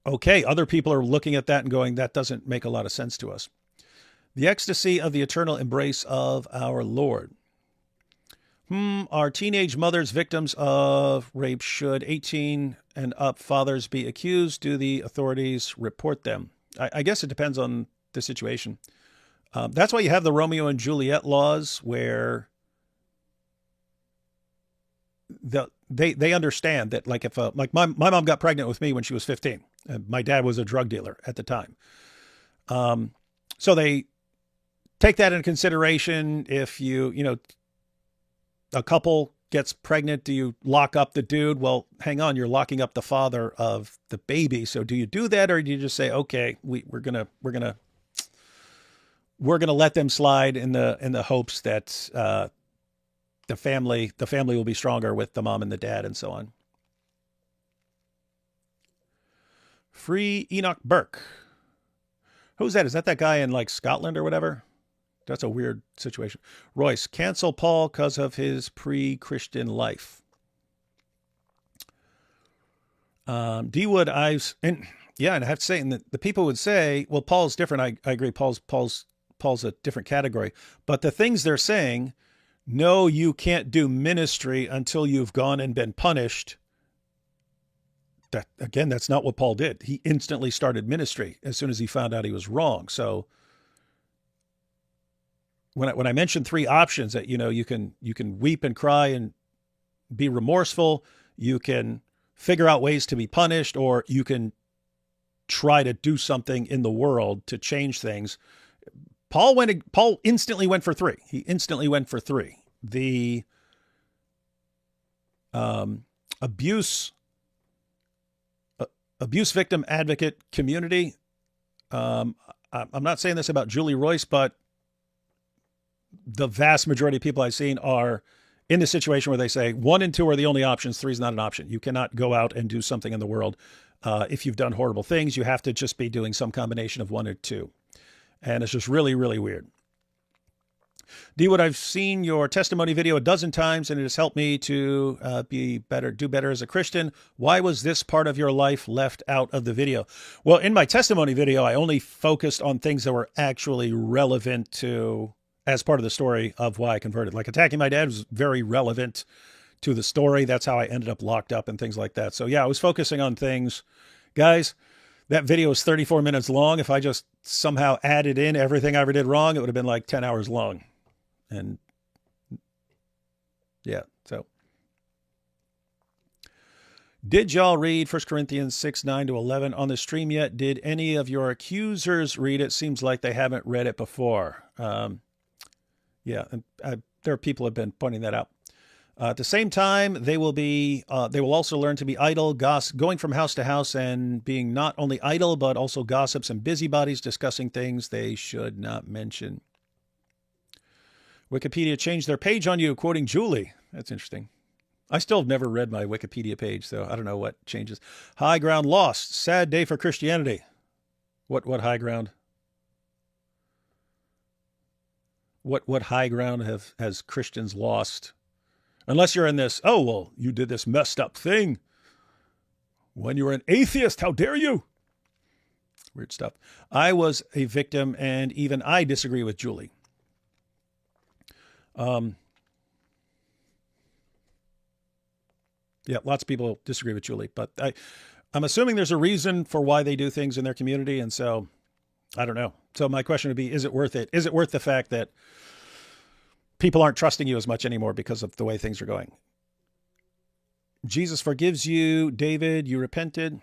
okay, other people are looking at that and going, that doesn't make a lot of sense to us. The ecstasy of the eternal embrace of our Lord. Are teenage mothers victims of rape? Should 18 and up fathers be accused? Do the authorities report them? I guess it depends on the situation. That's why you have the Romeo and Juliet laws, where they understand that, like, if my mom got pregnant with me when she was 15, My dad was a drug dealer at the time. So they take that into consideration. If a couple gets pregnant, do you lock up the dude? Well, hang on, you're locking up the father of the baby. So do you do that, or do you just say, okay, we're gonna let them slide in the hopes that the family will be stronger with the mom and the dad and so on. Free Enoch Burke. Who's that? Is that guy in like Scotland or whatever? That's a weird situation. Royce, cancel Paul because of his pre-Christian life. D-Wood, and I have to say, and the people would say, well, Paul's different. I agree. Paul's a different category. But the things they're saying, no, you can't do ministry until you've gone and been punished. That's not what Paul did. He instantly started ministry as soon as he found out he was wrong. So when I mentioned three options that, you can weep and cry and be remorseful, you can figure out ways to be punished, or you can try to do something in the world to change things. Paul instantly went for three. He instantly went for three. The abuse victim advocate community. I'm not saying this about Julie Royce, but the vast majority of people I've seen are in the situation where they say 1 and 2 are the only options. 3 is not an option. You cannot go out and do something in the world. If you've done horrible things, you have to just be doing some combination of 1 or 2. And it's just really, really weird. D-Wood, I've seen your testimony video a dozen times, and it has helped me to do better as a Christian. Why was this part of your life left out of the video? Well, in my testimony video, I only focused on things that were actually relevant to, as part of the story of why I converted. Like attacking my dad was very relevant to the story. That's how I ended up locked up and things like that. So yeah, I was focusing on things. Guys, that video is 34 minutes long. If I just somehow added in everything I ever did wrong, it would have been like 10 hours long. And yeah, so. Did y'all read 1 Corinthians 6:9-11 on the stream yet? Did any of your accusers read it? Seems like they haven't read it before. Yeah, and there are people who have been pointing that out. At the same time, they will also learn to be idle, going from house to house and being not only idle, but also gossips and busybodies, discussing things they should not mention. Wikipedia changed their page on you, quoting Julie. That's interesting. I still have never read my Wikipedia page, so I don't know what changes. High ground lost. Sad day for Christianity. What high ground? What high ground has Christians lost? Unless you're in this, oh, well, you did this messed up thing when you were an atheist. How dare you? Weird stuff. I was a victim, and even I disagree with Julie. Yeah, lots of people disagree with Julie, but I'm assuming there's a reason for why they do things in their community, and so I don't know. So my question would be, is it worth it? Is it worth the fact that people aren't trusting you as much anymore because of the way things are going? Jesus forgives you, David, you repented.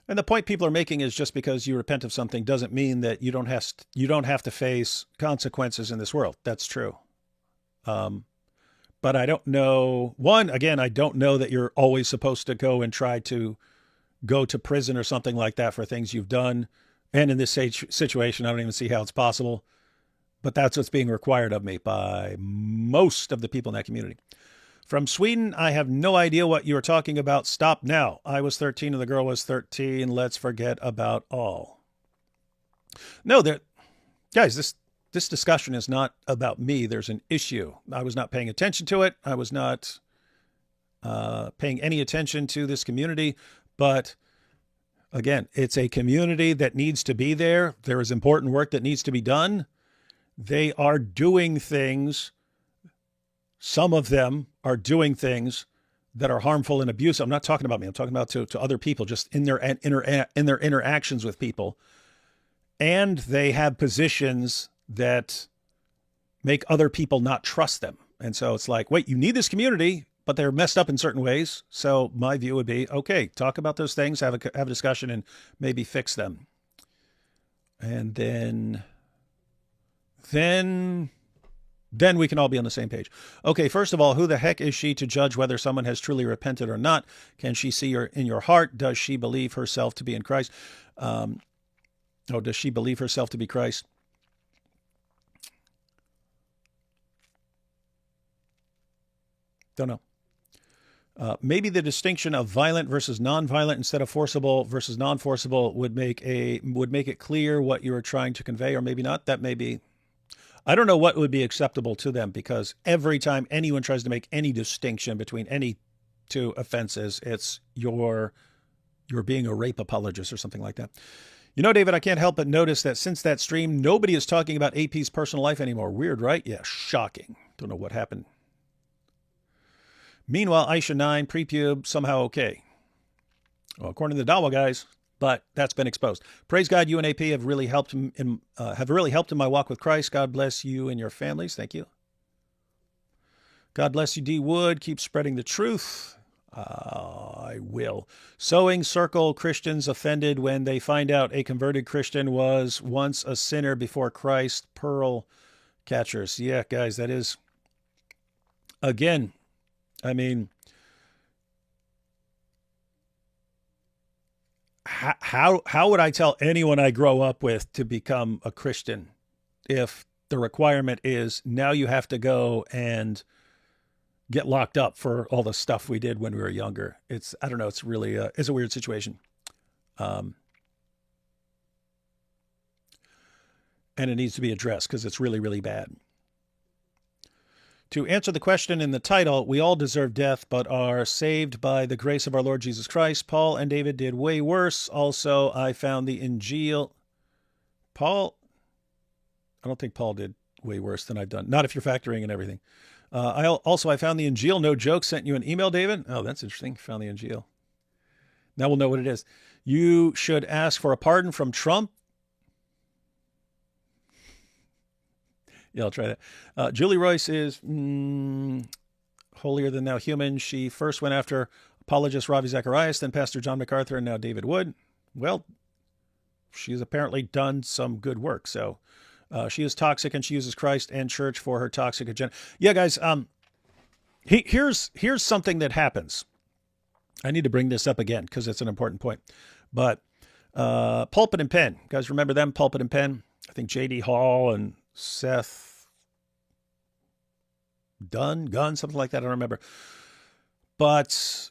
And the point people are making is just because you repent of something doesn't mean that you don't have to face consequences in this world. That's true. But I don't know. I don't know that you're always supposed to go and try to go to prison or something like that for things you've done. And in this situation, I don't even see how it's possible. But that's what's being required of me by most of the people in that community. From Sweden, I have no idea what you are talking about. Stop now. I was 13 and the girl was 13. Let's forget about all. No, guys, this discussion is not about me. There's an issue. I was not paying attention to it. I was not paying any attention to this community. But again, it's a community that needs to be there. There is important work that needs to be done. They are doing things. Some of them are doing things that are harmful and abusive. I'm not talking about me. I'm talking about to other people, just in their interactions with people. And they have positions that make other people not trust them. And so it's like, wait, you need this community, but they're messed up in certain ways. So my view would be, okay, talk about those things, have a discussion, and maybe fix them. And then we can all be on the same page. Okay, first of all, who the heck is she to judge whether someone has truly repented or not? Can she see in your heart? Does she believe herself to be in Christ? Does she believe herself to be Christ? Don't know. Maybe the distinction of violent versus non-violent instead of forcible versus non-forcible would make it clear what you are trying to convey, or maybe not. That may be. I don't know what would be acceptable to them, because every time anyone tries to make any distinction between any two offenses, it's you're being a rape apologist or something like that. You know, David, I can't help but notice that since that stream, nobody is talking about AP's personal life anymore. Weird, right? Yeah, shocking. Don't know what happened. Meanwhile, Aisha 9, prepube, somehow okay. Well, according to the Dawa guys, but that's been exposed. Praise God, you and AP have really helped in my walk with Christ. God bless you and your families. Thank you. God bless you, D. Wood. Keep spreading the truth. I will. Sewing circle Christians offended when they find out a converted Christian was once a sinner before Christ. Pearl catchers. Yeah, guys, that is, again, I mean, how would I tell anyone I grow up with to become a Christian if the requirement is now you have to go and get locked up for all the stuff we did when we were younger? I don't know. It's really, it's a weird situation. And it needs to be addressed because it's really, really bad. To answer the question in the title, we all deserve death, but are saved by the grace of our Lord Jesus Christ. Paul and David did way worse. Also, I found the Injil. I don't think Paul did way worse than I've done. Not if you're factoring and everything. I found the Injil. No joke. Sent you an email, David. Oh, that's interesting. Found the Injil. Now we'll know what it is. You should ask for a pardon from Trump. Yeah, I'll try that. Julie Royce is holier than thou human. She first went after apologist Ravi Zacharias, then Pastor John MacArthur, and now David Wood. Well, she's apparently done some good work. So she is toxic, and she uses Christ and church for her toxic agenda. Yeah, guys, here's something that happens. I need to bring this up again because it's an important point. But Pulpit and Pen, guys, remember them? Pulpit and Pen. I think J.D. Hall and Seth Gunn, something like that. I don't remember. But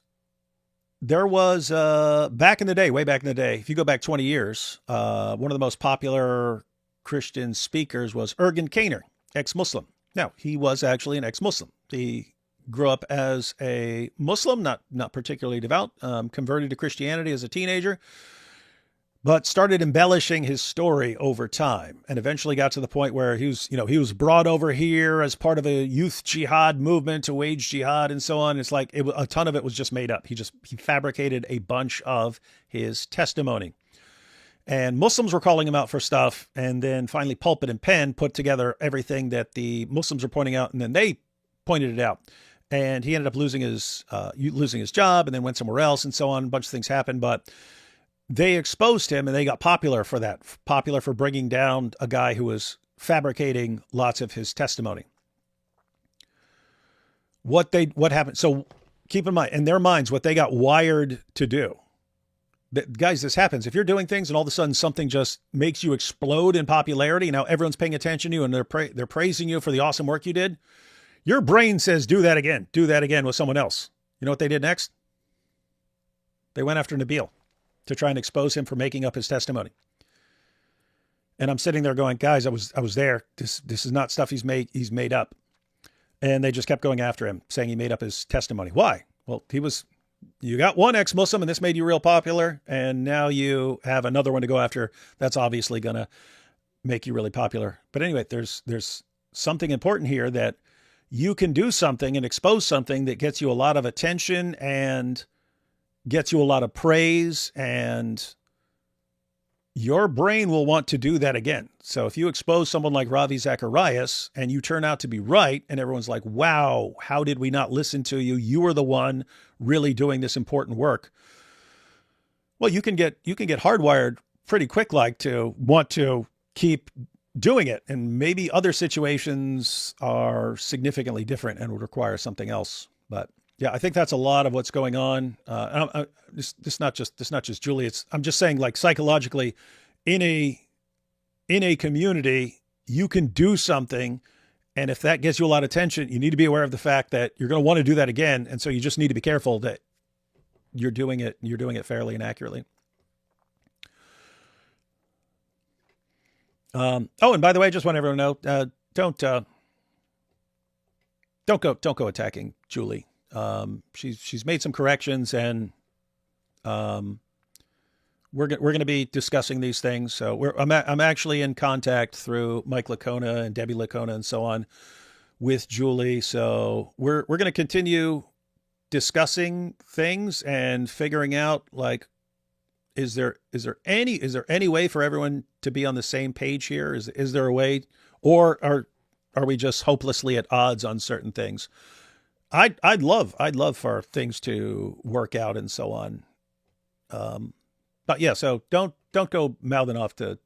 there was, way back in the day, if you go back 20 years, one of the most popular Christian speakers was Ergen Caner, ex-Muslim. Now, he was actually an ex-Muslim. He grew up as a Muslim, not particularly devout, converted to Christianity as a teenager, but started embellishing his story over time, and eventually got to the point where he was brought over here as part of a youth jihad movement to wage jihad and so on. It's like a ton of it was just made up. He fabricated a bunch of his testimony, and Muslims were calling him out for stuff. And then finally Pulpit and Pen put together everything that the Muslims were pointing out, and then they pointed it out. And he ended up losing his job, and then went somewhere else and so on. A bunch of things happened, but they exposed him, and they got popular for that, popular for bringing down a guy who was fabricating lots of his testimony. What happened? So keep in mind, in their minds, what they got wired to do. Guys, this happens. If you're doing things and all of a sudden something just makes you explode in popularity, now everyone's paying attention to you and they're praising you for the awesome work you did. Your brain says, do that again with someone else. You know what they did next? They went after Nabil to try and expose him for making up his testimony. And I'm sitting there going, guys, I was there. This is not stuff he's made up. And they just kept going after him, saying he made up his testimony. Why? Well, you got one ex-Muslim and this made you real popular, and now you have another one to go after. That's obviously going to make you really popular. But anyway, there's something important here, that you can do something and expose something that gets you a lot of attention and gets you a lot of praise, and your brain will want to do that again. So if you expose someone like Ravi Zacharias and you turn out to be right, and everyone's like, wow, how did we not listen to you? You were the one really doing this important work. Well, you can get hardwired pretty quick, like to want to keep doing it. And maybe other situations are significantly different and would require something else. But yeah, I think that's a lot of what's going on. This not just Julie. I'm just saying, like, psychologically, in a community, you can do something, and if that gets you a lot of attention, you need to be aware of the fact that you're going to want to do that again, and so you just need to be careful that you're doing it fairly and accurately. And by the way, I just want everyone to know, don't go attacking Julie. She's made some corrections, and we're going to be discussing these things. So I'm actually in contact through Mike Lacona and Debbie Lacona and so on with Julie. So we're going to continue discussing things and figuring out, like, is there any way for everyone to be on the same page here? Is there a way, or are we just hopelessly at odds on certain things? I'd love for things to work out and so on. But yeah, so don't go mouthing off to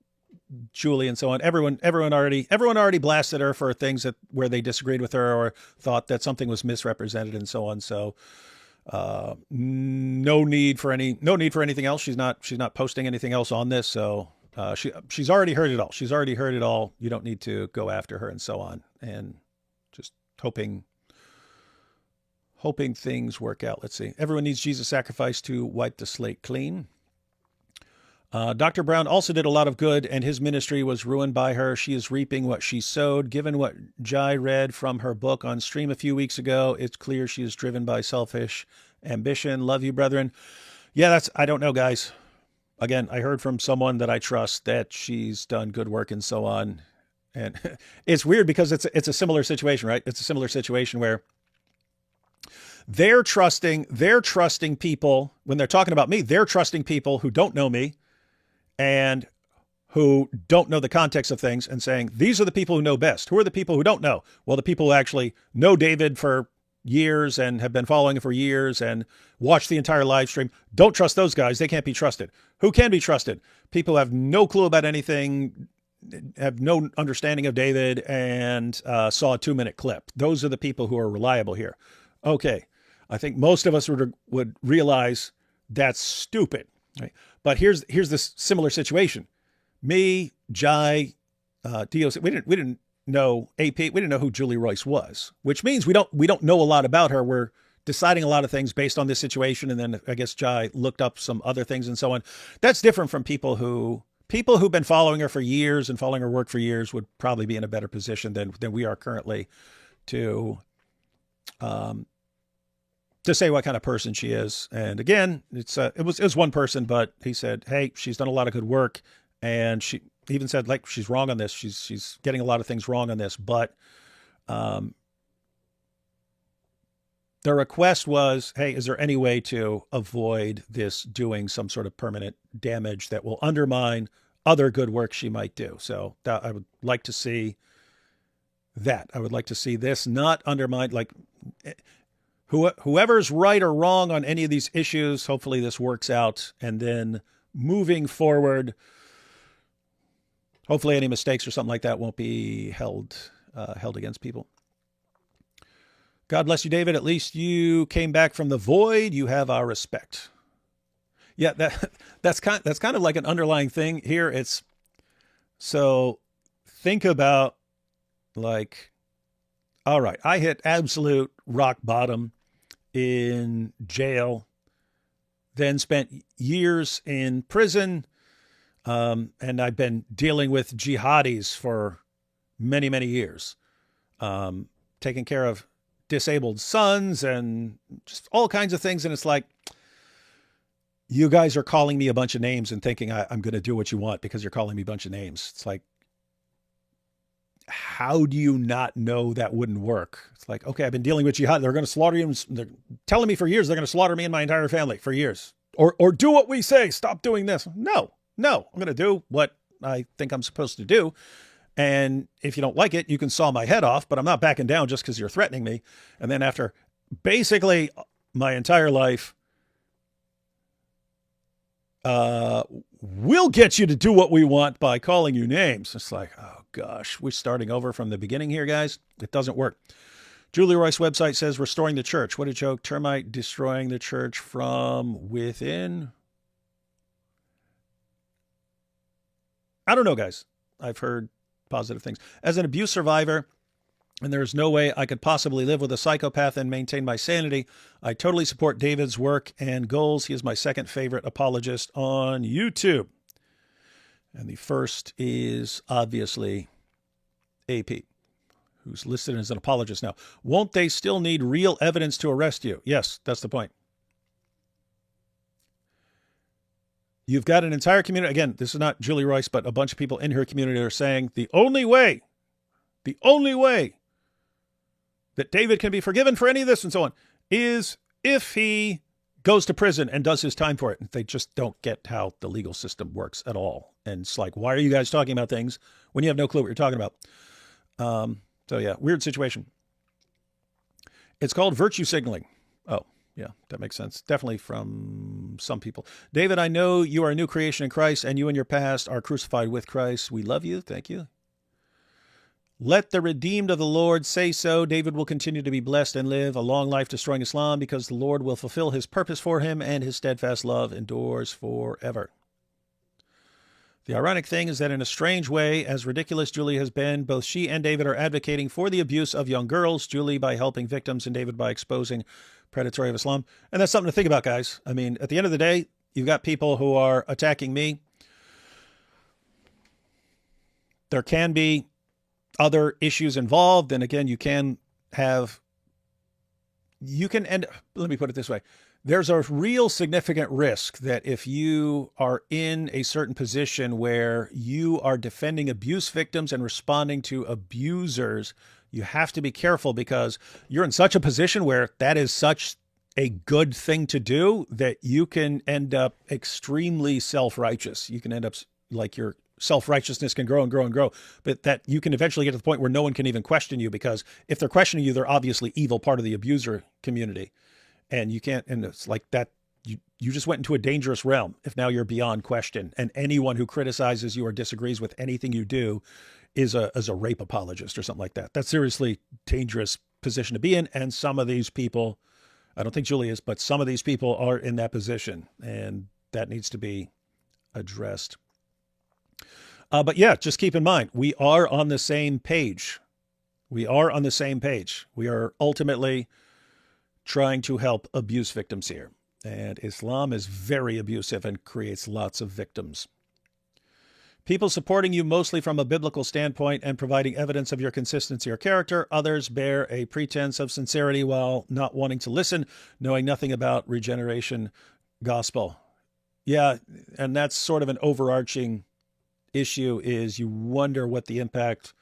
Julie and so on. Everyone already blasted her for things where they disagreed with her or thought that something was misrepresented and so on. So no need for anything else. She's not posting anything else on this. So she's already heard it all. She's already heard it all. You don't need to go after her and so on. And just hoping things work out. Let's see. Everyone needs Jesus' sacrifice to wipe the slate clean. Dr. Brown also did a lot of good, and his ministry was ruined by her. She is reaping what she sowed. Given what Jai read from her book on stream a few weeks ago, it's clear she is driven by selfish ambition. Love you, brethren. Yeah, I don't know, guys. Again, I heard from someone that I trust that she's done good work and so on. And it's weird because it's a similar situation, right? It's a similar situation where they're trusting people when they're talking about me. They're trusting people who don't know me and who don't know the context of things, and saying, these are the people who know best. Who are the people who don't know? Well, the people who actually know David for years and have been following him for years and watched the entire live stream. Don't trust those guys. They can't be trusted. Who can be trusted? People who have no clue about anything, have no understanding of David, and saw a 2-minute clip. Those are the people who are reliable here. Okay. I think most of us would realize that's stupid. Right? But here's this similar situation. Me, Jai, DOC, we didn't know AP, we didn't know who Julie Royce was, which means we don't know a lot about her. We're deciding a lot of things based on this situation, and then I guess Jai looked up some other things and so on. That's different from people who've been following her for years and following her work for years would probably be in a better position than we are currently to say what kind of person she is. And again, it was one person, but he said, hey, she's done a lot of good work. And she even said, like, she's wrong on this. She's getting a lot of things wrong on this. But the request was, hey, is there any way to avoid this doing some sort of permanent damage that will undermine other good work she might do? So I would like to see that. I would like to see this not undermined, like, whoever's right or wrong on any of these issues, hopefully this works out. And then moving forward, hopefully any mistakes or something like that won't be held against people. God bless you, David. At least you came back from the void. You have our respect. Yeah, that's kind of like an underlying thing here. It's so think about, like, all right, I hit absolute rock bottom in jail, then spent years in prison, and I've been dealing with jihadis for many, many years, taking care of disabled sons and just all kinds of things. And it's like, you guys are calling me a bunch of names and thinking I'm going to do what you want because you're calling me a bunch of names. It's like, how do you not know that wouldn't work? It's like, okay, I've been dealing with jihad. They're going to slaughter you. They're telling me for years they're going to slaughter me and my entire family for years. Or do what we say. Stop doing this. No, No, I'm going to do what I think I'm supposed to do. And if you don't like it, you can saw my head off, but I'm not backing down just because you're threatening me. And then after basically my entire life, we'll get you to do what we want by calling you names. It's like, oh gosh, we're starting over from the beginning here, guys. It doesn't work. Julie Royce website says restoring the church. What a joke. Termite destroying the church from within. I don't know, guys. I've heard positive things. As an abuse survivor, and there is no way I could possibly live with a psychopath and maintain my sanity, I totally support David's work and goals. He is my second favorite apologist on YouTube. And the first is obviously AP, who's listed as an apologist now. Won't they still need real evidence to arrest you? Yes, that's the point. You've got an entire community. Again, this is not Julie Royce, but a bunch of people in her community are saying the only way that David can be forgiven for any of this and so on is if he goes to prison and does his time for it. They just don't get how the legal system works at all. And it's like, why are you guys talking about things when you have no clue what you're talking about? So yeah, weird situation. It's called virtue signaling. Oh, yeah, that makes sense. Definitely from some people. David, I know you are a new creation in Christ and you and your past are crucified with Christ. We love you. Thank you. Let the redeemed of the Lord say so. David will continue to be blessed and live a long life destroying Islam because the Lord will fulfill his purpose for him and his steadfast love endures forever. The ironic thing is that in a strange way, as ridiculous Julie has been, both she and David are advocating for the abuse of young girls, Julie by helping victims and David by exposing predatory of Islam. And that's something to think about, guys. I mean, at the end of the day, you've got people who are attacking me. There can be other issues involved. And again, let me put it this way. There's a real significant risk that if you are in a certain position where you are defending abuse victims and responding to abusers, you have to be careful because you're in such a position where that is such a good thing to do that you can end up extremely self-righteous. You can end up like your self-righteousness can grow and grow and grow, but that you can eventually get to the point where no one can even question you because if they're questioning you, they're obviously evil part of the abuser community. And you can't, and it's like that, you just went into a dangerous realm if now you're beyond question. And anyone who criticizes you or disagrees with anything you do is a rape apologist or something like that. That's seriously dangerous position to be in. And some of these people, I don't think Julie is, but some of these people are in that position and that needs to be addressed. But yeah, just keep in mind, we are on the same page. We are on the same page. We are ultimately trying to help abuse victims here. And Islam is very abusive and creates lots of victims. People supporting you mostly from a biblical standpoint and providing evidence of your consistency or character. Others bear a pretense of sincerity while not wanting to listen, knowing nothing about regeneration gospel. Yeah, and that's sort of an overarching issue is you wonder what the impact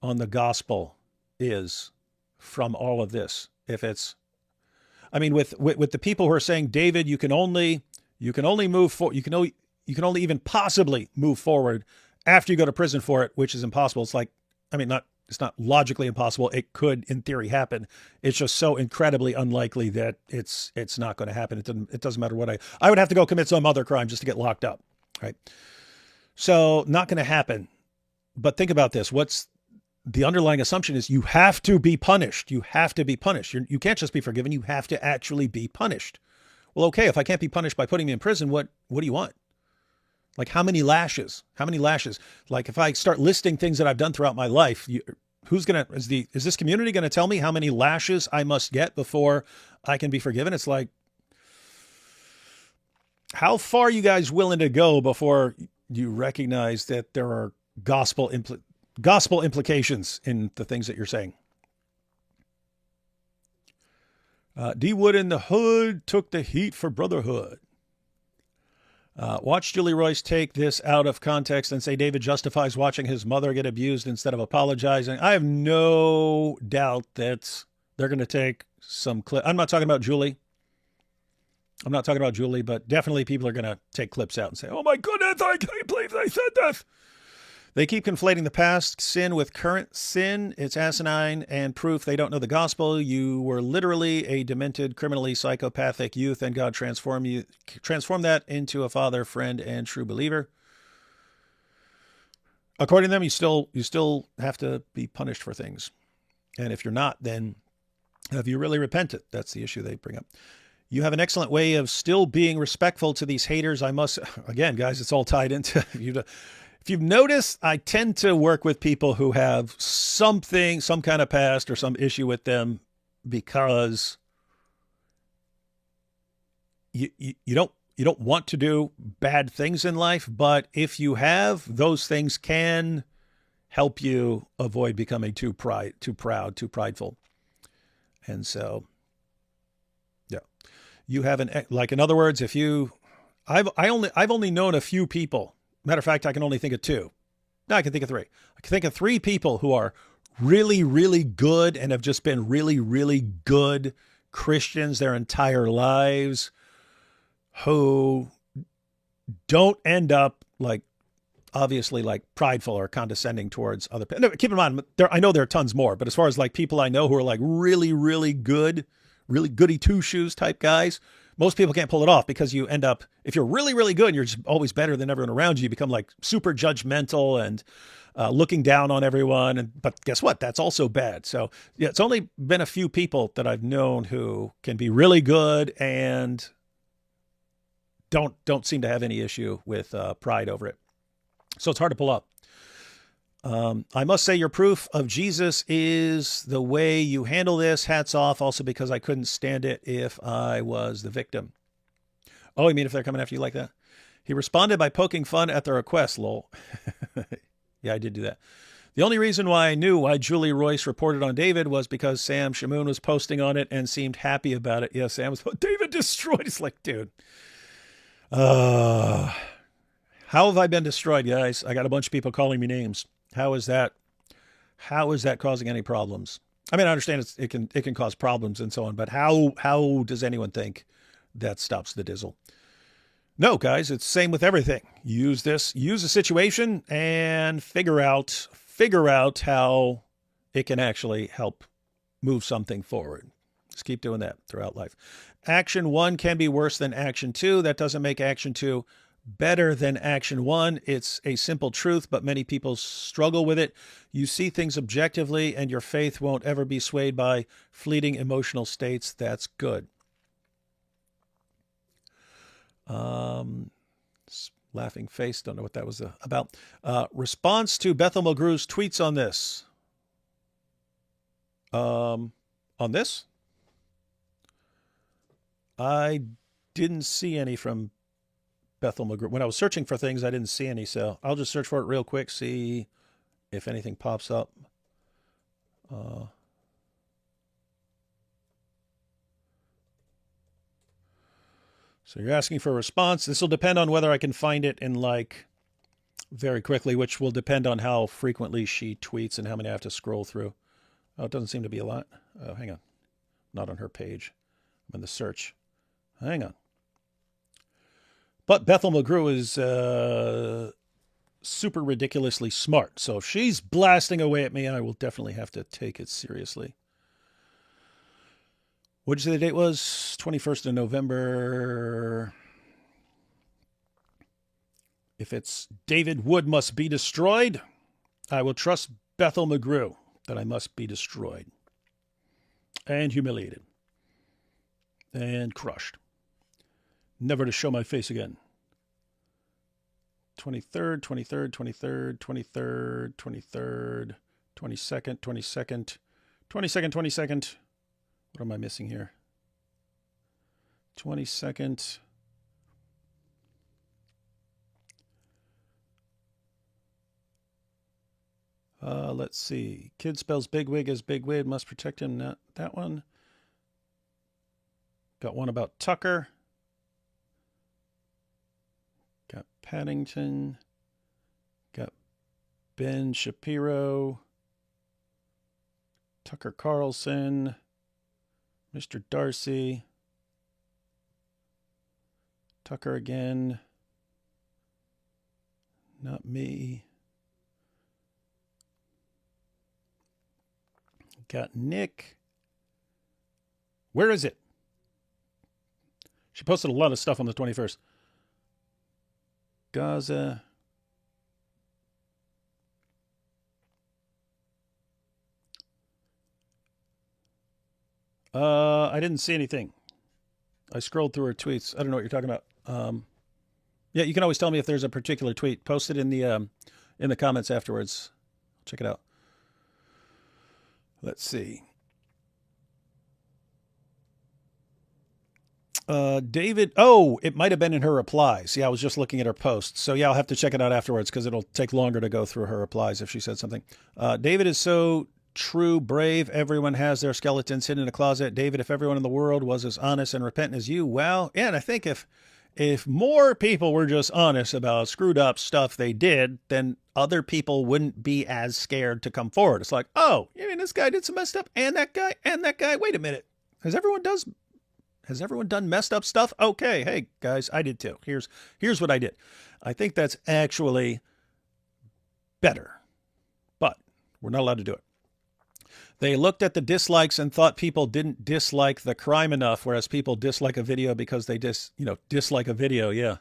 on the gospel is from all of this. If it's, I mean, with the people who are saying, David, you can only move forward, you can only even possibly move forward after you go to prison for it, which is impossible. It's like, I mean, it's not logically impossible. It could, in theory, happen. It's just so incredibly unlikely that it's not going to happen. It doesn't matter what I would have to go commit some other crime just to get locked up, right? So not going to happen. But think about this. What's the underlying assumption is you have to be punished. You have to be punished. You can't just be forgiven. You have to actually be punished. Well, okay, if I can't be punished by putting me in prison, what do you want? Like how many lashes? How many lashes? Like if I start listing things that I've done throughout my life, is this community going to tell me how many lashes I must get before I can be forgiven? It's like, how far are you guys willing to go before you recognize that there are gospel implications in the things that you're saying? D. Wood in the Hood took the heat for brotherhood. Watch Julie Royce take this out of context and say David justifies watching his mother get abused instead of apologizing. I have no doubt that they're going to take some clip. I'm not talking about Julie. I'm not talking about Julie, but definitely people are going to take clips out and say, oh my goodness, I can't believe they said this. They keep conflating the past sin with current sin. It's asinine and proof they don't know the gospel. You were literally a demented, criminally psychopathic youth, and God transformed that into a father, friend, and true believer. According to them, you still have to be punished for things. And if you're not, then have you really repented? That's the issue they bring up. You have an excellent way of still being respectful to these haters. I must, again, guys, it's all tied into, if you've noticed, I tend to work with people who have some kind of past or some issue with them, because you don't want to do bad things in life, but if you have, those things can help you avoid becoming too proud, too prideful. And so, yeah, you have in other words, I've only known a few people. Matter of fact, I can only think of two. No, I can think of three. I can think of three people who are really, really good and have just been really, really good Christians their entire lives, who don't end up obviously prideful or condescending towards other people. Keep in mind, I know there are tons more, but as far as people I know who are really, really good, really goody two shoes type guys, most people can't pull it off, because you end up, if you're really, really good and you're just always better than everyone around you, you become super judgmental and looking down on everyone. But guess what? That's also bad. So yeah, it's only been a few people that I've known who can be really good and don't seem to have any issue with pride over it. So it's hard to pull up. I must say your proof of Jesus is the way you handle this. Hats off. Also because I couldn't stand it if I was the victim. Oh, you mean if they're coming after you like that? He responded by poking fun at the request, lol. Yeah, I did do that. The only reason why I knew why Julie Royce reported on David was because Sam Shamoon was posting on it and seemed happy about it. Yeah, Sam was, David destroyed. It's dude. How have I been destroyed, guys? I got a bunch of people calling me names. How is that causing any problems? I mean, I understand it can cause problems and so on, but how does anyone think that stops the dizzle? No, guys, it's the same with everything. Use a situation and figure out how it can actually help move something forward. Just keep doing that throughout life. Action 1 can be worse than action 2. That doesn't make action 2 better than action 1. It's a simple truth, but many people struggle with it. You see things objectively, and your faith won't ever be swayed by fleeting emotional states. That's good. Laughing face. Don't know what that was about. Response to Bethel Mulgrew's tweets on this. On this? I didn't see any from Bethel Mulgrew. When I was searching for things, I didn't see any, so I'll just search for it real quick, see if anything pops up. So you're asking for a response. This will depend on whether I can find it in very quickly, which will depend on how frequently she tweets and how many I have to scroll through. Oh, it doesn't seem to be a lot. Oh, hang on. Not on her page. I'm in the search. Hang on. But Bethel Mulgrew is super ridiculously smart. So if she's blasting away at me, I will definitely have to take it seriously. What did you say the date was? 21st of November. If it's David Wood must be destroyed, I will trust Bethel Mulgrew that I must be destroyed and humiliated and crushed. Never to show my face again. 23rd, 23rd, 23rd, 23rd, 23rd, 22nd, 22nd, 22nd, 22nd. What am I missing here? 22nd. Let's see. Kid spells bigwig as bigwig. Must protect him. Not that one. Got one about Tucker. Got Paddington. Got Ben Shapiro. Tucker Carlson. Mr. Darcy. Tucker again. Not me. Got Nick. Where is it? She posted a lot of stuff on the 21st. Gaza. I didn't see anything. I scrolled through her tweets. I don't know what you're talking about. Yeah, you can always tell me if there's a particular tweet. Post it in the comments afterwards. Check it out. Let's see. David. Oh, it might have been in her replies. Yeah, I was just looking at her posts. So yeah, I'll have to check it out afterwards because it'll take longer to go through her replies if she said something. David is so true, brave. Everyone has their skeletons hidden in a closet. David, if everyone in the world was as honest and repentant as you, well, yeah, and I think if more people were just honest about screwed up stuff they did, then other people wouldn't be as scared to come forward. It's like, oh, you mean this guy did some messed up and that guy and that guy? Wait a minute. Has everyone done messed up stuff? Okay, hey guys, I did too. Here's what I did. I think that's actually better, but we're not allowed to do it. They looked at the dislikes and thought people didn't dislike the crime enough, whereas people dislike a video because they dislike a video. Yeah,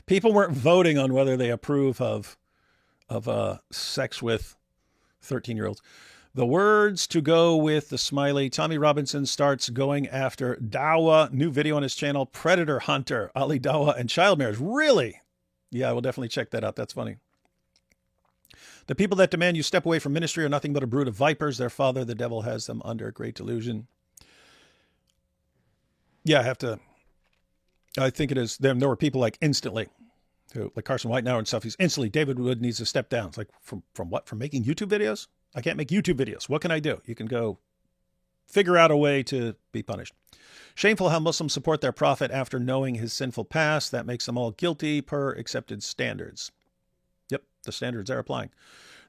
people weren't voting on whether they approve of sex with 13-year-olds. The words to go with the smiley. Tommy Robinson starts going after Dawa. New video on his channel. Predator Hunter, Ali Dawa, and child marriage. Really? Yeah, I will definitely check that out. That's funny. The people that demand you step away from ministry are nothing but a brood of vipers. Their father, the devil, has them under great delusion. Yeah, I think it is. There were people like instantly, like Carson White now and stuff. He's instantly, David Wood needs to step down. It's like, from what? From making YouTube videos? I can't make YouTube videos. What can I do? You can go figure out a way to be punished. Shameful how Muslims support their prophet after knowing his sinful past. That makes them all guilty per accepted standards. Yep, the standards they're applying.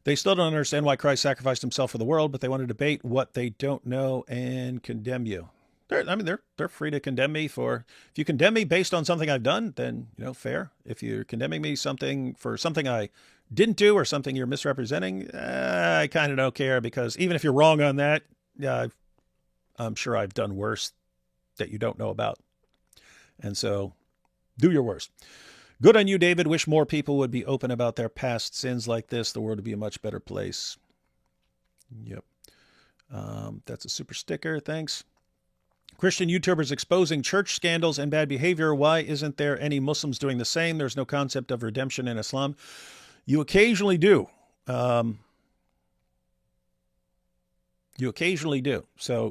They still don't understand why Christ sacrificed himself for the world, but they want to debate what they don't know and condemn you. They're free to condemn me if you condemn me based on something I've done, then, fair. If you're condemning me for something I didn't do or something you're misrepresenting, I kind of don't care, because even if you're wrong on that, I'm sure I've done worse that you don't know about. And so do your worst. Good on you, David. Wish more people would be open about their past sins like this. The world would be a much better place. Yep. That's a super sticker. Thanks. Christian YouTubers exposing church scandals and bad behavior. Why isn't there any Muslims doing the same? There's no concept of redemption in Islam. You occasionally do. So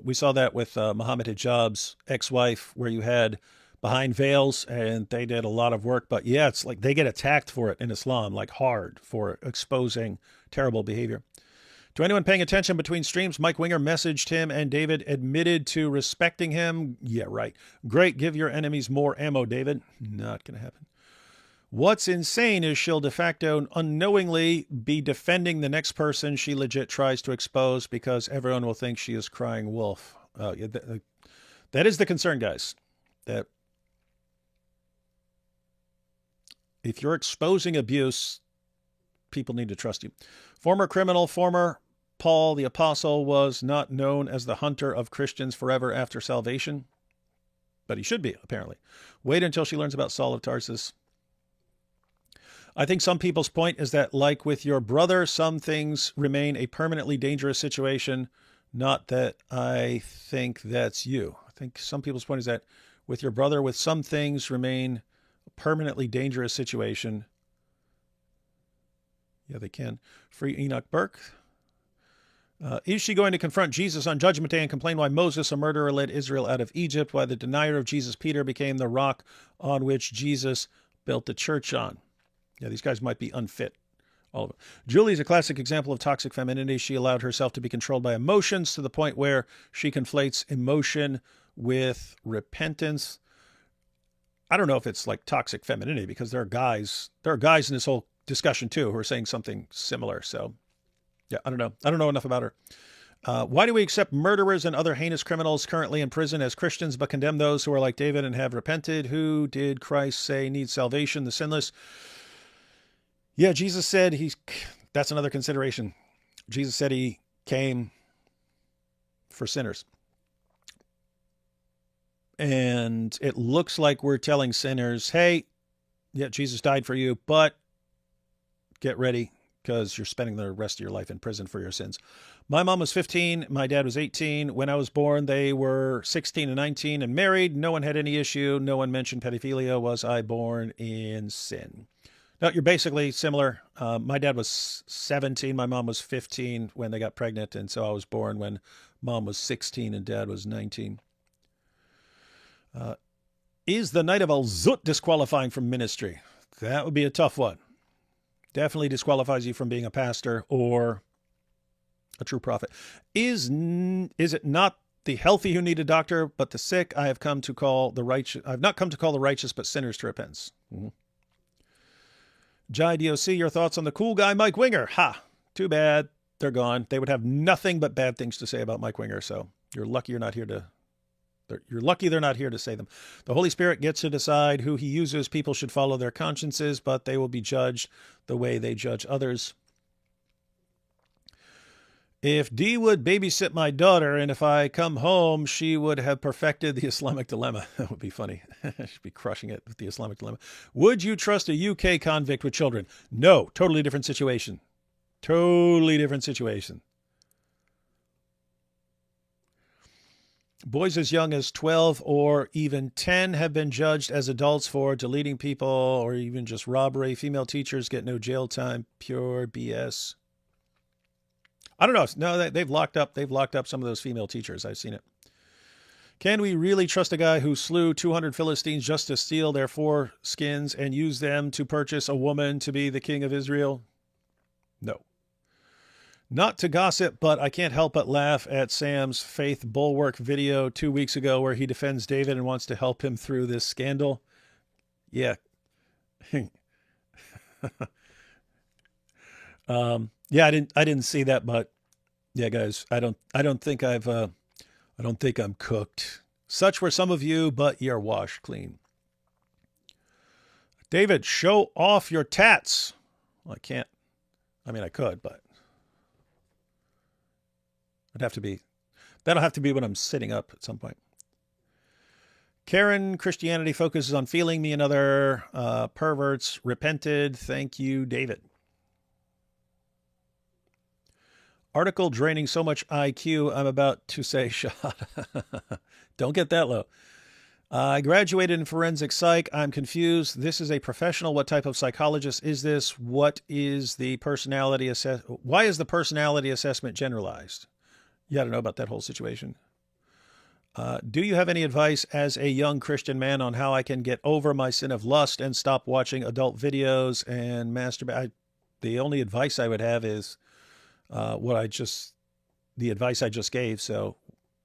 we saw that with Muhammad Hijab's ex-wife, where you had behind veils, and they did a lot of work. But yeah, it's like they get attacked for it in Islam, like hard, for exposing terrible behavior. To anyone paying attention between streams, Mike Winger messaged him and David admitted to respecting him. Yeah, right. Great. Give your enemies more ammo, David. Not going to happen. What's insane is she'll de facto unknowingly be defending the next person she legit tries to expose, because everyone will think she is crying wolf. That is the concern, guys. That if you're exposing abuse, people need to trust you. Former criminal, former Paul the Apostle was not known as the hunter of Christians forever after salvation, but he should be, apparently. Wait until she learns about Saul of Tarsus. I think some people's point is that, like with your brother, some things remain a permanently dangerous situation. Not that I think that's you. I think some people's point is that with your brother, with some things remain a permanently dangerous situation. Yeah, they can. Free Enoch Burke. Is she going to confront Jesus on Judgment Day and complain why Moses, a murderer, led Israel out of Egypt, why the denier of Jesus, Peter, became the rock on which Jesus built the church on? Yeah, these guys might be unfit, all of them. Julie's a classic example of toxic femininity. She allowed herself to be controlled by emotions to the point where she conflates emotion with repentance. I don't know if it's like toxic femininity, because there are guys in this whole discussion too who are saying something similar. So yeah, I don't know enough about her. Why do we accept murderers and other heinous criminals currently in prison as Christians, but condemn those who are like David and have repented? Who did Christ say needs salvation? The sinless. Yeah, Jesus said that's another consideration. Jesus said he came for sinners. And it looks like we're telling sinners, hey, yeah, Jesus died for you, but get ready because you're spending the rest of your life in prison for your sins. My mom was 15. My dad was 18. When I was born, they were 16 and 19 and married. No one had any issue. No one mentioned pedophilia. Was I born in sin? No, you're basically similar. My dad was 17. My mom was 15 when they got pregnant. And so I was born when mom was 16 and dad was 19. Is the Night of Al-Zut disqualifying from ministry? That would be a tough one. Definitely disqualifies you from being a pastor or a true prophet. Is it not the healthy who need a doctor, but the sick? I have come to call the righteous. I've not come to call the righteous, but sinners to repentance. Mm-hmm. Jai DOC, your thoughts on the cool guy Mike Winger? Ha! Too bad they're gone. They would have nothing but bad things to say about Mike Winger. So you're lucky you're not here to. You're lucky they're not here to say them. The Holy Spirit gets to decide who he uses. People should follow their consciences, but they will be judged the way they judge others. If Dee would babysit my daughter, and if I come home, she would have perfected the Islamic dilemma. That would be funny. She'd be crushing it with the Islamic dilemma. Would you trust a UK convict with children? No. Totally different situation. Totally different situation. Boys as young as 12 or even 10 have been judged as adults for deleting people or even just robbery. Female teachers get no jail time. Pure BS. I don't know. No, they've locked up some of those female teachers. I've seen it. Can we really trust a guy who slew 200 Philistines just to steal their foreskins and use them to purchase a woman to be the king of Israel? No. Not to gossip, but I can't help but laugh at Sam's Faith Bulwark video 2 weeks ago where he defends David and wants to help him through this scandal. Yeah. Yeah, I didn't see that, but yeah, guys, I don't think I'm cooked. Such were some of you, but you're washed clean. David, show off your tats. Well, I can't. I mean, I could, but that'll have to be when I'm sitting up at some point. Karen, Christianity focuses on feeling. Me and other perverts repented. Thank you, David. Article draining so much IQ, I'm about to say shot. Don't get that low. I graduated in forensic psych. I'm confused. This is a professional. What type of psychologist is this? What is the personality Why is the personality assessment generalized? You got to know about that whole situation. Do you have any advice as a young Christian man on how I can get over my sin of lust and stop watching adult videos and masturbate? The only advice I would have is the advice I just gave. So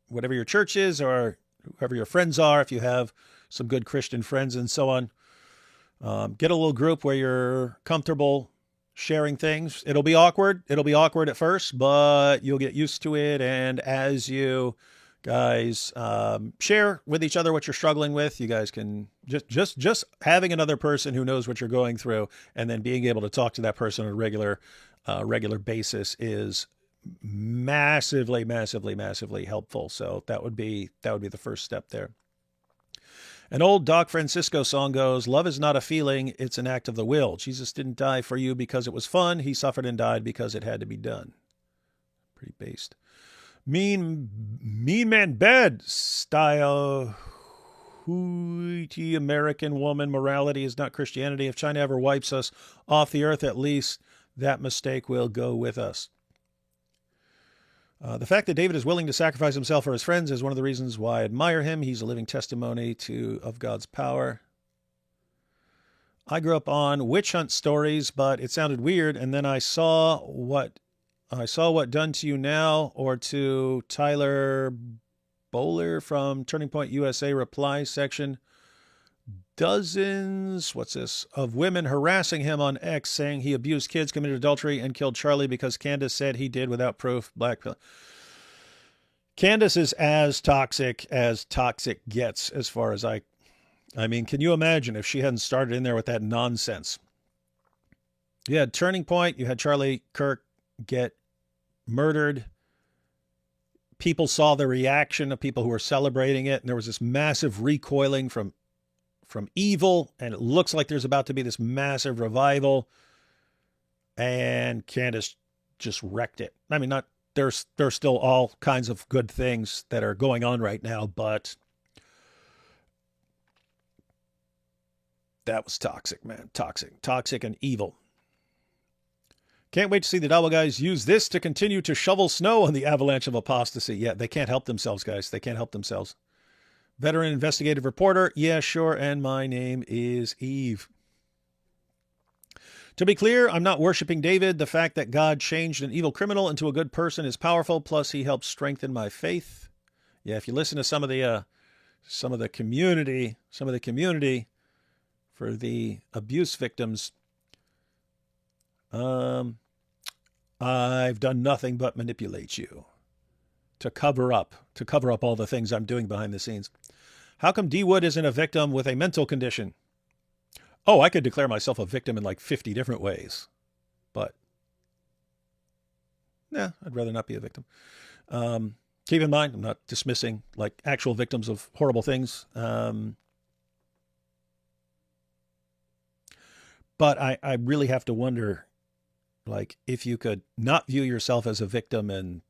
whatever your church is or whoever your friends are, if you have some good Christian friends and so on, get a little group where you're comfortable sharing things. It'll be awkward. It'll be awkward at first, but you'll get used to it. And as you guys share with each other what you're struggling with, you guys can just having another person who knows what you're going through and then being able to talk to that person on a regular basis is massively helpful. So that would be the first step there. An old Doc Francisco song goes, love is not a feeling, it's an act of the will. Jesus didn't die for you because it was fun. He suffered and died because it had to be done. Pretty based. Mean man bed style. Hooty American woman morality is not Christianity. If China ever wipes us off the earth, at least that mistake will go with us. The fact that David is willing to sacrifice himself for his friends is one of the reasons why I admire him. He's a living testimony of God's power. I grew up on witch hunt stories, but it sounded weird. And then I saw what Done to You Now, or to Tyler Bowler from Turning Point USA reply section. Dozens, of women harassing him on X, saying he abused kids, committed adultery, and killed Charlie because Candace said he did without proof. Black pill. Candace is as toxic gets, as far as I mean, can you imagine if she hadn't started in there with that nonsense? You had Turning Point, you had Charlie Kirk get murdered. People saw the reaction of people who were celebrating it, and there was this massive recoiling from evil, and it looks like there's about to be this massive revival, and Candace just wrecked it. I mean, not there's still all kinds of good things that are going on right now, but that was toxic, man. Toxic and evil. Can't wait to see the Double guys use this to continue to shovel snow on the avalanche of apostasy. Yeah, they can't help themselves, guys. They can't help themselves. Veteran investigative reporter. Yeah, sure. And my name is Eve. To be clear, I'm not worshiping David. The fact that God changed an evil criminal into a good person is powerful. Plus, he helps strengthen my faith. Yeah, if you listen to some of the community for the abuse victims, I've done nothing but manipulate you to cover up all the things I'm doing behind the scenes. How come D. Wood isn't a victim with a mental condition? Oh, I could declare myself a victim in like 50 different ways, but I'd rather not be a victim. Keep in mind, I'm not dismissing like actual victims of horrible things. But I really have to wonder, like, if you could not view yourself as a victim and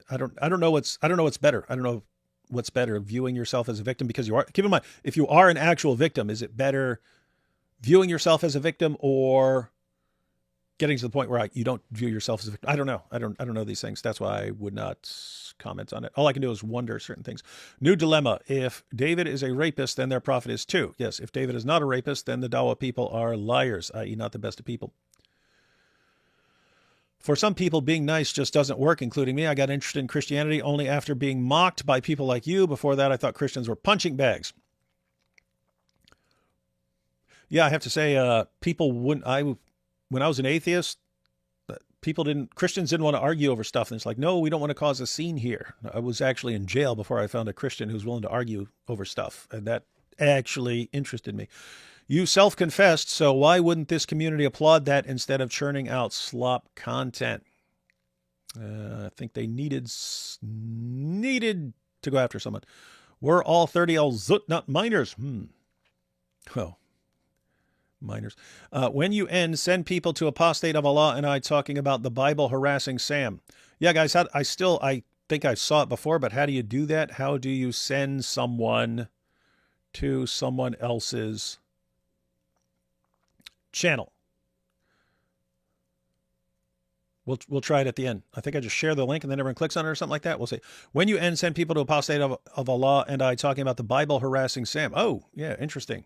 I don't know what's better. I don't know what's better, viewing yourself as a victim because you are. Keep in mind, if you are an actual victim, is it better viewing yourself as a victim or getting to the point where you don't view yourself as a victim? I don't know. I don't know these things. That's why I would not comment on it. All I can do is wonder certain things. New dilemma. If David is a rapist, then their prophet is too. Yes. If David is not a rapist, then the Dawa people are liars, i.e. not the best of people. For some people, being nice just doesn't work, including me. I got interested in Christianity only after being mocked by people like you. Before that, I thought Christians were punching bags. Yeah, I have to say, people wouldn't. When I was an atheist, Christians didn't want to argue over stuff. And it's like, no, we don't want to cause a scene here. I was actually in jail before I found a Christian who was willing to argue over stuff. And that actually interested me. You self-confessed, so why wouldn't this community applaud that instead of churning out slop content? I think they needed to go after someone. We're all 30 al-zut, not minors. Oh, minors. When you end, send people to Apostate of Allah and I talking about the Bible harassing Sam. Yeah, guys, I think I saw it before, but how do you do that? How do you send someone to someone else's channel? We'll try it at the end. I think I just share the link and then everyone clicks on it or something like that. We'll see. When you end, send people to Apostate of Allah and I talking about the Bible harassing Sam. Oh, yeah, interesting.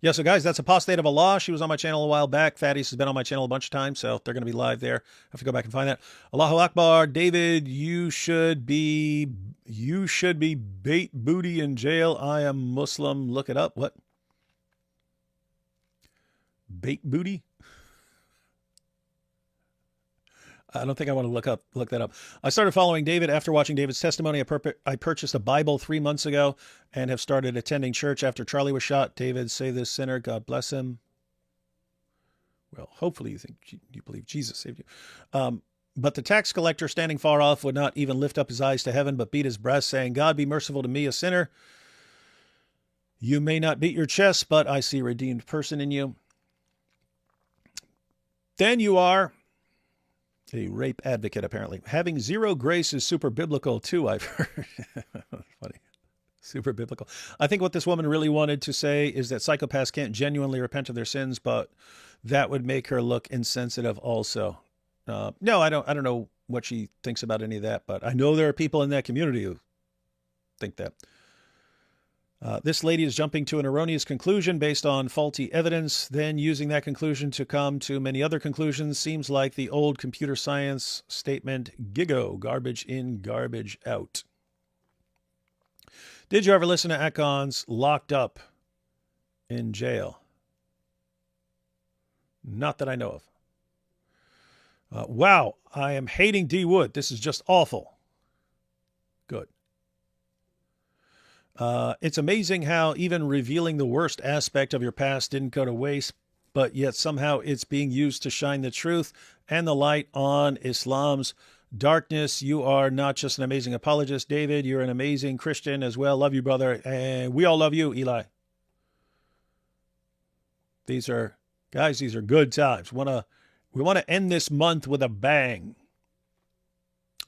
Yeah, so guys, that's Apostate of Allah. She was on my channel a while back. Fatties has been on my channel a bunch of times, so they're going to be live there. I have to go back and find that. Allahu Akbar. David, you should be bait booty in jail. I am Muslim. Look it up. What? Bait booty? I don't think I want to look that up. I started following David after watching David's testimony. I purchased a Bible 3 months ago and have started attending church after Charlie was shot. David, save this sinner. God bless him. Well, hopefully you believe Jesus saved you. But the tax collector standing far off would not even lift up his eyes to heaven, but beat his breast, saying, God, be merciful to me, a sinner. You may not beat your chest, but I see a redeemed person in you. Then you are a rape advocate, apparently. Having zero grace is super biblical, too, I've heard. Funny. Super biblical. I think what this woman really wanted to say is that psychopaths can't genuinely repent of their sins, but that would make her look insensitive also. No, I don't know what she thinks about any of that, but I know there are people in that community who think that. This lady is jumping to an erroneous conclusion based on faulty evidence, then using that conclusion to come to many other conclusions. Seems like the old computer science statement, GIGO, garbage in, garbage out. Did you ever listen to Akon's Locked Up in Jail? Not that I know of. Wow, I am hating D. Wood. This is just awful. Good. It's amazing how even revealing the worst aspect of your past didn't go to waste, but yet somehow it's being used to shine the truth and the light on Islam's darkness. You are not just an amazing apologist, David. You're an amazing Christian as well. Love you, brother. And we all love you, Eli. These are, guys, these are good times. We want to end this month with a bang.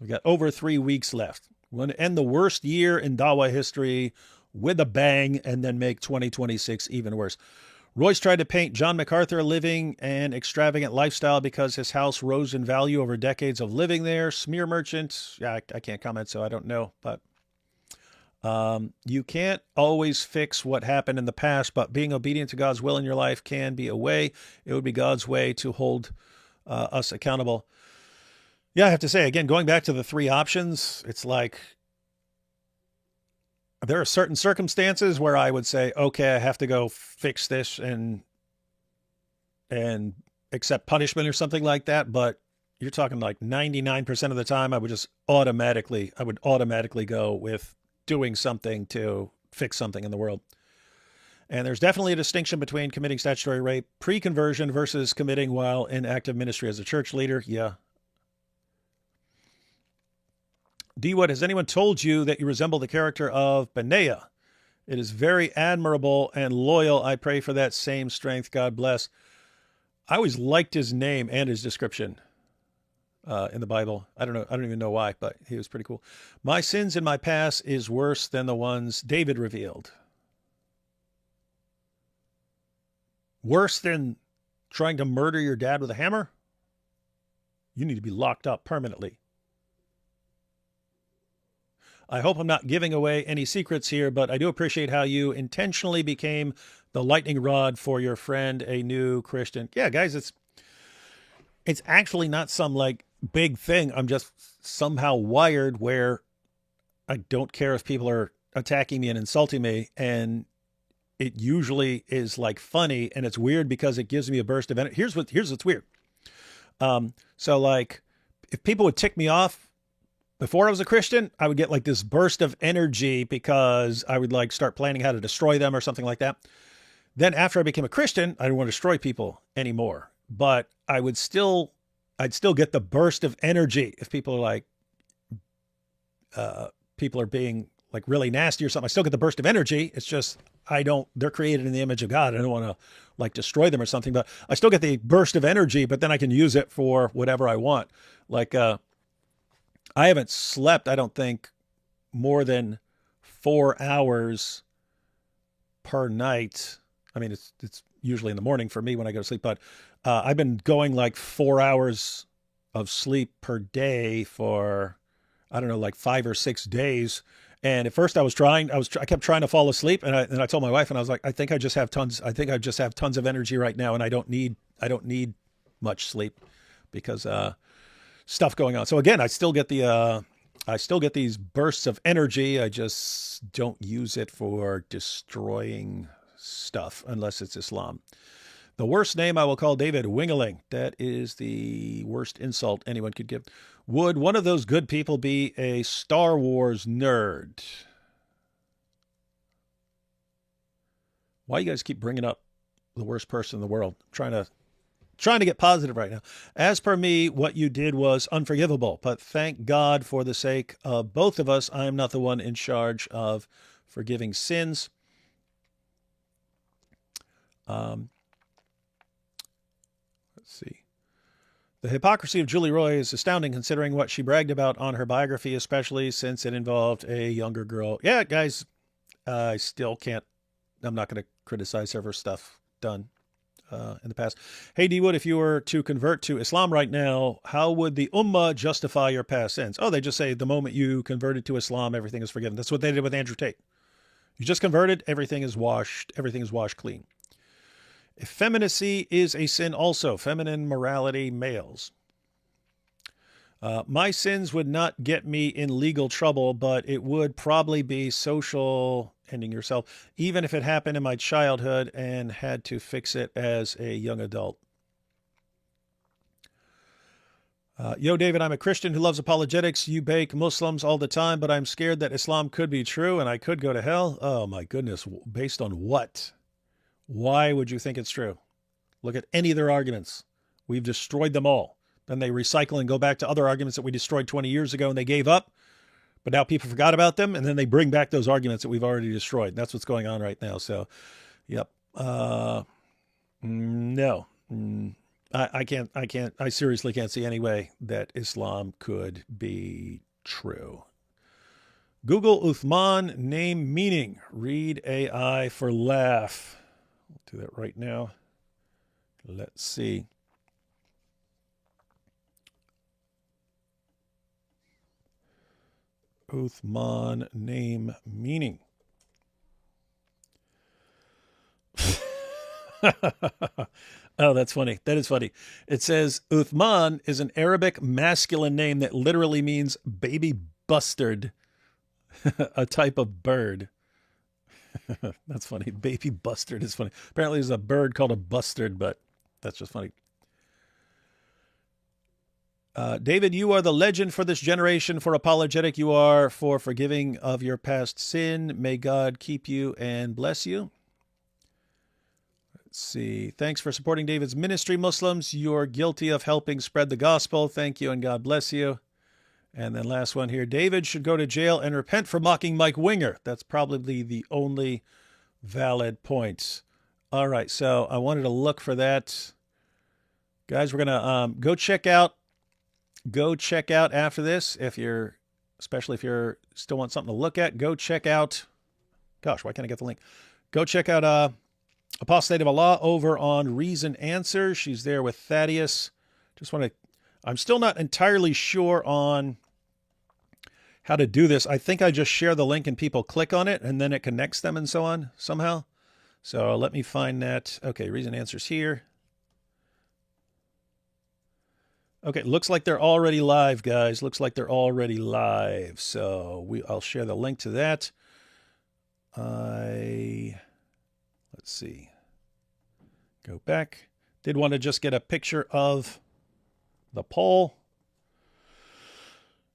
We got over 3 weeks left. We want to end the worst year in Dawa history with a bang and then make 2026 even worse. Royce tried to paint John MacArthur living an extravagant lifestyle because his house rose in value over decades of living there. Smear merchant. Yeah, I can't comment, so I don't know. But you can't always fix what happened in the past, but being obedient to God's will in your life can be a way. It would be God's way to hold us accountable. Yeah, I have to say, again, going back to the 3 options, it's like there are certain circumstances where I would say, okay, I have to go fix this and accept punishment or something like that. But you're talking like 99% of the time, I would automatically go with doing something to fix something in the world. And there's definitely a distinction between committing statutory rape pre-conversion versus committing while in active ministry as a church leader. Yeah. D. Wood, has anyone told you that you resemble the character of Benaiah? It is very admirable and loyal. I pray for that same strength. God bless. I always liked his name and his description in the Bible. I don't even know why, but he was pretty cool. My sins in my past is worse than the ones David revealed. Worse than trying to murder your dad with a hammer? You need to be locked up permanently. I hope I'm not giving away any secrets here, but I do appreciate how you intentionally became the lightning rod for your friend, a new Christian. Yeah, guys, it's actually not some like big thing. I'm just somehow wired where I don't care if people are attacking me and insulting me. And it usually is like funny, and it's weird because it gives me a burst of energy. Here's what's weird. So like if people would tick me off before I was a Christian, I would get like this burst of energy because I would like start planning how to destroy them or something like that. Then after I became a Christian, I didn't want to destroy people anymore, but I'd still get the burst of energy if people are like, people are being like really nasty or something. I still get the burst of energy. It's just, they're created in the image of God. I don't want to like destroy them or something, but I still get the burst of energy, but then I can use it for whatever I want. Like, I haven't slept, I don't think, more than 4 hours per night. I mean, it's usually in the morning for me when I go to sleep, but I've been going like 4 hours of sleep per day for, I don't know, like 5 or 6 days. And at first I kept trying to fall asleep, and I told my wife, and I was like, I think I just have tons of energy right now, and I don't need much sleep because stuff going on. So again, I still get these bursts of energy. I just don't use it for destroying stuff unless it's Islam. The worst name I will call David, Wingeling. That is the worst insult anyone could give. Would one of those good people be a Star Wars nerd? Why you guys keep bringing up the worst person in the world? I'm trying to get positive right now. As per me, what you did was unforgivable, but thank God for the sake of both of us, I am not the one in charge of forgiving sins. Let's see. The hypocrisy of Julie Roy is astounding considering what she bragged about on her biography, especially since it involved a younger girl. Yeah, guys, I still can't, I'm not going to criticize her for stuff done in the past. Hey, D. Wood, if you were to convert to Islam right now, how would the Ummah justify your past sins? Oh, they just say the moment you converted to Islam, everything is forgiven. That's what they did with Andrew Tate. You just converted, everything is washed clean. Effeminacy is a sin also. Feminine morality, males. My sins would not get me in legal trouble, but it would probably be social, ending yourself, even if it happened in my childhood and had to fix it as a young adult. Yo, David, I'm a Christian who loves apologetics. You bake Muslims all the time, but I'm scared that Islam could be true and I could go to hell. Oh, my goodness. Based on what? Why would you think it's true? Look at any of their arguments. We've destroyed them all. Then they recycle and go back to other arguments that we destroyed 20 years ago and they gave up. But now people forgot about them, and then they bring back those arguments that we've already destroyed. That's what's going on right now. So, yep. No. I seriously can't see any way that Islam could be true. Google Uthman name meaning. Read AI for laugh. I'll do that right now. Let's see. Uthman name meaning. Oh, that's funny. That is funny. It says Uthman is an Arabic masculine name that literally means baby bustard, a type of bird. That's funny. Baby bustard is funny. Apparently there's a bird called a bustard, but that's just funny. David, you are the legend for this generation. For apologetic, you are for forgiving of your past sin. May God keep you and bless you. Let's see. Thanks for supporting David's ministry, Muslims. You're guilty of helping spread the gospel. Thank you and God bless you. And then last one here. David should go to jail and repent for mocking Mike Winger. That's probably the only valid point. All right, so I wanted to look for that. Guys, we're going to go check out after this. Especially if you're still want something to look at, go check out. Gosh, why can't I get the link? Go check out Apostate of Allah over on Reason Answer. She's there with Thaddeus. I'm still not entirely sure on how to do this. I think I just share the link and people click on it and then it connects them and so on somehow. So let me find that. Okay, Reason Answer's here. Okay, looks like they're already live, guys. Looks like they're already live. So I'll share the link to that. Let's see. Go back. Did want to just get a picture of the poll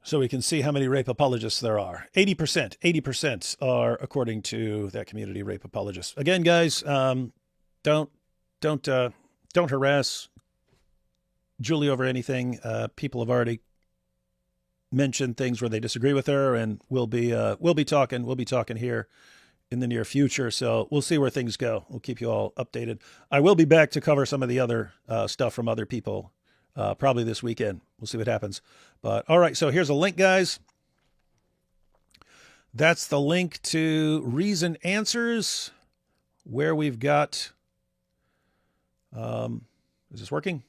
so we can see how many rape apologists there are. 80% are, according to that community, rape apologists. Again, guys, don't harass Julie over anything. People have already mentioned things where they disagree with her, and we'll be talking here in the near future. So we'll see where things go. We'll keep you all updated. I will be back to cover some of the other stuff from other people probably this weekend. We'll see what happens. But all right, so here's a link, guys. That's the link to Reason Answers, where we've got. Is this working?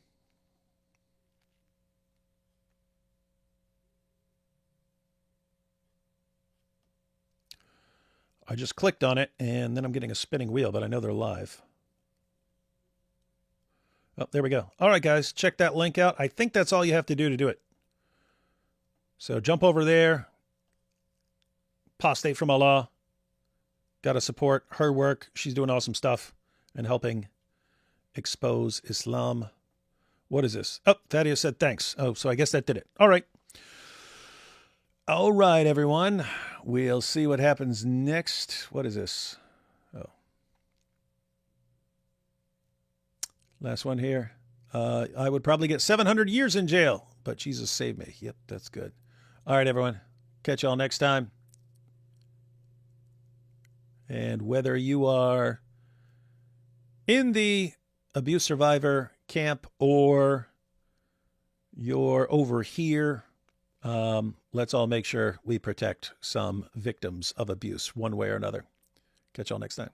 I just clicked on it, and then I'm getting a spinning wheel, but I know they're live. Oh, there we go. All right, guys, check that link out. I think that's all you have to do it. So jump over there. Apostate from Allah. Got to support her work. She's doing awesome stuff and helping expose Islam. What is this? Oh, Thaddeus said thanks. Oh, so I guess that did it. All right. All right, everyone. We'll see what happens next. What is this? Oh. Last one here. I would probably get 700 years in jail, but Jesus saved me. Yep, that's good. All right, everyone. Catch y'all next time. And whether you are in the abuse survivor camp or you're over here, let's all make sure we protect some victims of abuse one way or another. Catch y'all next time.